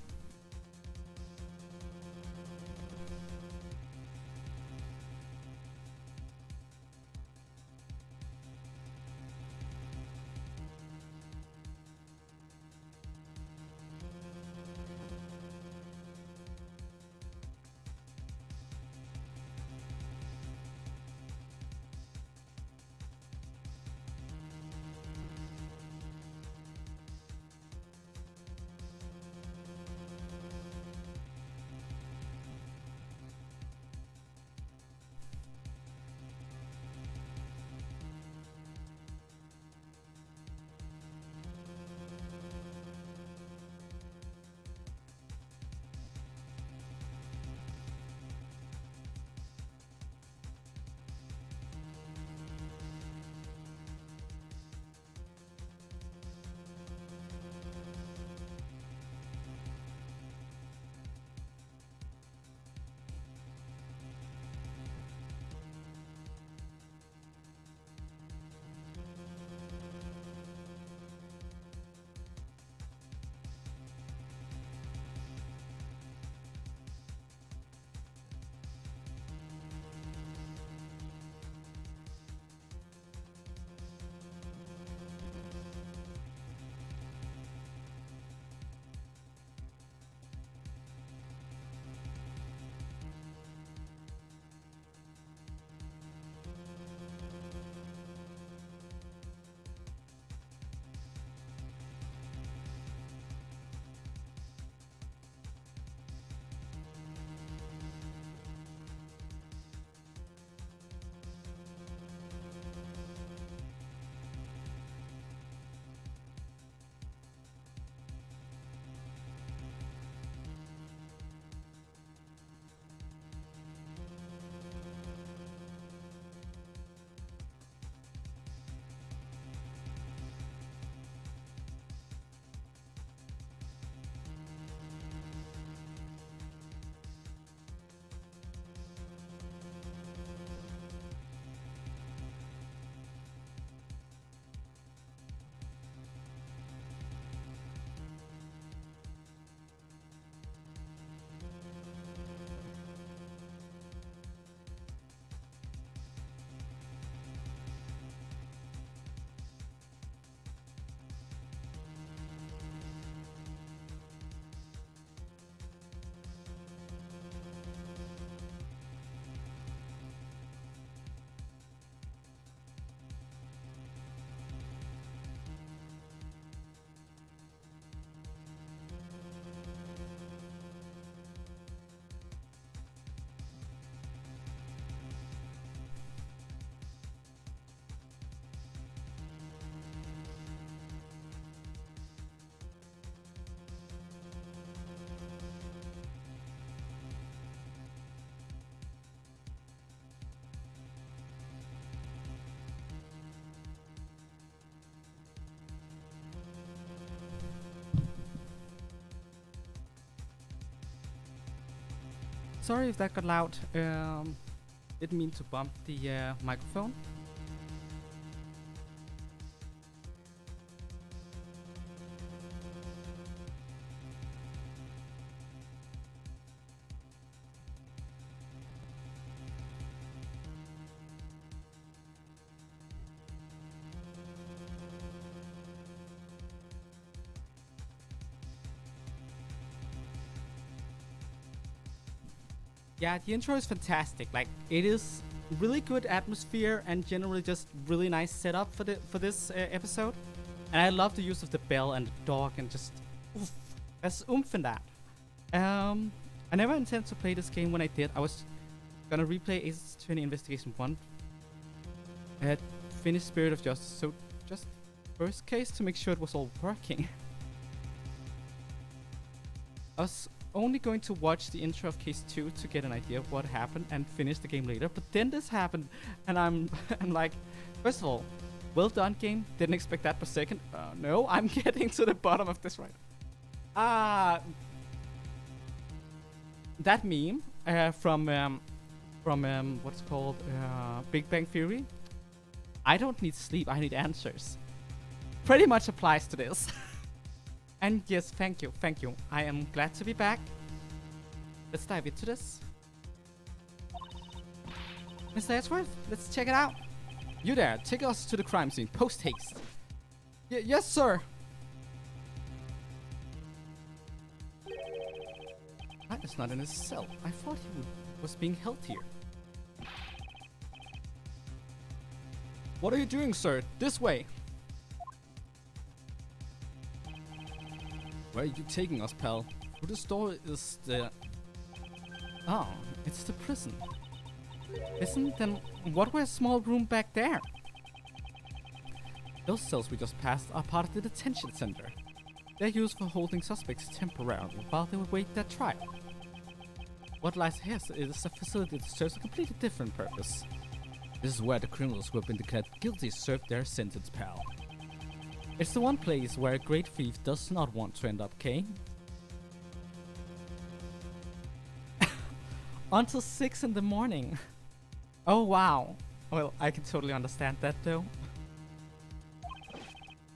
Sorry if that got loud. Didn't mean to bump the microphone. Yeah, the intro is fantastic. Like, it is really good atmosphere and generally just really nice setup for this episode. And I love the use of the bell and the dog and just oof, there's oomph in that. I never intended to play this game. When I did, I was gonna replay Ace Attorney Investigation 1. I had finished Spirit of Justice, so just first case to make sure it was all working. I was only going to watch the intro of Case 2 to get an idea of what happened and finish the game later, but then this happened and I'm like, first of all, well done game, didn't expect that per second. No, I'm getting to the bottom of this right. That meme from what's called Big Bang Theory, I don't need sleep, I need answers, pretty much applies to this. And yes, thank you. I am glad to be back. Let's dive into this. Mr. Edgeworth, let's check it out. You there, take us to the crime scene, post haste. Yes, sir. That is not in his cell. I thought he was being held here. What are you doing, sir? This way. Where are you taking us, pal? Through this door is the... Oh, it's the prison. Prison? Then what were a small room back there? Those cells we just passed are part of the detention center. They're used for holding suspects temporarily while they await their trial. What lies ahead is a facility that serves a completely different purpose. This is where the criminals who have been declared guilty serve their sentence, pal. It's the one place where a great thief does not want to end up, Kay. Until 6 in the morning. Oh wow. Well, I can totally understand that though.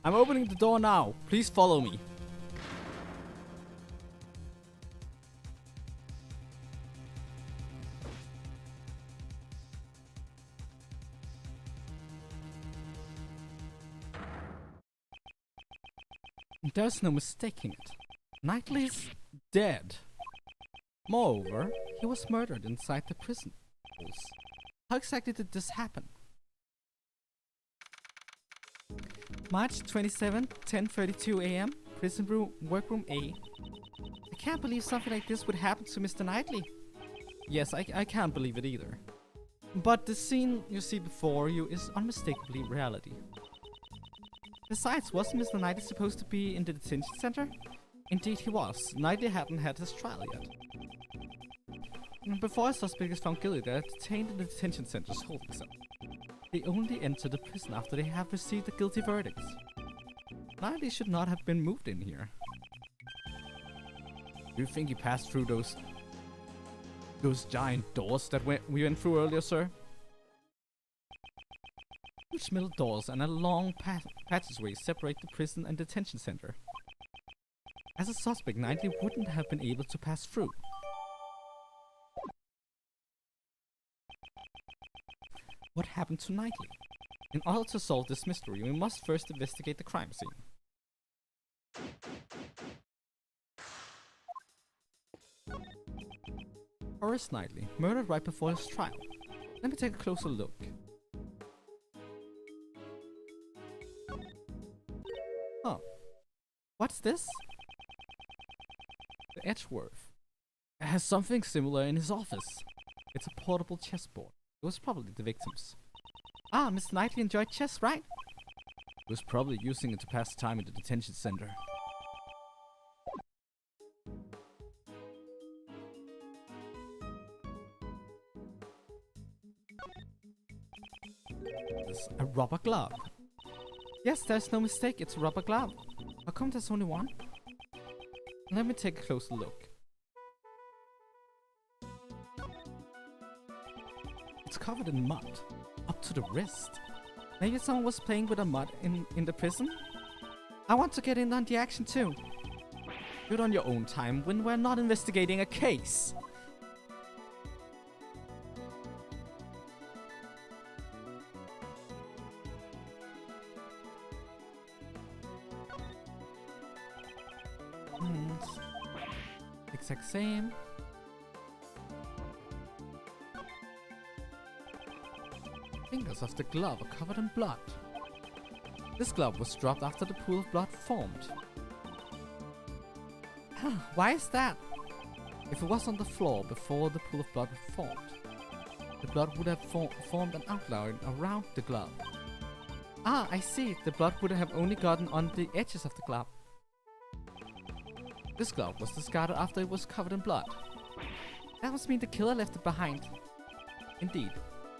I'm opening the door now. Please follow me. There's no mistaking it. Knightley's dead. Moreover, he was murdered inside the prison walls. How exactly did this happen? March 27, 10:32 a.m. Prison room, workroom A. I can't believe something like this would happen to Mr. Knightley. Yes, I can't believe it either. But the scene you see before you is unmistakably reality. Besides, wasn't Mr. Knightley supposed to be in the detention center? Indeed he was. Knightley hadn't had his trial yet. Before a suspect is found guilty, they are detained in the detention center's holding cell. They only enter the prison after they have received a guilty verdict. Knightley should not have been moved in here. Do you think he passed through those giant doors that we went through earlier, sir? Huge metal doors and a long passageway separate the prison and detention center. As a suspect, Knightley wouldn't have been able to pass through. What happened to Knightley? In order to solve this mystery, we must first investigate the crime scene. Horace Knightley, murdered right before his trial. Let me take a closer look. Oh. What's this? The Edgeworth. It has something similar in his office. It's a portable chessboard. It was probably the victim's. Ah, Miss Knightley enjoyed chess, right? He was probably using it to pass time in the detention center. There's a rubber glove. Yes, there's no mistake, it's a rubber glove. How come there's only one? Let me take a closer look. covered in mud, up to the wrist. Maybe someone was playing with a mud in the prison? I want to get in on the action too. Do it on your own time when we're not investigating a case. Exact same. Fingers of the glove are covered in blood. This glove was dropped after the pool of blood formed. Why is that? If it was on the floor before the pool of blood was formed, the blood would have formed an outline around the glove. Ah, I see. The blood would have only gotten on the edges of the glove. This glove was discarded after it was covered in blood. That must mean the killer left it behind. Indeed,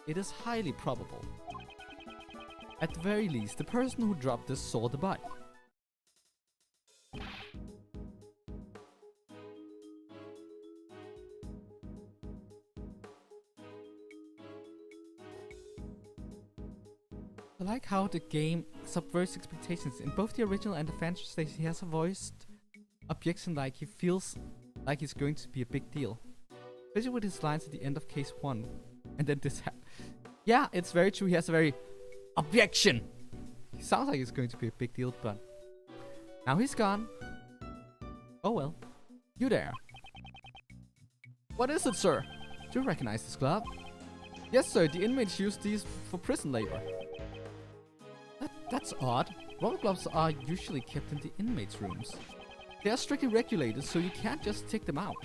it is highly probable. At the very least, the person who dropped this saw the body. I like how the game subverts expectations. In both the original and the fantasy, he has a voiced objection like he feels like it's going to be a big deal. Especially with his lines at the end of case 1. And then this yeah, it's very true. He has a very objection. He sounds like it's going to be a big deal, but now he's gone. Oh well. You there. What is it, sir? Do you recognize this glove? Yes, sir. The inmates use these for prison labor. That's odd. Rubber gloves are usually kept in the inmates' rooms. They are strictly regulated, so you can't just take them out.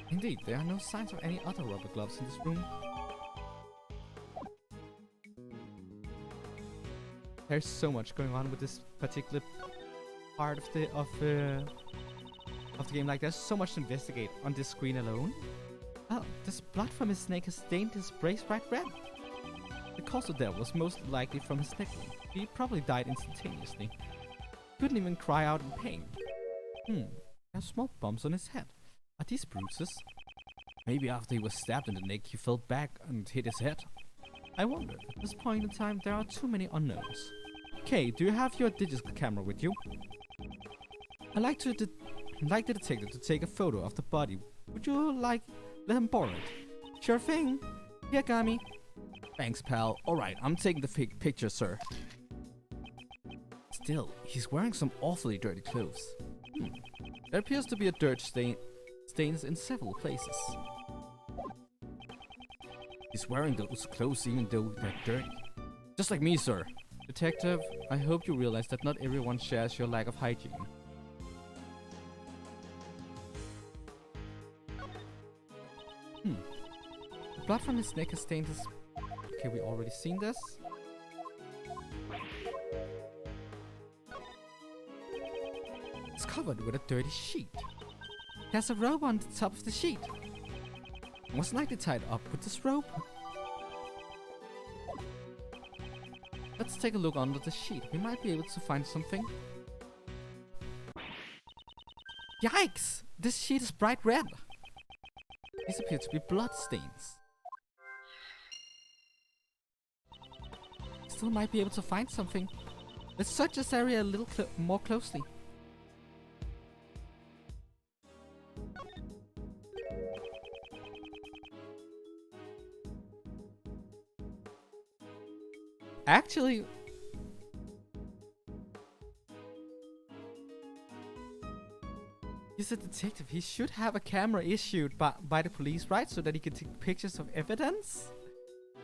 Indeed, there are no signs of any other rubber gloves in this room. There's so much going on with this particular part of the game. Like, there's so much to investigate on this screen alone. Oh, this blood from his snake has stained his brace bright red. The cause of death was most likely from his neck wound. He probably died instantaneously. Couldn't even cry out in pain. There are small bumps on his head. Are these bruises? Maybe after he was stabbed in the neck, he fell back and hit his head. I wonder. At this point in time, there are too many unknowns. Kay, do you have your digital camera with you? I'd like the detective to take a photo of the body. Would you let him borrow it? Sure thing. Here, Gami. Thanks, pal. Alright, I'm taking the picture, sir. Still, he's wearing some awfully dirty clothes. There appears to be a dirt stains in several places. He's wearing those clothes even though they're dirty. Just like me, sir. Detective, I hope you realize that not everyone shares your lack of hygiene. The blood from his neck has stained his... Okay, we already seen this. It's covered with a dirty sheet. There's a rope on the top of the sheet. Was likely tied up with this rope. Let's take a look under the sheet. We might be able to find something. Yikes! This sheet is bright red. These appear to be blood stains. Still might be able to find something. Let's search this area a little more closely. Actually, he's a detective. He should have a camera issued by the police, right? So that he can take pictures of evidence,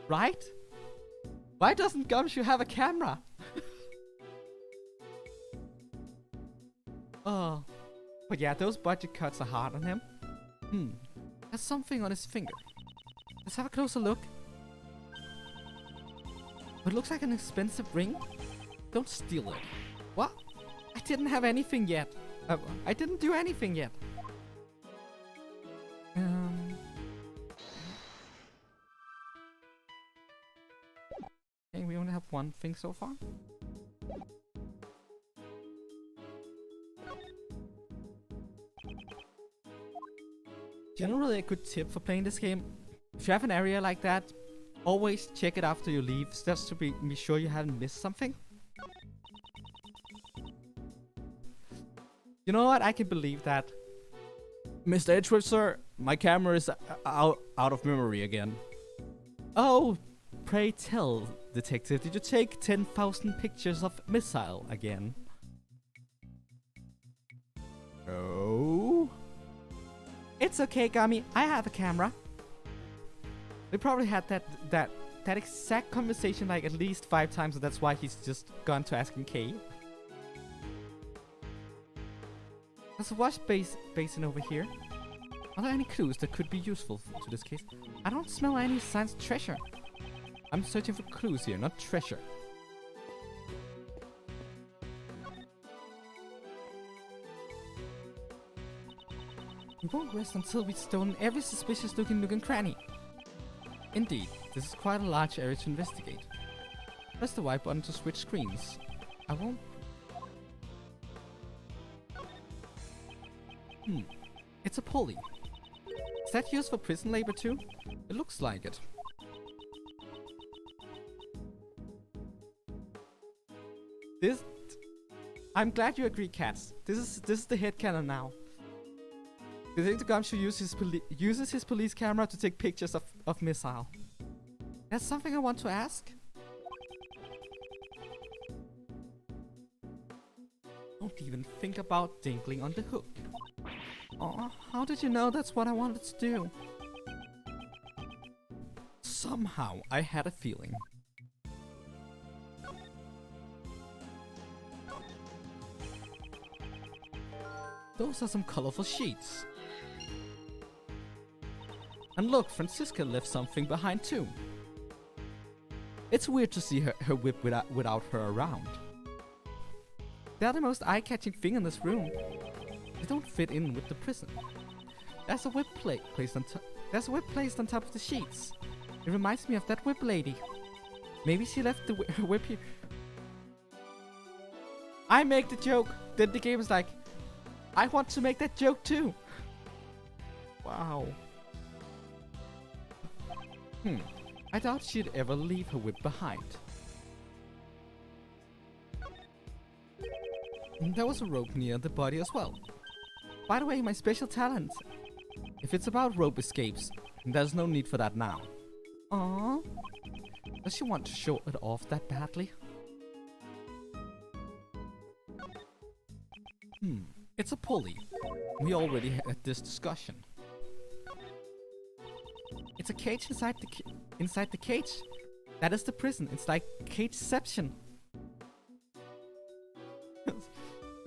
right? Why doesn't Gumshoe have a camera? Oh, but yeah, those budget cuts are hard on him. There's something on his finger. Let's have a closer look. It looks like an expensive ring. Don't steal it. What? I didn't have anything yet. I didn't do anything yet. Okay, we only have one thing so far. Generally, a good tip for playing this game: if you have an area like that, Always check it after you leave, just to be sure you haven't missed something. You know what? I can believe that. Mr. Edgeworth, sir, my camera is out of memory again. Oh, pray tell, detective, did you take 10,000 pictures of missile again? Oh? It's okay, Gummy. I have a camera. We probably had that exact conversation like at least 5 times, so that's why he's just gone to asking Kay. There's a wash basin over here. Are there any clues that could be useful to this case? I don't smell any signs of treasure. I'm searching for clues here, not treasure. We won't rest until we've stolen every suspicious looking nook and cranny. Indeed, this is quite a large area to investigate. Press the white button to switch screens. I won't... It's a pulley. Is that used for prison labor too? It looks like it. I'm glad you agree, Cats. This is the headcanon now. Do you think the Gumshoe uses his police camera to take pictures of missile? That's something I want to ask. Don't even think about dangling on the hook. Oh, how did you know that's what I wanted to do? Somehow I had a feeling. Those are some colorful sheets. And look, Francisca left something behind too. It's weird to see her whip without her around. They're the most eye-catching thing in this room. They don't fit in with the prison. There's a whip placed on top of the sheets. It reminds me of that whip lady. Maybe she left her whip here. I make the joke. Then the game is like, I want to make that joke too. Wow. I doubt she'd ever leave her whip behind. And there was a rope near the body as well. By the way, my special talent. If it's about rope escapes, there's no need for that now. Aww. Does she want to show it off that badly? It's a pulley. We already had this discussion. It's a cage inside the cage. That is the prison. It's like cageception.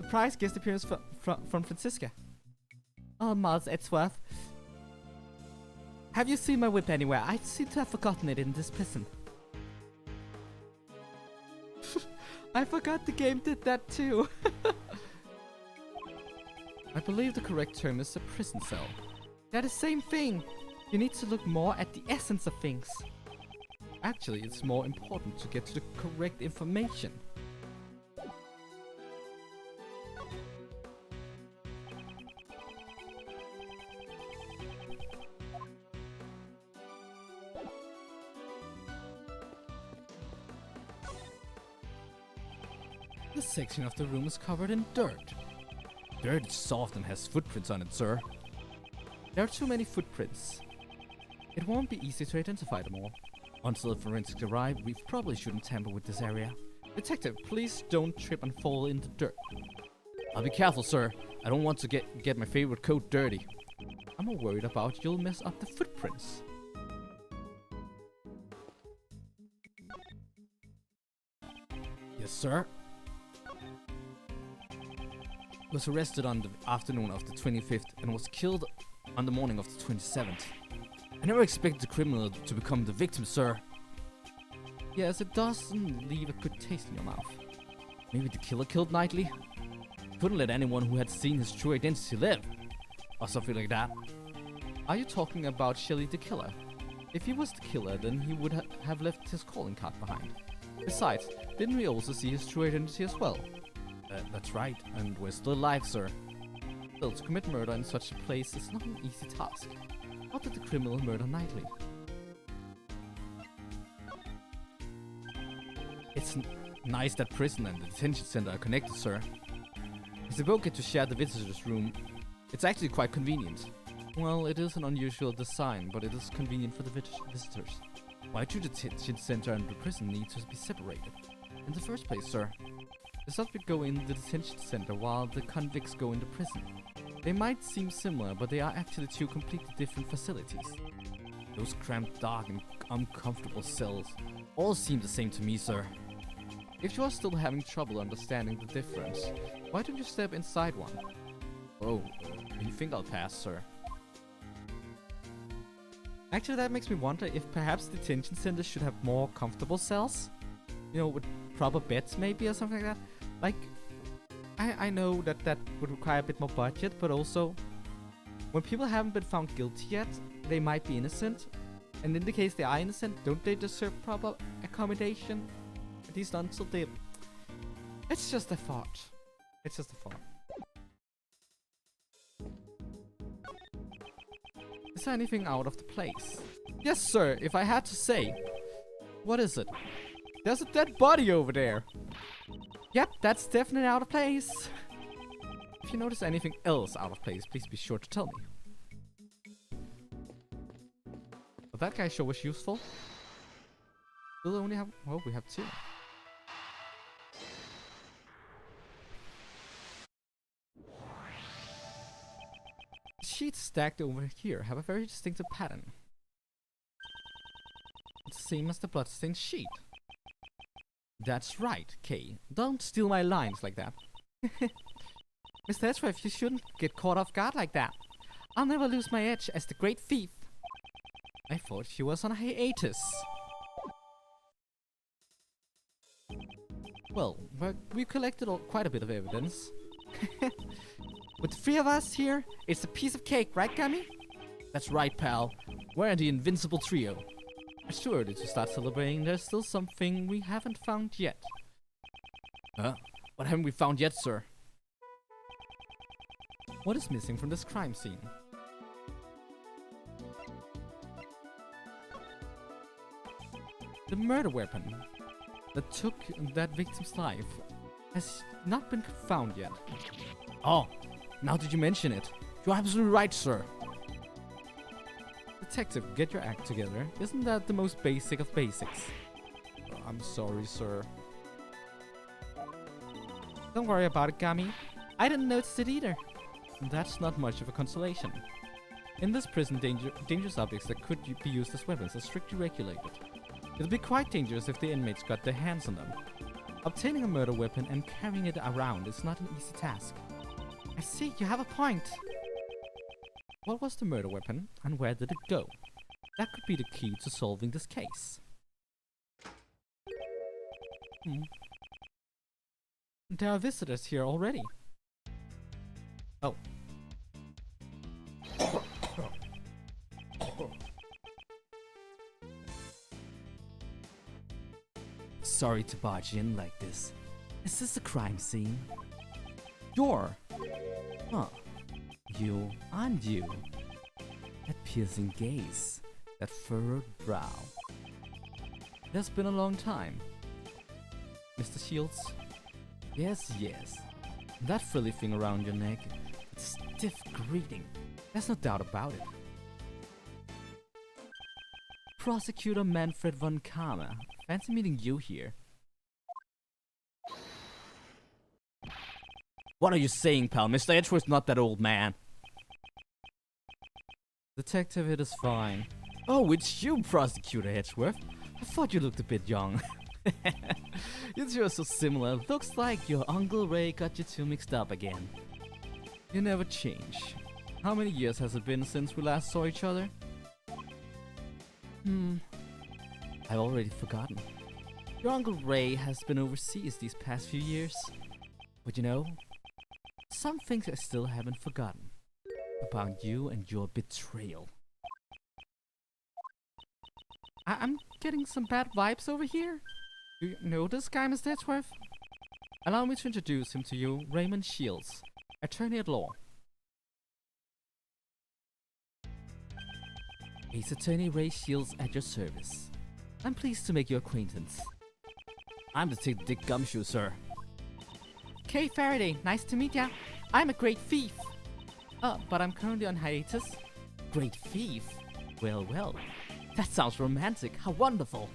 Surprise guest appearance from Francisca. Oh, Miles Edgeworth. Have you seen my whip anywhere? I seem to have forgotten it in this prison. I forgot the game did that too. I believe the correct term is a prison cell. They're the same thing. You need to look more at the essence of things. Actually, it's more important to get to the correct information. This section of the room is covered in dirt. Dirt is soft and has footprints on it, sir. There are too many footprints. It won't be easy to identify them all. Until the forensics arrive, we probably shouldn't tamper with this area. Detective, please don't trip and fall in the dirt. I'll be careful, sir. I don't want to get my favorite coat dirty. I'm more worried about you'll mess up the footprints. Yes, sir. Was arrested on the afternoon of the 25th and was killed on the morning of the 27th. I never expected the criminal to become the victim, sir. Yes, it doesn't leave a good taste in your mouth. Maybe the killer killed Knightley? Couldn't let anyone who had seen his true identity live. Or something like that. Are you talking about Shelley the killer? If he was the killer, then he would have left his calling card behind. Besides, didn't we also see his true identity as well? That's right, and we're still alive, sir. Still, to commit murder in such a place is not an easy task. How did the criminal murder Knightley? It's nice that prison and the detention center are connected, sir. As they both get to share the visitors' room, it's actually quite convenient. Well, it is an unusual design, but it is convenient for the visitors. Why do the detention center and the prison need to be separated? In the first place, sir, the suspects go in the detention center while the convicts go in the prison. They might seem similar, but they are actually two completely different facilities. Those cramped, dark, and uncomfortable cells all seem the same to me, sir. If you are still having trouble understanding the difference, why don't you step inside one? Oh, you think I'll pass, sir? Actually, that makes me wonder if perhaps detention centers should have more comfortable cells. You know, with proper beds maybe or something like that. Like, I know that would require a bit more budget, but also, when people haven't been found guilty yet, they might be innocent. And in the case they are innocent, don't they deserve proper accommodation? At least until they... It's just a thought. It's just a thought. Is there anything out of the place? Yes, sir, if I had to say. What is it? There's a dead body over there. Yep, that's definitely out of place. If you notice anything else out of place, please be sure to tell me. But that guy sure was useful. We'll only have... Oh, we have two. Sheets stacked over here have a very distinctive pattern. It's the same as the bloodstained sheet. That's right, Kay. Don't steal my lines like that. Mr. Edgeworth, you shouldn't get caught off guard like that. I'll never lose my edge as the great thief. I thought she was on a hiatus. Well, we collected quite a bit of evidence. With the three of us here, it's a piece of cake, right, Gummy? That's right, pal. We're the invincible trio. It's too early to start celebrating. There's still something we haven't found yet. What haven't we found yet, sir? What is missing from this crime scene? The murder weapon that took that victim's life has not been found yet. Oh, now that you mention it, you're absolutely right, sir. Detective, get your act together. Isn't that the most basic of basics? I'm sorry, sir. Don't worry about it, Gummy. I didn't notice it either. That's not much of a consolation. In this prison, dangerous objects that could be used as weapons are strictly regulated. It'll be quite dangerous if the inmates got their hands on them. Obtaining a murder weapon and carrying it around is not an easy task. I see, you have a point. What was the murder weapon, and where did it go? That could be the key to solving this case. There are visitors here already. Oh. Sorry to barge in like this. Is this a crime scene? You're... Huh. You and you. That piercing gaze. That furrowed brow. It has been a long time. Mr. Shields? Yes, yes. That frilly thing around your neck. That stiff greeting. There's no doubt about it. Prosecutor Manfred von Karma. Fancy meeting you here. What are you saying, pal? Mr. Edgeworth's not that old man. Detective, it is fine. Oh, it's you, Prosecutor Edgeworth. I thought you looked a bit young. You two are so similar. Looks like your Uncle Ray got you two mixed up again. You never change. How many years has it been since we last saw each other? I've already forgotten. Your Uncle Ray has been overseas these past few years. But you know, some things I still haven't forgotten. About you and your betrayal. I'm getting some bad vibes over here. Do you know this guy, Mr. Edgeworth? Allow me to introduce him to you, Raymond Shields, attorney at law. Ace Attorney Ray Shields at your service. I'm pleased to make your acquaintance. I'm Detective Dick Gumshoe, sir. Kay Faraday, nice to meet ya. I'm a great thief. But I'm currently on hiatus. Great thief? Well, well. That sounds romantic. How wonderful.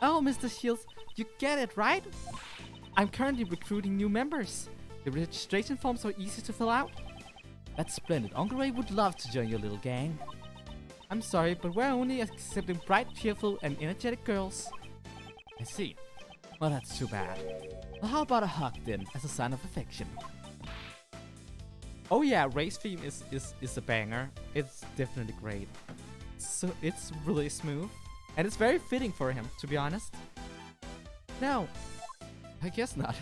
Oh, Mr. Shields, you get it, right? I'm currently recruiting new members. The registration forms are easy to fill out. That's splendid. Uncle Ray would love to join your little gang. I'm sorry, but we're only accepting bright, cheerful, and energetic girls. I see. Well, that's too bad. Well, how about a hug then, as a sign of affection? Oh yeah, Ray's theme is a banger. It's definitely great. So it's really smooth. And it's very fitting for him, to be honest. No, I guess not.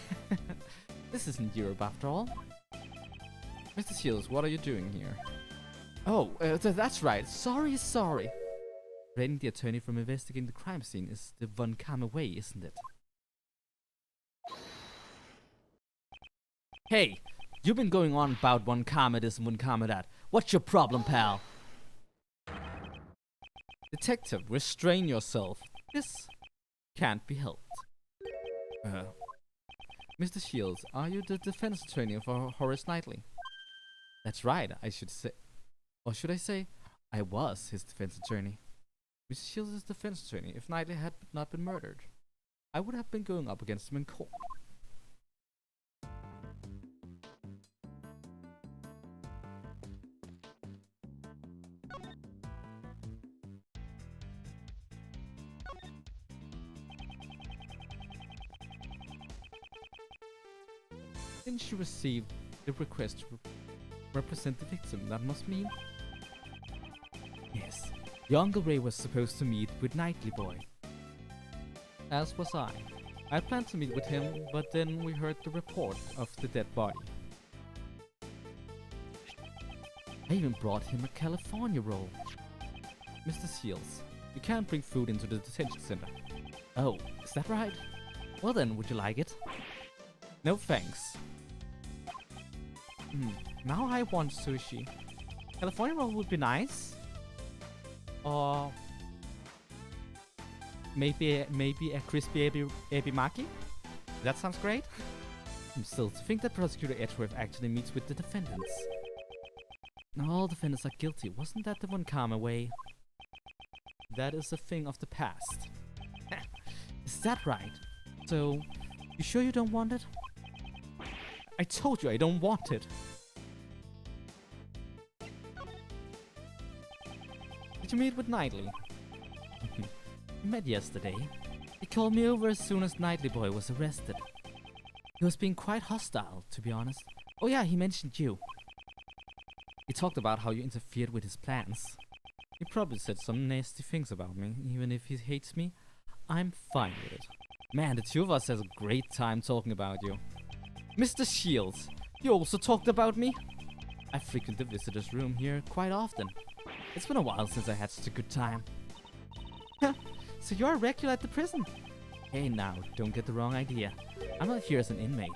This isn't Europe after all. Mr. Shields, what are you doing here? Oh, that's right. Sorry. Preventing the attorney from investigating the crime scene is the Von Kamme way, isn't it? Hey, you've been going on about Von Kamme this and Von Kamme that. What's your problem, pal? Detective, restrain yourself. This can't be helped. Mr. Shields, are you the defense attorney for Horace Knightley? That's right, I should say. Or should I say, I was his defense attorney. Mr. Shields is defense attorney. If Knightley had not been murdered, I would have been going up against him in court. Since you received the request to represent the victim, that must mean... Yes, your Uncle Ray was supposed to meet with Knightley Boy. As was I. I planned to meet with him, but then we heard the report of the dead body. I even brought him a California roll. Mr. Shields, you can't bring food into the detention center. Oh, is that right? Well then, would you like it? No thanks. now I want sushi. California roll would be nice. Or maybe a crispy ebimaki. That sounds great. Still, to think that Prosecutor Edgeworth actually meets with the defendants. All defendants are guilty. Wasn't that the Von Kamme way? That is a thing of the past. Is that right? So, you sure you don't want it? I told you I don't want it. Did you meet with Knightley? We met yesterday. He called me over as soon as Knightley Boy was arrested. He was being quite hostile, to be honest. Oh yeah, he mentioned you. He talked about how you interfered with his plans. He probably said some nasty things about me. Even if he hates me, I'm fine with it. Man, the two of us has a great time talking about you. Mr. Shields, you also talked about me? I frequent the visitor's room here quite often. It's been a while since I had such a good time. So you're a regular at the prison? Hey now, don't get the wrong idea. I'm not here as an inmate.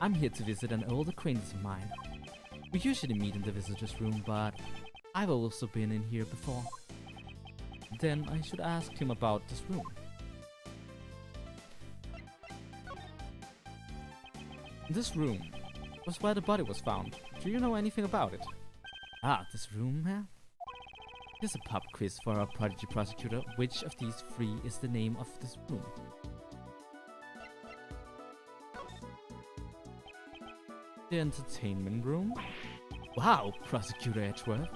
I'm here to visit an old acquaintance of mine. We usually meet in the visitor's room, but I've also been in here before. Then I should ask him about this room. This room was where the body was found. Do you know anything about it? Ah, this room here? Here's a pub quiz for our prodigy prosecutor. Which of these three is the name of this room? The entertainment room? Wow, Prosecutor Edgeworth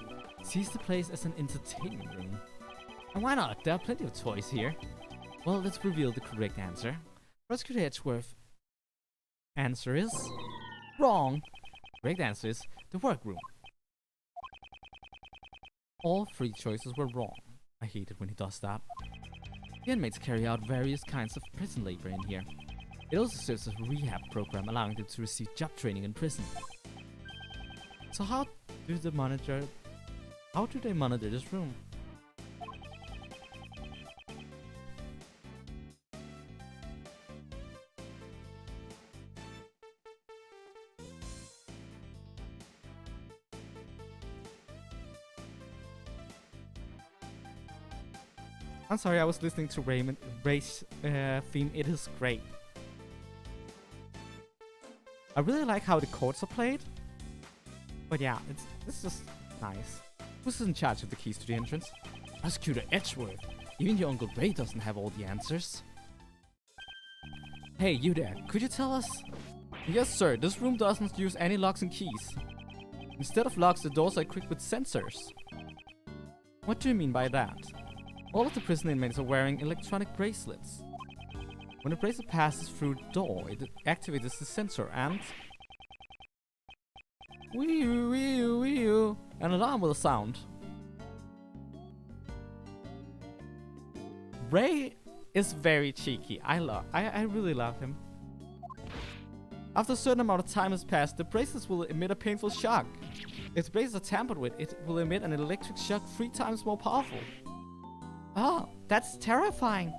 sees the place as an entertainment room. And why not? There are plenty of toys here. Well, let's reveal the correct answer. Prosecutor Edgeworth. Answer is wrong. Correct answer is the workroom. All three choices were wrong. I hate it when he does that. The inmates carry out various kinds of prison labor in here. It also serves as a rehab program allowing them to receive job training in prison. So how do they monitor this room? I'm sorry, I was listening to Ray's theme. It is great. I really like how the chords are played. But yeah, it's just nice. Who's in charge of the keys to the entrance? Prosecutor Edgeworth. Even your Uncle Ray doesn't have all the answers. Hey, you there, could you tell us? Yes, sir, this room doesn't use any locks and keys. Instead of locks, the doors are equipped with sensors. What do you mean by that? All of the prison inmates are wearing electronic bracelets. When a bracelet passes through the door, it activates the sensor and... wee-oo, wee-oo, wee-oo. An alarm will sound. Ray is very cheeky. I really love him. After a certain amount of time has passed, the bracelets will emit a painful shock. If the bracelets are tampered with, it will emit an electric shock 3 times more powerful. Oh, that's terrifying.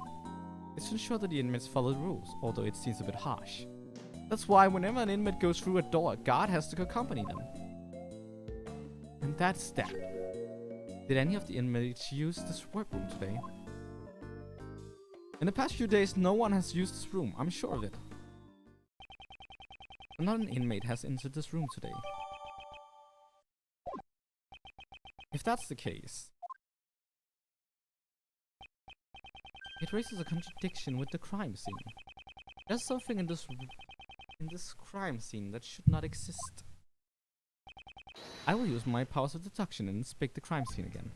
It's to ensure that the inmates follow the rules, although it seems a bit harsh. That's why whenever an inmate goes through a door, a guard has to accompany them. And that's that. Did any of the inmates use this workroom today? In the past few days, no one has used this room, I'm sure of it. Not an inmate has entered this room today. If that's the case, it raises a contradiction with the crime scene. There's something in this crime scene that should not exist. I will use my powers of deduction and inspect the crime scene again.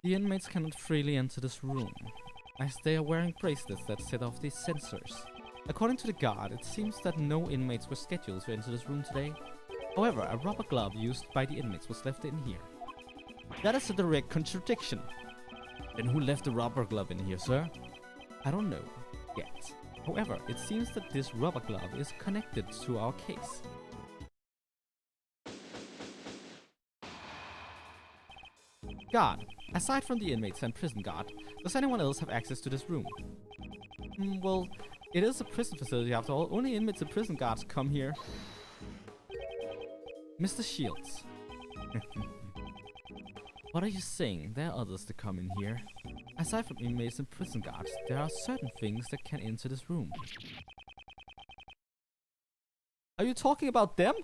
The inmates cannot freely enter this room, as they are wearing bracelets that set off these sensors. According to the guard, it seems that no inmates were scheduled to enter this room today. However, a rubber glove used by the inmates was left in here. That is a direct contradiction. Then who left the rubber glove in here, sir? I don't know yet. However, it seems that this rubber glove is connected to our case. Guard, aside from the inmates and prison guard, does anyone else have access to this room? Well, it is a prison facility after all. Only inmates and prison guards come here. Mr. Shields. What are you saying? There are others that come in here. Aside from inmates and prison guards, there are certain things that can enter this room. Are you talking about them?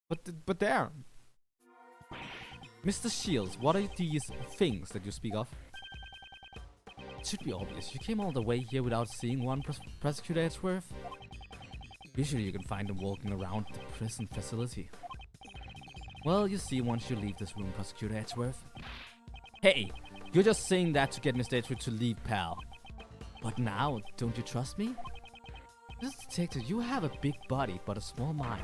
But there. Mr. Shields, what are these things that you speak of? It should be obvious. You came all the way here without seeing one, Prosecutor Edgeworth. Usually you can find them walking around the prison facility. Well, you see once you leave this room, Prosecutor Edgeworth. Hey, you're just saying that to get Mr. Edgeworth to leave, pal. But now, don't you trust me? Mr. Detective, you have a big body, but a small mind.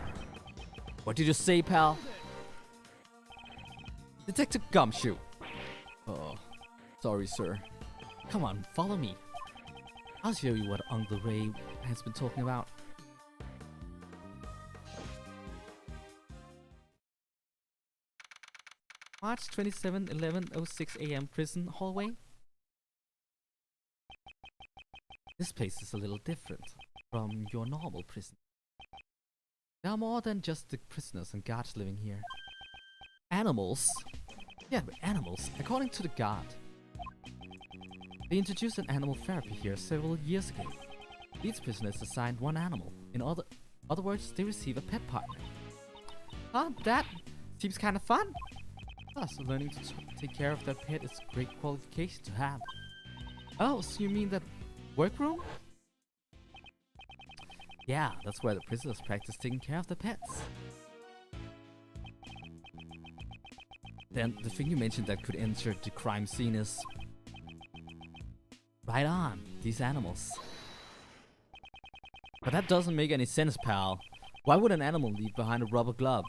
What did you say, pal? Detective Gumshoe. Oh, sorry, sir. Come on, follow me. I'll show you what Uncle Ray has been talking about. March 27, 11:06 a.m. prison hallway. This place is a little different from your normal prison. There are more than just the prisoners and guards living here. Animals? Yeah, but animals, according to the guard. They introduced an animal therapy here several years ago. Each prisoner is assigned one animal. In other words, they receive a pet partner. Huh, that seems kind of fun. Plus, learning to take care of their pet is a great qualification to have. Oh, so you mean that workroom? Yeah, that's where the prisoners practice taking care of their pets. Then the thing you mentioned that could enter the crime scene is... Right on, these animals. But that doesn't make any sense, pal. Why would an animal leave behind a rubber glove?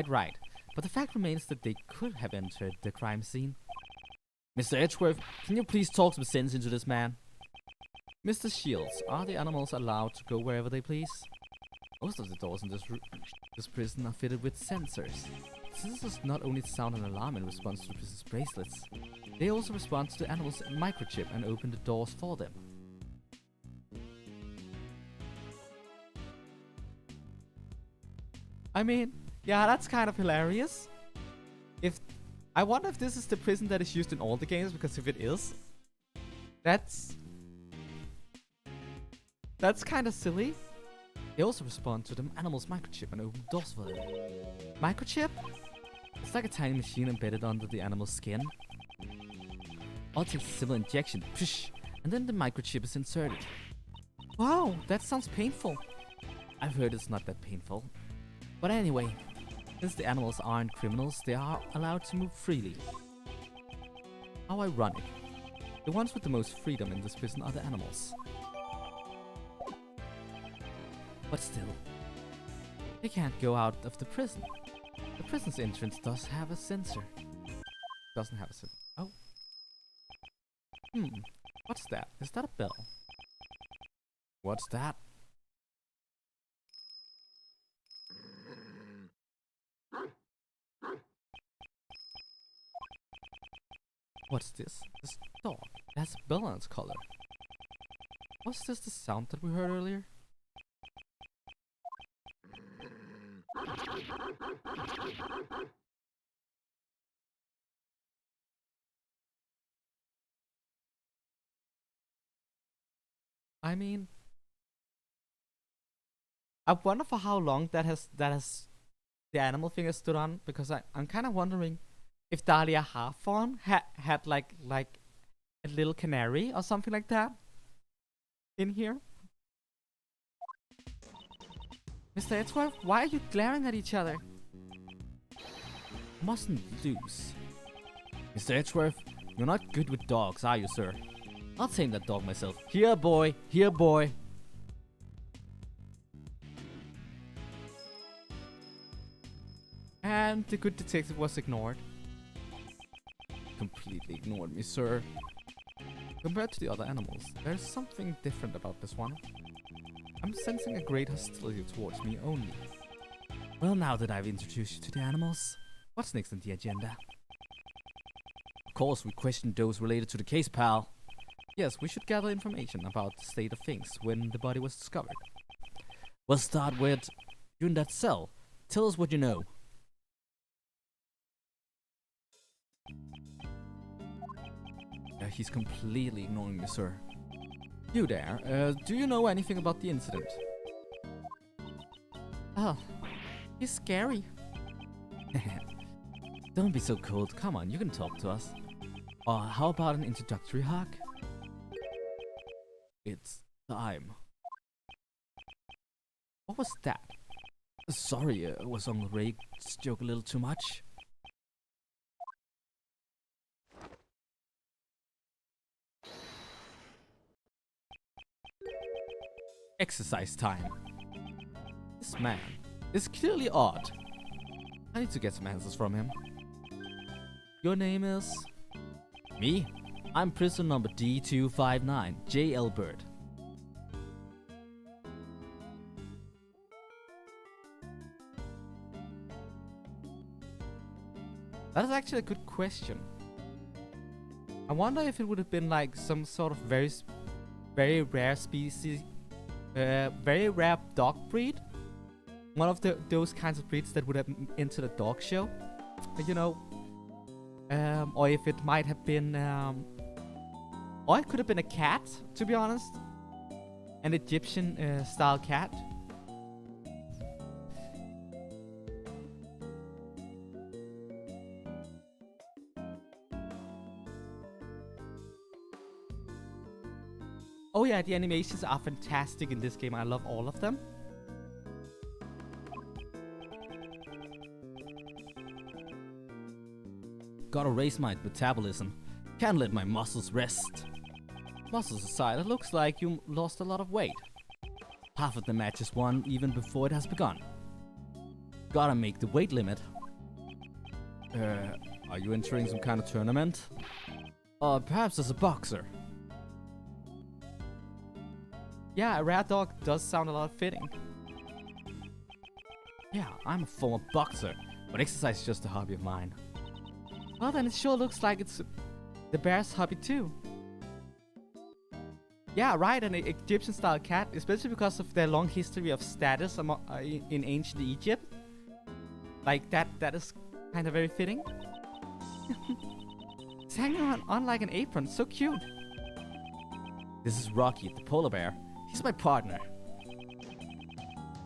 Right. But the fact remains that they could have entered the crime scene. Mr. Edgeworth, can you please talk some sense into this man? Mr. Shields, are the animals allowed to go wherever they please? Most of the doors in this prison are fitted with sensors. Scissors not only sound an alarm in response to the prison's bracelets, they also respond to the animal's microchip and open the doors for them. I mean, yeah, that's kind of hilarious. I wonder if this is the prison that is used in all the games, because if it is, that's kind of silly. They also respond to the animal's microchip and open doors for them. Microchip? It's like a tiny machine embedded under the animal's skin. All takes a simple injection, psh, and then the microchip is inserted. Wow, that sounds painful. I've heard it's not that painful. But anyway, since the animals aren't criminals, they are allowed to move freely. How ironic. The ones with the most freedom in this prison are the animals. But still, they can't go out of the prison. The prison's entrance does have a sensor. Doesn't have a sensor. Oh. What's that? Is that a bell? What's that? What's this? This dog. It has a bell on its collar. Was this the sound that we heard earlier? I mean, I wonder for how long that has the animal thing has stood on, because I'm kind of wondering if Dahlia Hawthorne had like a little canary or something like that in here. Mr. Edgeworth, why are you glaring at each other? Mustn't lose. Mr. Edgeworth, you're not good with dogs, are you, sir? I'll tame that dog myself. Here, boy. Here, boy. And the good detective was ignored. Completely ignored me, sir. Compared to the other animals, there's something different about this one. I'm sensing a great hostility towards me only. Well, now that I've introduced you to the animals, what's next on the agenda? Of course, we questioned those related to the case, pal. Yes, we should gather information about the state of things when the body was discovered. We'll start with you in that cell. Tell us what you know. He's completely ignoring me, sir. You there, do you know anything about the incident? Oh, he's scary. Don't be so cold. Come on, you can talk to us. Or how about an introductory hug? It's time. What was that? Sorry, was Uncle Ray's joke a little too much? Exercise time. This man is clearly odd. I need to get some answers from him. Your name is? Me? I'm prisoner number D259, J. Elbert. That is actually a good question. I wonder if it would have been like some sort of very rare species, very rare dog breed. One of those kinds of breeds that would have entered a dog show, you know. Or if it might have been, or it could have been a cat, to be honest. An Egyptian style cat. Oh yeah, the animations are fantastic in this game. I love all of them. Gotta raise my metabolism. Can't let my muscles rest. Muscles aside, it looks like you lost a lot of weight. Half of the match is won even before it has begun. Gotta make the weight limit. Are you entering some kind of tournament? Or perhaps as a boxer? Yeah, a rare dog does sound a lot fitting. Yeah, I'm a former boxer. But exercise is just a hobby of mine. Well, then it sure looks like it's the bear's hobby too. Yeah, right, an Egyptian-style cat, especially because of their long history of status in ancient Egypt. Like, that is kind of very fitting. It's hanging on like an apron, so cute. This is Rocky, the polar bear. He's my partner.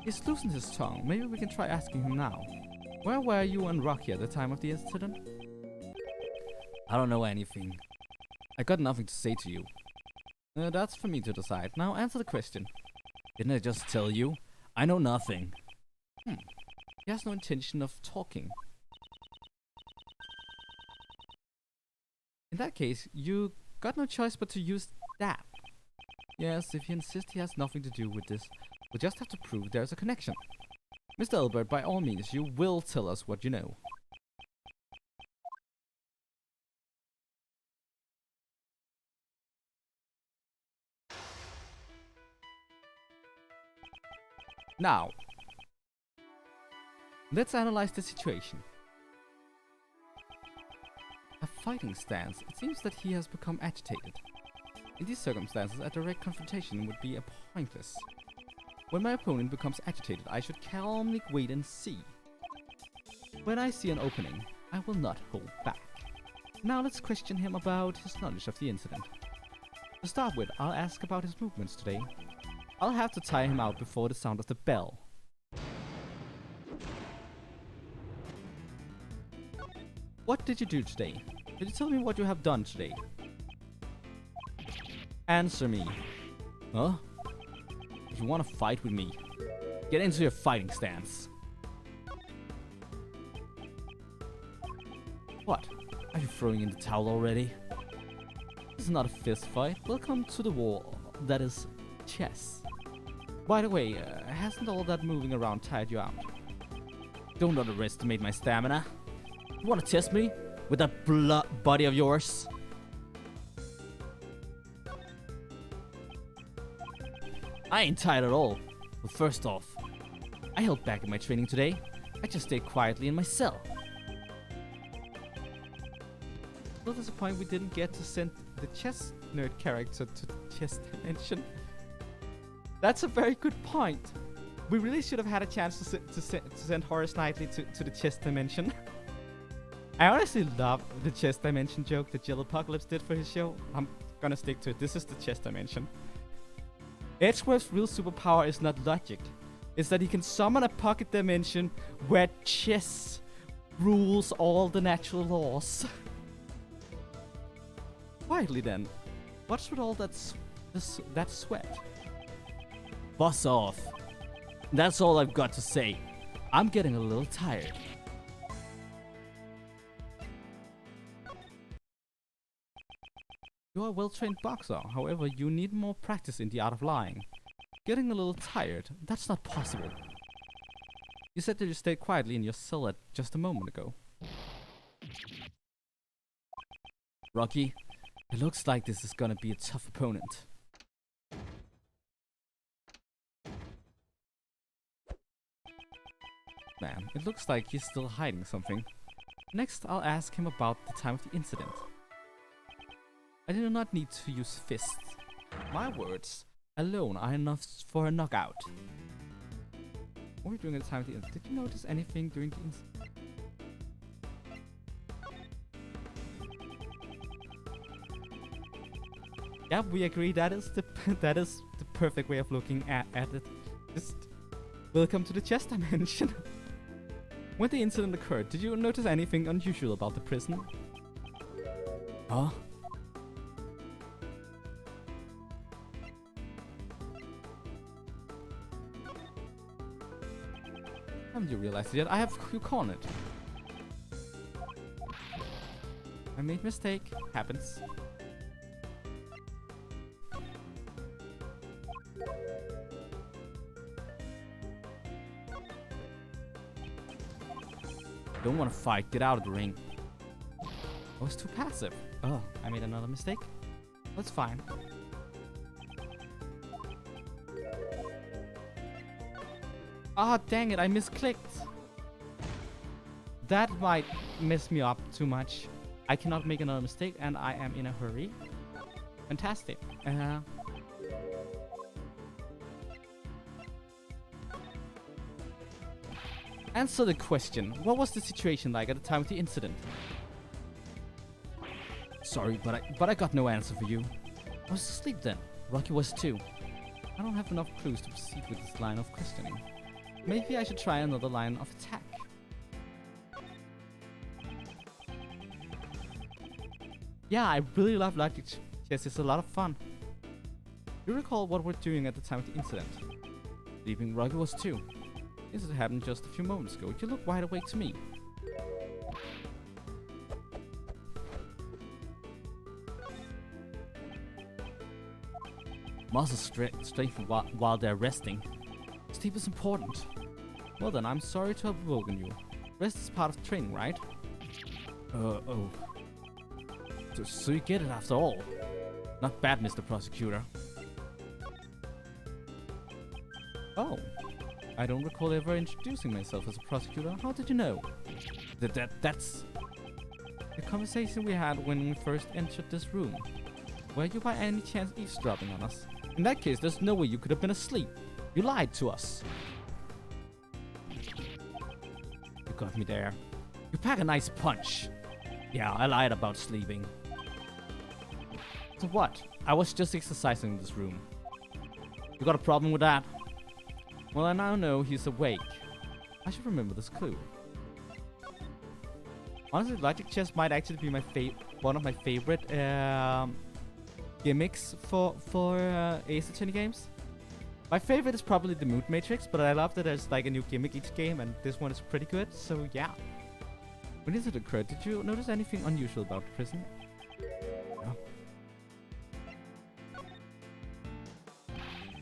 He's loosened his tongue. Maybe we can try asking him now. Where were you and Rocky at the time of the incident? I don't know anything. I got nothing to say to you. That's for me to decide. Now answer the question. Didn't I just tell you? I know nothing. He has no intention of talking. In that case, you got no choice but to use that. Yes, if you insist he has nothing to do with this, we'll just have to prove there's a connection. Mr. Albert, by all means, you will tell us what you know. Now, let's analyze the situation. A fighting stance. It seems that he has become agitated. In these circumstances, a direct confrontation would be pointless. When my opponent becomes agitated, I should calmly wait and see. When I see an opening, I will not hold back. Now let's question him about his knowledge of the incident. To start with, I'll ask about his movements today. I'll have to tire him out before the sound of the bell. What did you do today? Could you tell me what you have done today? Answer me. Huh? If you want to fight with me, get into your fighting stance. What? Are you throwing in the towel already? This is not a fist fight. Welcome to the war that is chess. By the way, hasn't all that moving around tired you out? Don't underestimate my stamina. You want to test me with that body of yours? I ain't tired at all. Well, first off, I held back in my training today. I just stayed quietly in my cell. Well, there's a point we didn't get to send the chess nerd character to the chess dimension. That's a very good point. We really should have had a chance to send Horace Knightley to the chess dimension. I honestly love the chess dimension joke that Jill Apocalypse did for his show. I'm gonna stick to it. This is the chess dimension. Edgeworth's real superpower is not logic. It's that he can summon a pocket dimension where chess rules all the natural laws. Quietly then, what's with all that sweat? Buzz off. That's all I've got to say. I'm getting a little tired. You are a well-trained boxer, however, you need more practice in the art of lying. Getting a little tired, that's not possible. You said that you stayed quietly in your cell just a moment ago. Rocky, it looks like this is gonna be a tough opponent. Man, it looks like he's still hiding something. Next, I'll ask him about the time of the incident. I do not need to use fists. My words alone are enough for a knockout. What were you doing at the time of the incident? Did you notice anything during the incident? Yeah, we agree. That is the perfect way of looking at it. Just welcome to the chess dimension. When the incident occurred, did you notice anything unusual about the prison? Huh? Haven't you realized it yet? I have you cornered. I made mistake. Happens. Don't want to fight. Get out of the ring. I was too passive. Oh, I made another mistake. That's fine. Ah, dang it, I misclicked. that might mess me up too much. I cannot make another mistake, and I am in a hurry. Fantastic. Answer the question. What was the situation like at the time of the incident? Sorry, but I got no answer for you. I was asleep then. Rocky was too. I don't have enough clues to proceed with this line of questioning. Maybe I should try another line of attack. Yeah, I really love logic chess. It's a lot of fun. You recall what we're doing at the time of the incident? Sleeping Rocky was too. This had happened just a few moments ago. You look wide awake to me. Muscle strength while they're resting. Sleep is important. Well then, I'm sorry to have woken you. Rest is part of training, right? Oh. So you get it after all. Not bad, Mr. Prosecutor. Oh. I don't recall ever introducing myself as a prosecutor. How did you know? That's... the conversation we had when we first entered this room. Were you by any chance eavesdropping on us? In that case, there's no way you could have been asleep. You lied to us. You got me there. You pack a nice punch. Yeah, I lied about sleeping. So what? I was just exercising in this room. You got a problem with that? Well, I now know he's awake. I should remember this clue. Honestly, logic chess might actually be one of my favorite gimmicks for Ace Attorney games. My favorite is probably the Mood Matrix, but I love that there's like a new gimmick each game, and this one is pretty good. So yeah. When did it occur? Did you notice anything unusual about the prison? No.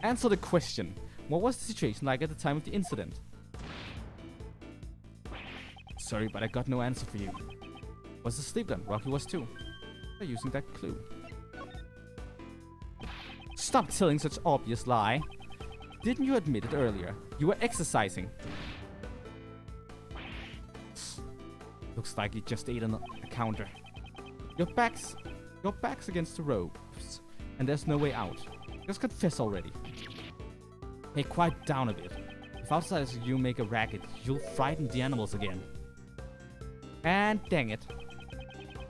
Answer the question. What was the situation like at the time of the incident? Sorry, but I got no answer for you. Was asleep then? Rocky was too. By using that clue. Stop telling such obvious lie. Didn't you admit it earlier? You were exercising. Looks like you just ate a counter. Your back's against the ropes, and there's no way out. Just confess already. Hey, quiet down a bit. If outsiders you make a racket, you'll frighten the animals again. And dang it.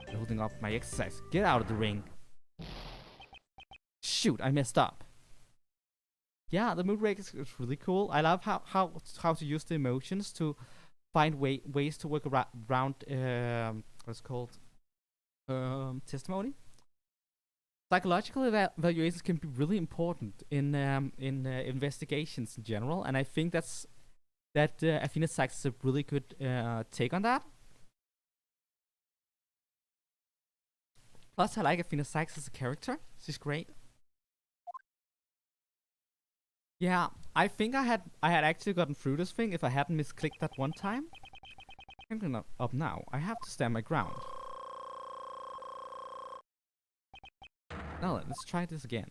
You're holding up my exercise. Get out of the ring. Shoot, I messed up. Yeah, the mood rake is really cool. I love how to use the emotions to find ways to work around what's called testimony. Psychological evaluations can be really important in investigations in general, and I think that Athena Sykes is a really good take on that. Plus, I like Athena Sykes as a character. She's great. Yeah, I think I had actually gotten through this thing if I hadn't misclicked that one time. I'm gonna up now. I have to stand my ground. Now let's try this again.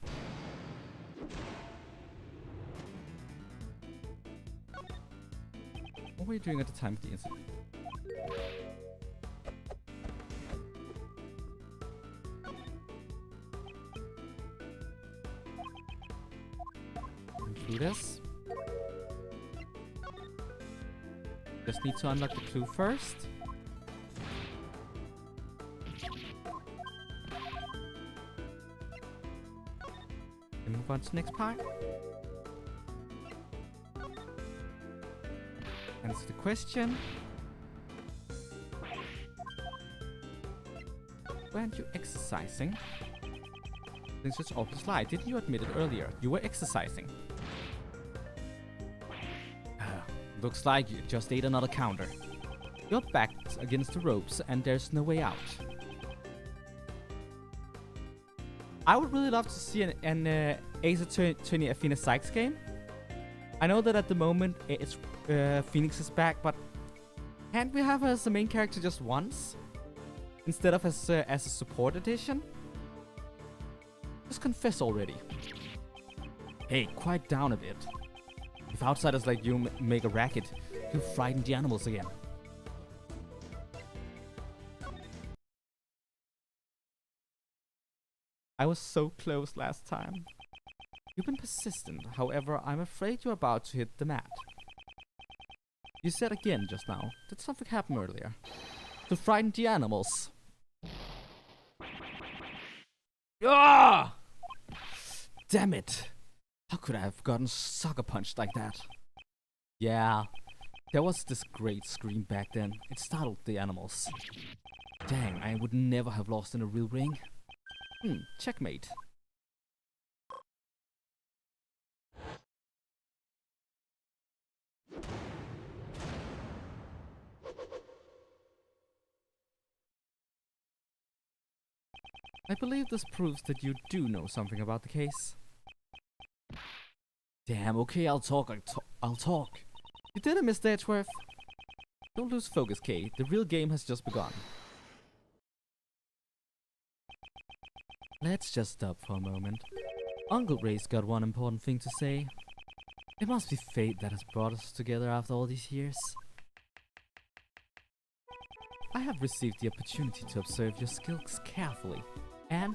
What were you doing at the time of the incident? Do this. Just need to unlock the clue first. And move on to the next part. Answer the question. Weren't you exercising? This is obvious lie. Didn't you admit it earlier? You were exercising. Looks like you just ate another counter. Your back's against the ropes and there's no way out. I would really love to see an Ace Attorney Athena Sykes game. I know that at the moment it's Phoenix is back, but can't we have her as the main character just once? Instead of as a support edition? Just confess already. Hey, quiet down a bit. If outsiders like you make a racket, you'll frighten the animals again. I was so close last time. You've been persistent, however, I'm afraid you're about to hit the mat. You said again just now that something happened earlier. To frighten the animals. Ah! Damn it! How could I have gotten sucker punched like that? Yeah, there was this great scream back then. It startled the animals. Dang, I would never have lost in a real ring. Checkmate. I believe this proves that you do know something about the case. Damn, okay, I'll talk. You did it, Mr. Edgeworth. Don't lose focus, Kay. The real game has just begun. Let's just stop for a moment. Uncle Ray's got one important thing to say. It must be fate that has brought us together after all these years. I have received the opportunity to observe your skills carefully, and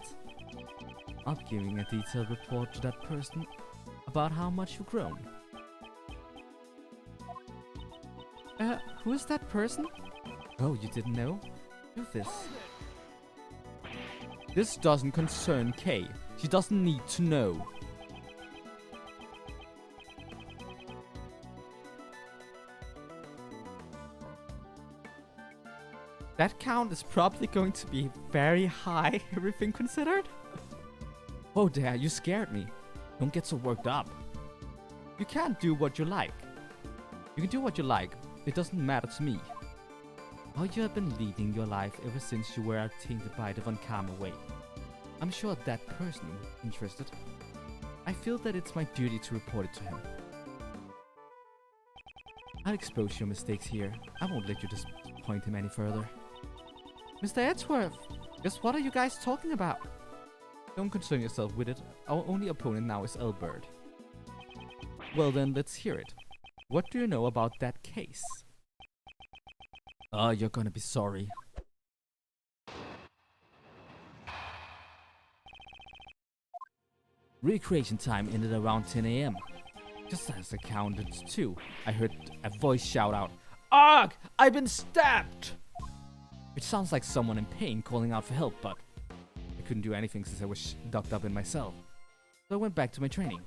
I'm giving a detailed report to that person about how much you've grown. Who is that person? Oh, you didn't know? Do this. This doesn't concern Kay. She doesn't need to know. That count is probably going to be very high, everything considered. Oh there, you scared me. Don't get so worked up. You can't do what you like. You can do what you like. It doesn't matter to me. How you have been leading your life ever since you were tainted by the Von Karma way. I'm sure that person is interested. I feel that it's my duty to report it to him. I'll expose your mistakes here. I won't let you disappoint him any further. Mr. Edgeworth, just what are you guys talking about? Don't concern yourself with it. Our only opponent now is Elbert. Well then, let's hear it. What do you know about that case? Oh, you're gonna be sorry. Recreation time ended around 10 AM. Just as I counted to 2, I heard a voice shout out, "Arg! I've been stabbed!" It sounds like someone in pain calling out for help, but I couldn't do anything since I was docked up in my cell. So I went back to my training.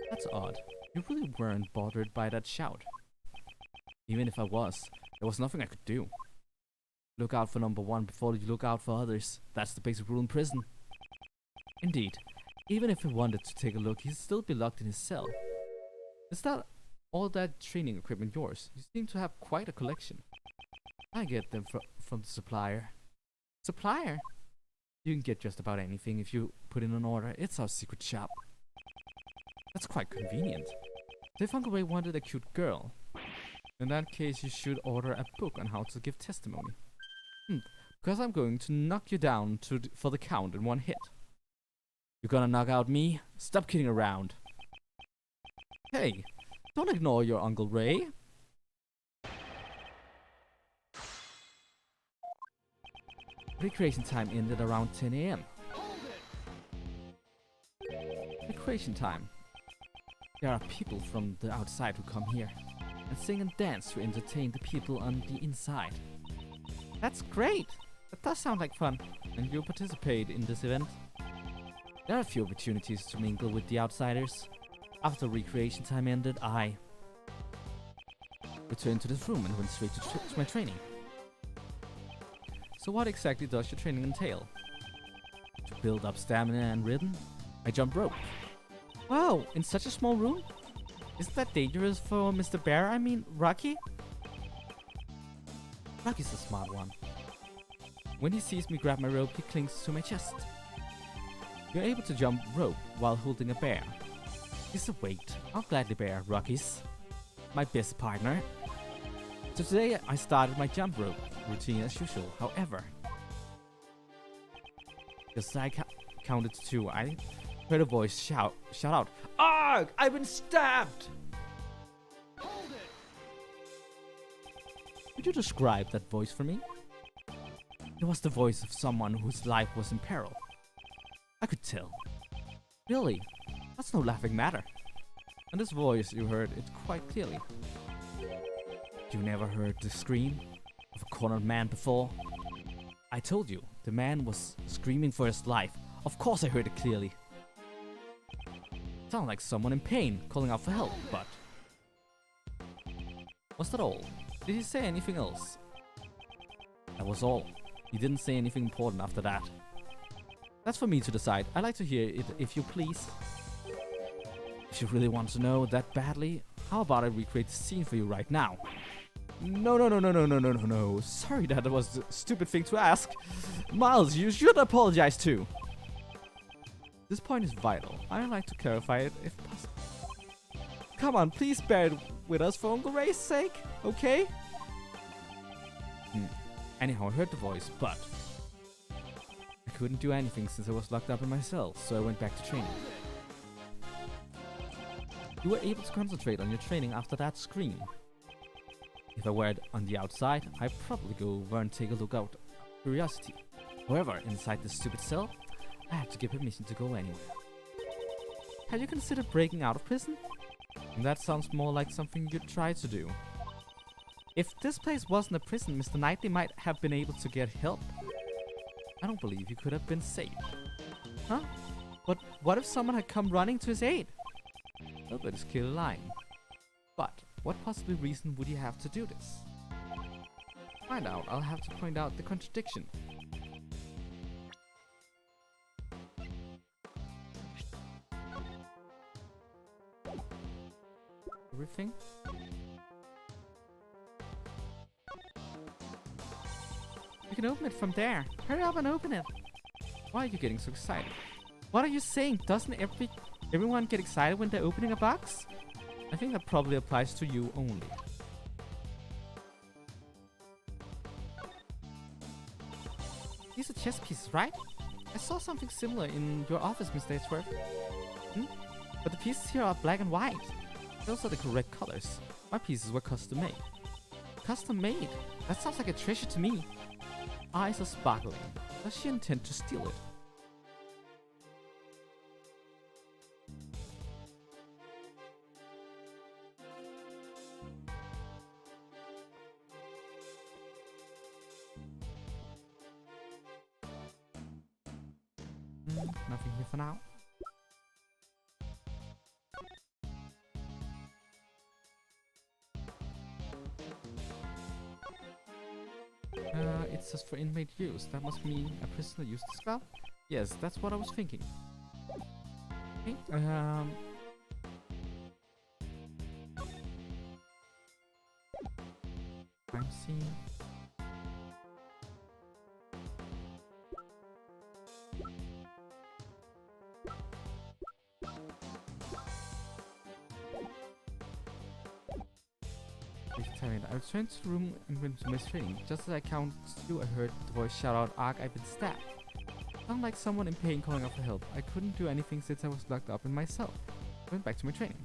That's odd. You really weren't bothered by that shout. Even if I was, there was nothing I could do. Look out for number one before you look out for others. That's the basic rule in prison. Indeed, even if he wanted to take a look, he'd still be locked in his cell. Is that all that training equipment yours? You seem to have quite a collection. I get them from the supplier. Supplier? You can get just about anything if you put in an order. It's our secret shop. That's quite convenient. So if Uncle Ray wanted a cute girl, in that case you should order a book on how to give testimony. Because I'm going to knock you down for the count in one hit. You're gonna knock out me? Stop kidding around. Hey, don't ignore your Uncle Ray. Recreation time ended around 10 AM. Recreation time. There are people from the outside who come here and sing and dance to entertain the people on the inside. That's great! That does sound like fun. And you participate in this event? There are a few opportunities to mingle with the outsiders. After recreation time ended, I returned to this room and went straight to my training. So what exactly does your training entail? To build up stamina and rhythm, I jump rope. Wow, in such a small room? Isn't that dangerous for Mr. Bear? I mean, Rocky? Rocky's the smart one. When he sees me grab my rope, he clings to my chest. You're able to jump rope while holding a bear. He's a weight. I'll gladly bear Rocky's. My best partner. So today I started my jump rope routine as usual. However, just as I counted to 2, I heard a voice shout out, "Arg! I've been stabbed!" Hold it! Could you describe that voice for me? It was the voice of someone whose life was in peril. I could tell. Really? That's no laughing matter. And this voice, you heard it quite clearly. You never heard the scream of a cornered man before? I told you, the man was screaming for his life. Of course I heard it clearly. It sounded like someone in pain calling out for help, but... Was that all? Did he say anything else? That was all. He didn't say anything important after that. That's for me to decide. I'd like to hear it if you please. If you really want to know that badly, how about I recreate the scene for you right now? No. Sorry, that was a stupid thing to ask. Miles, you should apologize too. This point is vital. I'd like to clarify it if possible. Come on, please bear it with us for Uncle Ray's sake, okay? Anyhow, I heard the voice, but I couldn't do anything since I was locked up in my cell, so I went back to training. You were able to concentrate on your training after that scream. If I were on the outside, I'd probably go over and take a look out of curiosity. However, inside this stupid cell, I had to give permission to go anywhere. Have you considered breaking out of prison? That sounds more like something you'd try to do. If this place wasn't a prison, Mr. Knightley might have been able to get help. I don't believe he could have been saved. Huh? But what if someone had come running to his aid? Well, that is clearly lying. But what possible reason would he have to do this? To find out, I'll have to point out the contradiction. Everything? You can open it from there. Hurry up and open it. Why are you getting so excited? What are you saying? Doesn't everyone get excited when they're opening a box? I think that probably applies to you only. These are chess pieces, right? I saw something similar in your office, Mr. Edgeworth. But the pieces here are black and white. Those are the correct colors. My pieces were custom made. Custom made? That sounds like a treasure to me. Eyes are sparkling. Does she intend to steal it? Nothing here for now. It says for inmate use. That must mean a prisoner used the spell? Yes, that's what I was thinking. Okay, I'm seeing... I returned to the room and went to my training. Just as I counted two, I heard the voice shout out, "Arg, I've been stabbed." Sounded like someone in pain calling out for help. I couldn't do anything since I was locked up in my cell. I went back to my training.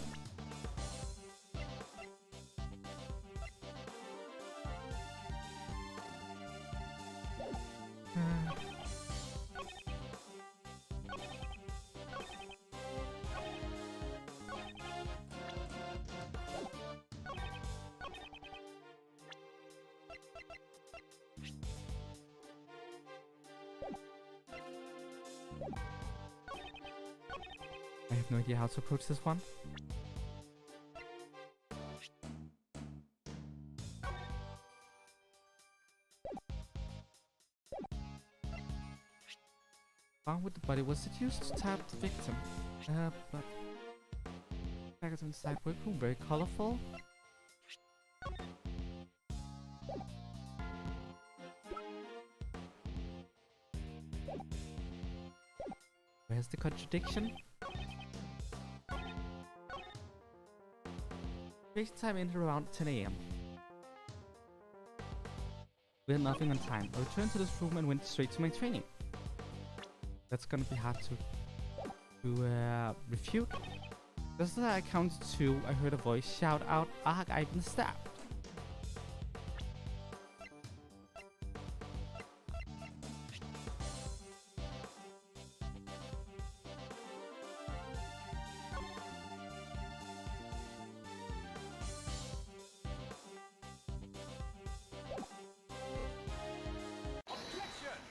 I have no idea how to approach this one. Found with the body, was it used to tap the victim? But packets inside workroom, very colorful. Where's the contradiction? Creation time ended around 10 AM. We had nothing on time. I returned to this room and went straight to my training. That's gonna be hard to refute. Just as I counted two, I heard a voice shout out, "Arg, I've been stabbed."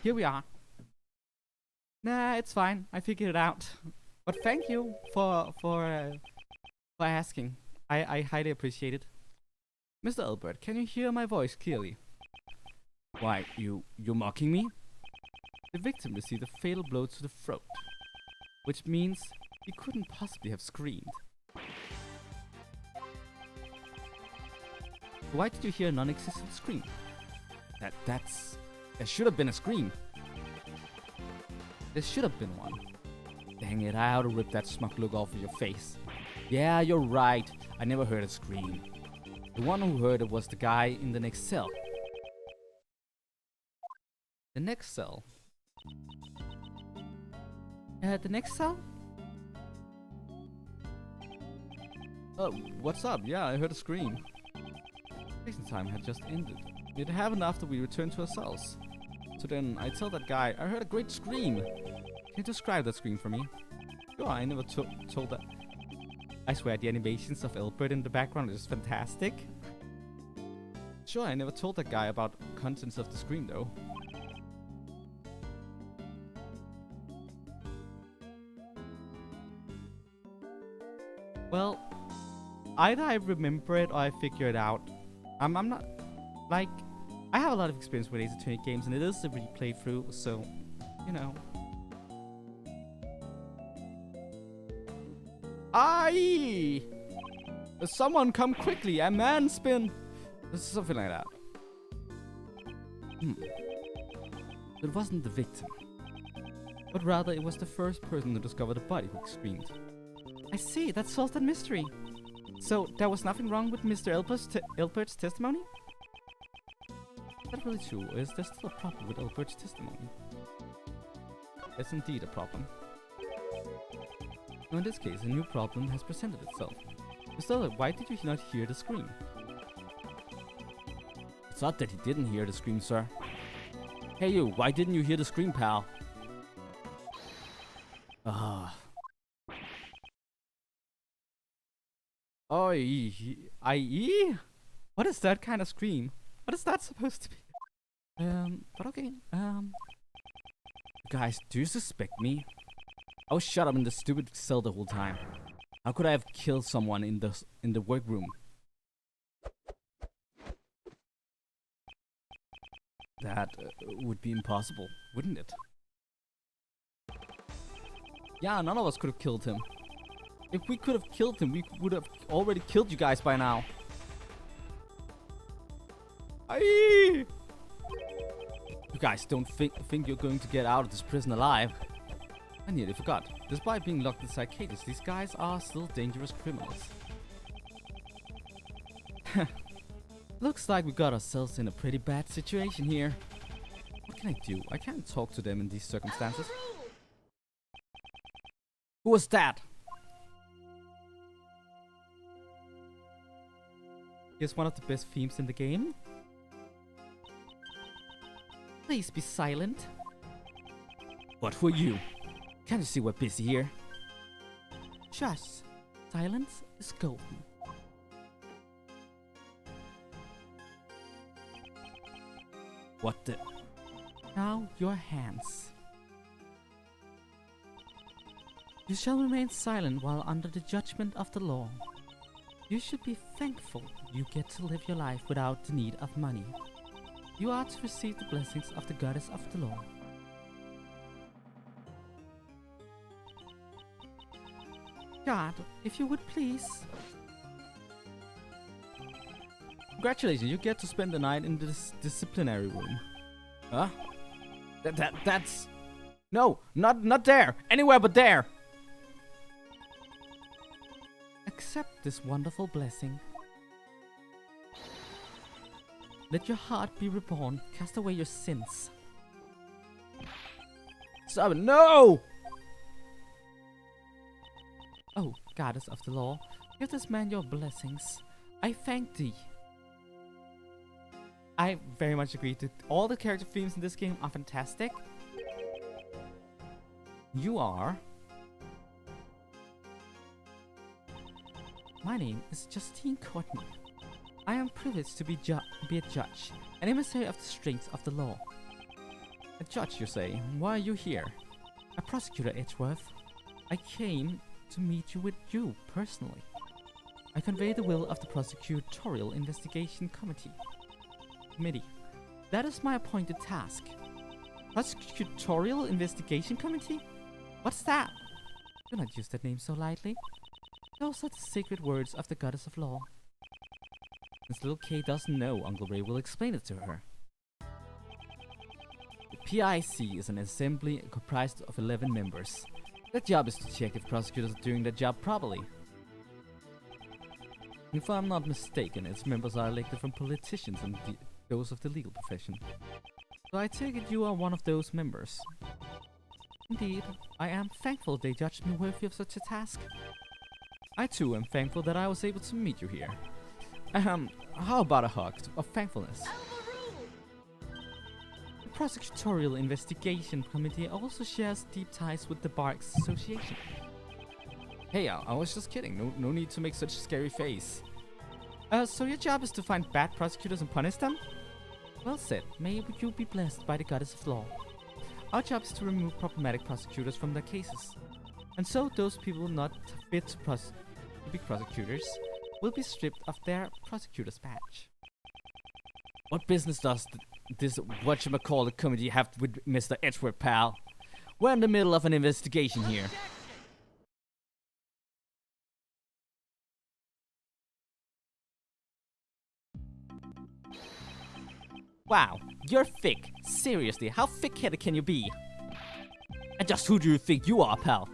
Here we are. Nah, it's fine. I figured it out. But thank you for asking. I highly appreciate it. Mr. Albert, can you hear my voice clearly? Why, you're mocking me? The victim received a fatal blow to the throat, which means he couldn't possibly have screamed. Why did you hear a non-existent scream? There should have been a scream. There should have been one. Dang it, I ought to rip that smug look off of your face. Yeah, you're right. I never heard a scream. The one who heard it was the guy in the next cell. The next cell? The next cell? What's up? Yeah, I heard a scream. Station time had just ended. It happened after we returned to our cells. So then I tell that guy, I heard a great scream. Can you describe that scream for me? Sure, I never told that. I swear the animations of Albert in the background is fantastic. Sure, I never told that guy about contents of the scream though. Well, either I remember it or I figure it out. I'm not, like, I have a lot of experience with Ace Attorney games and it is a replay through, so, you know. Aye! Someone come quickly, a man spin! Something like that. It wasn't the victim, but rather it was the first person to discover the body who screamed. I see, that solves that mystery. So, there was nothing wrong with Mr. Albert's testimony? Is that really true, or is there still a problem with Albert's testimony? There's indeed a problem. Now in this case, a new problem has presented itself. Mr. Albert, why did you not hear the scream? It's not that he didn't hear the scream, sir. Hey you, why didn't you hear the scream, pal? I.e.? What is that kind of scream? What is that supposed to be? But okay, Guys, do you suspect me? I was shut up in the stupid cell the whole time. How could I have killed someone in the workroom? That would be impossible, wouldn't it? Yeah, none of us could have killed him. If we could have killed him, we would have already killed you guys by now. Aye! You guys don't think you're going to get out of this prison alive. I nearly forgot. Despite being locked inside cages, these guys are still dangerous criminals. Looks like we got ourselves in a pretty bad situation here. What can I do? I can't talk to them in these circumstances. Who was that? Here's one of the best themes in the game. Please be silent. What for you? Can't you see we're busy here? Shush. Silence is golden. What the? Now your hands. You shall remain silent while under the judgment of the law. You should be thankful you get to live your life without the need of money. You are to receive the blessings of the goddess of the law. God, if you would please. Congratulations, you get to spend the night in this disciplinary room. Huh? That's... No, not there! Anywhere but there! Accept this wonderful blessing. Let your heart be reborn. Cast away your sins. Stop it. No! Oh, goddess of the law, give this man your blessings. I thank thee. I very much agree that all the character themes in this game are fantastic. You are... My name is Justine Courtney. I am privileged to be a judge, an emissary of the strength of the law. A judge, you say? Why are you here? A prosecutor, Edgeworth. I came to meet you with you personally. I convey the will of the Prosecutorial Investigation Committee. That is my appointed task. Prosecutorial Investigation Committee? What's that? Do not use that name so lightly. Those are the sacred words of the Goddess of Law. Since little Kay doesn't know, Uncle Ray will explain it to her. The PIC is an assembly comprised of 11 members. Their job is to check if prosecutors are doing their job properly. If I'm not mistaken, its members are elected from politicians and those of the legal profession. So I take it you are one of those members. Indeed, I am thankful they judged me worthy of such a task. I too am thankful that I was able to meet you here. How about a hug of thankfulness? The Prosecutorial Investigation Committee also shares deep ties with the Bar Association. Hey, I was just kidding. No need to make such a scary face. So your job is to find bad prosecutors and punish them? Well said. May you be blessed by the Goddess of Law. Our job is to remove problematic prosecutors from their cases. And so those people not fit to be prosecutors will be stripped of their prosecutor's badge. What business does this whatchamacallit committee have with Mr. Edgeworth, pal? We're in the middle of an investigation here. Wow, you're thick. Seriously, how thick-headed can you be? And just who do you think you are, pal?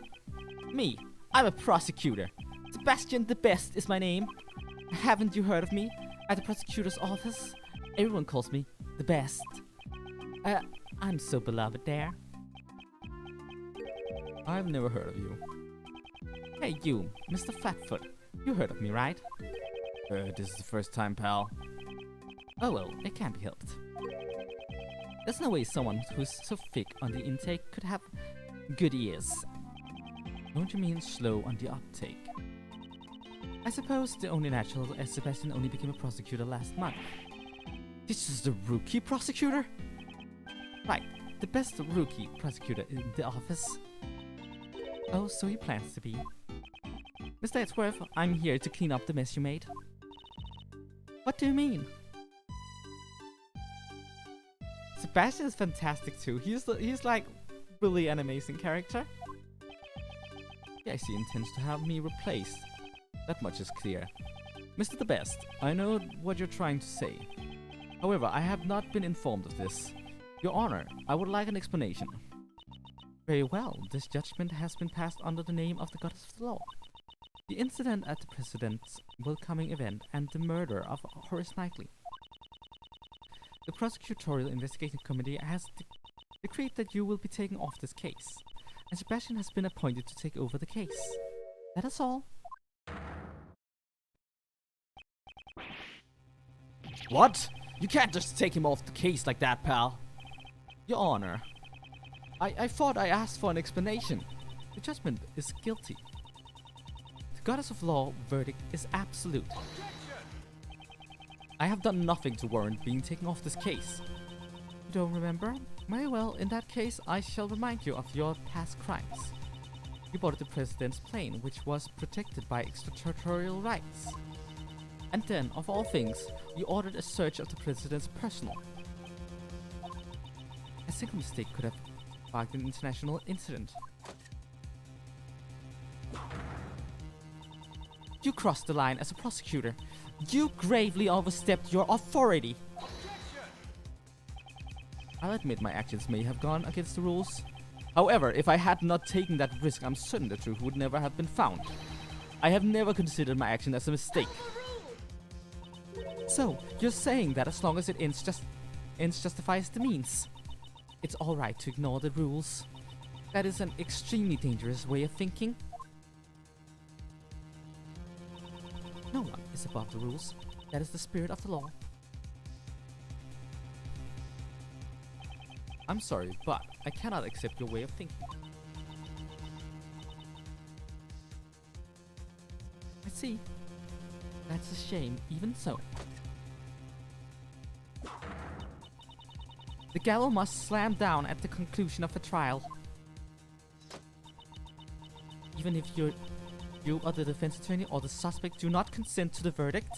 Me, I'm a prosecutor. Sebastian the Best is my name. Haven't you heard of me? At the prosecutor's office, everyone calls me the best. I'm so beloved there. I've never heard of you. Hey you, Mr. Fatfoot. You heard of me, right? This is the first time, pal. Oh well, it can't be helped. There's no way someone who's so thick on the intake could have good ears. Don't you mean slow on the uptake? I suppose the only natural as Sebastian only became a prosecutor last month. This is the rookie prosecutor? Right, the best rookie prosecutor in the office. Oh, so he plans to be. Mr. Edgeworth, I'm here to clean up the mess you made. What do you mean? Sebastian is fantastic too. He's like really an amazing character. Yes, he intends to have me replaced. That much is clear. Mr. The Best, I know what you're trying to say. However, I have not been informed of this. Your Honor, I would like an explanation. Very well, this judgment has been passed under the name of the Goddess of the Law. The incident at the President's welcoming event and the murder of Horace Knightley. The Prosecutorial Investigation Committee has decreed that you will be taken off this case, and Sebastian has been appointed to take over the case. That is all. What? You can't just take him off the case like that, pal. Your Honor, I thought I asked for an explanation. The judgment is guilty. The Goddess of Law verdict is absolute. I have done nothing to warrant being taken off this case. You don't remember? Very well, in that case, I shall remind you of your past crimes. You boarded the President's plane, which was protected by extraterritorial rights. And then, of all things, you ordered a search of the President's personal. A single mistake could have sparked an international incident. You crossed the line as a prosecutor. You gravely overstepped your authority. I'll admit my actions may have gone against the rules. However, if I had not taken that risk, I'm certain the truth would never have been found. I have never considered my action as a mistake. So, you're saying that as long as it ends justifies the means. It's alright to ignore the rules. That is an extremely dangerous way of thinking. No one is above the rules. That is the spirit of the law. I'm sorry, but I cannot accept your way of thinking. I see. That's a shame, even so. The gavel must slam down at the conclusion of a trial. Even if you or the defense attorney or the suspect do not consent to the verdict,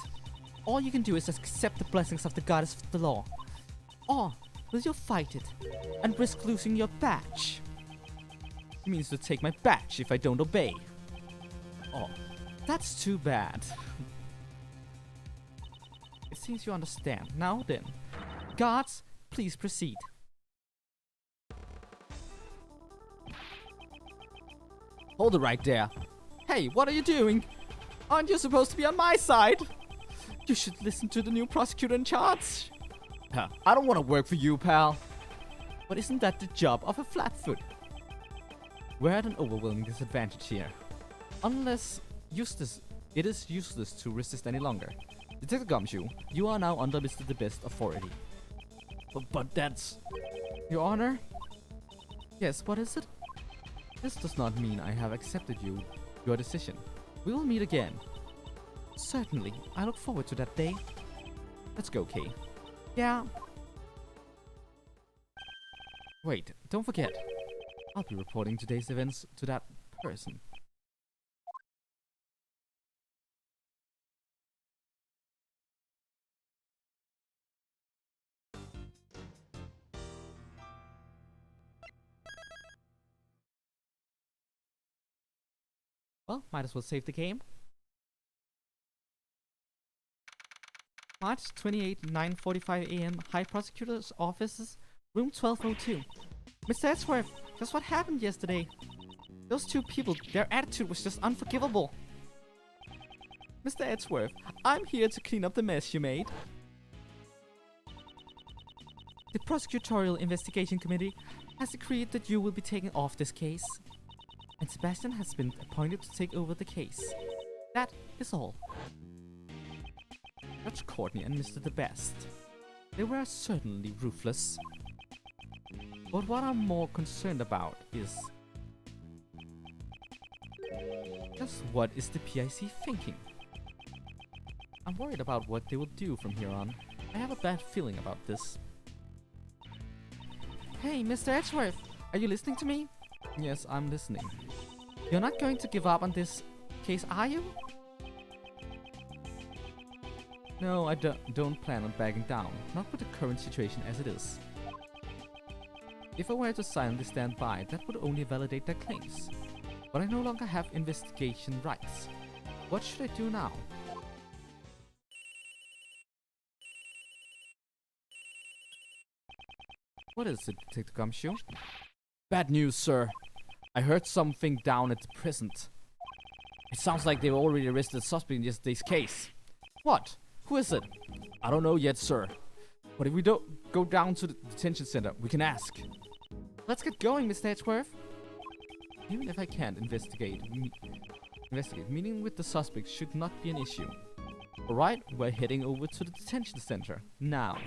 all you can do is accept the blessings of the goddess of the law. Or will you fight it and risk losing your badge? It means to take my badge if I don't obey. Oh, that's too bad. It seems you understand. Now then, guards, please proceed. Hold it right there. Hey, what are you doing? Aren't you supposed to be on my side? You should listen to the new prosecutor in charge. I don't want to work for you, pal. But isn't that the job of a flatfoot? We're at an overwhelming disadvantage here. Unless it is useless to resist any longer. Detective Gumshoe, you are now under Mr. The Best authority. But that's... Your Honor? Yes, what is it? This does not mean I have accepted your decision. We will meet again. Certainly, I look forward to that day. Let's go, Kay. Yeah. Wait, don't forget. I'll be reporting today's events to that person. Well, might as well save the game. March 28, 9:45 a.m. High Prosecutor's Offices, Room 1202. Mr. Edgeworth, just what happened yesterday? Those two people, their attitude was just unforgivable. Mr. Edgeworth, I'm here to clean up the mess you made. The Prosecutorial Investigation Committee has agreed that you will be taken off this case. And Sebastian has been appointed to take over the case. That is all. Judge Courtney and Mr. The Best. They were certainly ruthless. But what I'm more concerned about is... just what is the PIC thinking? I'm worried about what they will do from here on. I have a bad feeling about this. Hey, Mr. Edgeworth, are you listening to me? Yes, I'm listening. You're not going to give up on this case, are you? No, I don't plan on backing down. Not with the current situation as it is. If I were to silently stand by, that would only validate their claims. But I no longer have investigation rights. What should I do now? What is it, Detective Gumshoe? Bad news, sir. I heard something down at the prison. It sounds like they've already arrested the suspect in yesterday's case. What? Who is it? I don't know yet, sir. But if we don't go down to the detention center, we can ask. Let's get going, Mr. Edgeworth. Even if I can't investigate, meeting with the suspect should not be an issue. Alright, we're heading over to the detention center. Now.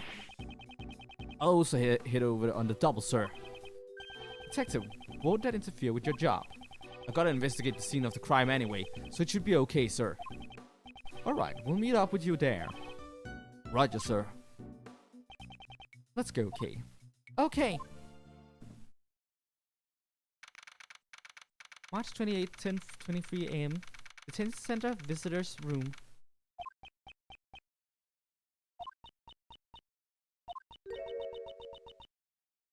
I'll also head over on the double, sir. Detective, won't that interfere with your job? I gotta investigate the scene of the crime anyway, so it should be okay, sir. Alright, we'll meet up with you there. Roger, sir. Let's go, Kay. Okay. March 28, 10:23 a.m. Detention Center, Visitors Room.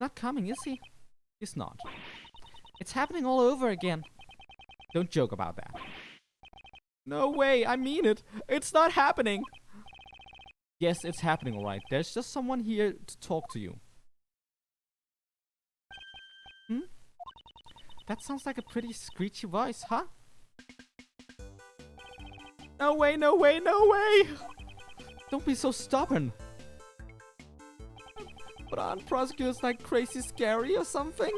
Not coming, is he? He's not. It's happening all over again. Don't joke about that. No way, I mean it. It's not happening. Yes, it's happening, alright. There's just someone here to talk to you. Hmm? That sounds like a pretty screechy voice, huh? No way, no way, no way! Don't be so stubborn. But aren't prosecutors like crazy scary or something?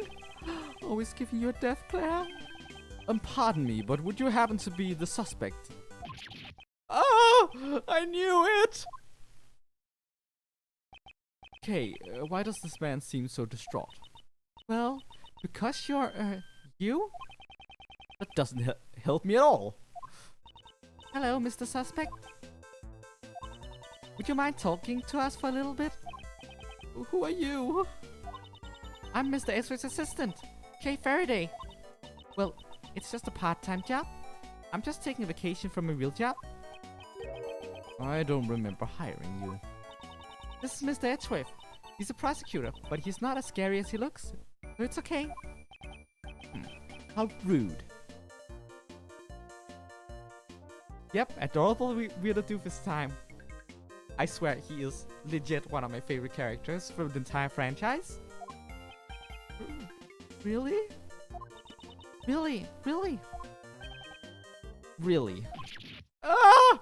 Always giving you a death glare? Pardon me, but would you happen to be the suspect? Oh! I knew it! Okay, why does this man seem so distraught? Well, because you're, you? That doesn't help me at all. Hello, Mr. Suspect. Would you mind talking to us for a little bit? Who are you? I'm Mr. Edgeworth's assistant, Kay Faraday. Well, it's just a part-time job. I'm just taking a vacation from a real job. I don't remember hiring you. This is Mr. Edgeworth. He's a prosecutor, but he's not as scary as he looks. So it's okay. How rude. Yep, adorable weirdo doofus time. I swear he is legit one of my favorite characters from the entire franchise. Really? Really? Really? Really. Ah!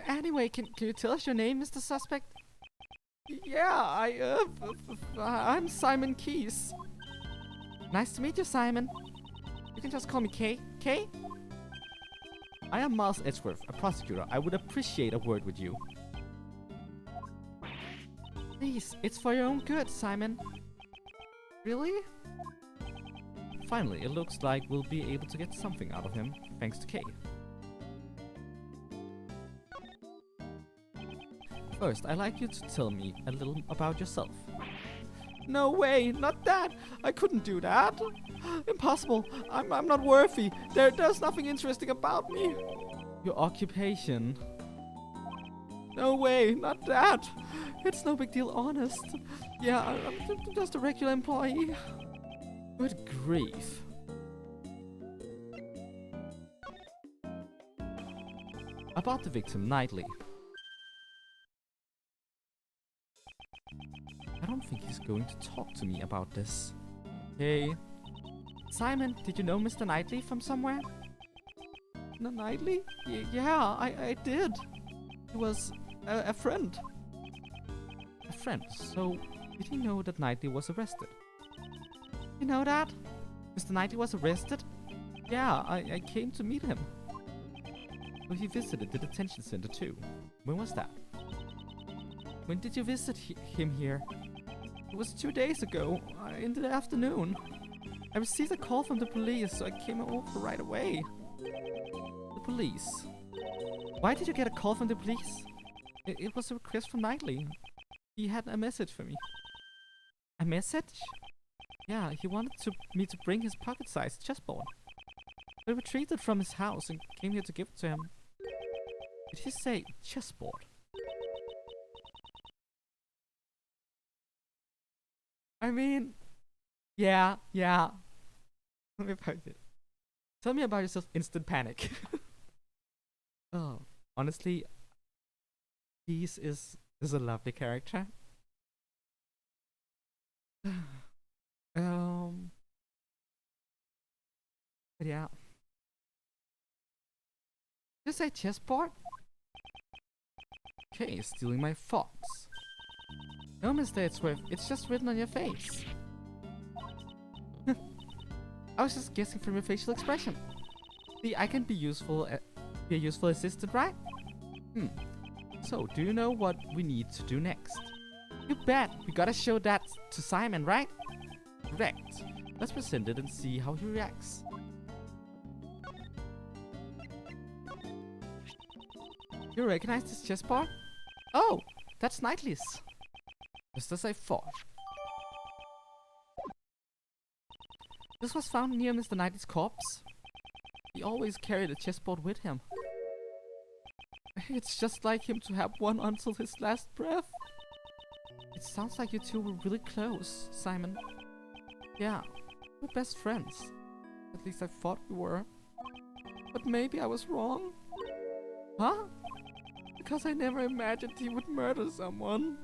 Anyway, can you tell us your name, Mr. Suspect? Yeah, I'm Simon Keys. Nice to meet you, Simon. You can just call me Kay. Kay? I am Miles Edgeworth, a prosecutor. I would appreciate a word with you. Please, it's for your own good, Simon. Really? Finally, it looks like we'll be able to get something out of him, thanks to Kay. First, I'd like you to tell me a little about yourself. No way, not that. I couldn't do that. Impossible. I'm not worthy. There's nothing interesting about me. Your occupation. No way, not that. It's no big deal, honest. Yeah, I'm just a regular employee. Good grief. About the victim, Knightley. I don't think he's going to talk to me about this. Hey. Simon, did you know Mr. Knightley from somewhere? Knightley? Yeah, I did. He was a friend. A friend? So, did he know that Knightley was arrested? You know that? Mr. Knightley was arrested? Yeah, I came to meet him. Well, he visited the detention center too. When was that? When did you visit him here? It was 2 days ago, in the afternoon. I received a call from the police, so I came over right away. The police? Why did you get a call from the police? It was a request from Knightley. He had a message for me. A message? Yeah, he wanted me to bring his pocket-sized chessboard. I retrieved it from his house and came here to give it to him. Did he say chessboard? I mean, yeah. Tell me about it. Tell me about yourself. Instant panic. Oh, honestly, Keys is a lovely character. But yeah. You say chessboard? Okay, stealing my thoughts. No, Mr. Edgeworth, it's just written on your face. I was just guessing from your facial expression. See, I can be a useful assistant, right? So, do you know what we need to do next? You bet. We gotta show that to Simon, right? Correct. Let's present it and see how he reacts. You recognize this chessboard? Oh, that's Knightley's. Just as I thought. This was found near Mr. Knightley's corpse. He always carried a chessboard with him. It's just like him to have one until his last breath. It sounds like you two were really close, Simon. Yeah, we're best friends. At least I thought we were. But maybe I was wrong. Huh? Because I never imagined he would murder someone.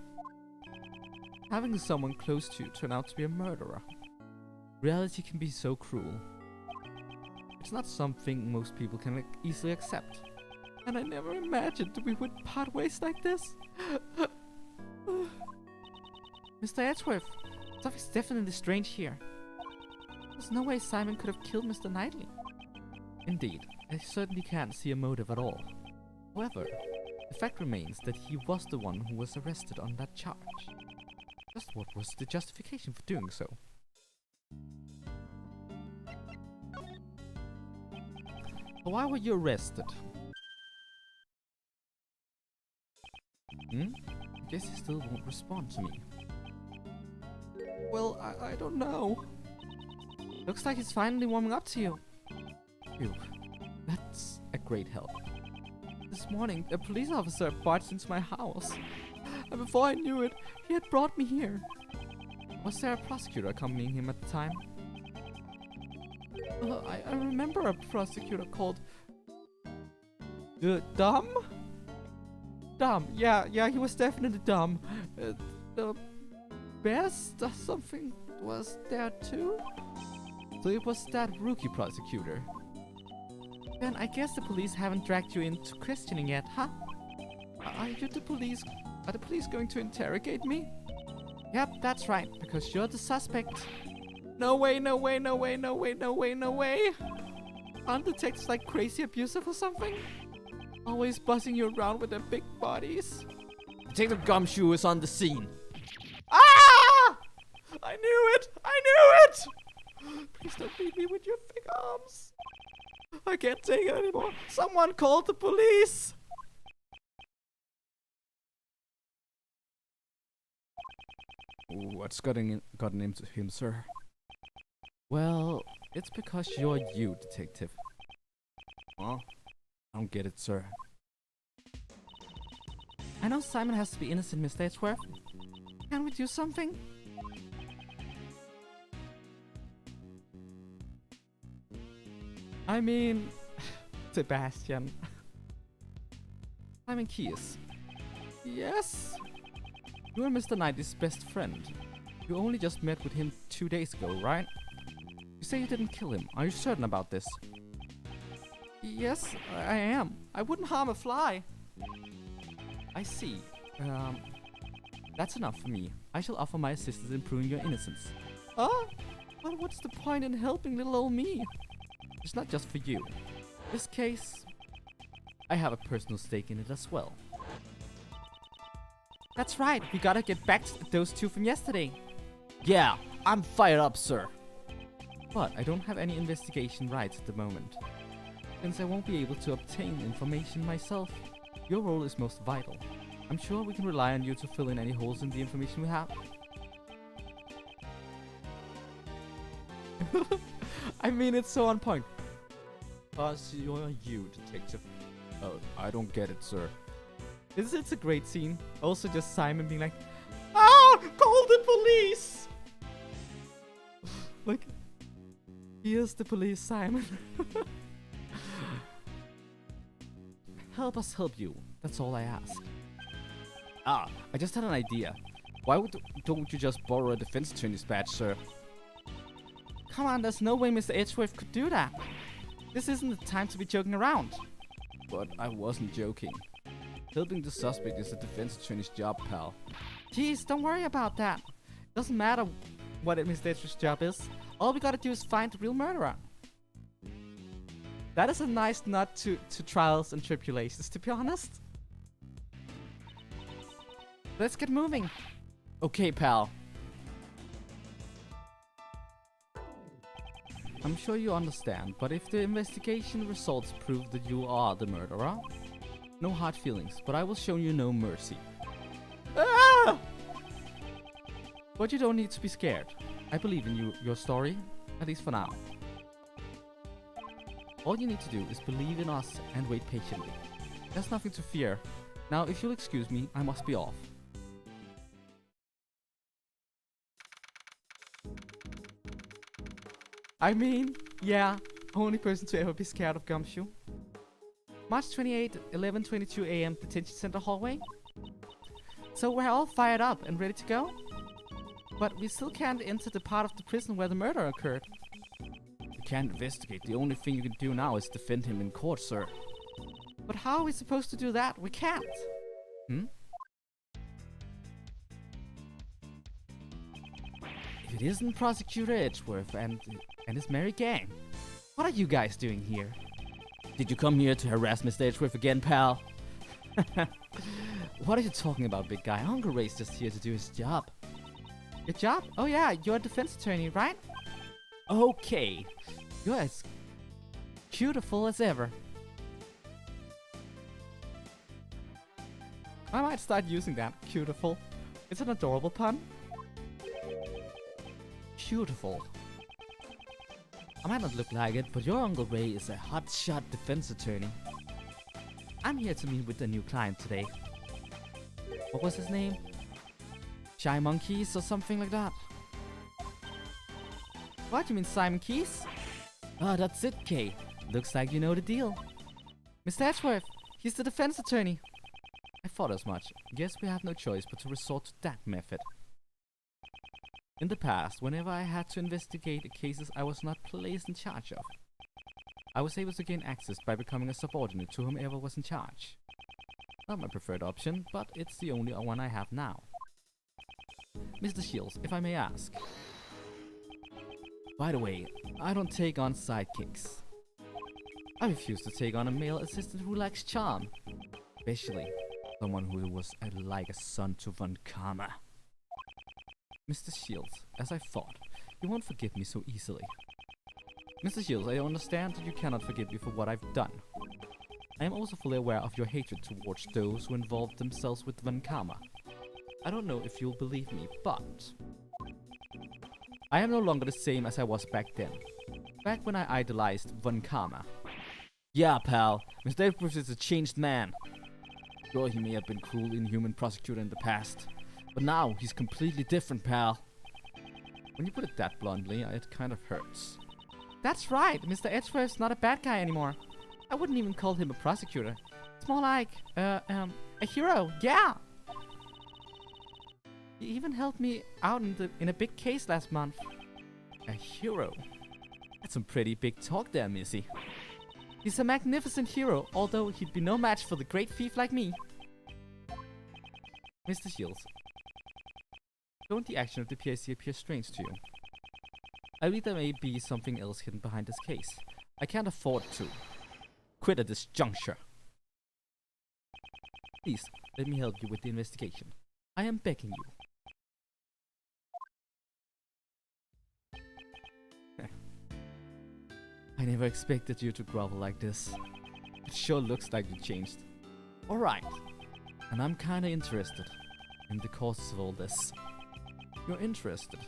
Having someone close to you turn out to be a murderer. Reality can be so cruel. It's not something most people can easily accept. And I never imagined we would part ways like this. Mr. Edgeworth, something's definitely strange here. There's no way Simon could have killed Mr. Knightley. Indeed, I certainly can't see a motive at all. However, the fact remains that he was the one who was arrested on that charge. Just what was the justification for doing so? Why were you arrested? I guess he still won't respond to me. Well, I don't know. Looks like he's finally warming up to you. Phew. That's a great help. This morning, a police officer barged into my house. And before I knew it, he had brought me here. Was there a prosecutor accompanying him at the time? I remember a prosecutor called... Dumb? Dumb. Yeah, he was definitely dumb. The best or something was there too? So it was that rookie prosecutor. Then I guess the police haven't dragged you into questioning yet, huh? Are the police going to interrogate me? Yep, that's right, because you're the suspect. No way. Aren't detectives like crazy abusive or something? Always buzzing you around with their big bodies. Detective Gumshoe is on the scene. Ah! I knew it! Please don't beat me with your thick arms. I can't take it anymore. Someone called the police. What's gotten into him, sir? Well, it's because you're you, detective. Huh? I don't get it, sir. I know Simon has to be innocent, Mr. Edgeworth. Can we do something? I mean... Sebastian. Simon Keyes. Yes? You're Mr. Knightley's best friend. You only just met with him 2 days ago, right? You say you didn't kill him. Are you certain about this? Yes, I am. I wouldn't harm a fly. I see. That's enough for me. I shall offer my assistance in proving your innocence. Oh? But what's the point in helping little old me? It's not just for you. This case, I have a personal stake in it as well. That's right, we gotta get back to those two from yesterday. Yeah, I'm fired up, sir. But I don't have any investigation rights at the moment. Since I won't be able to obtain information myself, your role is most vital. I'm sure we can rely on you to fill in any holes in the information we have. I mean, it's so on point. You're you, detective. Oh, I don't get it, sir. It's a great scene. Also just Simon being like, ah, call the police! Like, here's the police, Simon. Help us help you. That's all I ask. Ah, I just had an idea. Why don't you just borrow a defense attorney's badge, sir? Come on, there's no way Mr. Edgeworth could do that. This isn't the time to be joking around. But I wasn't joking. Helping the suspect is a defense attorney's job, pal. Jeez, don't worry about that. Doesn't matter what Mr. Edgeworth's job is. All we gotta do is find the real murderer. That is a nice nod to trials and tribulations, to be honest. Let's get moving. Okay, pal. I'm sure you understand, but if the investigation results prove that you are the murderer, no hard feelings, but I will show you no mercy. Ah! But you don't need to be scared. I believe in your story, at least for now. All you need to do is believe in us and wait patiently. There's nothing to fear. Now, if you'll excuse me, I must be off. I mean, yeah, only person to ever be scared of Gumshoe. March 28, 11:22 a.m. Detention Center hallway. So we're all fired up and ready to go? But we still can't enter the part of the prison where the murder occurred. You can't investigate. The only thing you can do now is defend him in court, sir. But how are we supposed to do that? We can't. If it isn't Prosecutor Edgeworth and his merry gang, what are you guys doing here? Did you come here to harass Mr. Edgeworth again, pal? What are you talking about, big guy? Uncle Ray's just here to do his job. Your job? Oh yeah, you're a defense attorney, right? Okay. You're as beautiful as ever. I might start using that. Beautiful. It's an adorable pun. beautiful. I might not look like it, but your Uncle Ray is a hotshot defense attorney. I'm here to meet with a new client today. What was his name? Shy Monkeys or something like that? What, you mean Simon Keys? Oh, that's it, Kay. Looks like you know the deal. Mr. Edgeworth, he's the defense attorney. I thought as much. Guess we have no choice but to resort to that method. In the past, whenever I had to investigate the cases I was not placed in charge of, I was able to gain access by becoming a subordinate to whomever was in charge. Not my preferred option, but it's the only one I have now. Mr. Shields, if I may ask. By the way, I don't take on sidekicks. I refuse to take on a male assistant who lacks charm. Especially someone who was like a son to Von Karma. Mr. Shields, as I thought, you won't forgive me so easily. Mr. Shields, I understand that you cannot forgive me for what I've done. I am also fully aware of your hatred towards those who involved themselves with Von Karma. I don't know if you'll believe me, but I am no longer the same as I was back then. Back when I idolized Von Karma. Yeah, pal, Mr. Edgeworth is a changed man. Sure, he may have been cruel, inhuman prosecutor in the past, but now he's completely different, pal. When you put it that bluntly, it kind of hurts. That's right, Mr. Edgeworth's not a bad guy anymore. I wouldn't even call him a prosecutor. It's more like, a hero, yeah! He even helped me out in a big case last month. A hero? That's some pretty big talk there, Missy. He's a magnificent hero, although he'd be no match for the great thief like me. Mr. Shields, don't the action of the PIC appear strange to you? I believe there may be something else hidden behind this case. I can't afford to quit at this juncture. Please, let me help you with the investigation. I am begging you. I never expected you to grovel like this. It sure looks like you changed. Alright, and I'm kinda interested in the causes of all this. You're interested?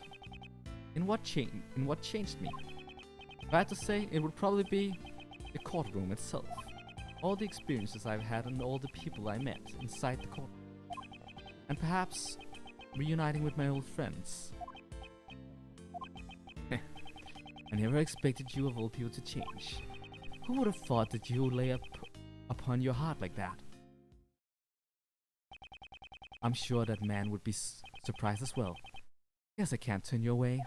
In what changed me? If I had to say, it would probably be the courtroom itself. All the experiences I've had and all the people I met inside the courtroom. And perhaps reuniting with my old friends. I never expected you of all people to change. Who would have thought that you would lay upon your heart like that? I'm sure that man would be surprised as well. Yes, I can't turn you away.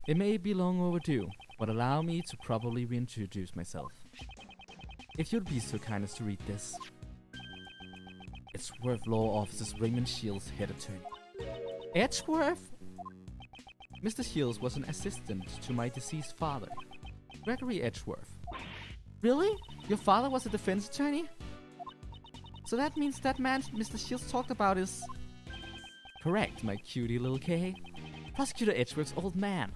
It may be long overdue, but allow me to properly reintroduce myself. If you'd be so kind as to read this. Edgeworth Law Officer's Raymond Shields, head attorney. Edgeworth? Mr. Shields was an assistant to my deceased father, Gregory Edgeworth. Really? Your father was a defense attorney? So that means that man Mr. Shields talked about is... Correct, my cutie little Kay. Prosecutor Edgeworth's old man.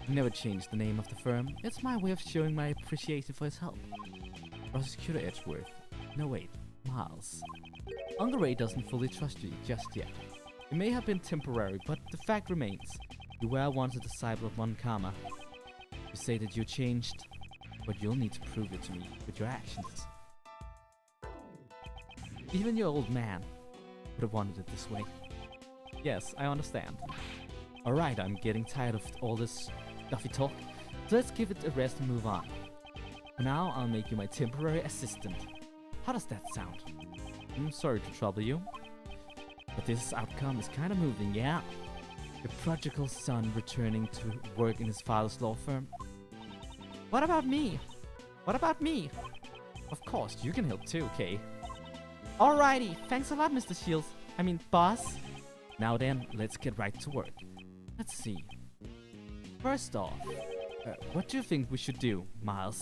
I never changed the name of the firm. It's my way of showing my appreciation for his help. Prosecutor Edgeworth. No wait, Miles. Uncle Ray doesn't fully trust you just yet. It may have been temporary, but the fact remains. You were once a disciple of Von Karma. You say that you changed, but you'll need to prove it to me with your actions. Even your old man would have wanted it this way. Yes, I understand. Alright, I'm getting tired of all this stuffy talk, so let's give it a rest and move on. For now, I'll make you my temporary assistant. How does that sound? I'm sorry to trouble you, but this outcome is kinda moving, yeah? Your prodigal son returning to work in his father's law firm. What about me? What about me? Of course, you can help too, Kay. Alrighty, thanks a lot, Mr. Shields. I mean, boss. Now then, let's get right to work. Let's see. First off, what do you think we should do, Miles?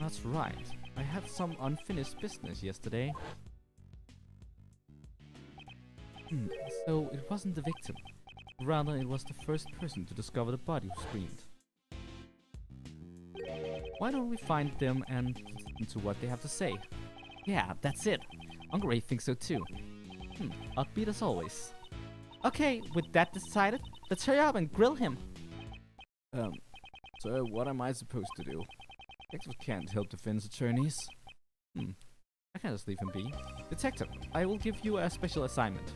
That's right. I had some unfinished business yesterday. So it wasn't the victim. Rather, it was the first person to discover the body who screamed. Why don't we find them and listen to what they have to say? Yeah, that's it. Uncle Ray thinks so too. Upbeat as always. Okay, with that decided, Let's hurry up and grill him. So what am I supposed to do? Detectives can't help defense attorneys. I can't just leave him be. Detective, I will give you a special assignment.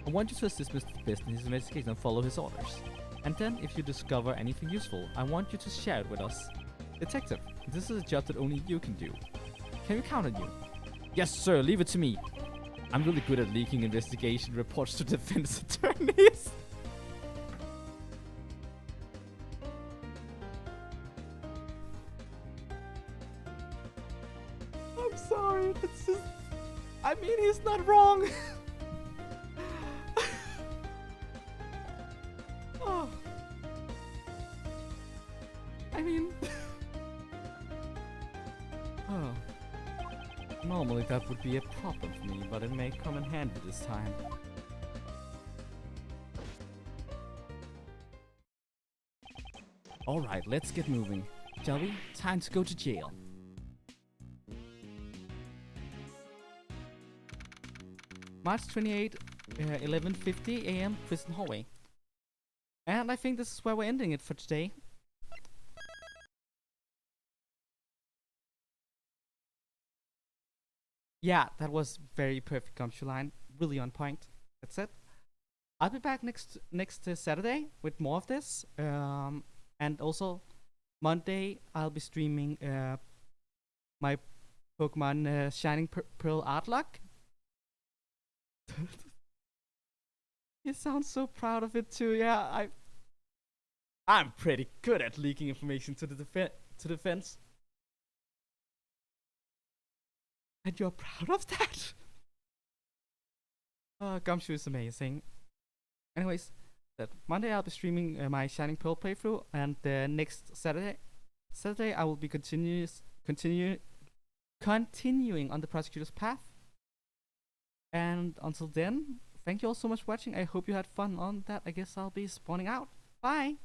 I want you to assist Mr. Best in his investigation and follow his orders. And then, if you discover anything useful, I want you to share it with us. Detective, this is a job that only you can do. Can we count on you? Yes, sir, leave it to me. I'm really good at leaking investigation reports to defense attorneys. I'm sorry, it's just... I mean, he's not wrong. Oh. I mean... Oh. Normally that would be a problem for me, but it may come in handy this time. Alright, let's get moving. Shall we? Time to go to jail. March 28, 11:50 a.m. prison hallway. And I think this is where we're ending it for today. Yeah, that was very perfect Gumshoe line. Really on point. That's it. I'll be back next Saturday with more of this. And also Monday I'll be streaming my Pokemon Shining Pearl art lock. You sound so proud of it too. Yeah, I'm pretty good at leaking information to the defense. And you're proud of that? Gumshoe is amazing. Anyways, that Monday I'll be streaming my Shining Pearl playthrough, and next Saturday I will be continuing on the prosecutor's path. And until then, thank you all so much for watching. I hope you had fun on that. I guess I'll be spawning out. Bye!